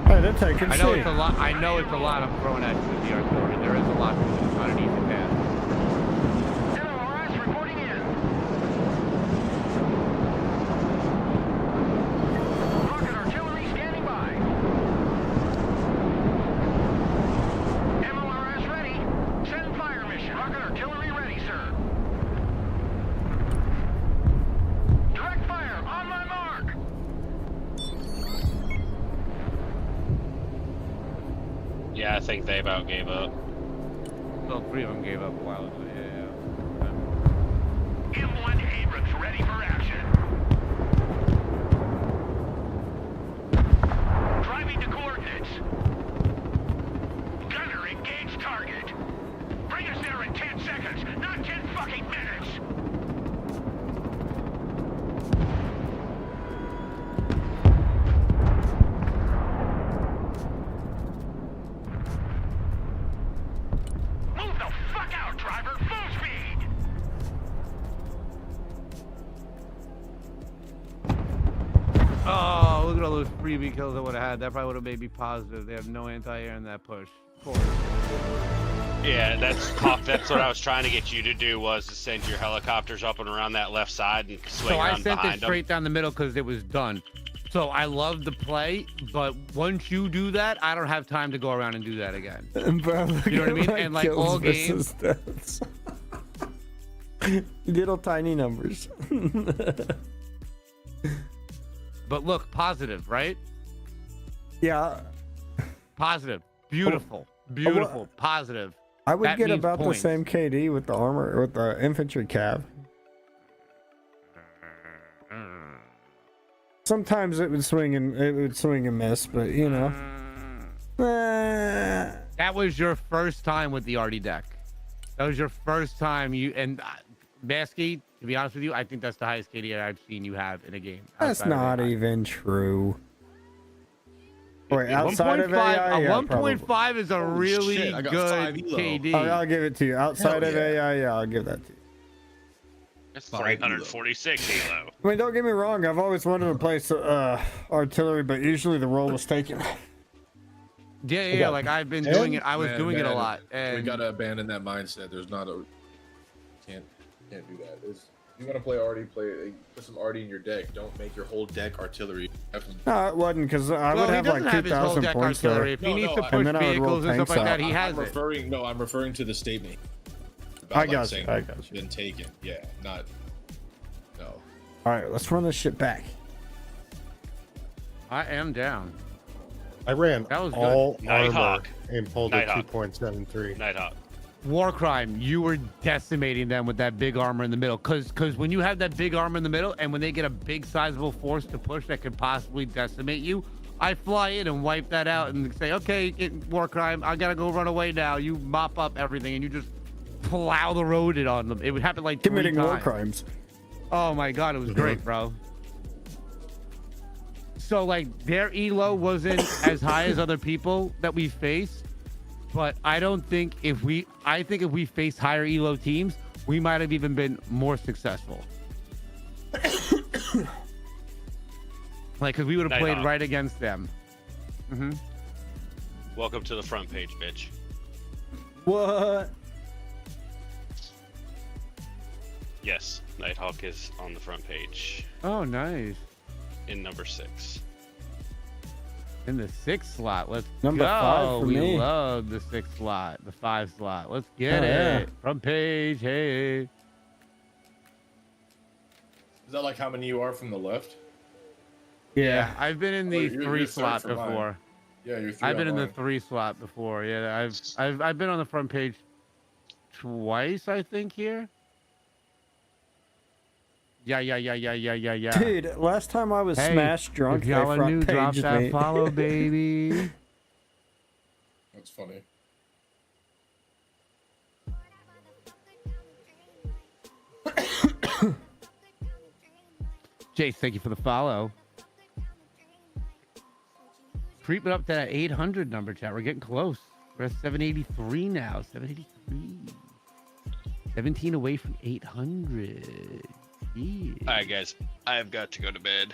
Hey, they're taking I know C. it's a lot. I know it's a lot I'm throwing at you with the artillery. There is a lot to it. It's not an easy task. MLRS reporting in. Rocket artillery standing by. MLRS ready. Send fire mission. Rocket artillery ready, sir. Direct fire on my mark. Yeah, I think they about gave up. Well, 3 of them gave up a while ago. Yeah. M1 Abrams ready for action. Driving to coordinates. Gunner, engage target. Bring us there in 10 seconds, not 10 fucking minutes. Move the fuck out, driver. Full speed. Oh, look at all those freebie kills I would have had. That probably would have made me positive. They have no anti-air in that push. Poor. Yeah, that's Hawk. That's what I was trying to get you to do, was to send your helicopters up and around that left side and swing So I around sent it behind them. straight down the middle because it was done. So I love the play, but once you do that, I don't have time to go around and do that again. Bro, look You know what I at mean? my And like kills all versus games. stats. Little tiny numbers. But look, positive, right? Yeah. Positive. Beautiful. Beautiful. Positive. I would That get means about points. the same KD with the armor, with the infantry cav. Sometimes it would swing and miss, but you know. That was your first time with the Artie deck. That was your first time Basky, to be honest with you, I think that's the highest KD I've seen you have in a game. That's outside of not AI. even true. Wait, outside of AI, yeah, 1.5 is a really shit, I got good 5 elo. KD. I'll give it to you. Outside Hell of yeah. AI, yeah, I'll give that to you. It's 346 elo. I mean, don't get me wrong. I've always wanted to play artillery, but usually the role was taken. Yeah, like I've been doing it. I was doing it a lot. And we gotta abandon that mindset. There's not a can't do that. you want to play arty, put some arty in your deck. Don't make your whole deck artillery. No, it wasn't because I would he have doesn't like have his whole 2,000 deck points there. artillery. If he needs to I- push And then I would roll vehicles and stuff tanks like that, out. he has I'm it. referring. No, I'm referring to the statement. About, I like, got you. saying I got you. Been taken. Yeah, not. No. All right, let's run this shit back. I am down. I ran That was good. all armor Nighthawk. and pulled a Nighthawk. 2.73. Nighthawk. War crime, you were decimating them with that big armor in the middle. Cause when you have that big armor in the middle, and when they get a big sizable force to push that could possibly decimate you, I fly in and wipe that out and say, okay, war crime, I gotta go run away now. You mop up everything and you just plow the road it on them. It would happen like 3 Committing war times. crimes. Oh my god, it was great, bro. So like their elo wasn't as high as other people that we faced, but I think if we faced higher elo teams, we might have even been more successful. Like, cause we would have played Nighthawk. right against them. Mm-hmm. Welcome to the front page, bitch. What? Yes, Nighthawk is on the front page Oh, nice. in number 6. In the 6th slot, let's Number go. 5 for we me. love the 6th slot, the 5 slot. Let's get Oh, it. yeah. Front page, hey. Is that like how many you are from the left? Yeah, I've been in the you're 3 third slot from mine. before. Yeah, you're 3 I've been in the online. 3 slot before. Yeah, I've been on the front page twice, I think, here. Yeah. Dude, last time I was Hey, smashed drunk, if y'all they are front new, drop paged that me. follow, baby. That's funny. Jace, thank you for the follow. Creeping up to that 800 number, chat. We're getting close. We're at 783 now. 783. 17 away from 800. Yeah. All right, guys, I've got to go to bed.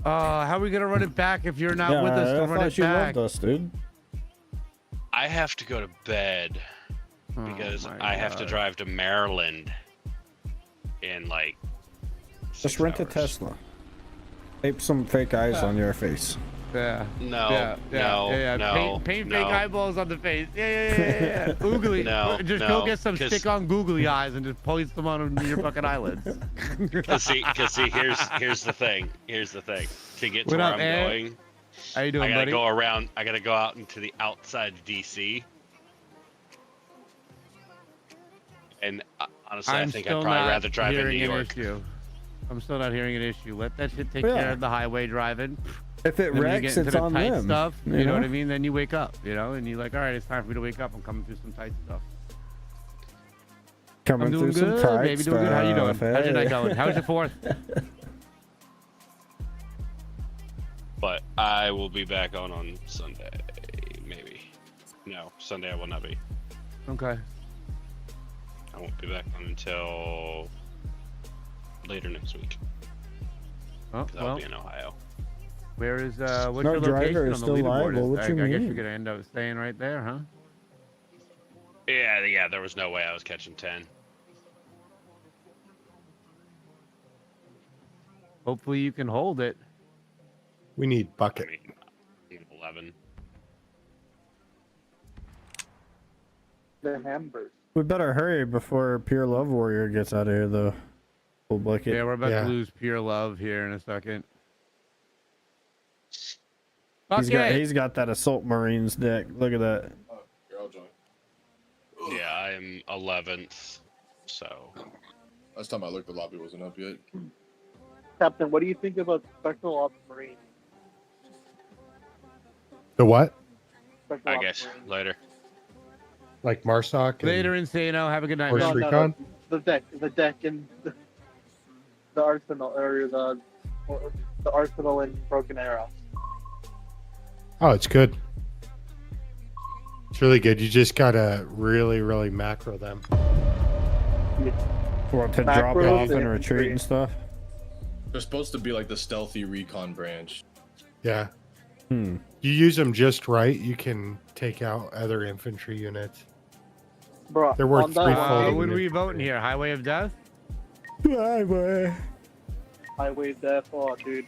How are we gonna run it back if you're not with us to I run thought it you back? loved us, dude. I have to go to bed Oh because my I have to God. drive to Maryland in like Just 6 rent a hours. Tesla. Tape some fake eyes on your face. Yeah. No, no, Paint no. fake eyeballs on the face. Yeah. Oogly. No, Just no, go get some 'cause- stick on googly eyes and just place them on your fucking eyelids. Cause see, here's the thing. Here's the thing. To get to What where up, I'm Ed? going, How you I doing, gotta buddy? go around. I gotta go out into the outside of DC. And honestly, I I'm think I'd still probably not rather drive in New hearing an York. issue. I'm still not hearing an issue. Let that shit take Yeah. care of the highway driving. If it Then you wrecks, get into it's the on tight them. stuff. you You know know what I mean? Then you wake up, and you're like, all right, it's time for me to wake up. I'm coming through some tight stuff. Coming I'm doing through good, some tight baby. Doing good. How you doing? stuff, How's your night hey. going? How's your 4th? But I will be back on Sunday, maybe. No, Sunday I will not be. Okay. I won't be back on until later next week. Oh, 'Cause I'll well, be in Ohio. where is what's No your driver location is on the still leaderboard? liable. What I you guess you're mean? gonna end up staying right there, huh? Yeah. There was no way I was catching 10. Hopefully you can hold it. We need I bucket. mean, 11. The Hamburg. We better hurry before Pure Love Warrior gets out of here, though. Full bucket. Yeah, we're about Yeah. to lose pure love here in a second. He's got that Assault Marines deck. Look at that. Oh, here, I'll join. Yeah, I am 11th. So Last time I looked, the lobby wasn't up yet. Captain, what do you think about Special Ops Marine? The what? Special I Ops guess Marine. later. Like Marsoc? and- Later, Insano. Have a good night, Force man. Recon? The deck in the arsenal, or the arsenal in Broken Arrow. Oh, it's good. It's really good. You just gotta really, really macro them. What, to drop Macros off and and retreat and infantry. stuff? They're supposed to be like the stealthy recon branch. Yeah. Hmm. You use them just right, you can take out other infantry units. Bro, They're worth on that three one- fold. What are we voting here? Highway of Death? Highway. Highway death. Oh, dude.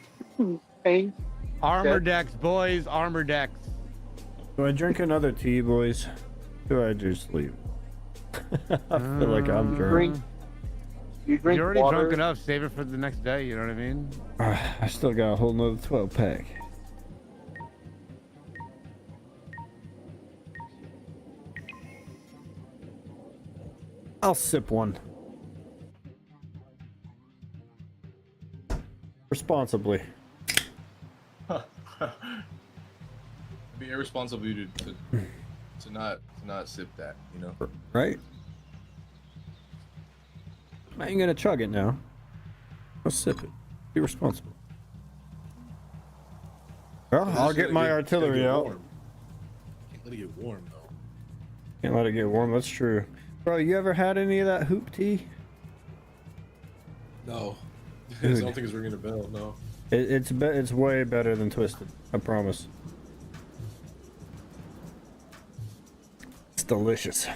Tanks. Armor Death. decks, boys. Armor decks. Do I drink another tea, boys? Do I just leave? I feel like I'm drunk. You drink You're already water. drunk enough. Save it for the next day. You know what I mean? I still got a whole nother 12 pack. I'll sip one. Responsibly. It'd be irresponsible of you to not sip that, you know? Right? I ain't gonna chug it now. I'll sip it. Be responsible. Well, I'll get my artillery out. Can't let it get warm though. Can't let it get warm, that's true. Bro, you ever had any of that hoop tea? No. I Dude. don't think it's ringing a bell, no. It's way better than Twisted. I promise. It's delicious.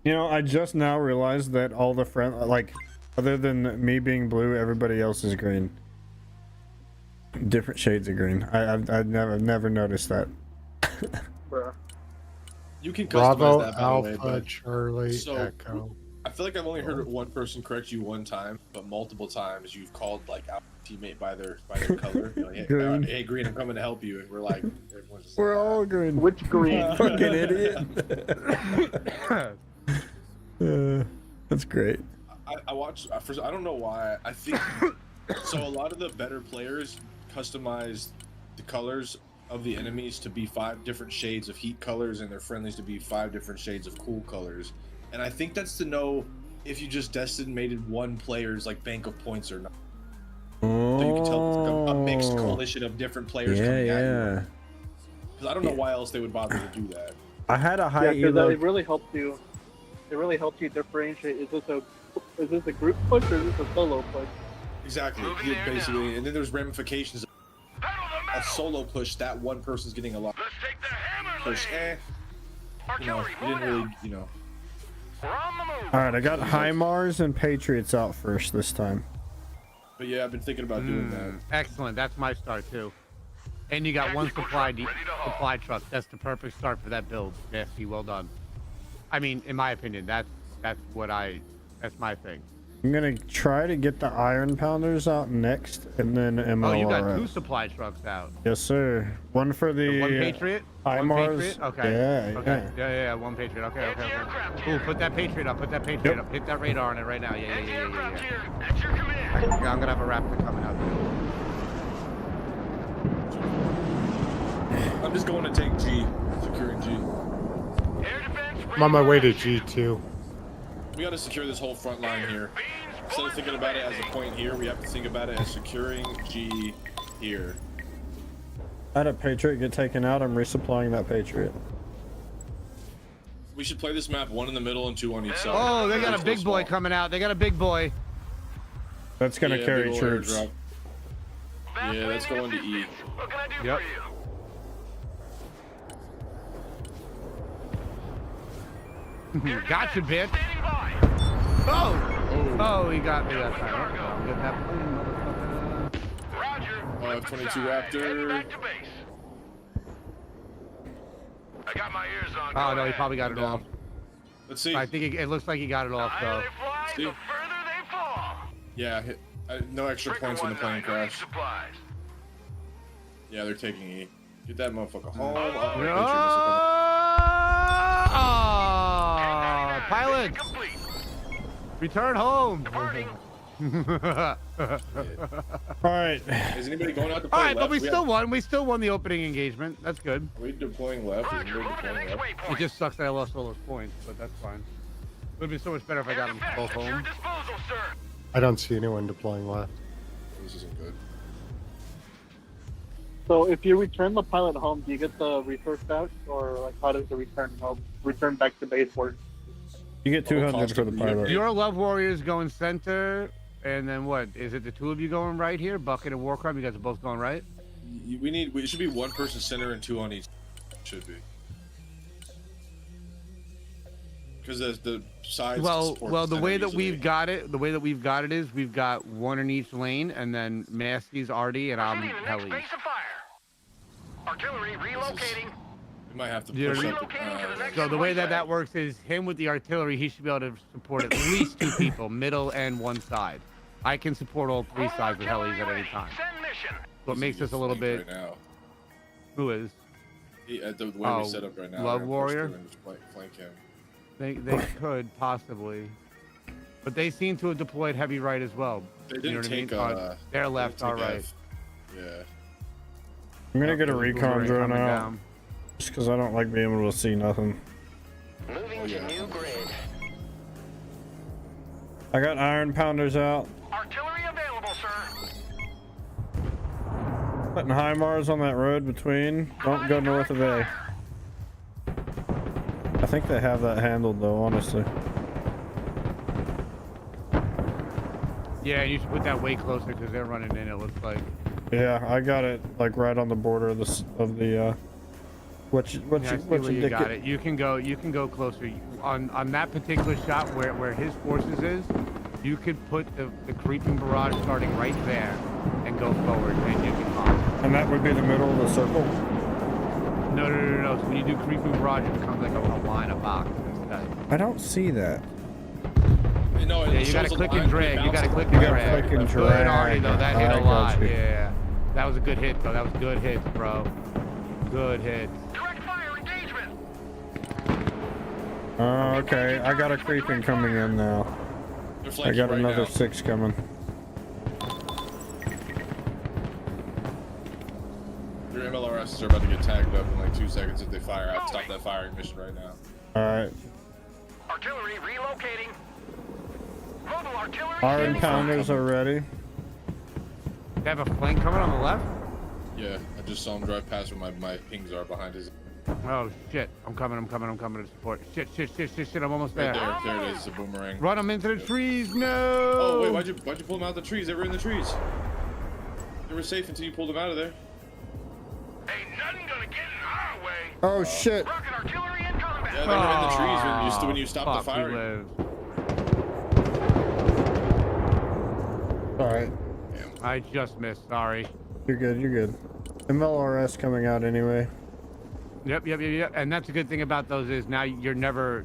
You know, I just now realized that all the like, other than me being blue, everybody else is green. Different shades of green. I've never noticed that. Bruh. You can customize Bravo, that, by the way, Alpha, but Charlie, so Echo. I feel like I've only heard one person correct you one time, but multiple times you've called like our teammate by their color. You're like, hey, Green. Hey, green, I'm coming to help you, and we're like, everyone's just We're like, all green. Which green? Fucking idiot. That's great. I watched. I don't know why. I think so. A lot of the better players customize the colors of the enemies to be 5 different shades of heat colors, and their friendlies to be 5 different shades of cool colors. And I think that's to know if you just decimated one player's like bank of points or not. So you can tell it's like a mixed coalition of different players coming at you. Because I don't know why else they would bother to do that. I had a high Yeah, because elo. it really helps you. It really helps you differentiate. Is this a group push or is this a solo push? Exactly. Yeah, basically, and then there's ramifications. A solo push, that one person's getting a lot. Push, you know, you didn't really, you know. Alright, I got HIMARS and Patriots out first this time. But yeah, I've been thinking about doing that. Excellent. That's my start too. And you got one supply truck. That's the perfect start for that build. Nasty, well done. I mean, in my opinion, that's my thing. I'm gonna try to get the Iron Pounders out next, and then MLR. Oh, you got 2 supply trucks out. Yes, sir. One for the One Patriot? One HIMARS. Patriot? Okay. Yeah, Okay. yeah. Yeah, one Patriot. Okay. Ooh, put that Patriot up. Put that Patriot up. Hit that radar on it right now. Yeah. Yeah, I'm gonna have a Raptor coming out. I'm just going to take G, securing G. I'm on my way to G2. We got to secure this whole front line here. Instead of thinking about it as a point here, we have to think about it as securing G here. I had a Patriot get taken out. I'm resupplying that Patriot. We should play this map 1 in the middle and 2 on each side. Oh, they got a big boy coming out. They got a big boy. That's gonna carry big ol' troops. airdrop. Yeah, let's go into E. Yep. Gotcha, bitch. Oh, he got me that time. I'll get that plane, motherfucker. 22 Raptor. I got my ears on. Oh no, he probably got it off. Let's see. I think it looks like he got it off though. See? Yeah, no extra points when the plane crashed. Yeah, they're taking E. Get that motherfucker home. Pilot! Return home! Alright. Is anybody going out to play Alright, but left? we still won. We still won the opening engagement. That's good. Are we deploying left? Is anybody deploying left? It just sucks that I lost all those points, but that's fine. It would have been so much better if I got them both home. I don't see anyone deploying left. This isn't good. So if you return the pilot home, do you get the resource out, or like how does the return back to base work? You get 200 for the pilot. Your Love Warriors going center, and then what? Is it the 2 of you going right here? Bucket and Warcry, you guys are both going right? It should be 1 person center and 2 on each. Should be. Because the sides. Well, support the center way that easily. we've got it, is we've got one in each lane, and then Massey's Artie, and I'm Proceeding to next Helly. base of fire. Artillery relocating. We might have to You know push what I up. Relocating to the next So the way supply that works is him with the artillery, he should be able to support at least 2 people, middle and one side. I can support all 3 sides with Hellies at any time. Send mission. So it makes us a little bit. Right now. Who is? The way we set up right now. Love we're gonna push Warrior? through and just flank him. They could possibly, but they seem to have deployed heavy right as well. They didn't you know what take. I mean? Their left, our right. Yeah. I'm gonna get a recon Boomerang drone coming out. down. Just because I don't like being able to see nothing. Moving to new grid. I got iron pounders out. Artillery available, sir. Putting high Mars on that road between. Don't go north of A. I think they have that handled though, honestly. Yeah, you should put that way closer because they're running in. It looks like. Yeah, I got it like right on the border of the what you got it. You can go closer on that particular shot where his forces is. You could put the creeping barrage starting right there and go forward, and you can launch. And that would be the middle of the circle. No. So when you do creeping barrage, it becomes like a line of box instead. I don't see that. No, Yeah, you gotta click and drag. You gotta click and You gotta drag. click and Good, drag. Artie, though. That hit I a got lot. you. Yeah. That was a good hit, though. That was good hits, bro. Good hits. Direct fire engagement. Okay, I got a creeping coming in now. I got right another now. 6 coming. Your MLRS are about to get tagged up in like 2 seconds if they fire out. Stop that firing mission right now. Alright. Artillery relocating. Mobile artillery. Iron standing by. pounders are ready. They have a flank coming on the left? Yeah, I just saw him drive past where my pings are behind his. Oh, shit. I'm coming to support. Shit. I'm almost Right there. there it is, the boomerang. Run them into the trees. No. Oh wait, why'd you pull them out of the trees? They were in the trees. They were safe until you pulled them out of there. Ain't nothing gonna get in our way. Oh shit. Rocket artillery in combat. Yeah, they were in the trees when you stopped the firing. Alright. I just missed. Sorry. You're good. MLRS coming out anyway. Yep. And that's a good thing about those is now they're never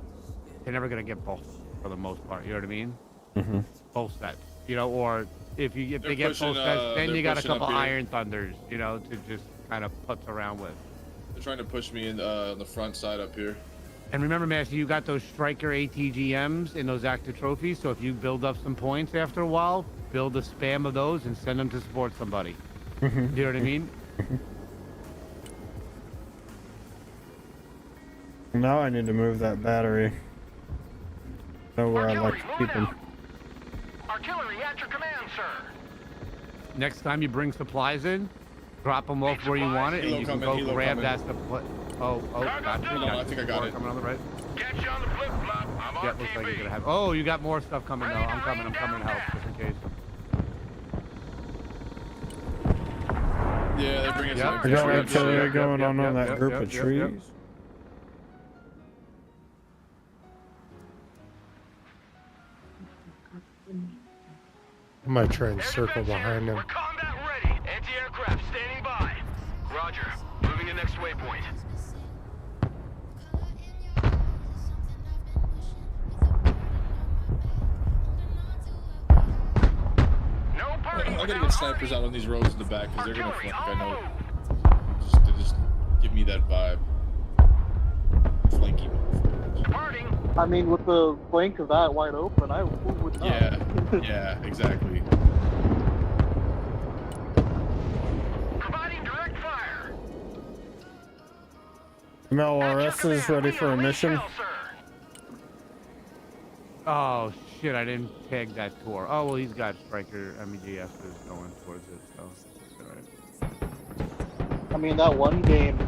gonna get both for the most part. You know what I mean? Mm-hmm. Both sets. You know, or if they get pushing, both sets, then they're you got a pushing up couple here. Iron Thunders. You know, to just kind of putz around with. They're trying to push me in on the front side up here. And remember, Master, you got those Striker ATGMs in those active trophies. So if you build up some points after a while, build a spam of those and send them to support somebody. Mm-hmm. You know what I mean? Now I need to move that battery. Know where I like to keep them. Artillery at your command, sir. Next time you bring supplies in, drop them off where you want it, and you can go grab that supply. Oh, gotcha. Hold on, I think I got it. Coming on the right. Get you on the flip flop. I'm Yeah, on looks like TV. you're gonna have. Oh, you got more stuff coming though. I'm coming to help just in case. Yeah, they're bringing some I got artillery Yep, going on yep, that yep, group yep, of yep, trees. yep. I might try and circle behind him. We're combat ready. Anti-aircraft standing by. Roger. Moving to next waypoint. No party. I gotta get snipers out on these roads in the back because they're gonna flank. I know. They just give me that vibe. Flanky. I mean, with the flank of that wide open, who would not? Yeah, exactly. Providing direct fire. MLRS is ready for a mission. Oh shit! I didn't tag that tour. Oh well, he's got Striker MEGSs going towards it, so that's alright. I mean, that one game,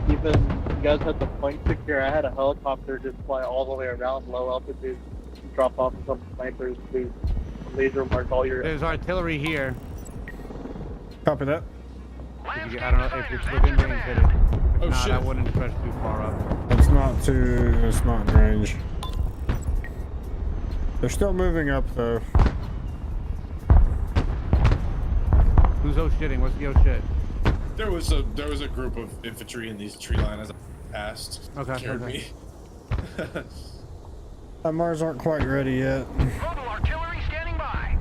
even you guys had the flank secure. I had a helicopter just fly all the way around low altitude, drop off some snipers to laser mark all your. There's artillery here. Copy that. I don't know if it's within range, hit it. If not, I wouldn't press too far up. It's not in range. They're still moving up though. Who's oh shitting? What's the oh shit? There was a group of infantry in these tree line as I passed. Okay. Scared Okay. me. Mars aren't quite ready yet. Mobile artillery standing by.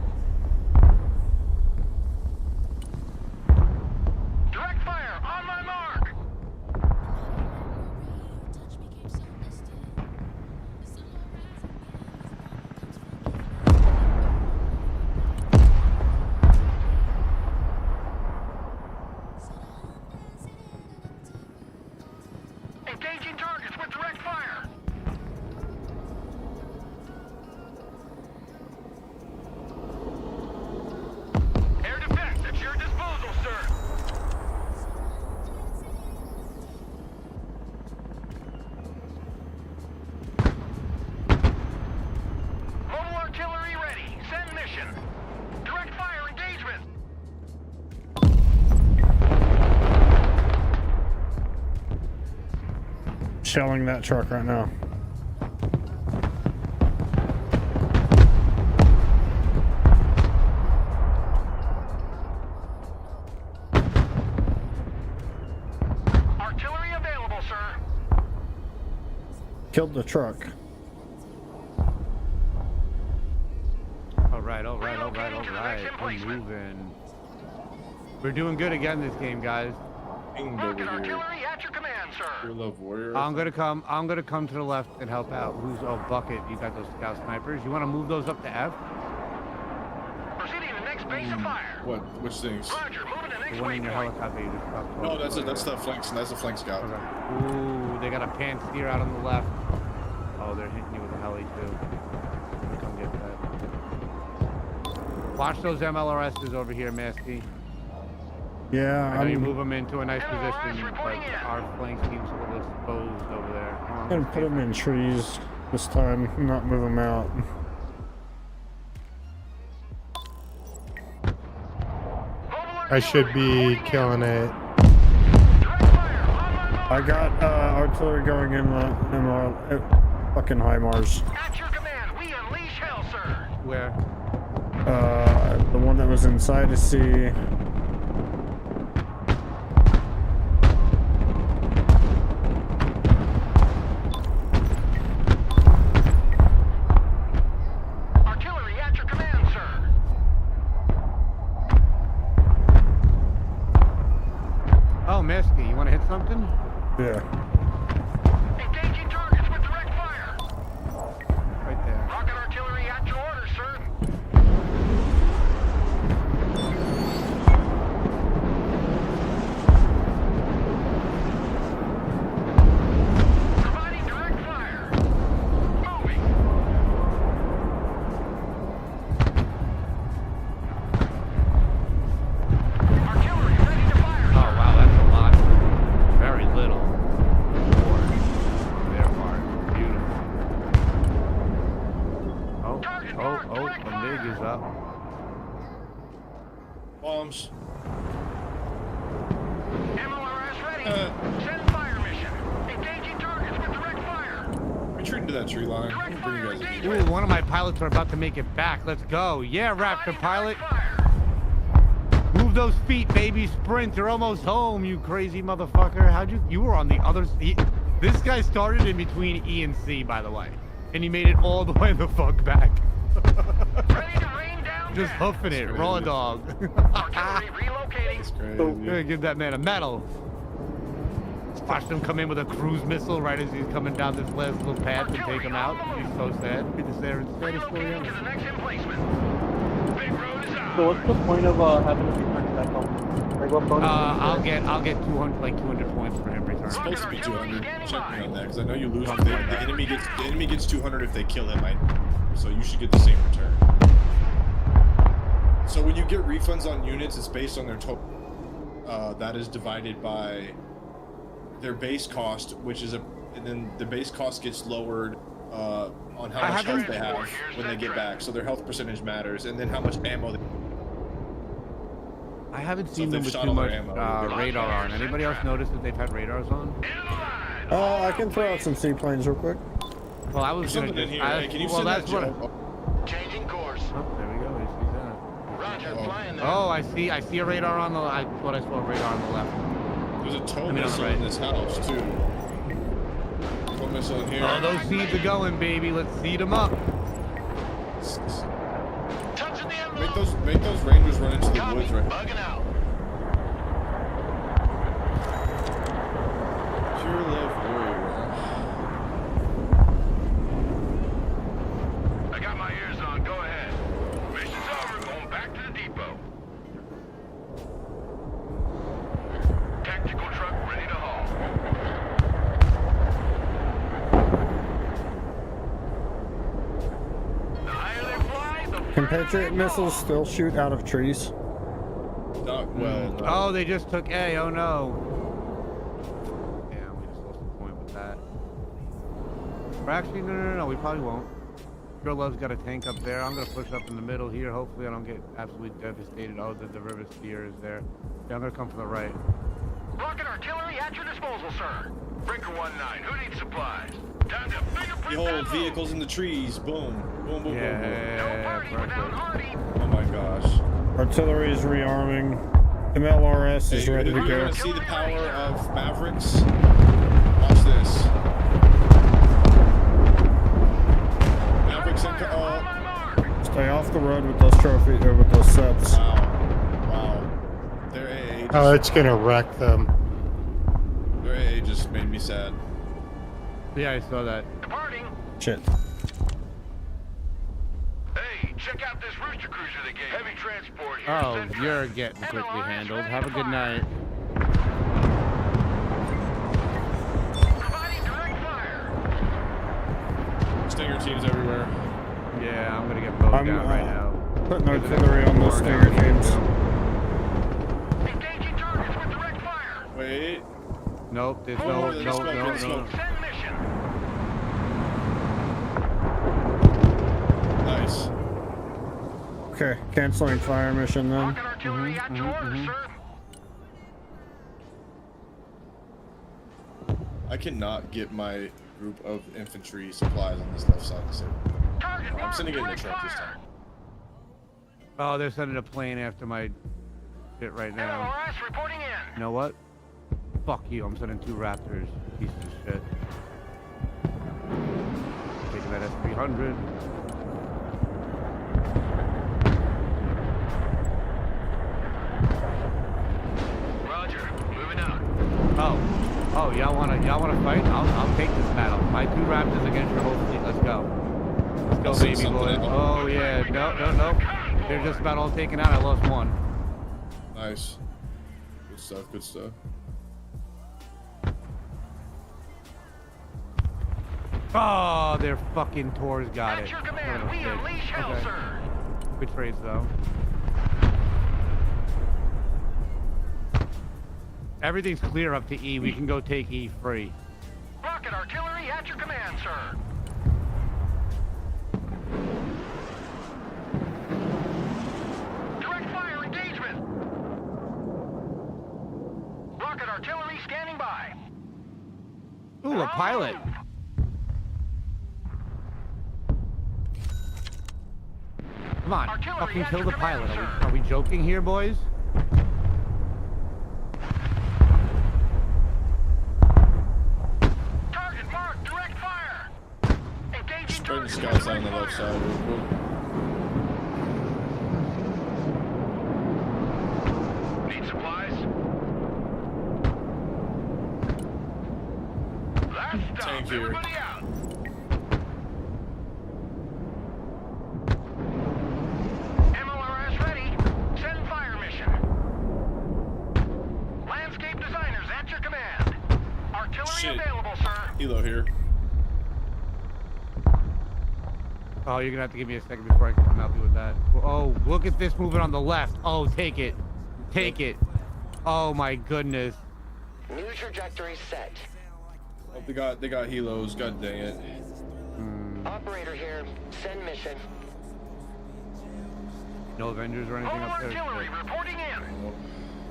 Direct fire on my mark. Engaging targets with direct fire. Air defense at your disposal, sir. Mobile artillery ready. Send mission. Direct fire engagement. Shelling that truck right now. Artillery available, sir. Killed the truck. All right. We're moving. We're doing good again this game, guys. Rocket artillery at your command, sir. Your love warrior. I'm gonna come to the left and help out. Who's bucket? You got those scout snipers. You want to move those up to F? Proceeding to next base of fire. What? Which things? Roger, moving to The next one in your waypoint. helicopter you just stopped. No, that's the flank. That's the flank scout. Okay. Ooh, they got a pan-steer out on the left. Oh, they're hitting you with a heli too. Come get that. Watch those MLRSs over here, Masky. Yeah, I know you I'm move them into a nice position, but our flank seems a little exposed over there. gonna put them in trees this time, not move them out. I should be killing it. I got artillery going in the fucking high Mars. At your command, we unleash hell, sir. Where? The one that was inside the sea. Artillery at your command, sir. Oh, Misky, you want to hit something? Yeah. Engaging targets with direct fire. Right there. Rocket artillery at your order, sir. Providing direct fire. Moving. Artillery ready to fire. Oh, wow, that's a lot. Very little. For their part. Beautiful. Oh, the MiG is up. Bombs. MLRS ready. Send fire mission. Engaging targets with direct fire. Retreat into that tree line. Direct Bring you fire guys in. engagement. Ooh, one of my pilots are about to make it back. Let's go. Yeah, Raptor pilot. Move those feet, baby. Sprint. You're almost home, you crazy motherfucker. You were on the other... This guy started in between E and C, by the way. And he made it all the way the fuck back. Ready to rain down. Just hoofing it. Raw dog. Artillery relocating. That's crazy. Gonna give that man a medal. Watch them come in with a cruise missile right as he's coming down this last little path and take him out. He's so sad. Be the saddest story Relocating to ever. the next emplacement. Big road is out. So what's the point of having a return back home? Like what bonus? I'll get 200 points for him return. It's supposed to be 200. Check me on that, because I know you lose. If the enemy gets 200 if they kill him. So you should get the same return. So when you get refunds on units, it's based on their total. That is divided by their base cost, and then the base cost gets lowered on how much health they have when they get back. So their health percentage matters, and then how much ammo. I haven't seen if them they've with shot too all much their ammo, radar on. Anybody else notice that they've had radars on? I can throw out some seaplanes real quick. Well, I was There's gonna something in just. here. Hey, can you send that, Joe? Oh, I see a radar on the. I thought I saw a radar on the left. There's a tow on the missile right. in this house too. Tow missile in here. Oh, those seeds are going, baby. Let's seed them up. Make those rangers run into the woods right. Bugging out. Pure love warrior. I got my ears on. Go ahead. Mission's over. Going back to the depot. Tactical truck ready to haul. The higher they fly, the Can further Patriot they missiles fall. still shoot out of trees? Not well. No. Oh, they just took A. Oh no. Damn, we just lost the point with that. Or actually, no. We probably won't. Girl Love's got a tank up there. I'm gonna push up in the middle here. Hopefully, I don't get absolutely devastated. Oh, the river steer is there. Yeah, I'm gonna come from the right. Rocket artillery at your disposal, sir. Breaker 1-9. Who needs supplies? Time to fingerprint Behold, that load. vehicles in the trees. Boom. Boom, boom, boom, boom. No party without Hardy. Oh my gosh. Artillery is rearming. MLRS is Hey, ready to you're go. gonna see the power of Mavericks. Watch this. Mavericks and Stay off the road with those trophies or with those subs. wow. Their AA. Oh, it's gonna wreck them. Their AA just made me sad. Yeah, I saw that. Departing. Shit. Hey, check out this rooster cruiser they gave. Heavy transport here. Oh, Central. you're getting quickly handled. Have a good night. Providing direct fire. Stinger teams everywhere. Yeah, I'm gonna get bowed I'm down right now. putting artillery on those Stinger teams. Engaging targets with direct fire. Wait. Nope, there's Oh, no. there's smoke, there's smoke. Send mission. Nice. Okay, canceling fire mission then. Rocket artillery at your orders, sir. I cannot get my group of infantry supplies on this left side of the city. Target I'm marked, sending it in the direct truck this fire. time. Oh, they're sending a plane after my shit right now. MLRS reporting in. You know what? Fuck you. I'm sending 2 Raptors. Pieces of shit. Taking that S-300. Roger. Moving out. Oh, y'all wanna fight? I'll take this battle. My 2 Raptors against your whole fleet. Let's go. Let's go, I'll send baby something boy. out. Oh yeah. No. They're just about all taken out. I lost 1. Nice. Good stuff, good stuff. Oh, their fucking tours got At it. your command, we Son of a unleash bitch. hell, Okay. sir. Good trades though. Everything's clear up to E. We can go take E free. Rocket artillery at your command, sir. Direct fire engagement. Rocket artillery scanning by. Ooh, a pilot. Come on, Artillery fucking at kill your the pilot. command, Are we joking here, boys? Target marked. Direct fire. Engaging Spreading target. scouts out on the left side real quick. Need supplies? Last stop. Tank here. Everybody out. MLRS ready. Send fire mission. Landscape designers at your command. Artillery Shit. available, sir. Helo here. Oh, you're gonna have to give me a second before I can help you with that. Oh, look at this moving on the left. Oh, take it. Take it. Oh my goodness. New trajectory set. Oh, they got helos. God dang it. Operator here. Send mission. No Avengers or anything Mobile up there? artillery reporting in.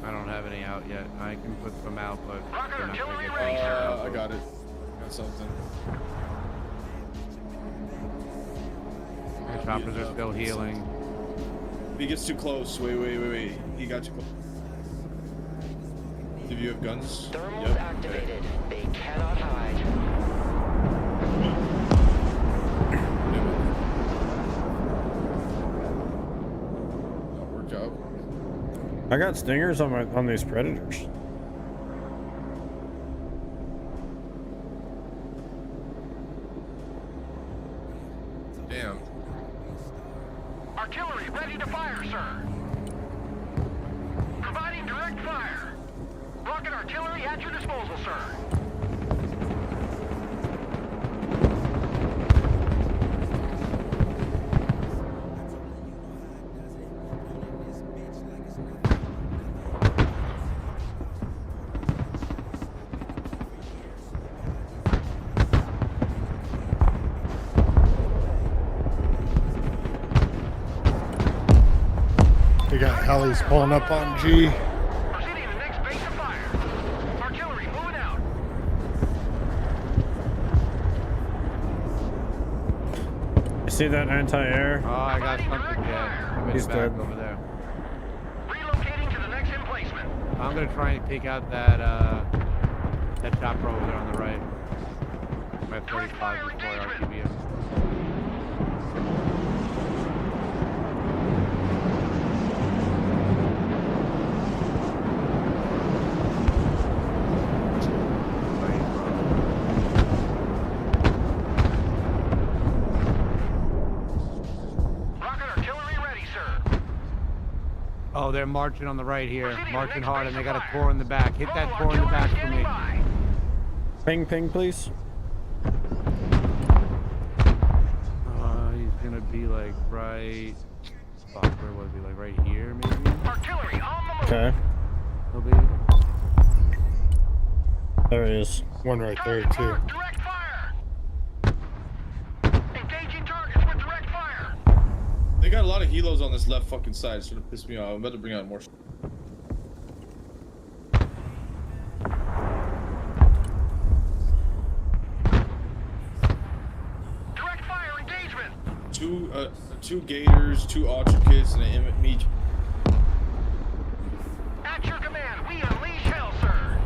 I don't have any out yet. I can put some out, but Rocket they're not gonna artillery get ready, sir. I got it. Got something. The choppers are still healing. He gets too close. Wait. He got too close. Do you have guns? Thermals activated. They cannot hide. That worked out. I got stingers on these predators. Damn. Artillery ready to fire, sir. Providing direct fire. Rocket artillery at your disposal, sir. We got helis pulling up on G. Proceeding to the next base of fire. Artillery moving out. You see that anti-air? Oh, I got something dead. He's dead. Over there. Relocating to the next emplacement. I'm gonna try and take out that chopper over there on the right. My 35 before RTBM. Rocket artillery ready, sir. Oh, they're marching on the right here. Marching hard, and they got a core in the back. Hit that core in the back for me. Ping, please. He's gonna be like right. Fuck, where was he? Like right here, maybe? Artillery on the move. Okay. He'll be. There he is. One right there, too. Direct fire. Engaging targets with direct fire. They got a lot of helos on this left fucking side. It's gonna piss me off. I'm about to bring out more. Direct fire engagement. Two gators, two ultra kits, and an me. At your command, we unleash hell, sir.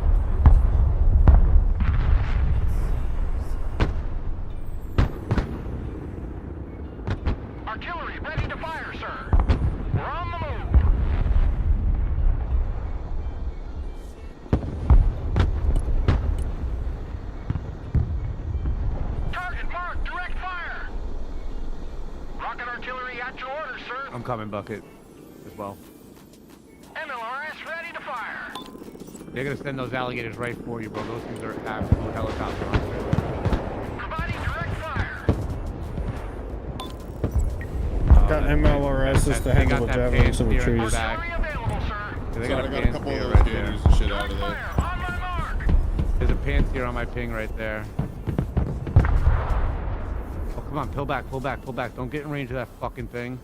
Artillery ready to fire, sir. We're on the move. Target marked, direct fire. Rocket artillery at your orders, sir. I'm coming, Bucket, as well. MLRS ready to fire. They're gonna send those alligators right for you, bro. Those things are absolute helicopter hunters. Providing direct fire. Got MLRSs to handle the javelins in the trees. Artillery available, sir. They So got I a got a couple of Pantheer those right there. gators and shit out of there. Fire on my mark. There's a Pantheer on my ping right there. Oh, come on, pull back. Don't get in range of that fucking thing.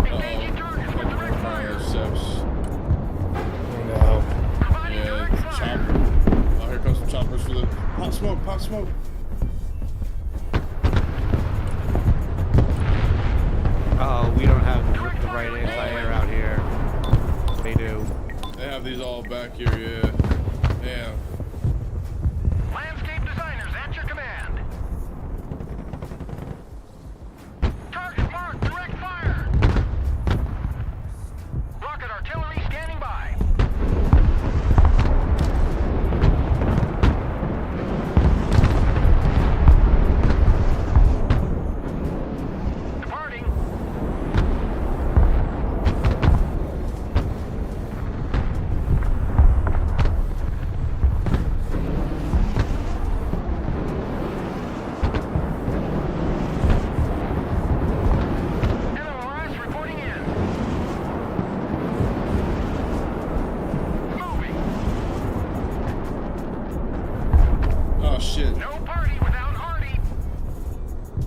Engaging targets with direct fire. No. Providing Yeah, direct fire. chopper. Oh, here comes some choppers for the pop smoke. Oh, we don't have the right anti-air out here. They do. They have these all back here, yeah. Damn. Landscape designers at your command. Target marked, direct fire. Rocket artillery standing by. Departing. MLRS reporting in. Moving. Oh shit. No party without Hardy.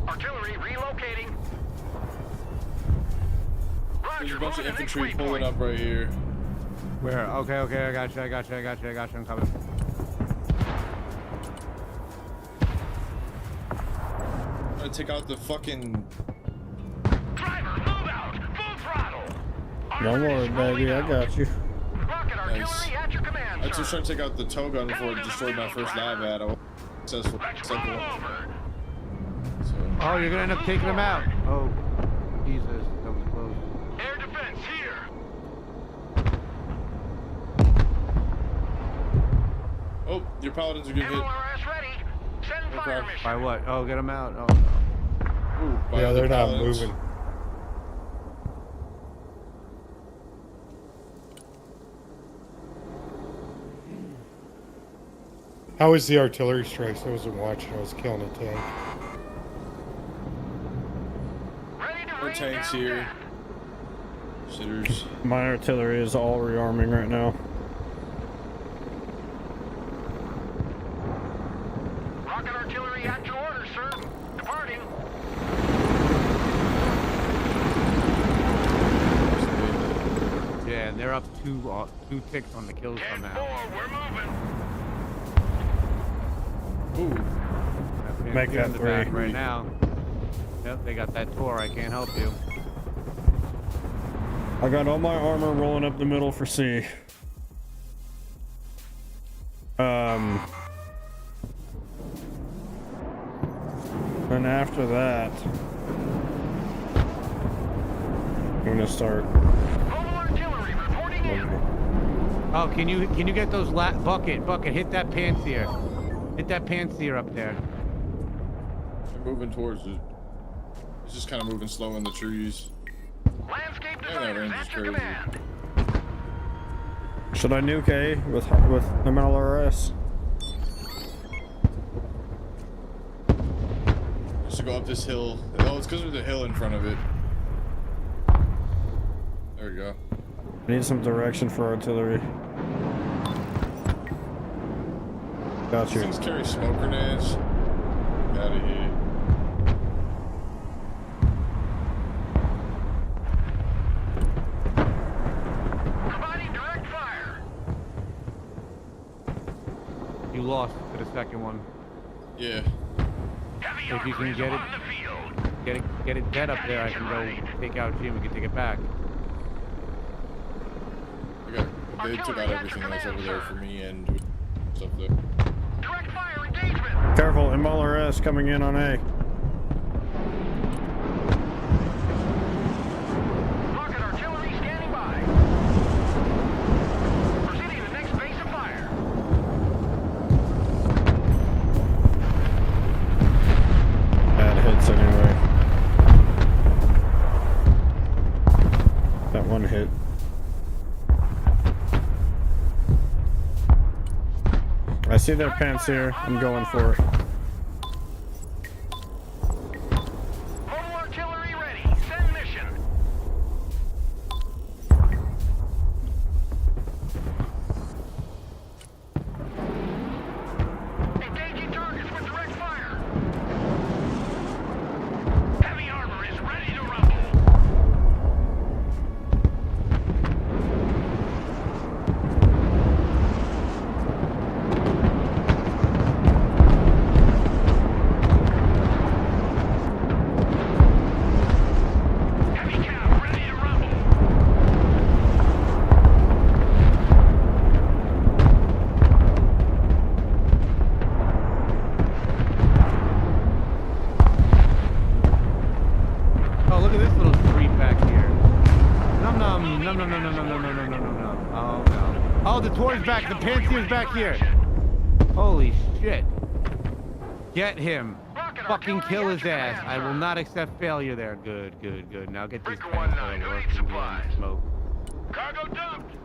Artillery relocating. There's Roger, a bunch bunch of infantry pulling up right here. Where? Okay, okay, I got you, I'm coming. I'm gonna take out the fucking... Driver, move out! Full throttle! Don't worry, baby, I got you. Rocket artillery at your command, I just tried to take out the tow gun before it destroyed my first lab ad. I was successful. Second one. So, Oh, you're gonna end up taking them out. Oh, Jesus, that was close. Air defense here! oh, your paladins are getting hit. MLRS ready! Send fire mission! By what? Oh, get them out. Oh, no. Ooh, by Yeah, the they're not paladins. moving. How was the artillery strikes? I wasn't watching. I was killing a tank. No tanks here. Sitters. My artillery is all rearming right now. Rocket artillery at your orders, sir. Departing. Yeah, and they're up two ticks on the kills somehow. We're moving. Ooh. Make that in the 3. back right now. Yep, they got that tour. I can't help you. I got all my armor rolling up the middle for C. And after that, I'm gonna start. Mobile artillery reporting in. Oh, can you get those bucket, hit that pansier. Hit that pansier up there. They're moving towards it. It's just kind of moving slow in the trees. Landscape That designers range is at your crazy. command. Should I nuke A with MLRS? Just to go up this hill. Oh, it's because there's a hill in front of it. There we go. I need some direction for artillery. Got These you. things carry smoke grenades. Get out of here. Providing direct fire. You lost to the second one. Yeah. Heavy If you armor can is get on the field. get it dead up there, I can go take out G and we can take it back. They took out everything else over there for me and stuff there. Direct fire engagement. Careful, MLRS coming in on A. Rocket artillery standing by. Proceeding to the next base of fire. Bad hits anyway. That one hit. I see their pants here. I'm going for it. Mobile artillery ready. Send mission. Engaging targets with direct fire. Heavy armor is ready to rumble. Heavy cav ready to rumble. Oh, look at this little street back here. Num num num num num num num num num num num num. Oh no. Oh, the tour's back. The pansier's back here. Holy shit. Get him. Fucking kill his ass. I will not accept failure there. Good, good, good. Now get these Breaker tanks 19, to who work needs and supplies? get in the smoke. Cargo dumped.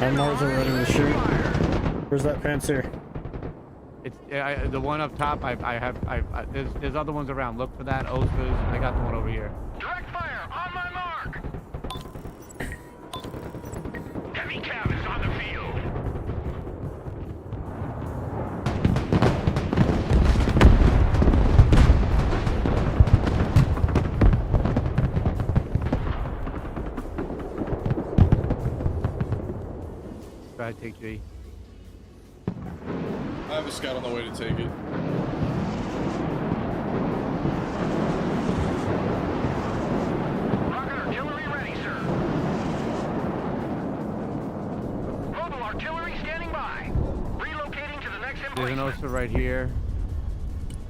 MRs are ready to shoot. Where's that pansier? It's the one up top. There's other ones around. Look for that. Osas. I got the one over here. Direct fire on my mark. Heavy cav is on the field. Go ahead, take G. I have a scout on the way to take it. Rocket artillery ready, sir. Mobile artillery standing by. Relocating to the next There's an emplacement. Osa right here.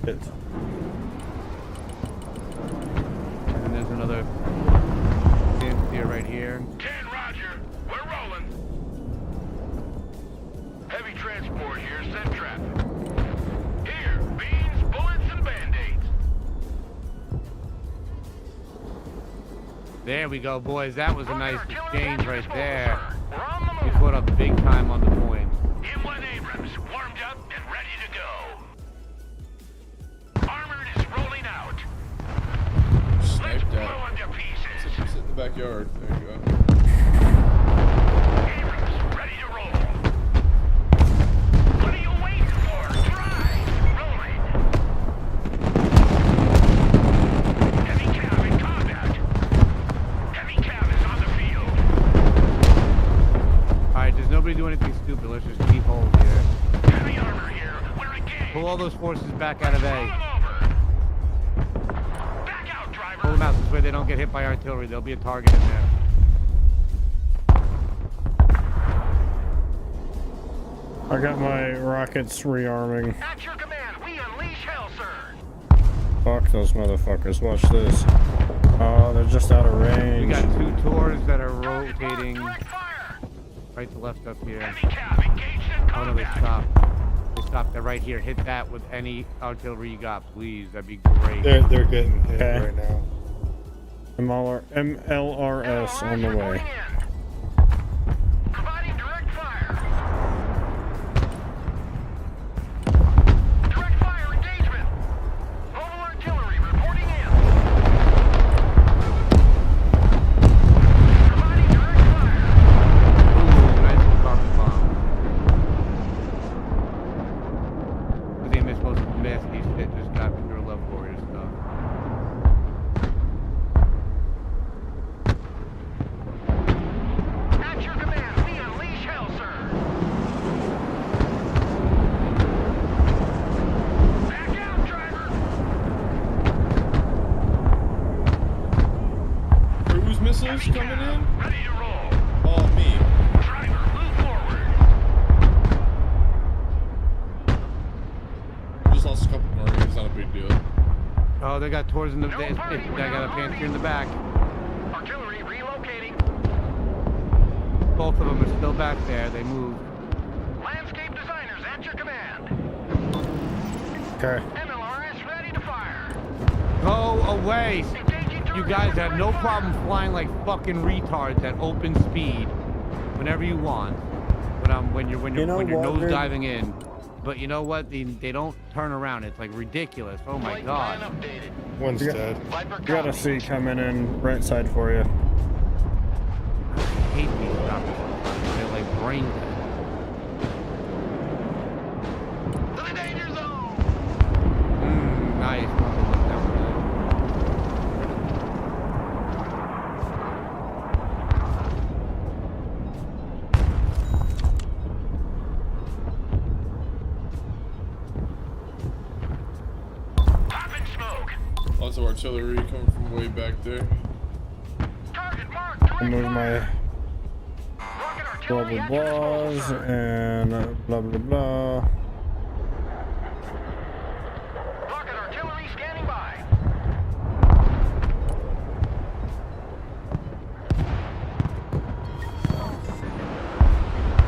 It's And there's another here right here. 10, Roger. We're rolling. Heavy transport here, set traffic. Here, beans, bullets, and band-aids. There we go, boys. That was a nice Rocket artillery exchange at your right disposal, there. sir. We're on the We move. put up big time on the point. M1 Abrams, warmed up and ready to go. Armored is rolling out. Let's Sniped blow out. them to pieces. Sit in the backyard. There you go. Abrams, ready to roll. What are you waiting for? Drive! Rolling. Heavy cav in combat. Heavy cav is on the field. Alright, there's nobody doing anything stupid. Let's just keep hold here. Heavy armor here. We're engaged. Pull all those forces back out of Roll A. them over. Back out, driver. Pull them out this way they don't get hit by artillery. There'll be a target in there. I got my rockets rearming. At your command, we unleash hell, sir. Fuck those motherfuckers. Watch this. Oh, they're just out of We range. got two tours that are Target marked, rotating direct fire. right to left up here. Heavy cav engaged in Oh no, they combat. stopped. They stopped. They're right here. Hit that with any artillery you got, please. That'd be great. They're getting hit Okay. right now. MLRS on the way. Reporting in. Providing direct fire. Direct fire engagement. Mobile artillery reporting in. Providing direct fire. Ooh, nice little carpet bomb. I think I'm supposed to miss. These shit just got me through Love Warrior stuff. At your command, we unleash hell, sir. Back out, driver. Cruise missiles Heavy coming cav, in? ready to roll. Oh, me. Driver, move forward. Just lost a couple Marines. Not a big deal. Oh, they got tours in the. No They party got a panther in the back. Artillery relocating. Both of them are still back there. They moved. Landscape designers at your command. Okay. MLRS ready to fire. Go away! Engaging You target guys with have no direct fire. problem flying like fucking retards at open speed, whenever you want. But when you're You know when you're what, nose dude? diving in. But you know what? They don't turn around. It's like ridiculous. Oh my god. updated. One's Yeah. dead. Viper You got a C coming in right side for you. I hate these droppers. They're like brain dead. To the danger zone. Nice. Popping smoke. Lots of artillery coming from way back there. Target marked. Direct I move my fire. Rocket blah artillery blah at your disposal, blahs sir. and blah blah blah. Rocket artillery standing by.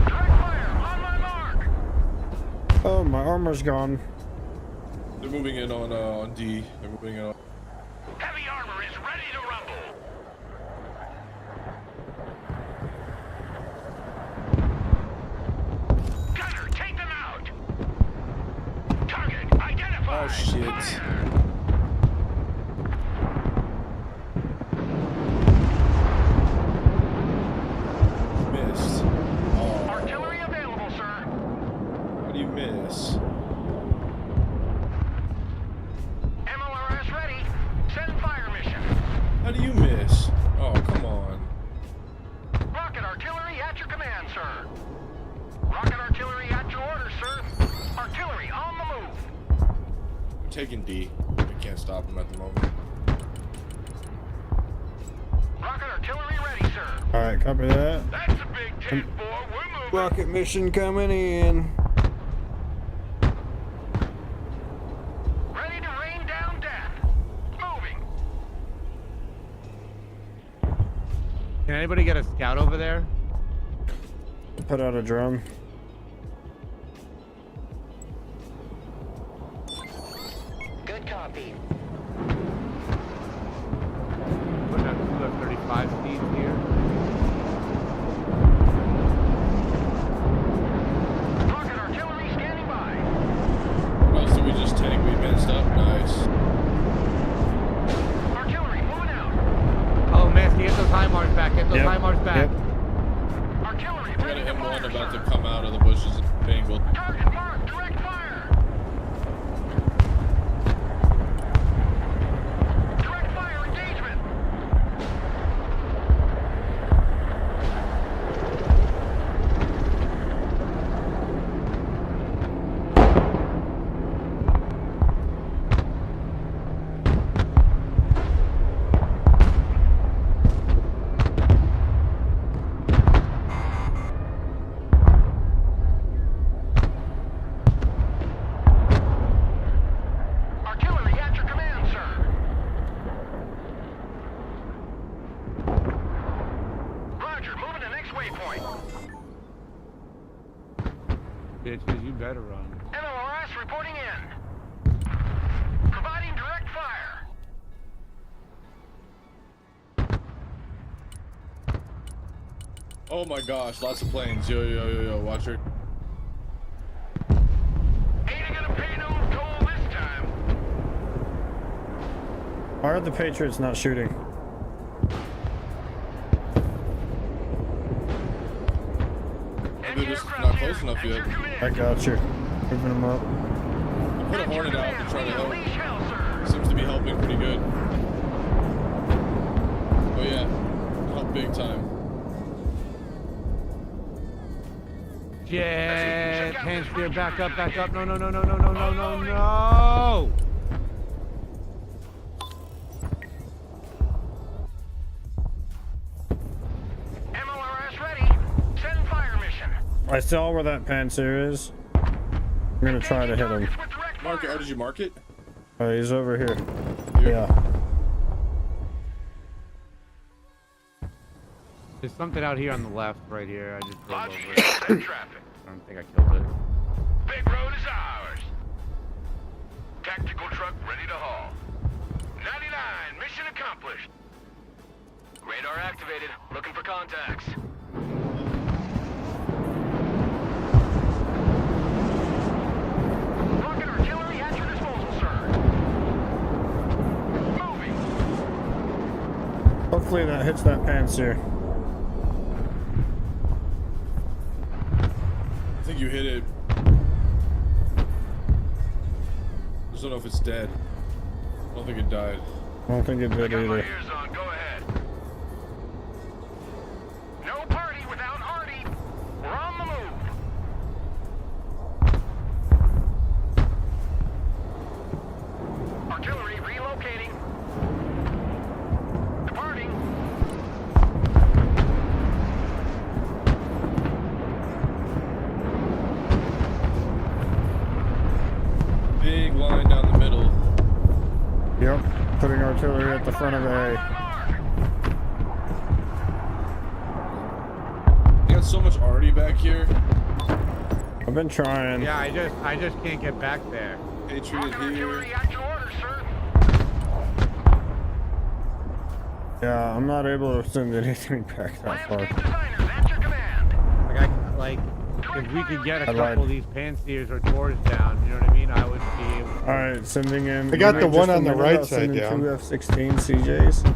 Direct fire on my mark. Oh, my armor's gone. They're moving in on D. They're moving in on. Heavy armor is ready to rumble. Gunner, take them out. Target identified. Oh shit. Fire. Missed. Oh, Artillery available, sir. how do you miss? MLRS ready. Send fire mission. How do you miss? Oh, come on. Rocket artillery at your command, sir. taking D. I can't stop him at the moment. Rocket artillery ready, sir. All right, copy that. That's a big 10-4. We're moving. Rocket mission coming in. Ready to rain down death. Moving. Can anybody get a scout over there? Put out a drone. Good copy. Putting up 235 speeds here. Rocket artillery standing by. What else did we just take? We advanced up. Nice. Artillery moving out. Oh, Masky, get those high marks back. Get those Yep. high marks back. Yep. Artillery We got ready an to M1 fire, about sir. to come out of the bushes and angle. Target marked. Direct fire. Direct fire engagement. Artillery at your command, sir. Roger, moving to next waypoint. Bitches, you better run. MLRS reporting in. Providing direct fire. Oh my gosh, lots of planes. Yo, watch her. Ain't gonna pay no toll this time. Why are the Patriots not shooting? They're just not close enough yet. I got you. Moving them up. I put a Hornet out to try to help. Unleash hell, sir. Seems to be helping pretty good. Oh yeah, help big time. Jet, hand spear, back up, back up. No, no, no, no, no, no, no, no, no. MLRS ready. Send fire mission. I saw where that Panzer is. I'm gonna try to hit him. Targets with direct Mark it. fire. Oh, did you mark it? He's over here. Here? Yeah. There's something out here on the left, right here. I just drove Logic over it. send traffic. I don't think I killed it. Big road is ours. Tactical truck ready to haul. 99, mission accomplished. Radar activated, looking for contacts. Rocket artillery at your disposal, sir. Moving. Hopefully that hits that Panzer. I think you hit it. Just don't know if it's dead. I don't think it died. I don't think it did Got my either. ears on, go ahead. No party without Artie. We're on the move. Artillery relocating. Departing. Big line down the middle. Yep. Putting artillery at the front of A. You got so much Artie back here. I've been trying. Yeah, I just can't get back there. Patriot Rocket here. artillery at your order, sir. Yeah, I'm not able to send anything back that far. Landscape designers at your command. Like, if we could get a I lied. couple of these Pansiers or Tours down, you know what I mean? I would be able to. Alright, sending in. I got Wait the just one a on the minute right about side sending down. two F-16 CJs.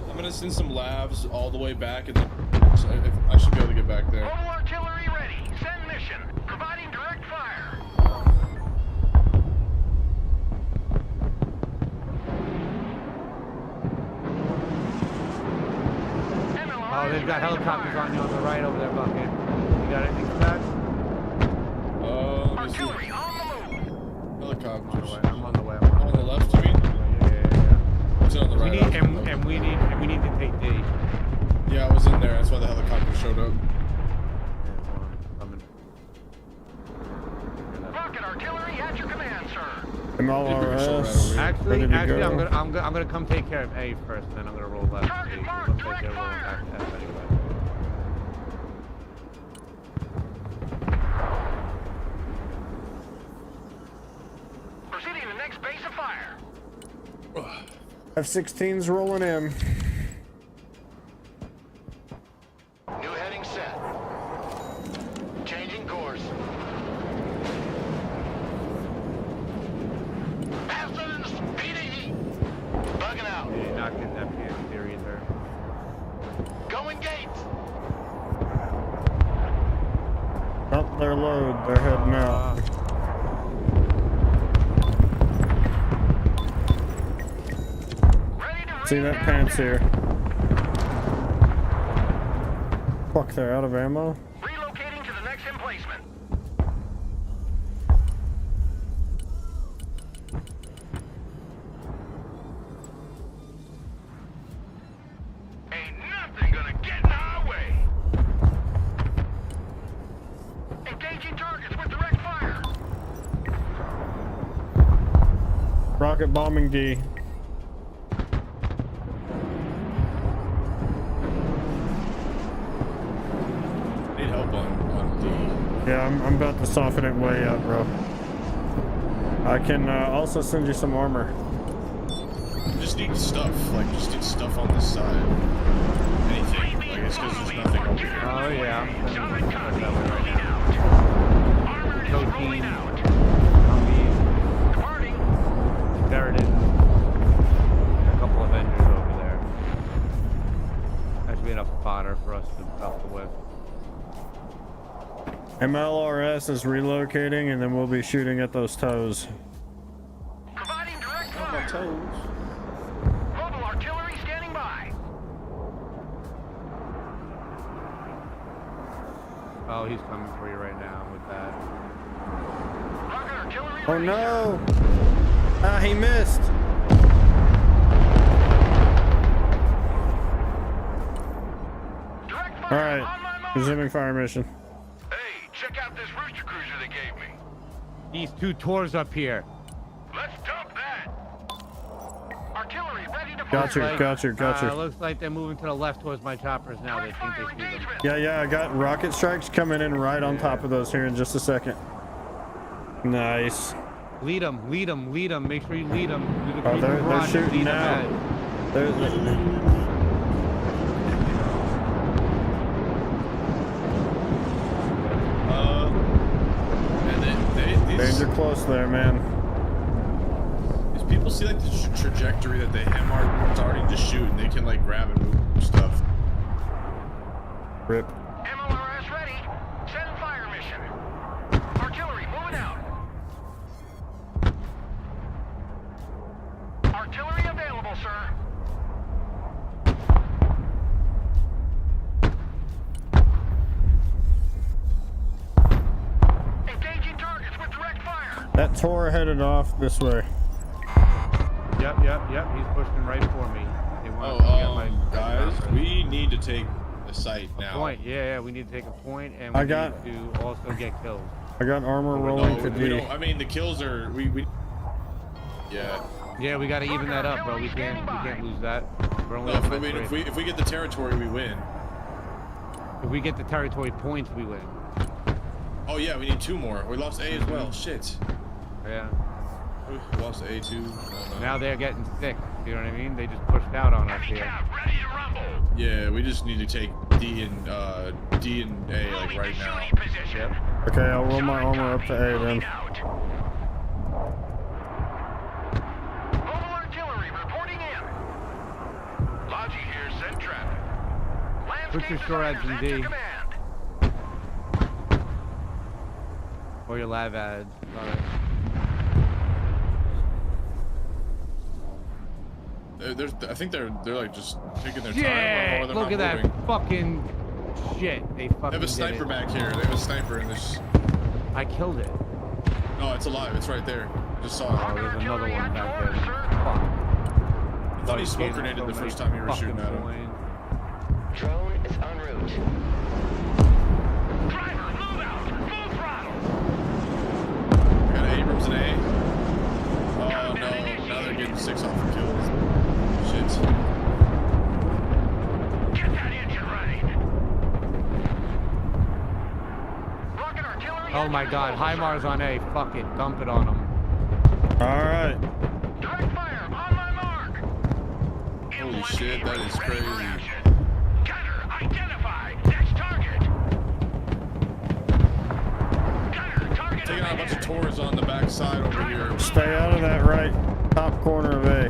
I'm gonna send some lavs all the way back, and then I should be able to get back there. Mobile artillery ready. Send mission. Providing direct fire. Oh, they've got helicopters on you on the right over there, Bucket. You got anything for that? Let me see. Artillery on the move. helicopters. I'm on the way. On the left, you mean? Yeah. It's on the We right. need and we need to take D. Yeah, I was in there. That's why the helicopter showed up. Rocket artillery at your command, sir. MLRS. Actually, ready to go. I'm gonna come take care of A first, then I'm gonna roll left. Target B, 'cause marked, looks like direct they're rolling fire. back to F anyway. Proceeding to the next base of fire. F-16's rolling in. New heading set. Changing course. Faster than the speed of heat. Bugging out. Yeah, you're not getting FPS there either. Going gates. Oh, they're low. They're heading out. See that pants here. Fuck, they're out of ammo. Relocating to the next emplacement. Ain't nothing gonna get in our way. Engaging targets with direct fire. Rocket bombing D. Need help on D. Yeah, I'm about to soften it way up, bro. I can also send you some armor. Just need stuff. Like, just need stuff on this side. Anything. Like, it's because there's nothing over here. Oh yeah, I'm sending that way right now. Rolling out. There it is. A couple of Avengers over there. That's be enough fodder for us to buff with. MLRS is relocating, and then we'll be shooting at those toes. Providing direct Not my fire. toes. Mobile artillery standing by. Oh, he's coming for you right now with that. Rocket artillery. Oh ready, no! Ah, he missed. sir. Direct All fire. On right, my mark. resuming fire mission. Hey, check out this rooster cruiser they gave me. These two tours up here. Let's dump that. Artillery ready to fire. Got you, got you, got you. Looks like they're moving to the left towards my choppers now. They Direct think fire they see them. engagement. Yeah, yeah, I got rocket strikes coming in right on top of those here in just a second. Nice. Lead them, lead them, lead them. Make sure you lead them. Oh, they're shooting now. And these Danger close there, man. people see like the trajectory that the hem are starting to shoot, and they can like grab and move stuff. Rip. MLRS ready. Send fire mission. Artillery moving out. Artillery available, sir. Engaging targets with direct fire. That Tor headed off this way. Yep. He's pushing right for me. They want Guys, we need to take the site now. Point. Yeah, we need to take a point, and I we got- need to also get kills. I got armor rolling to we D. don't. I mean, the kills are we. Yeah. Yeah, we gotta even that up, bro. We can't lose that. We're only No, up by if three. we get the territory, we win. If we get the territory points, we win. Oh yeah, we need 2 more. We lost A as well. Shit. Yeah. We lost A too. Now they're getting sick. You know what I mean? They just pushed out on us here. Yeah, we just need to take D and A like right now. Yep. Okay, I'll roll my armor up to A then. Mobile artillery reporting in. Logi here, send traffic. Put your SHORADs in D. Or your live ads. Sorry. I think they're like just taking their time. Yeah, Or they're look not at moving. that fucking shit. They fucking They have a sniper did it. back here. They have a sniper in this. I killed it. No, it's alive. It's right there. Just saw Oh, it. there's another one back there. I thought he smoke grenaded the first time you were shooting at him. Drone is en route. Driver, move out! Full throttle! I got Abrams and A. Oh no, now they're getting 6 off the kills. Shit. Get that engine running! Rocket artillery. Oh my god, HIMARS on A. Fuck it, dump it on them. Alright. Direct fire, on my mark! Holy shit, that is crazy. Gunner, identify! Next target! Gunner, target Taking out a bunch of tours on the back side over here. Stay out of that right top corner of A.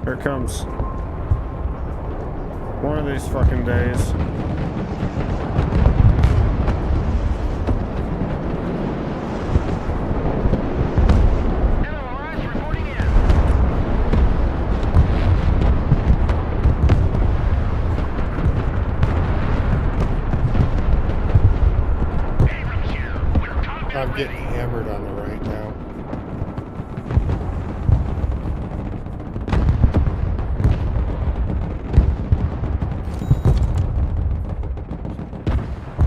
Here comes one of these fucking days. LRS reporting in. Abrams here. We're talking I'm ready. getting hammered on the right now.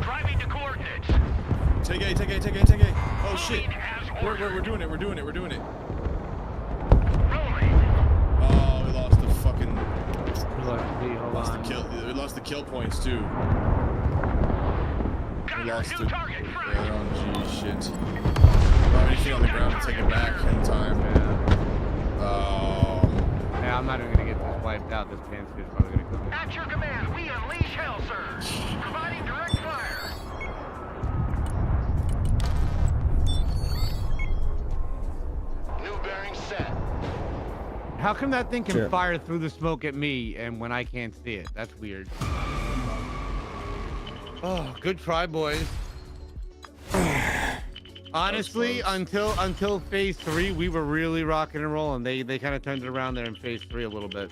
Driving to coordinates. Take A, take A, take A, take A. Oh shit. Moving as We're ordered. doing it, we're doing it, we're doing it. Rolling. Oh, we lost the fucking. Hold Lost the on. kill. We lost the kill points too. We Gunner, lost new it. target Yeah, free. oh gee, shit. Not anything on the ground to take it back in time. Yeah, I'm not even gonna get this wiped out. This Pantsier's probably gonna cook it. At your command, we unleash hell surge. Providing direct fire. New bearing set. How come that thing can Shit. fire through the smoke at me and when I can't see it? That's weird. Oh, good try, boys. Honestly, until phase 3, we were really rocking and rolling. They kind of turned it around there in phase 3 a little bit.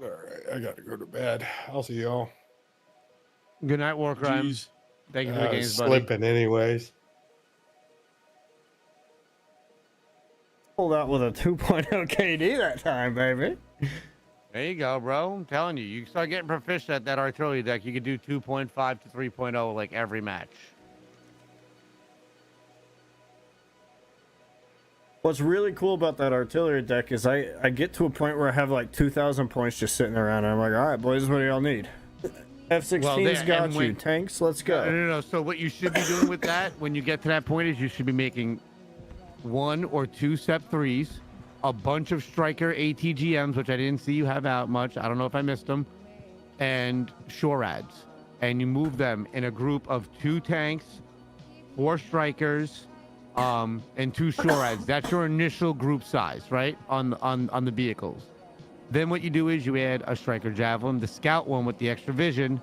All right, I gotta go to bed. I'll see y'all. Good night, War Crime. Jeez. Thank you for the games, buddy. Slipping anyways. Pulled out with a 2.0 KD that time, baby. There you go, bro. I'm telling you, you start getting proficient at that artillery deck. You could do 2.5 to 3.0 like every match. What's really cool about that artillery deck is I get to a point where I have like 2,000 points just sitting around, and I'm like, all right, boys, what do y'all need? F-16's Well, got and you. when- Tanks, let's go. No. So what you should be doing with that when you get to that point is you should be making 1 or 2 SEP 3s, a bunch of striker ATGMs, which I didn't see you have out much. I don't know if I missed them, and SHORADs. And you move them in a group of 2 tanks, 4 strikers, and 2 SHORADs. That's your initial group size, right? On the vehicles. Then what you do is you add a striker javelin, the scout one with the extra vision,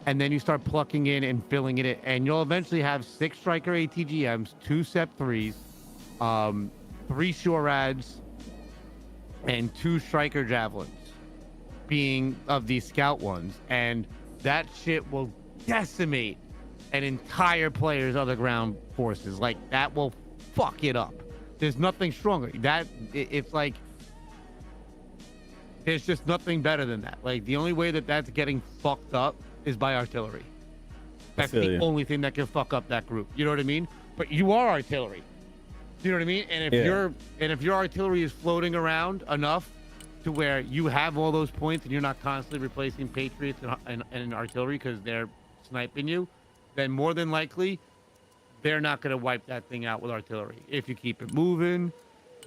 and then you start plucking in and filling it in. And you'll eventually have 6 striker ATGMs, 2 SEP 3s, 3 SHORADs, and 2 striker javelins being of these scout ones. And that shit will decimate an entire player's other ground forces. Like, that will fuck it up. There's nothing stronger. It's like, there's just nothing better than that. Like, the only way that that's getting fucked up is by artillery. That's the only thing that can fuck up that group. You know what I mean? But you are artillery. You know what I mean? And if your artillery is floating around enough to where you have all those points and you're not constantly replacing Patriots and artillery because they're sniping you, then more than likely they're not going to wipe that thing out with artillery. If you keep it moving,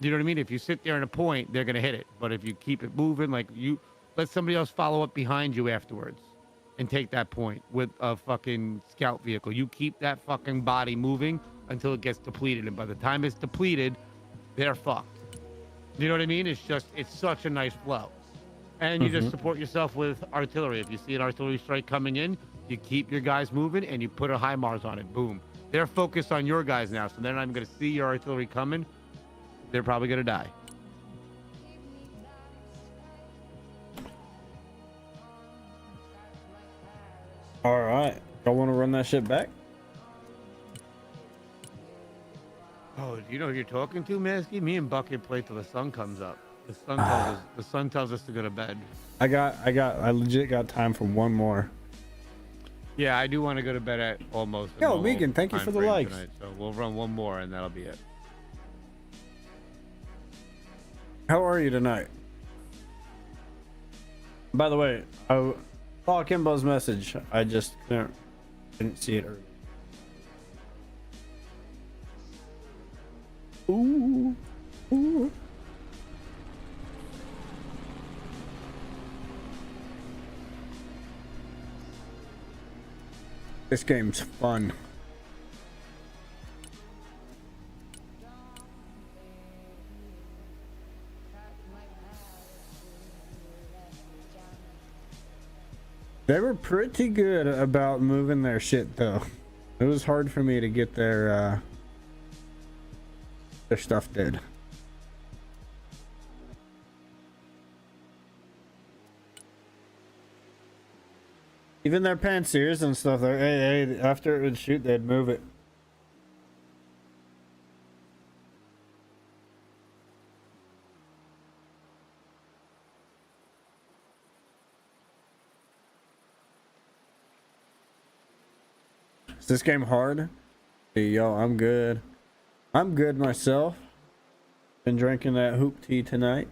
you know what I mean? If you sit there in a point, they're going to hit it. But if you keep it moving, like, you let somebody else follow up behind you afterwards and take that point with a fucking scout vehicle. You keep that fucking body moving until it gets depleted. And by the time it's depleted, they're fucked. You know what I mean? It's such a nice flow. And you just support yourself with artillery. If you see an artillery strike coming in, You keep your guys moving and you put a HIMARS on it. Boom. They're focused on your guys now, so they're not even going to see your artillery coming. They're probably going to die. All right. Y'all want to run that shit back? Oh, do you know who you're talking to, Masky? Me and Bucket play till the sun comes up. The sun tells us to go to bed. I legit got time for one more. Yeah, I do want to go to bed at almost. a Yo, normal Megan, thank you time for the frame likes. tonight, so we'll run one more and that'll be it. How are you tonight? By the way, I saw Kimbo's message. I just didn't see it earlier. Ooh. Ooh. This game's fun. They were pretty good about moving their shit though. It was hard for me to get their stuff did. Even their pansiers and stuff, after it would shoot, they'd move it. Is this game hard? Hey, yo, I'm good. I'm good myself. Been drinking that hoop tea tonight.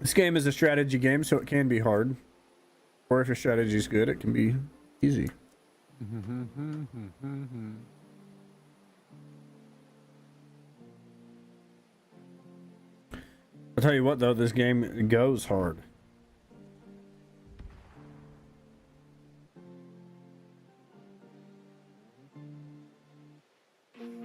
This game is a strategy game, so it can be hard. Or if your strategy is good, it can be easy. I'll tell you what, though, this game goes hard.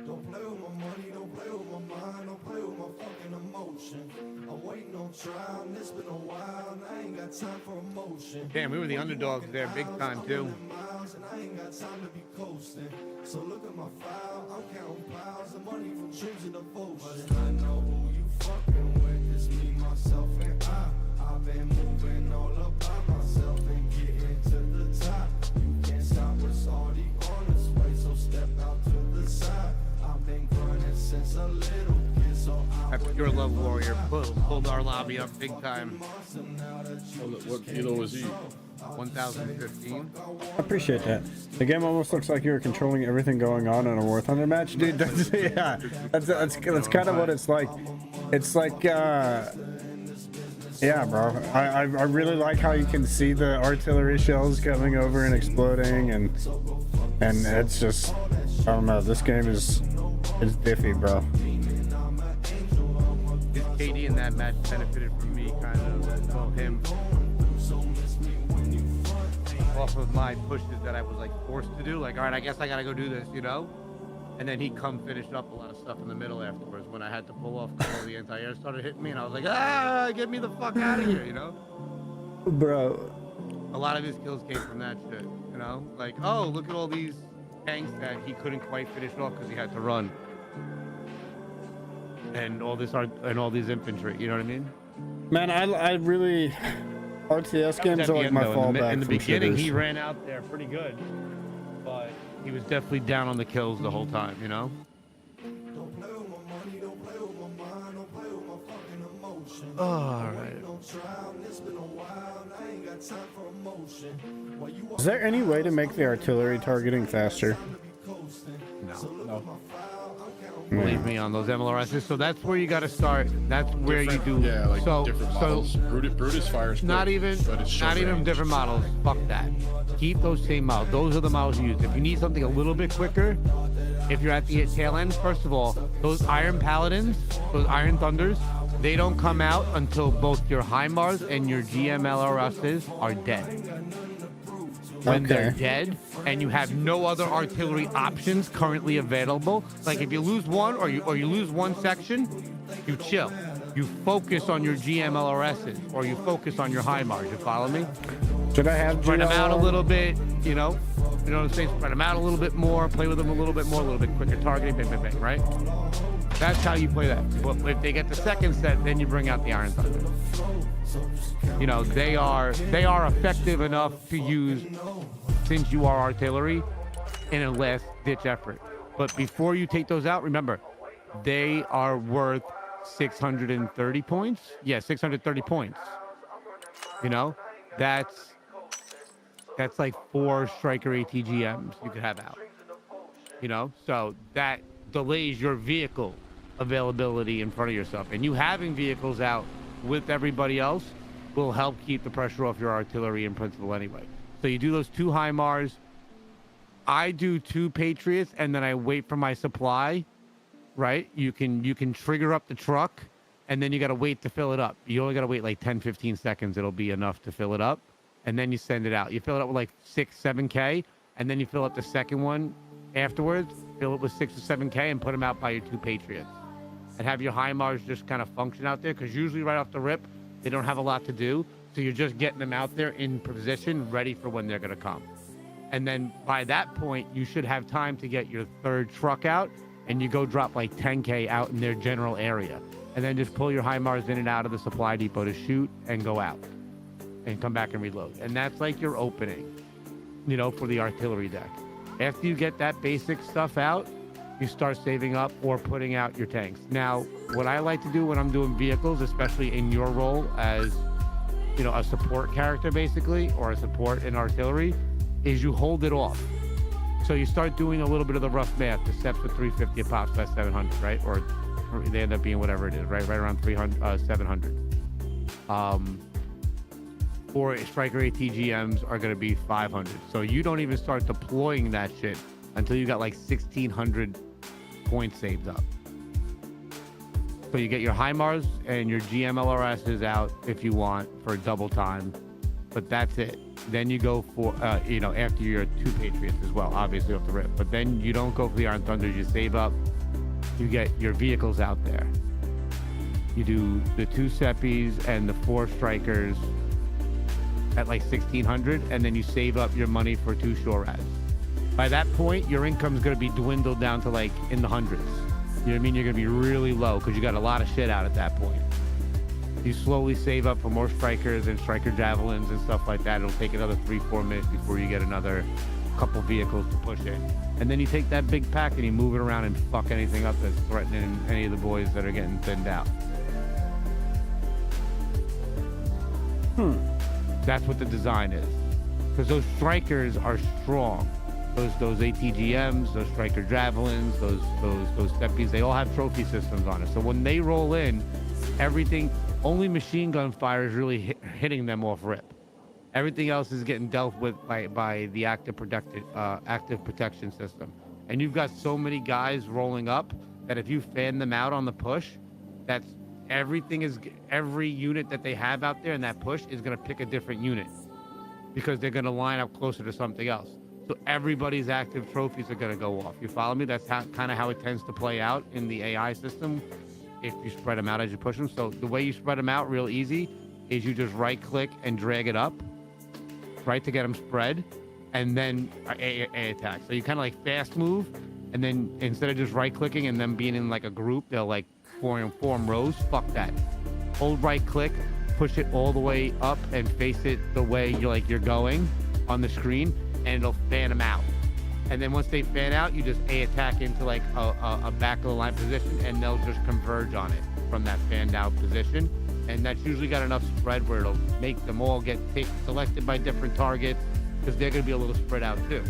Don't play with my money, don't play with my mind, don't play with my fucking emotion. I'm waiting on trial, and it's been a while, and I ain't got time for emotion. Damn, we were the underdogs there, big time too. And I ain't got time to be coasting. So look at my file, I'm counting piles of money from dreams and devotion. I know who you fucking with, it's me, myself, and I've been moving all up by myself and getting to the top. You can't stop us already on this way, so step out to the side. I've been grinding since a little kid, so That pure love warrior pulled our lobby up big time. What kilo was he? 1015. I appreciate that. The game almost looks like you're controlling everything going on in a War Thunder match, dude. That's, yeah, that's kind of what it's like. It's like, yeah, bro. I really like how you can see the artillery shells coming over and exploding, and it's just, I don't know. This game is diffy, bro. His KD in that match benefited from me, kind of, well, him. Off of my pushes that I was like forced to do, like, all right, I guess I gotta go do this, you know. And then he finished up a lot of stuff in the middle afterwards when I had to pull off because all the anti-air started hitting me, and I was like, get me the fuck out of here, you know. Bro, a lot of his kills came from that shit, you know. Like, oh, look at all these tanks that he couldn't quite finish off because he had to run, and all these infantry, you know what I mean? Man, I really. RTS games are like my fallback. In the beginning, shooters. he ran out there pretty good, but he was definitely down on the kills the whole time, you know? don't play with my money, don't play with my mind, don't play with my fucking emotion. Oh, all right. It's been a while, and I ain't got time for emotion. Is there any way to make the artillery targeting faster? No. Believe me on those MLRSs. So that's where you got to start. That's where you do. Yeah, like so, different models. Brutus fires not quick, even but it's short range. different models. Fuck that. Keep those same models. Those are the models you use. If you need something a little bit quicker, if you're at the tail end, first of all, those Iron Paladins, those Iron Thunders, they don't come out until both your HIMARS and your GMLRSs are dead. When they're dead and you have no other artillery options currently available, like if you lose one or you lose one section, you chill. You focus on your GMLRSs or you focus on your HIMARS. You follow me? Should I have spread them out a GL? little bit, you know what I'm saying? Spread them out a little bit more, play with them a little bit more, a little bit quicker targeting, bang, bang, bang, right? That's how you play that. But if they get the second set, then you bring out the Iron Thunder. You know, they are effective enough to use since you are artillery in a last ditch effort. But before you take those out, remember, they are worth 630 points. Yeah, 630 points. You know, that's like 4 striker ATGMs you could have out. You know, so that delays your vehicle availability in front of yourself. And you having vehicles out with everybody else will help keep the pressure off your artillery in principle anyway. So you do those 2 HIMARS. I do 2 Patriots, and then I wait for my supply, right? You can trigger up the truck, and then you got to wait to fill it up. You only got to wait like 10, 15 seconds. It'll be enough to fill it up, and then you send it out. You fill it up with like 6, 7K, and then you fill up the second one afterwards, fill it with 6 or 7K, and put them out by your 2 Patriots. And have your HIMARS just kind of function out there, because usually right off the rip, they don't have a lot to do. So you're just getting them out there in position, ready for when they're going to come. And then by that point, you should have time to get your 3rd truck out, and you go drop like 10K out in their general area. And then just pull your HIMARS in and out of the supply depot to shoot and go out and come back and reload. And that's like your opening, you know, for the artillery deck. After you get that basic stuff out, you start saving up or putting out your tanks. Now, what I like to do when I'm doing vehicles, especially in your role as, you know, a support character basically, or a support in artillery, is you hold it off. So you start doing a little bit of the rough math. The steps with 350 a pop, that's 700, right? Or they end up being whatever it is, right? Right around 700. For striker ATGMs are going to be 500. So you don't even start deploying that shit until you got like 1,600 points saved up. So you get your HIMARS and your GMLRSs out if you want for double time, but that's it. Then you go for, you know, after your 2 Patriots as well, obviously off the rip. But then you don't go for the Iron Thunders. You save up. You get your vehicles out there. You do the 2 Seppies and the 4 Strikers at like 1,600, and then you save up your money for 2 SHORADs. By that point, your income's going to be dwindled down to like in the hundreds. You know what I mean? You're going to be really low because you got a lot of shit out at that point. You slowly save up for more Strikers and Striker Javelins and stuff like that. It'll take another 3-4 minutes before you get another couple vehicles to push in. And then you take that big pack and you move it around and fuck anything up that's threatening any of the boys that are getting thinned out. That's what the design is. Because those Strikers are strong. Those ATGMs, those Striker Javelins, those Steppies, they all have trophy systems on it. So when they roll in, everything, only machine gun fire is really hitting them off rip. Everything else is getting dealt with by the active protection system. And you've got so many guys rolling up that if you fan them out on the push, that's every unit that they have out there in that push is going to pick a different unit because they're going to line up closer to something else. So everybody's active trophies are going to go off. You follow me? That's kind of how it tends to play out in the AI system if you spread them out as you push them. So the way you spread them out real easy is you just right click and drag it up, right, to get them spread, and then A attack. So you kind of like fast move, and then instead of just right clicking and them being in like a group, they'll like form rows. Fuck that. Hold right click, push it all the way up and face it the way you're going on the screen, and it'll fan them out. And then once they fan out, you just A attack into like a back of the line position, and they'll just converge on it from that fanned out position. And that's usually got enough spread where it'll make them all get selected by different targets, because they're going to be a little spread out too,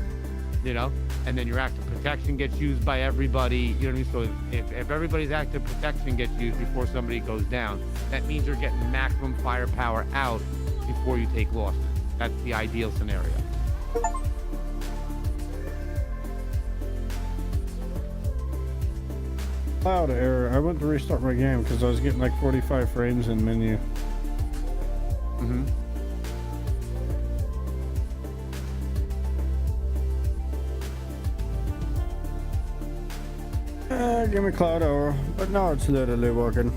you know? And then your active protection gets used by everybody, you know what I mean? So if everybody's active protection gets used before somebody goes down, that means you're getting maximum firepower out before you take losses. That's the ideal scenario. Cloud error. I went to restart my game because I was getting like 45 frames in menu. Give me cloud error, but now it's literally working.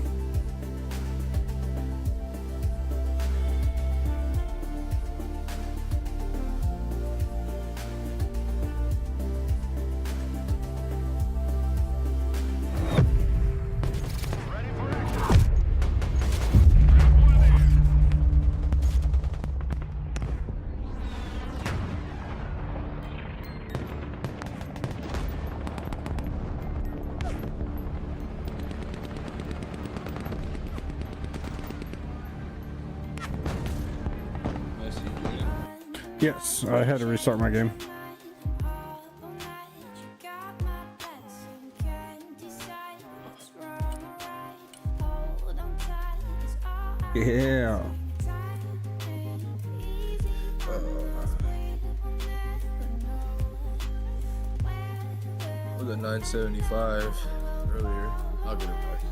Yes, I had to restart my game. Yeah. Was at 975 earlier. I'll get it back.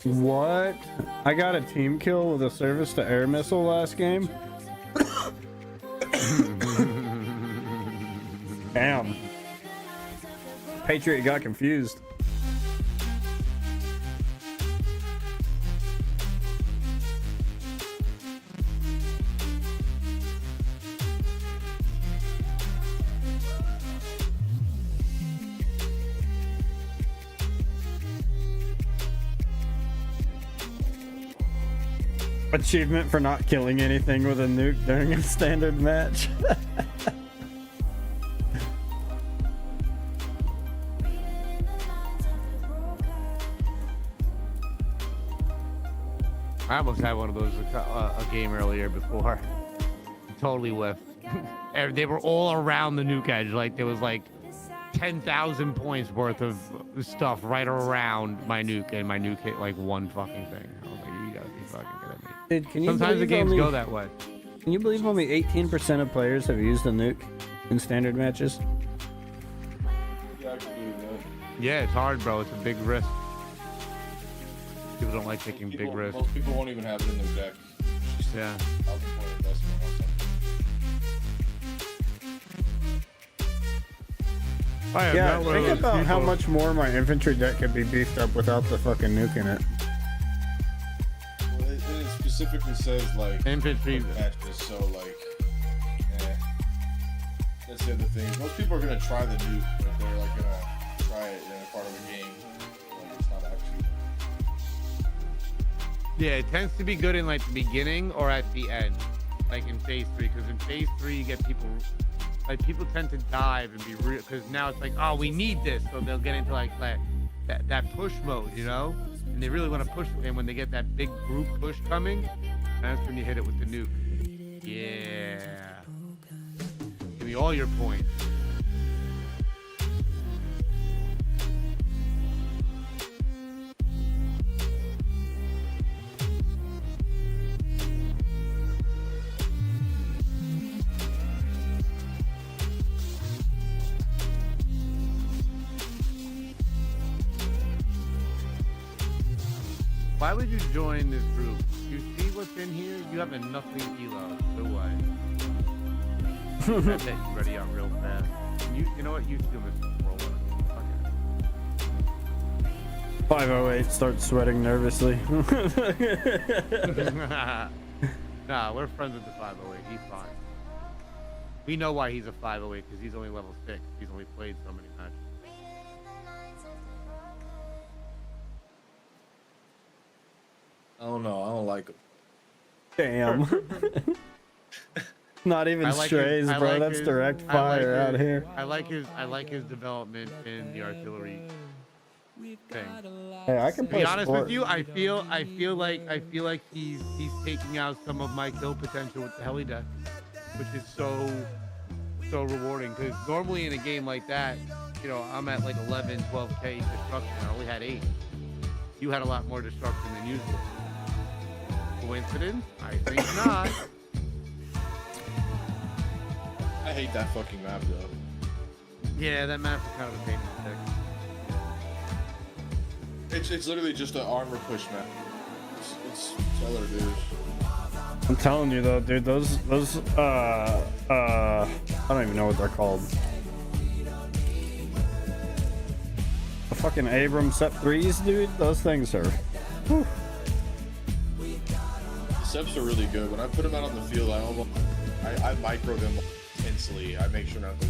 What? I got a team kill with a surface-to-air missile last game. Damn. Patriot got confused. Achievement for not killing anything with a nuke during a standard match. I almost had one of those a game earlier before. Totally whiffed. They were all around the nuke edge. Like there was like 10,000 points worth of stuff right around my nuke, and my nuke hit like one fucking thing. I was like, you gotta be fucking kidding me. Dude, can you Sometimes the games go that way. Can you believe only 18% of players have used a nuke in standard matches? Yeah, I can believe that. Yeah, it's hard, bro. It's a big risk. People don't like taking big risks. Most people won't even have it in their deck. Yeah. Yeah, think about how much more my infantry deck could be beefed up without the fucking nuke in it. Well, it specifically says like infantry matches, so like, that's the other thing. Most people are gonna try the nuke, but they're like gonna try it in a part of the game. Like it's not actually. Yeah, it tends to be good in like the beginning or at the end, like in phase 3. Because in phase 3 you get people, like people tend to dive and be real. Because now it's like, oh, we need this, so they'll get into like that push mode, you know. And they really want to push it. And when they get that big group push coming, that's when you hit it with the nuke. Yeah. Give me all your points. Why would you join this group? You see what's in here? You have a nothing elo. So why? That you ready out real fast. You know what? You do this for 508 starts sweating nervously. Nah, we're friends with the 508. He's fine. We know why he's a 508 because he's only level 6. He's only played so many matches. I don't know. I don't like him. Damn. Not even strays, bro. That's direct fire out here. I like his development in the artillery thing. Hey, I can To play be honest sport. with you, I feel like he's taking out some of my kill potential with the heli deck, which is so rewarding. Because normally in a game like that, you know, I'm at like 11, 12k destruction. I only had 8. You had a lot more destruction than usual. Coincidence? I think not. I hate that fucking map though. Yeah, that map is kind of a pain in the dick. It's literally just an armor push map. It's all it is. I'm telling you though, dude, those I don't even know what they're called. The fucking Abrams Sep 3s, dude, those things are whew. The Seps are really good. When I put them out on the field, I micro them intensely. I make sure not to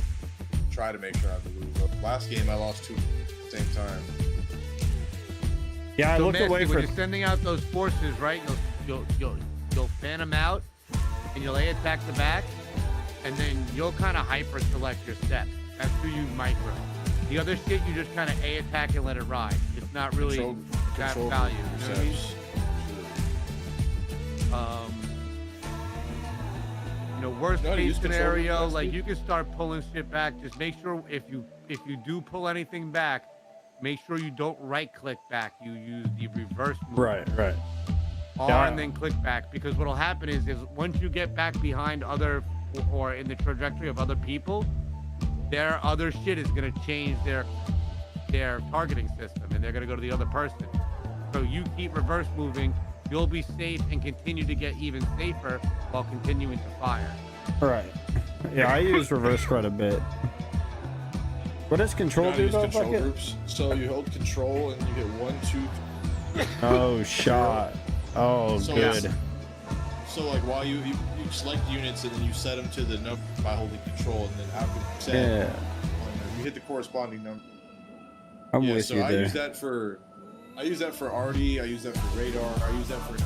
try to make sure not to lose. But last game I lost 2 at the same time. Yeah, I So looked Massey, away when for you're sending out those forces, right? You'll fan them out, and you'll A attack the back, and then you'll kind of hyper select your step. That's who you micro. The other shit, you just kind of A attack and let it ride. It's not really that value. You know what I mean? worst No, case use control scenario, groups, like dude. you can start pulling shit back. Just make sure if you do pull anything back, make sure you don't right click back. You use the reverse move. Right. R Yeah. and then click back, because what'll happen is once you get back behind other or in the trajectory of other people, their other shit is gonna change their targeting system, and they're gonna go to the other person. So you keep reverse moving, you'll be safe and continue to get even safer while continuing to fire. Right. Yeah, I use reverse quite a bit. What does control do use though? control Bucket? groups. So you hold control and you hit 1, 2. Oh, shot. Oh, So good. So like while you select units and then you set them to the number by holding control, and then after you set Yeah. you hit the corresponding number. I'm Yeah, with so you I there. use that for arty. I use that for radar. I use that for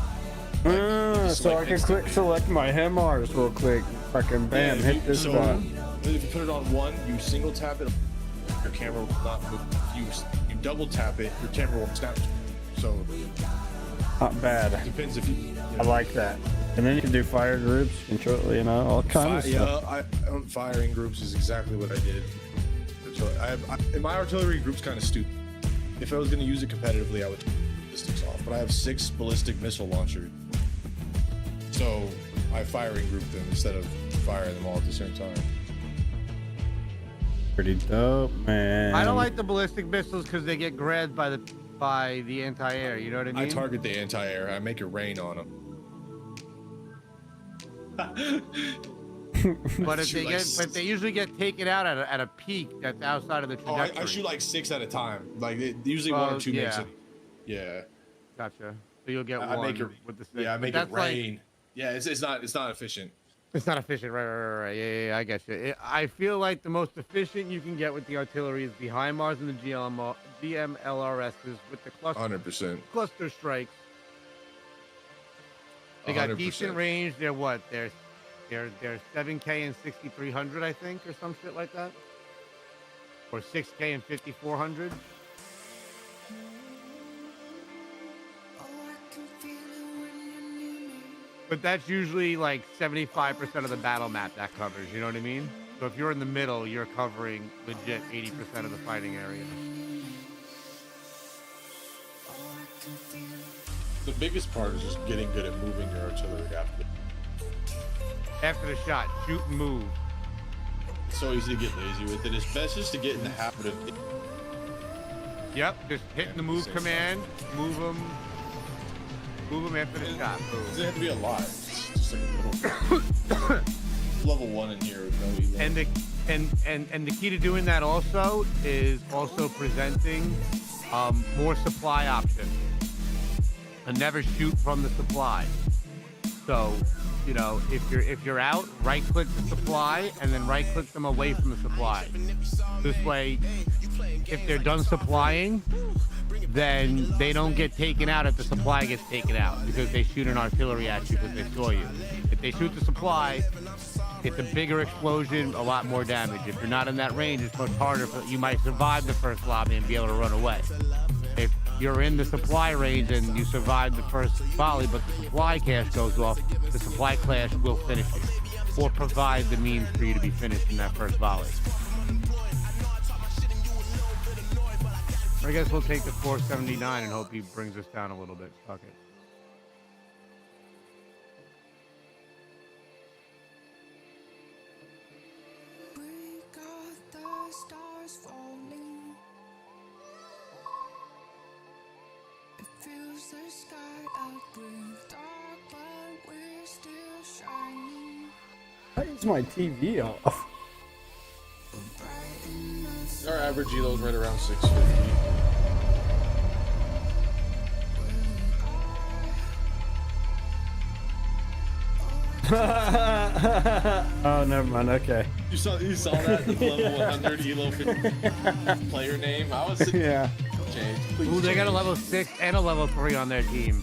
So I can quick select my HEMARs real quick. Fucking bam, Yeah, hit this so spot. If you put it on 1, you single tap it, your camera will not move. You double tap it, your camera will snap. So Not bad. depends if you. I like that. And then you can do fire groups, control, all kinds of stuff. Yeah, firing groups is exactly what I did. So and my artillery group's kind of stupid. If I was going to use it competitively, I would take ballistics off. But I have 6 ballistic missile launchers, so I firing group them instead of firing them all at the same time. Pretty dope, man. I don't like the ballistic missiles because they get grabbed by the anti-air. You know what I mean? I target the anti-air. I make it rain on them. But if they usually get taken out at a peak that's outside of the Oh, trajectory. I shoot like 6 at a time. Like usually 1 or 2 makes yeah. it. Yeah. Gotcha. So you'll get I one make it. with the 6. Yeah, I make it That's like- rain. Yeah, it's not efficient. It's not efficient, right. Yeah, I get you. I feel like the most efficient you can get with the artillery is the HIMARS and the GMLRSs with the cluster 100%. cluster strikes. They got 100%. decent range. They're what? They're 7K and 6300, I think, or some shit like that, or 6K and 5400. But that's usually like 75% of the battle map that covers, you know what I mean? So if you're in the middle, you're covering legit 80% of the fighting area. The biggest part is just getting good at moving your artillery After the shot, shoot and move. It's so easy to get lazy with it. It's best just to get in the habit of. Yep, just hitting the move command, move them after the shot. It doesn't have to be a lot. It's just like a little. Level 1 in here with no elo. And the key to doing that also is also presenting more supply options. And never shoot from the supply. So, you know, if you're out, right click the supply and then right click them away from the supply. This way, if they're done supplying, then they don't get taken out if the supply gets taken out, because they shoot an artillery at you because they saw you. If they shoot the supply, it's a bigger explosion, a lot more damage. If you're not in that range, it's much harder. You might survive the first lobby and be able to run away. If you're in the supply range and you survive the first volley, but the supply cache goes off, the supply cache will finish you, or provide the means for you to be finished in that first volley. I guess we'll take the 479 and hope he brings us down a little bit. Fuck it. Why is my TV off? Our average elo is right around 650. Oh, never mind. Okay. You saw that the level 100 elo player name. I was Yeah. James, Ooh, they got a level 6 and a level 3 on their team.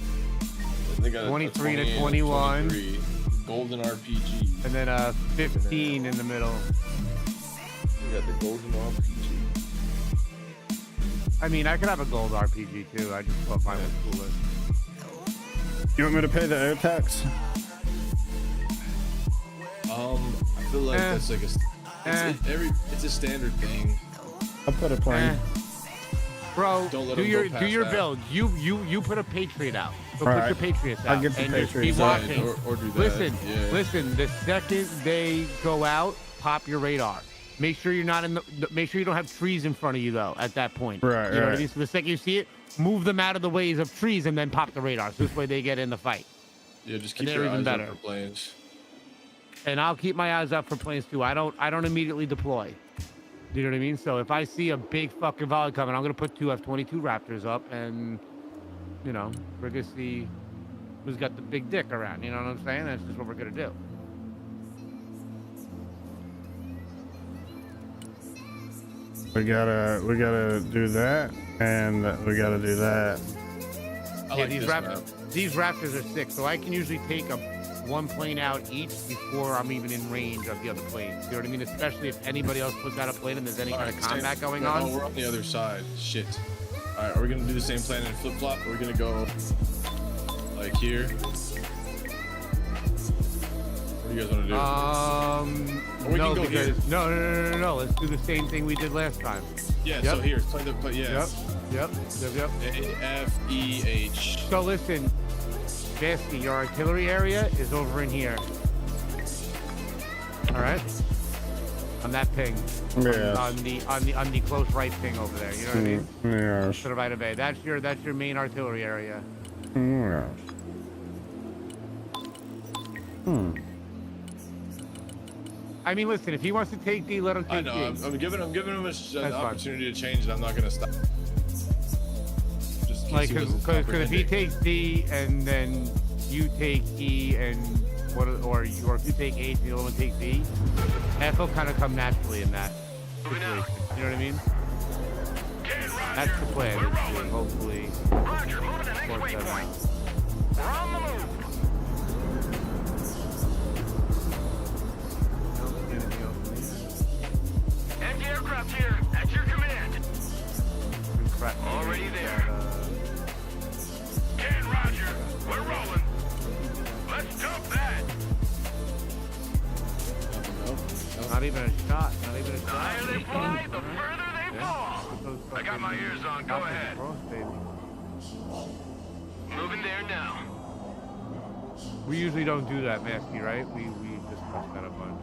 They got a 23 to 20 and a 21. 23. Golden RPG. And then 15 in the middle. We got the golden RPG. I mean, I could have a gold RPG too. I just thought mine was cooler. You want me to pay the air tax? I feel like that's like it's a standard thing. I put a plane. Bro, Don't let do them your go past do your that. build. You put a Patriot out. So put Alright. your Patriots I'll out. get the and just be Patriots out. watching. Or do that. Listen, yeah. listen. The second they go out, pop your radar. Make sure you're not in the. Make sure you don't have trees in front of you though. At that point, Right, You know what I right. mean? So the second you see it, move them out of the ways of trees and then pop the radar. So this way they get in the fight. Yeah, just And keep they're your even eyes better. out for planes. And I'll keep my eyes out for planes too. I don't immediately deploy. You know what I mean? So if I see a big fucking volley coming, I'm gonna put 2 F-22 Raptors up, and you know, we're gonna see who's got the big dick around. You know what I'm saying? That's just what we're gonna do. We gotta do that, and we gotta do that. I like these this map. These Raptors are sick, so I can usually take one plane out each before I'm even in range of the other planes. You know what I mean? Especially if anybody else puts out a plane and there's any kind of combat going no, on. No, we're on the other side. Shit. All right, are we gonna do the same plan in flip flop? Or are we gonna go like here? What do you guys want to do? We No, can go here. because no. Let's do the same thing we did last time. Yeah. Yep. So here, play the yeah. Yep. A F E H. So listen, Basky, your artillery area is over in here. All right. On that ping. Yes. On the close right ping over there. You know what I mean? Yes. To the right of A. That's your main artillery area. Yes. I mean, listen, if he wants to take D, let him I take know. D. I'm giving him an That's opportunity to change, and I'm not gonna stop. Just Like, because because if he takes D and then you take E and or if you take H and the other one takes E, F will kind of come naturally in that situation. You know what I mean? That's the plan. Is to hopefully work that out. We're on the move. Anti-aircraft here, at your command. Already there. Ken, Roger, we're rolling. Let's dump that. Not even a shot. Not even a The shot. higher they fly, the further they fall. I got my ears on. Go ahead. Moving there now. We usually don't do that, Masky, right? We just push that a bunch.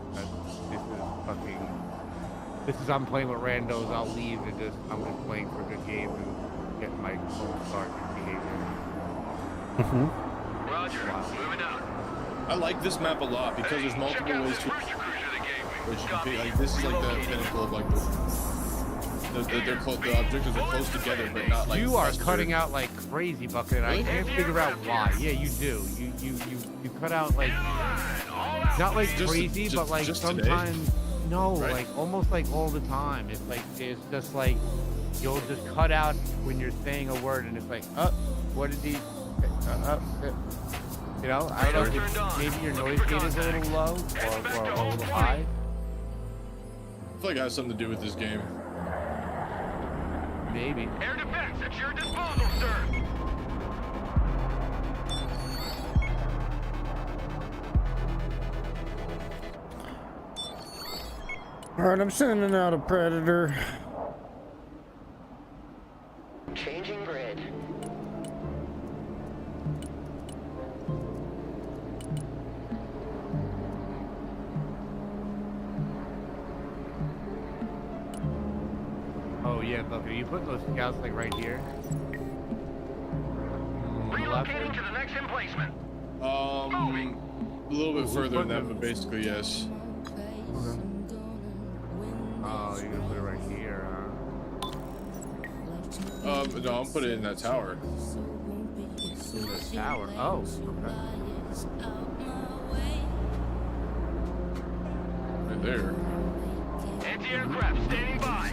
This is I'm playing with randos. I'll leave and I'm just playing for a good game and get my full start behavior. Roger, moving out. I like this map a lot because there's multiple ways to. Which you can pick, like this is like the pinnacle of like the objectives are close together, but not like. You are clustered. cutting out like crazy, Bucket. And I can't figure out why. Yeah, you do. You cut out like not like Just- crazy, just- but like just today? sometimes no, Right. like almost like all the time. It's like it's just like you'll just cut out when you're saying a word, and it's like, what did he? You know, I don't know. If maybe your noise gate is a little low or a little high. I feel like it has something to do with this game. Maybe. Air defense at your disposal, sir. All right, I'm sending out a predator. Changing grid. Oh yeah, Bucket. You put those scouts like right here. Relocating to the next emplacement. A little bit further than that, but basically yes. Oh, you're gonna put it right here, huh? No, I'll put it in that tower. In the tower. Oh, okay. Right there. Anti-aircraft standing by.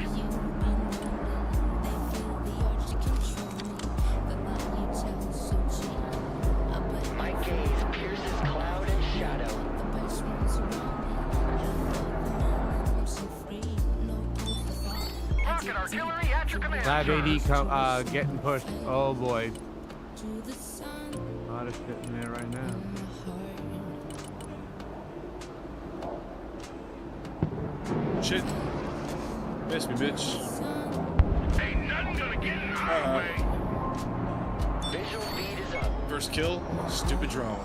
My gaze pierces cloud and shadow. Rocket artillery at your command. Lab sir. AD getting pushed. Oh boy. A lot of shit in there right now. shit. Miss me, bitch. Ain't nothing gonna get in our way. Visual feed is up. First kill, stupid drone.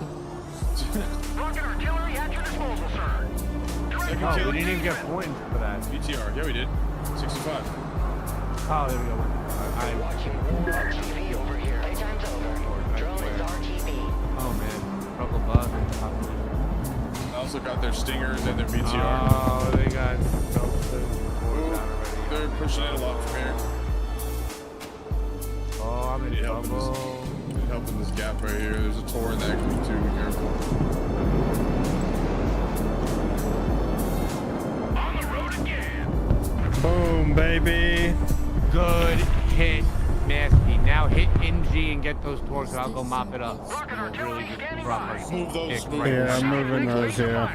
Rocket artillery at your disposal, sir. Second Oh, kill, we didn't even get points for that. BTR. Yeah, we did. 65. Oh, there we go. Watching RTV over here. Playtime's over. Drone is RTV. Oh man, Struggle Bug. I also got their stingers and their BTR. Oh, they got. They're pushing it a lot from here. Oh, I'm in Need help in this- trouble. need help in this gap right here. There's a Tor in that group too. Be careful. On the road again. Boom, baby. Good hit, Nasty. Now hit NG and get those torques, and I'll go mop it up. Rocket We'll artillery really just standing drop by. our Move those. kick Move right Yeah, now. I'm moving those, yeah.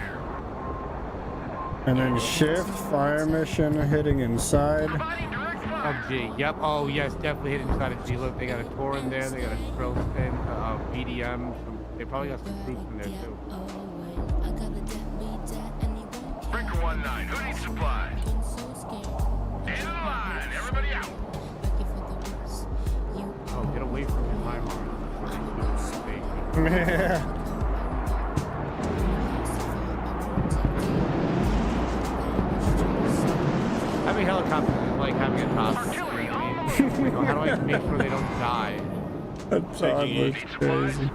And then shift, fire mission, hitting inside. Providing direct fire. Oh, G. Yep. Oh, yes. Definitely hit inside of G. Look, they got a Tor in there. They got a drill spin, BDM. They probably got some troops in there, too. Breaker 1-9, who needs supplies? End of the line, everybody out. Oh, get away from him, my heart. Yeah. Having helicopters is like having a top. You know what I mean? You know, how do I make sure they don't die? That Todd was crazy.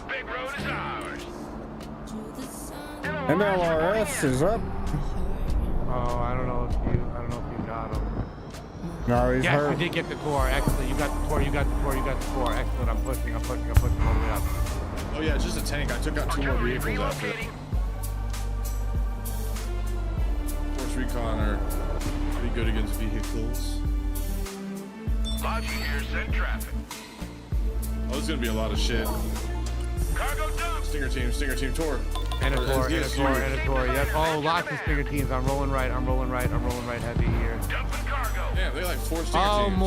Big road is ours. MLRS is up. Oh, I don't know if you got him. No, he's Yes, hurt. you did get the Tor. Excellent. You got the Tor. You got the Tor. You got the Tor. Excellent. I'm pushing all the way up. Oh yeah, it's just a tank. I took out 2 more vehicles after. Relocating. Force Recon are pretty good against vehicles. Logi here, send traffic. Oh, there's gonna be a lot of shit. Cargo dump. Stinger team, Tor. And a Or Tor, and a SDSU. Tor, and a Tor. Yep. Oh, lots of stinger teams. I'm rolling right heavy here. Dumping cargo. Damn, they like 4 stinger Oh, teams.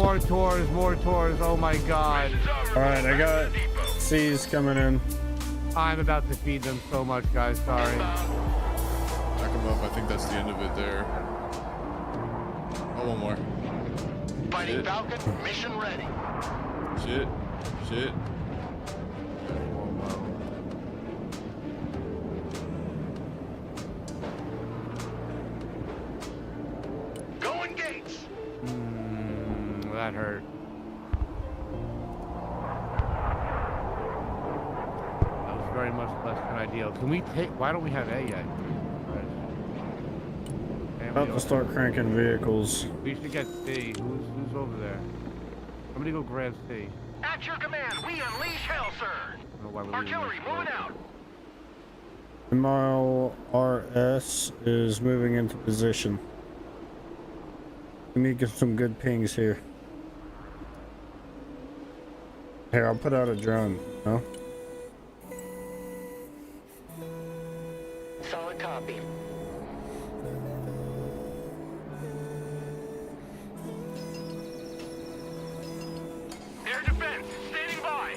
more Tors. Oh my God. Alright, I got C's coming in. I'm about to feed them so much, guys. Sorry. Back them up. I think that's the end of it there. Oh, one more. Fighting Shit. Falcon, mission ready. Shit. Going gates. That hurt. That was very much less than ideal. Can we take? Why don't we have A yet? About to start cranking vehicles. We should get C. Who's over there? Somebody go grab C. At your command, we unleash hell, sir. I don't know why we're Artillery leaving moving this. out. MLRS is moving into position. We need to get some good pings here. Here, I'll put out a drone. No? Solid copy. Air defense, standing by.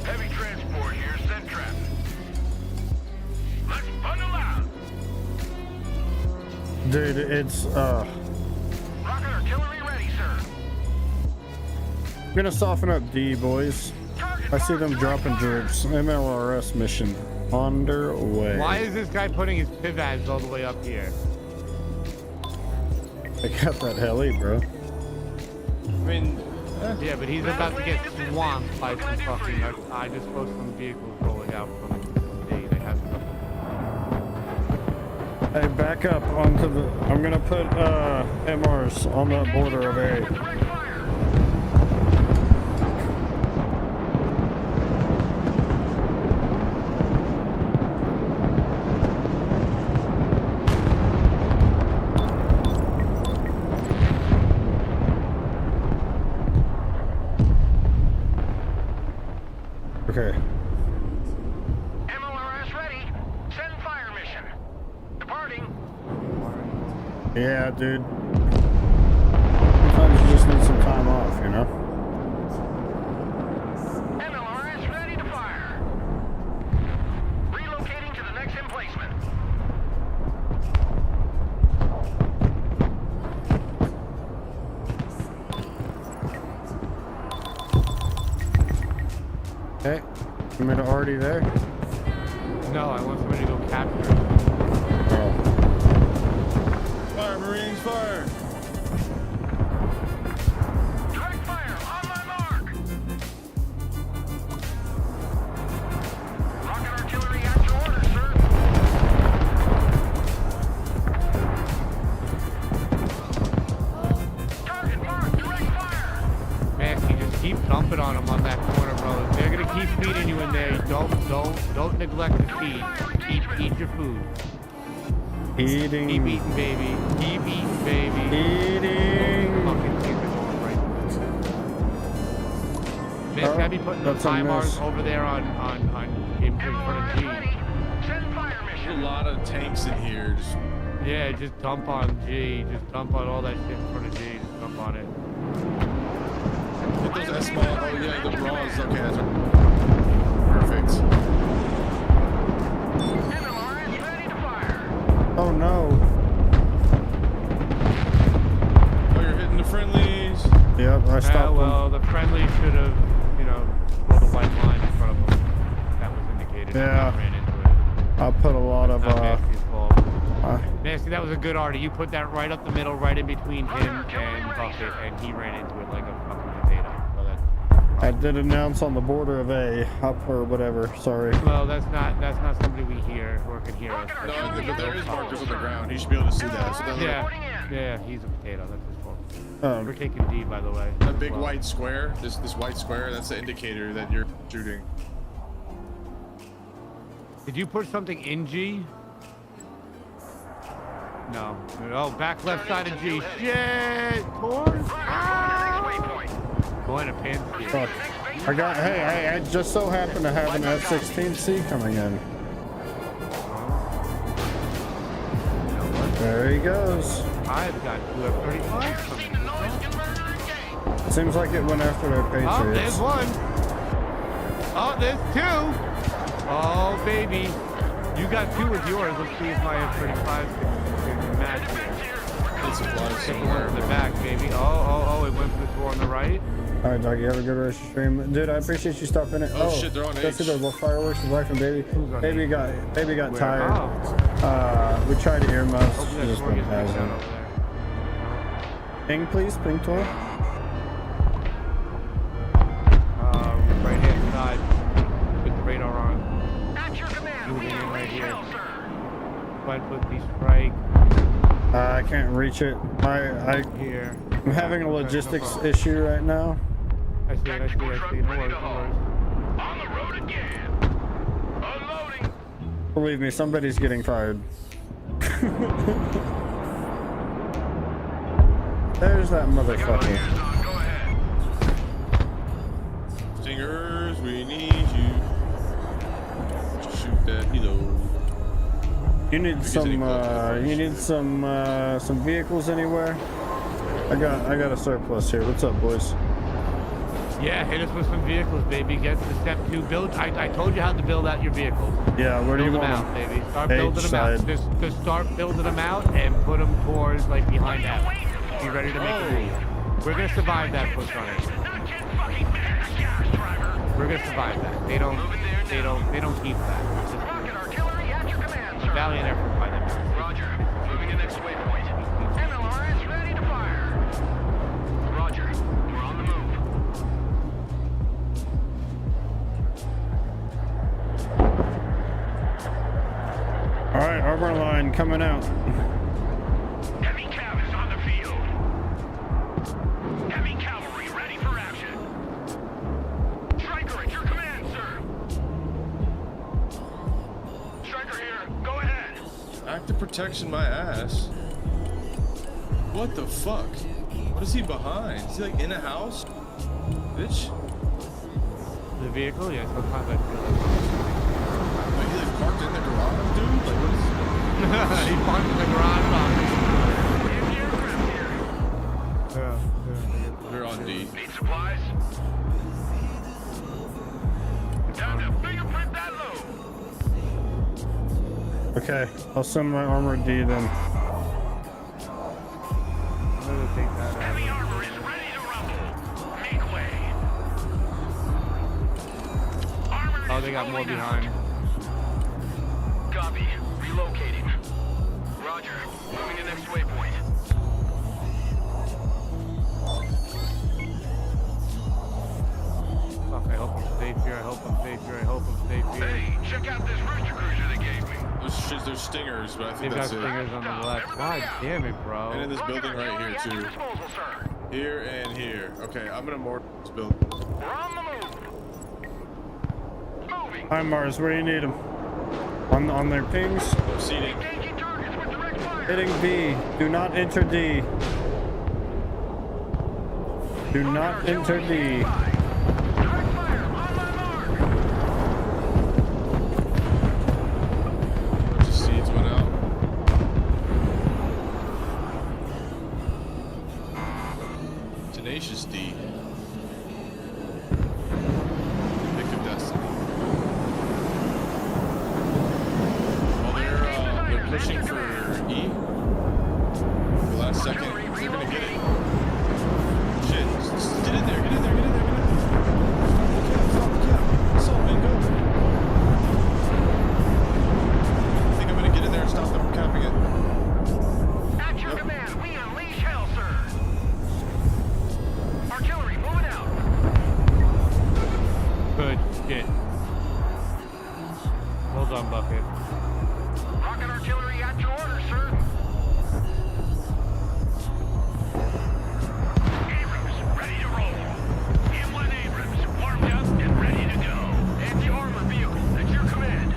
Heavy transport here, send traffic. Let's bundle out. Dude, it's, Rocket artillery ready, sir. I'm gonna soften up D, boys. I see them dropping droops. MLRS mission underway. Why is this guy putting his pivads all the way up here? I got that heli, bro. I mean, Yeah, but he's about to get swamped by some fucking. I just saw some vehicles rolling out from D. They have stuff. Hey, back up onto the. I'm gonna put MRs on the border of A. Okay. MLRS ready. Send fire mission. Departing. Yeah, dude. Sometimes you just need some time off, you know? MLRS ready to fire. Relocating to the next emplacement. Okay. You made it already there? No, I want somebody to go capture it. Oh. Fire, Marines, fire! Direct fire on my mark. Rocket artillery at your order, sir. Target mark, direct fire. Man, you just keep dumping on them on that corner, bro. They're gonna keep feeding you in there. Don't neglect to feed. Eat your food. Eating. Keep eating, baby. Keep eating, baby. Eating. Fucking keep it going right. Man, Oh, have you putting the that's a timers miss. over there on in front of G? Send fire There's mission. a lot of tanks in here. Just Yeah, just dump on G. Just dump on all that shit in front of G. Just dump on it. hit those small. Oh yeah, the raws. Okay, that's right. Perfect. MLRS ready to fire. Oh no. Oh, you're hitting the friendlies. Yep, I stopped Well, the friendly should have, you know, rolled a white line in front of them. That was indicated. Yeah. I ran into it. them. I put a lot of, Not Masty's fault. I- Nasty, that was a good arty. You put that right up the middle, right in between him and Bucket, and he ran into it like a fucking potato. So that's I did announce on the border of A, up or whatever, sorry. well, that's not somebody we hear or can hear us. No, but there is markers on the ground. You should be able to see that. So Yeah, he's a potato. That's his fault. We're Um, taking D, by the way. that big Well, white square, this white square, that's the indicator that you're shooting. Did you put something in G? No. Oh, back left side of G. Shit! Torn? Going to Pansy. fuck. I just so happen to have an F-16C coming in. There he goes. I've got two F-35s coming. Seems like it went after their Oh, there's Patriots. one. Oh, there's two. Oh, baby. You got two with yours. Let's see if my F-35 can match it. It's supplies Take one somewhere. from the back, baby. Oh, it went for the door on the right. All right, doggy, have a good rest of your stream. Dude, I appreciate you stopping it. Oh, shit, they're on That's H. it, well, fireworks, his wife and baby. on Baby H? got Where? tired. Oh. We tried to earmuffs. Hopefully She that just door went gets taken past down him. over there. Ping, please, ping tour. Right hand side with the radar on. At your command. Moving in right here. Hell, sir. Right foot knee strike I can't reach it. I'm here. having a logistics issue right now. I see it. No worries. On the road again. Unloading. Believe me, somebody's getting fired. There's that motherfucker. Go ahead. Stingers, we need you. Shoot that helo. You need If there's any some vehicles anywhere? I got a surplus here. What's up, boys? Yeah, hit us with some vehicles, baby. Get to step 2. Build. I told you how to build out your vehicles. Yeah, where do you Build them want out, them? baby. Start H building them side. out. Just start building them out and put them towards like behind F. Be ready to make a move. We're gonna survive that push on it. We're gonna survive that. They don't keep that. It's just Rocket artillery at your command, a sir. valiant effort by them. Roger. Moving to next waypoint. MLRS ready to fire. Roger. We're on the move. All right, armor line coming out. Heavy cav is on the field. Heavy cavalry ready for action. Striker at your command, sir. Striker here. Go ahead. Active protection, my ass. What the fuck? What is he behind? Is he like in a house? Bitch. The vehicle? Yeah, sometimes I feel Wait, he like parked in the garage, dude? Like, what is like he parked in the garage box. We're on D. Need supplies? Time to fingerprint that load. Okay, I'll send my armored D then. I'm gonna take that out. Heavy armor is ready to rumble. Make way. Armor Oh, is they got more rolling out. behind. Copy. Relocating. Roger. Moving to next waypoint. Fuck, I hope I'm safe here. I hope I'm safe here. I hope I'm safe here. Hey, check out this rooster cruiser they gave me. There's stingers, but I think They've got that's it. stingers on the left. God damn it, bro. And in this building right here, too. Here and here. Okay, I'm gonna mortar this building. We're on the move. Moving. Hi Mars, where do you need them? On their pings? Seating. Engaging targets with direct fire. Hitting B. Do not enter D. Do not enter D. Direct fire on my mark. Bunch of seeds went out. Tenacious D. Pick of destiny. Well, they're pushing for E. The last second. They're gonna get it. Shit. Just get in there. Get in there. Get in there. Get in there. Stop the cap. Assault, man. Go. I think I'm gonna get in there and stop them from capping it. At your command, we unleash hell, sir. Artillery, moving out. Good shit. Well done, Bucket. Rocket artillery at your order, sir. Abrams, ready to roll. M1 Abrams, warmed up and ready to go. Anti-armor vehicle at your command.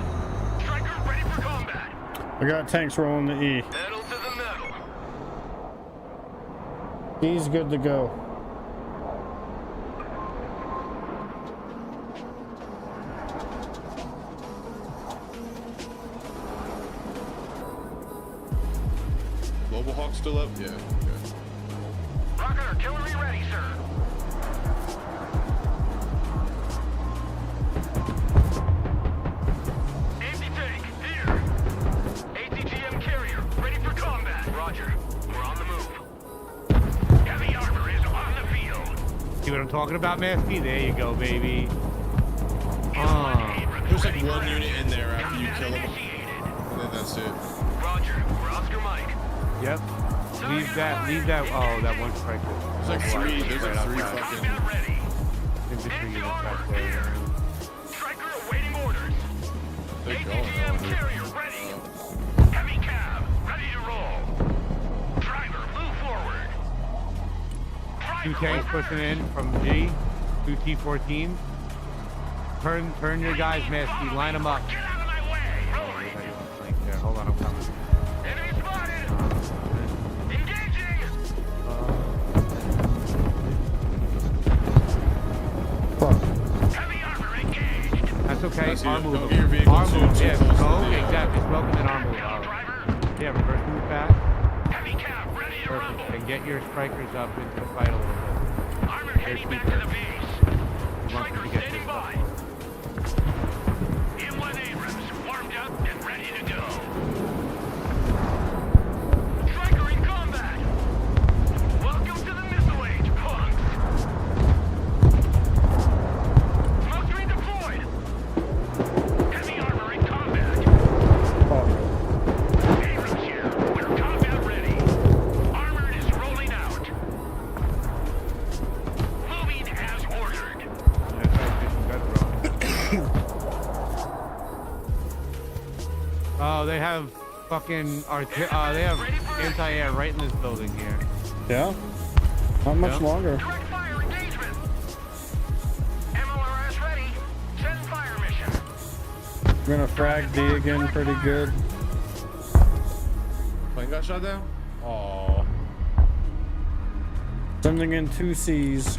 Striker ready for combat. I got tanks rolling to E. Pedal to the metal. E's good to go. Global Hawk still up? Yeah. Okay. Rocket artillery ready, sir. Anti-tank, here. ATGM carrier, ready for combat. Roger. We're on the move. Heavy armor is on the field. See what I'm talking about, Masky? There you go, baby. There's like one unit in there after you kill them. And then that's it. Roger. We're Oscar Mike. Yep. Leave that, oh, that one striker. There's like three, there's like three fucking... Infantry units back there. Striker awaiting orders. They're going ATGM over. carrier ready. Heavy cab, ready to roll. Driver, move forward. Two tanks pushing in from G. Two T-14s. Turn your guys, Masky. Line them up. Get out of my way. Rolling. There. Hold on, I'm coming. Enemy spotted. Engaging. Heavy armor engaged. That's okay. That's Arm you. move. Go get your vehicle Arm too, move. too Yeah, close to smoke. the- Exactly. Smoke and then arm move. Yeah, reverse move back. Heavy cab ready to rumble. Perfect. And get your strikers up into the fight a little bit. Armor They're heading back to the cheaper. base. You want them Striker to get standing this by. M1 Abrams warmed up and ready to go. Striker in combat. Welcome to the missile age, punks. Smoke screen deployed. Heavy armor in combat. Abrams here. We're combat ready. Armor is rolling out. Moving as ordered. Oh, they have fucking they have anti-air right in this building here. Yeah? Not much longer. Direct fire engagement. MLRS ready. Send fire mission. I'm gonna frag D again pretty good. Plane got shot down? Oh. Sending in 2 C's.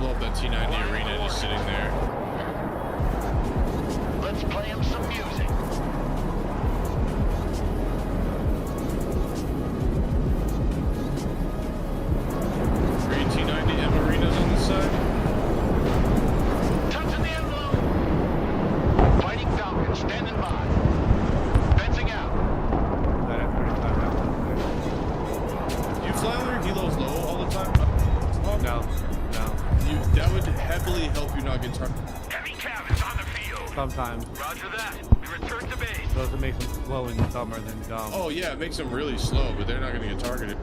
blow up that T90 arena just sitting there. Let's play him some music. Three T90M arenas on the side. Touching the envelope. Fighting Falcon standing by. Fencing out. Do you fly their helos low all the time? No. That would heavily help you not get targeted. Heavy cabins on the field. Sometimes. Roger that. We return to base. Those that make them slow and dumber than dumb. Oh yeah, it makes them really slow, but they're not going to get targeted.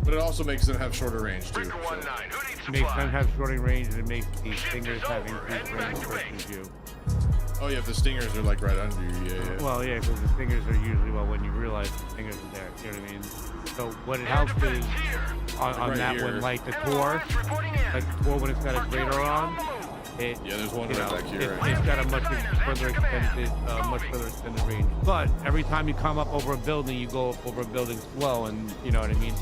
But it also makes them have shorter range too. Breaker 19, who needs It makes them supply? have shorter range and it makes the stingers have increased range versus you. Oh yeah, if the stingers are like right under you, yeah. Well, yeah, because the stingers are usually, well, when you realize the stingers are there, you know what I mean? So what it helps is, on Right that here. one, like the Tor when it's got a crater on, it, Yeah, there's one you right know, back here. it's got a much further extended range. But every time you come up over a building, you go up over a building slow, and you know what I mean?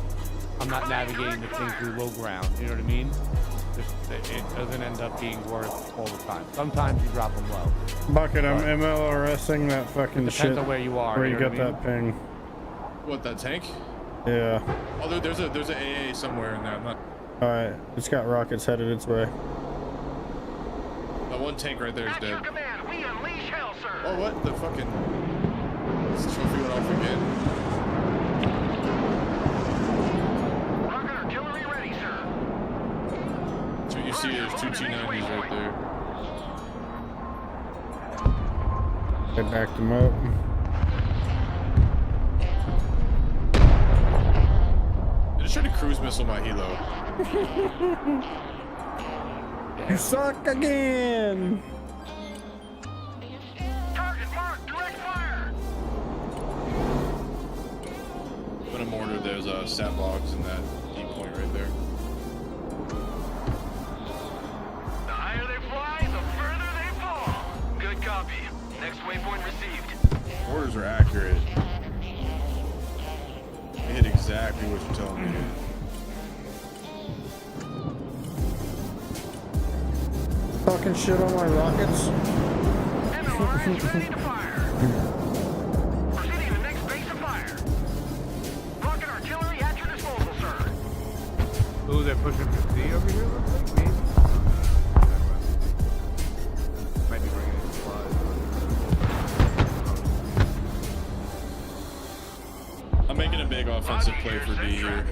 I'm not navigating the thing through low ground, you know what I mean? It doesn't end up being worth all the time. Sometimes you drop them low. Bucket, I'm MLRSing that fucking shit. Depends on where you are. Where you you know got what I that ping. What, that tank? Yeah. Oh, there's an AA somewhere in there. I'm not. Alright, it's got rockets headed its way. That one tank right there is dead. Command, we unleash hell, sir. Oh, what the fucking? This trophy went off again. Rocket artillery ready, sir. So you see, there's two T90s right there. They backed them up. I just tried to cruise missile my helo. You suck again! Target marked, direct fire. Put a mortar, there's sat logs in that deep point right there. The higher they fly, the further they fall. Good copy. Next waypoint received. Mortars are accurate. They hit exactly what you're telling me. Talking shit on my rockets. MLRS ready to fire. Proceeding to the next base of fire. Rocket artillery at your disposal, sir. Ooh, they're pushing for C over here, looks like me. Might be bringing in supplies. I'm making a big offensive play for D here.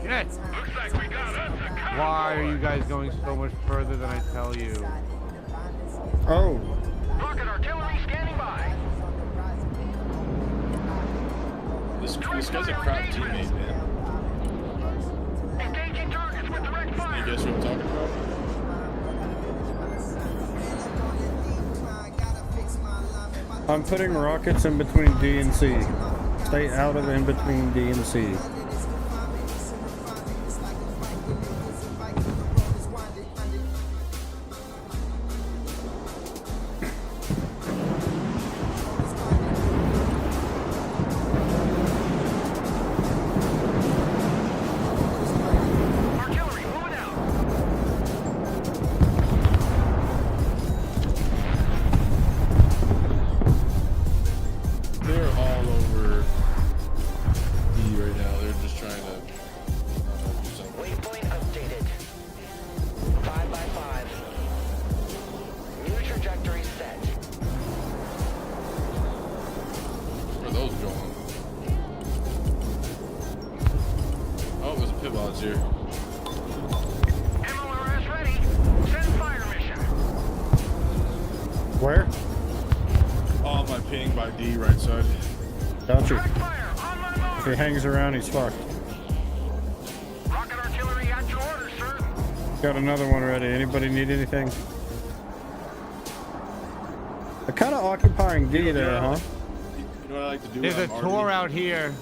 Yes. Looks like we got us a Why are you guys going so much further than I tell you? Oh. rocket artillery scanning by. This guy's a crap teammate, man. Engaging targets with direct You fire. guess what I'm talking about? I'm putting rockets in between D and C. Stay out of in between D and C. Artillery moving out. They're all over D right now. They're just trying to do something. Waypoint updated. 5 by 5. New trajectory set. Where are those going? Oh, there's a pit boss here. MLRS ready. Send fire mission. Where? Oh, my ping by D right side. Don't you? Direct fire on my mark. If he hangs around, he's fucked. Rocket artillery at your orders, sir. Got another one ready. Anybody need anything? They're kind of occupying D there, huh? You know what I like to do? There's a Tor out here.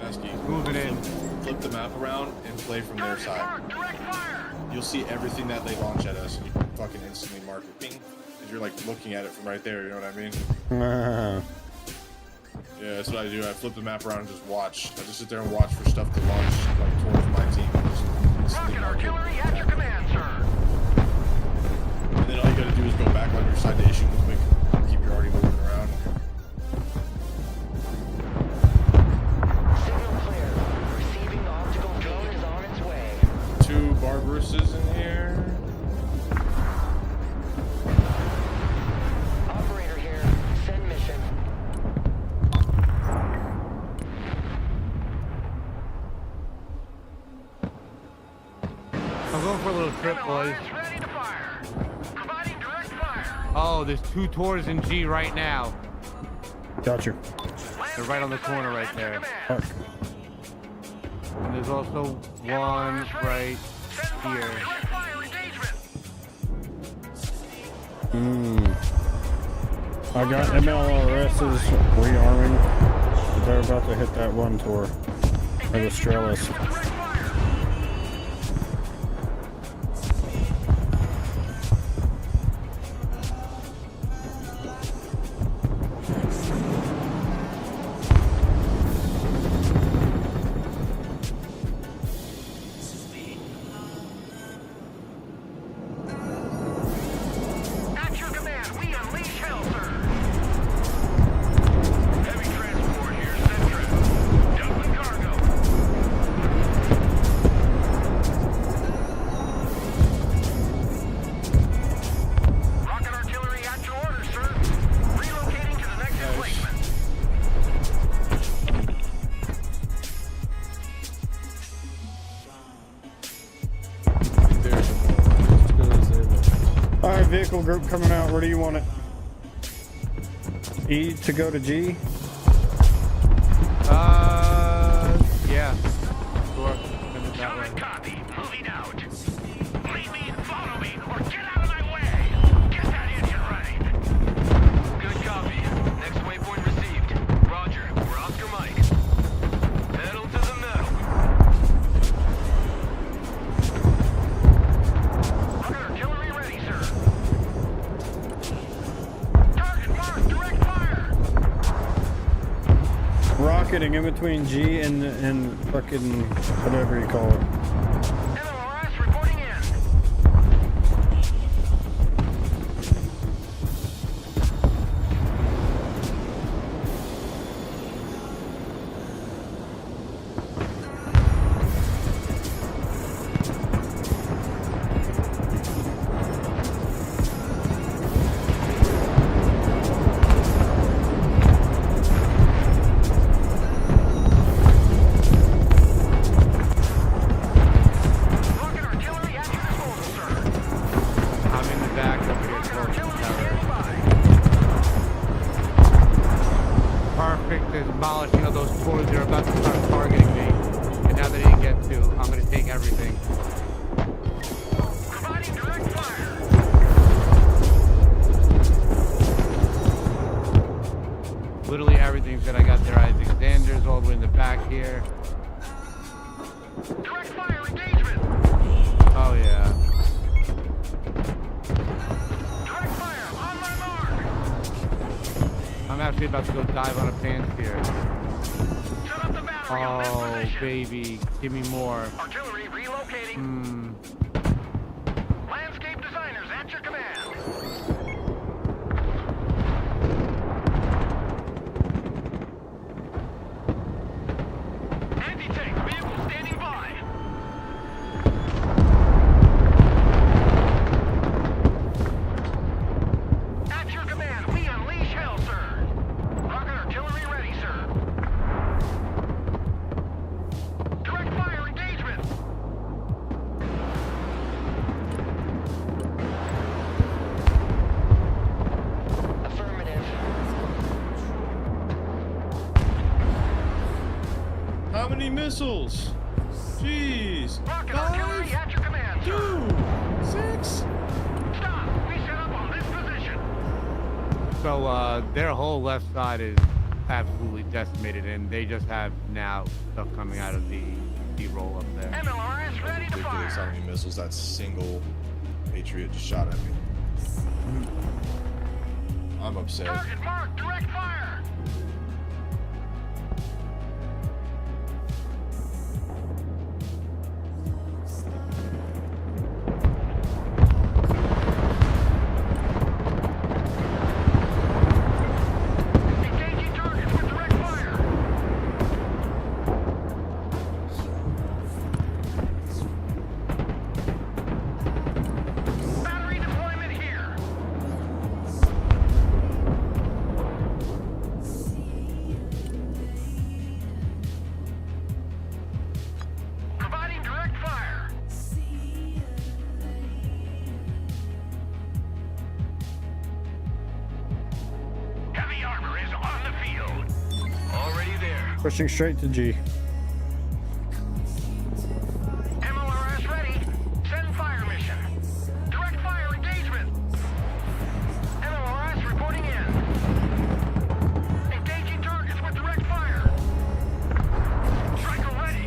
Masky. Moving in. Flip the map around and play from their Target side. marked, direct fire. You'll see everything that they launch at us, and you can fucking instantly mark it. Ping. Because you're like looking at it from right there. You know what I mean? Yeah, that's what I do. I flip the map around and just watch. I just sit there and watch for stuff to launch like towards my team. instantly mark it. Artillery at your command, sir. And then all you gotta do is go back on your citation quick. Keep your arty moving around. Signal clear. Receiving optical drone is on its way. 2 Barbaruses in here. Operator here. Send mission. I'm going for a little trip, boys. Ready to fire. Providing direct fire. Oh, there's 2 tours in G right now. Got you. They're right on the corner right there. Park. And there's also one right here. I got MLRS's rearming. They're about to hit that one tour. Or the Strellis. At your command, we unleash hell, sir. Heavy transport here, Centra. Dumping cargo. Rocket artillery at your orders, sir. Relocating to the next emplacement. Alright, vehicle group coming out. Where do you want it? E to go to G? Yeah. Sure. Send it that way. Copy. Moving out. Lead me, follow me, or get out of my way. Get that engine running. Good copy. Next waypoint received. Roger. We're Oscar Mike. Pedal to the metal. Rocket artillery ready, sir. Target marked. Direct fire. Rocketing in between G and fucking whatever you call it. MLRS reporting in. Rocket artillery at your disposal, sir. I'm in the back up here close to the tower. Perfect. They're demolishing all those tours. They're about to start targeting me. And now they didn't get to, I'm going to take everything. Providing direct fire. Literally everything's that I got there. Alexander's all the way in the back here. Direct fire engagement. Oh, yeah. Direct fire on my mark. I'm actually about to go dive on a pants here. Set up the battery on this Oh, position. baby. Give me more. Artillery relocating. Landscape designers at your command. Anti-tank vehicle standing by. At your command, we unleash hell, sir. Rocket artillery ready, sir. Direct fire engagement. Affirmative. How many missiles? Jeez. Rocket artillery at your command, sir. 6. Stop. We set up on this position. So, their whole left side is absolutely decimated, and they just have now stuff coming out of the roll up there. MLRS ready to Ridiculous how fire. many missiles that single Patriot just shot at me. I'm upset. Target marked. Direct fire. Pushing straight to G. MLRS ready. Send fire mission. Direct fire engagement. MLRS reporting in. Engaging targets with direct fire. Striker ready.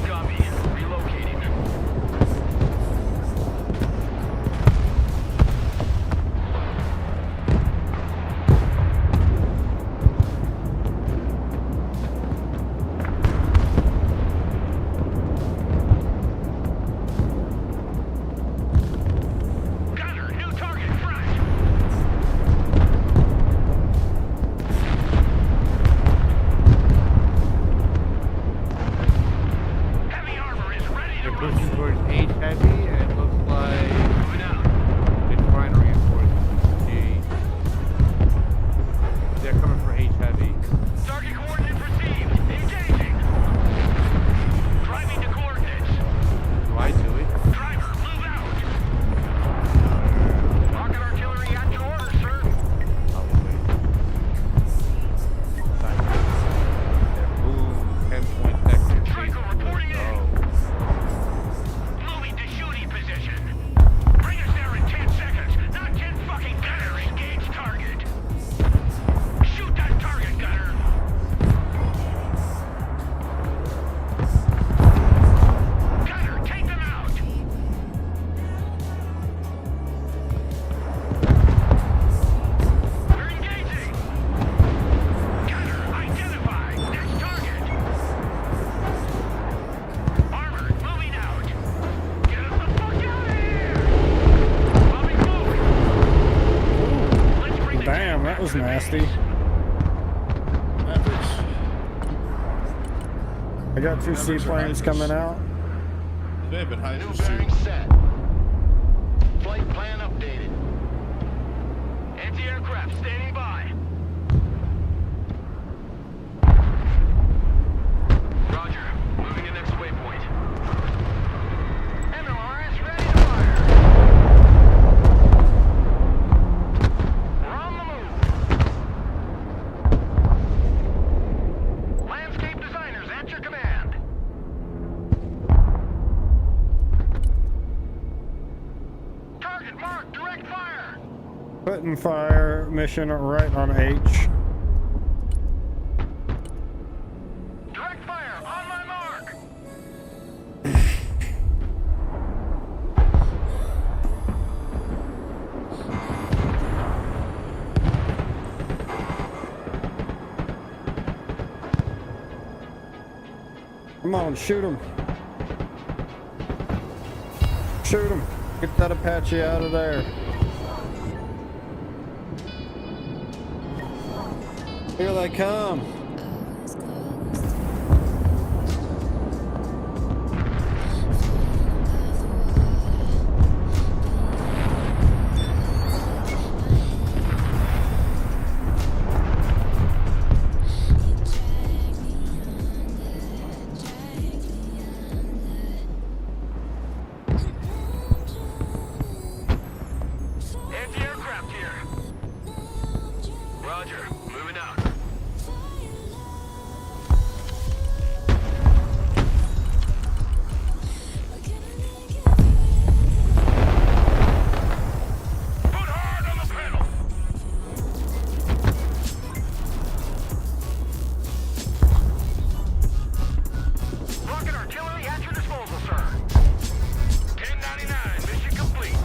Copy. Relocating. Gunner, new target fresh. Heavy armor is ready to They're run. pushing towards H heavy, and it looks like Moving out. it's trying to reinforce G. They're coming for H heavy. Target coordinates received. Engaging. Driving to coordinates. Do I do it? Driver, move out. Rocket artillery at your orders, sir. Probably. Boom. 10-point sector. Striker reporting in. Oh. Moving to shooting position. Bring us there in 10 seconds. Not 10 fucking gunners. Engage target. Shoot that target, gunner. Gunner, take them out. We're engaging. Gunner, identify. Next target. Armor, moving out. Get us the fuck out of here. Bombing moving. Let's bring the Damn, that was nasty. I got two seaplanes coming out. They have been high New as bearing shoot. set. Flight plan updated. Anti-aircraft standing by. Roger. Moving to next waypoint. MLRS ready to fire. We're on the move. Landscape designers at your command. Target marked. Direct fire. Putting fire mission right on H. Direct fire on my mark. Come on, shoot him. Shoot him. Get that Apache out of there. Here they come. Anti-aircraft here. Roger. Moving out. Put hard on the pedal. Rocket artillery at your disposal, sir. 1099. Mission complete.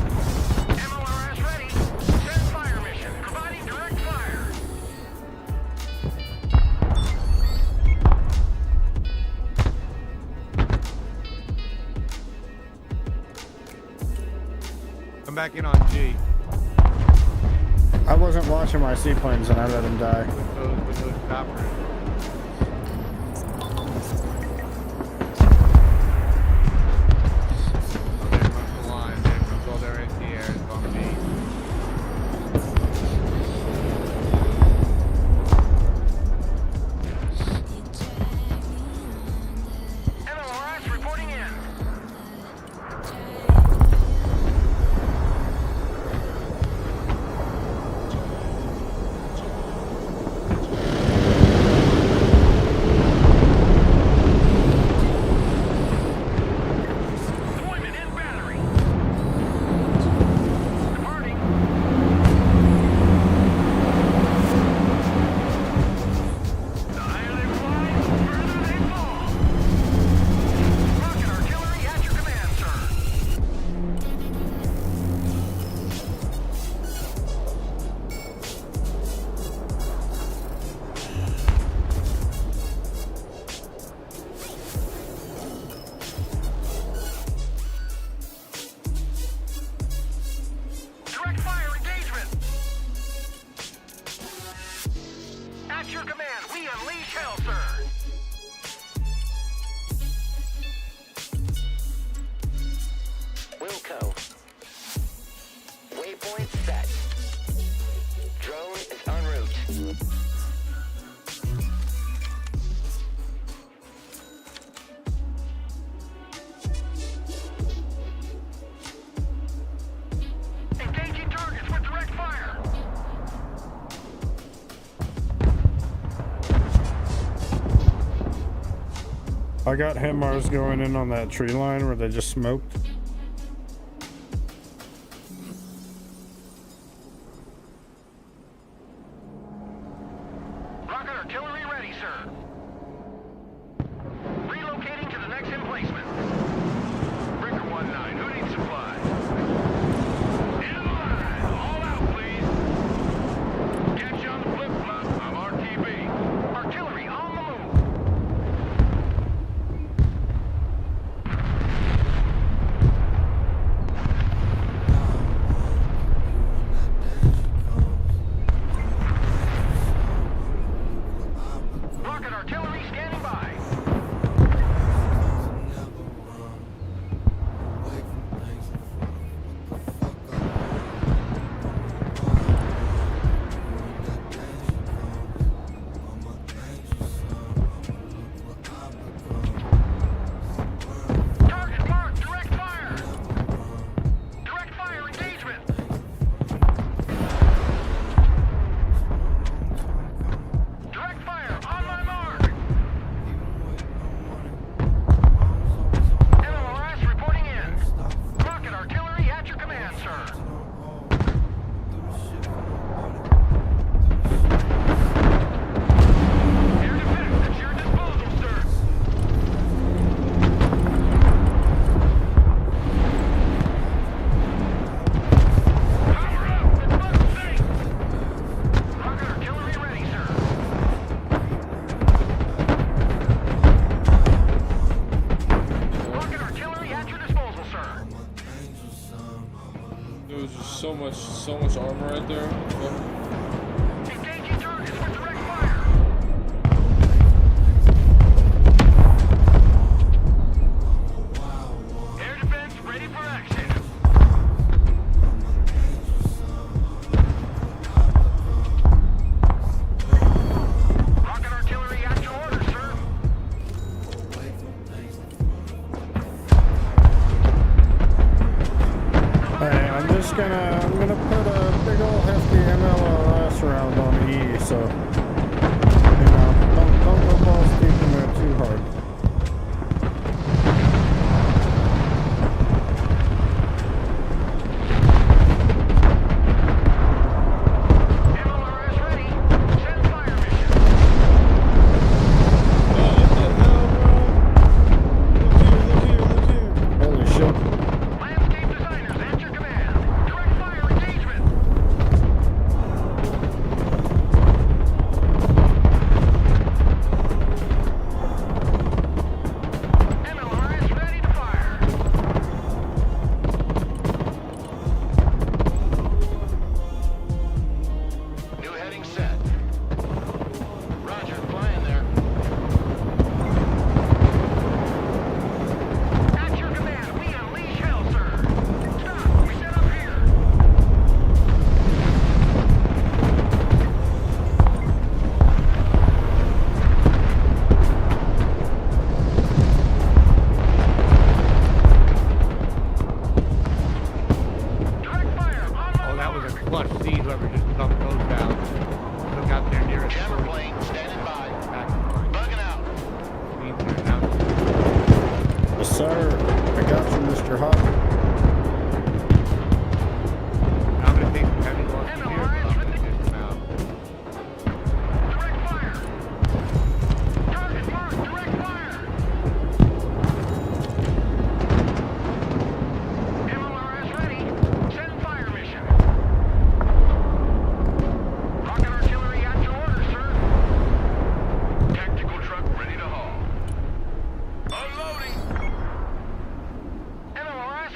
MLRS ready. Send fire mission. Providing direct fire. Come back in on G. I wasn't watching my seaplanes and I let them die. With those choppers. Oh, there comes the line. There comes all their anti-airs on me. MLRS reporting in. I got HIMARS going in on that tree line where they just smoked. Rocket artillery ready, sir. Relocating to the next emplacement. Breaker 1-9, who needs supplies? In line, all out, please. Catch you on the flip-flop, I'm RTB. Artillery on the move. Rocket artillery standing by. Target marked, direct fire. Direct fire engagement. Direct fire on my mark. MLRS reporting in. Rocket artillery at your command, sir. Air defense at your disposal, sir. Power up! It's must safe! Rocket artillery ready, sir. Rocket artillery at your disposal, sir. There was just so much armor right there. Engaging targets with direct fire. Air defense ready for action. Rocket artillery at your order, sir. Hey, I'm gonna put a big old hefty MLRS round on E, so you know, don't go balls deep in there too hard. MLRS ready. Send fire mission. Holy shit. Landscape designers at your command. Direct fire engagement. MLRS ready to fire. New heading set. Roger, flying there. At your command, we unleash hell, sir. Stop, we set up here. Direct fire on my Oh, that was a clutch seed, whoever just dumped those down. Look out there nearest. jammer plane standing by. Back in line. Bugging out. Seeds are down. Yes, sir. I got you, Mr. Hawk. I'm gonna take some heavy losses here, but I'm gonna get them out. Direct fire. Target marked, direct fire. MLRS ready. Send fire mission. Rocket artillery at your order, sir. Tactical truck ready to haul. Unloading. MLRS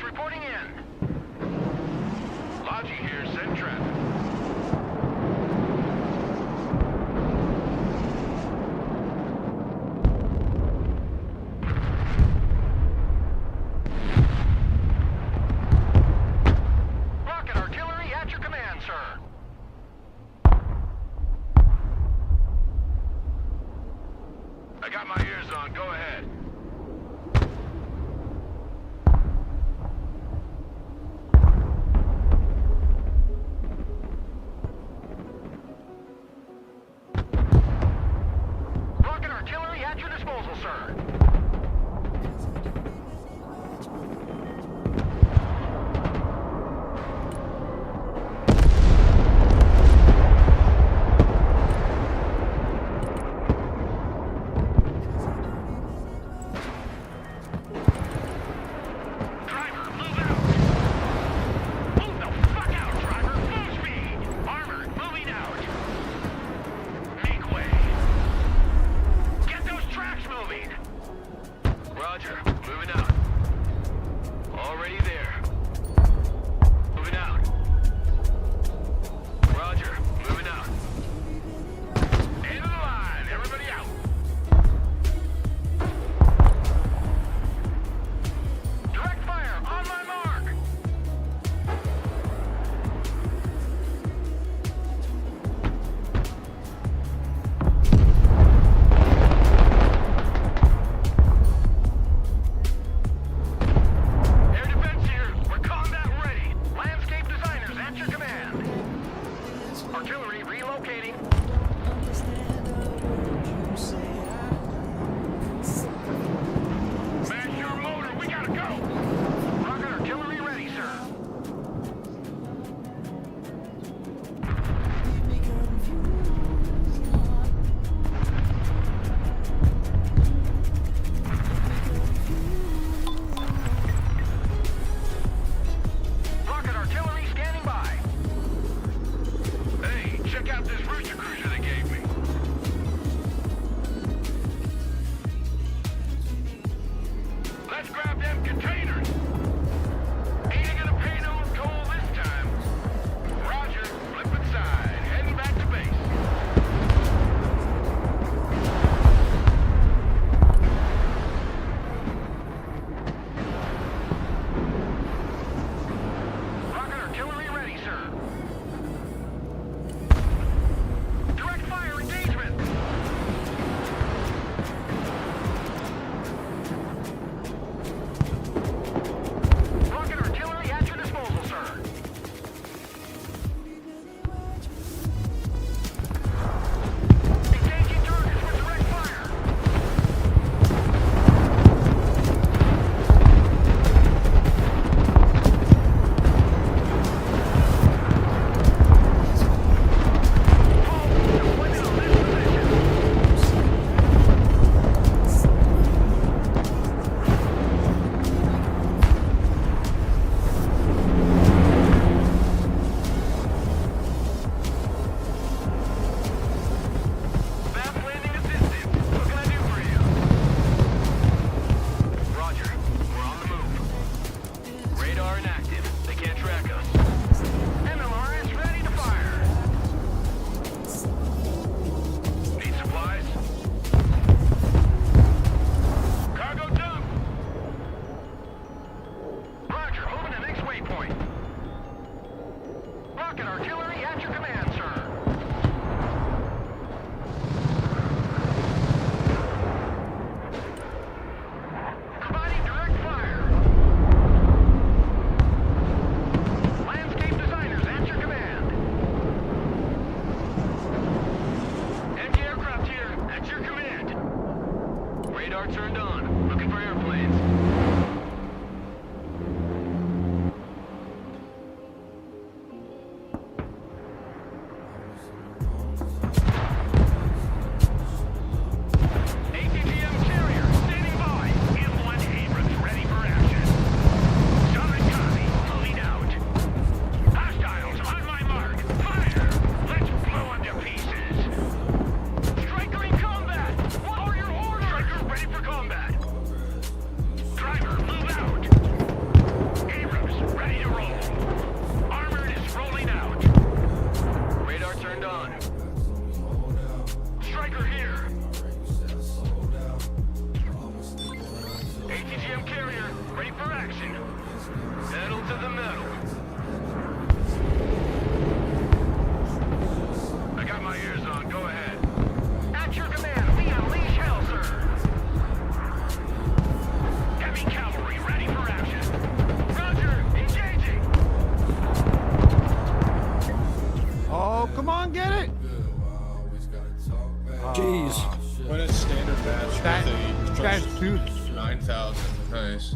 Nice.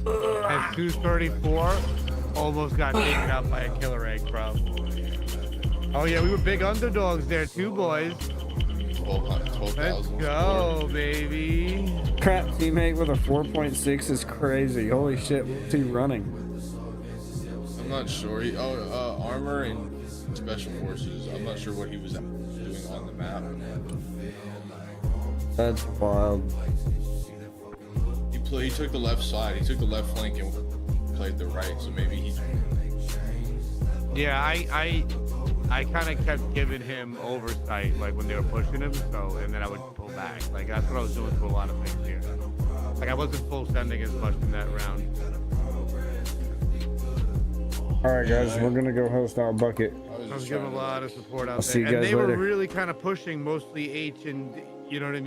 At 234, almost got taken out by a killer egg, bro. Oh yeah, we were big underdogs there too, boys. 12,000. Let's go, baby. Crap, teammate with a 4.6 is crazy. Holy shit, what's he running? I'm not sure. Armor and special forces. I'm not sure what he was doing on the map. That's wild. He took the left side. He took the left flank and played the right. So maybe he. Yeah, I kind of kept giving him oversight, like when they were pushing him. So, and then I would pull back. Like that's what I was doing to a lot of things here. Like I wasn't full sending as much in that round. All right, guys, we're gonna go host our bucket. I was giving a lot of support out See there, you and guys they were later. really kind of pushing mostly H and you know what I mean.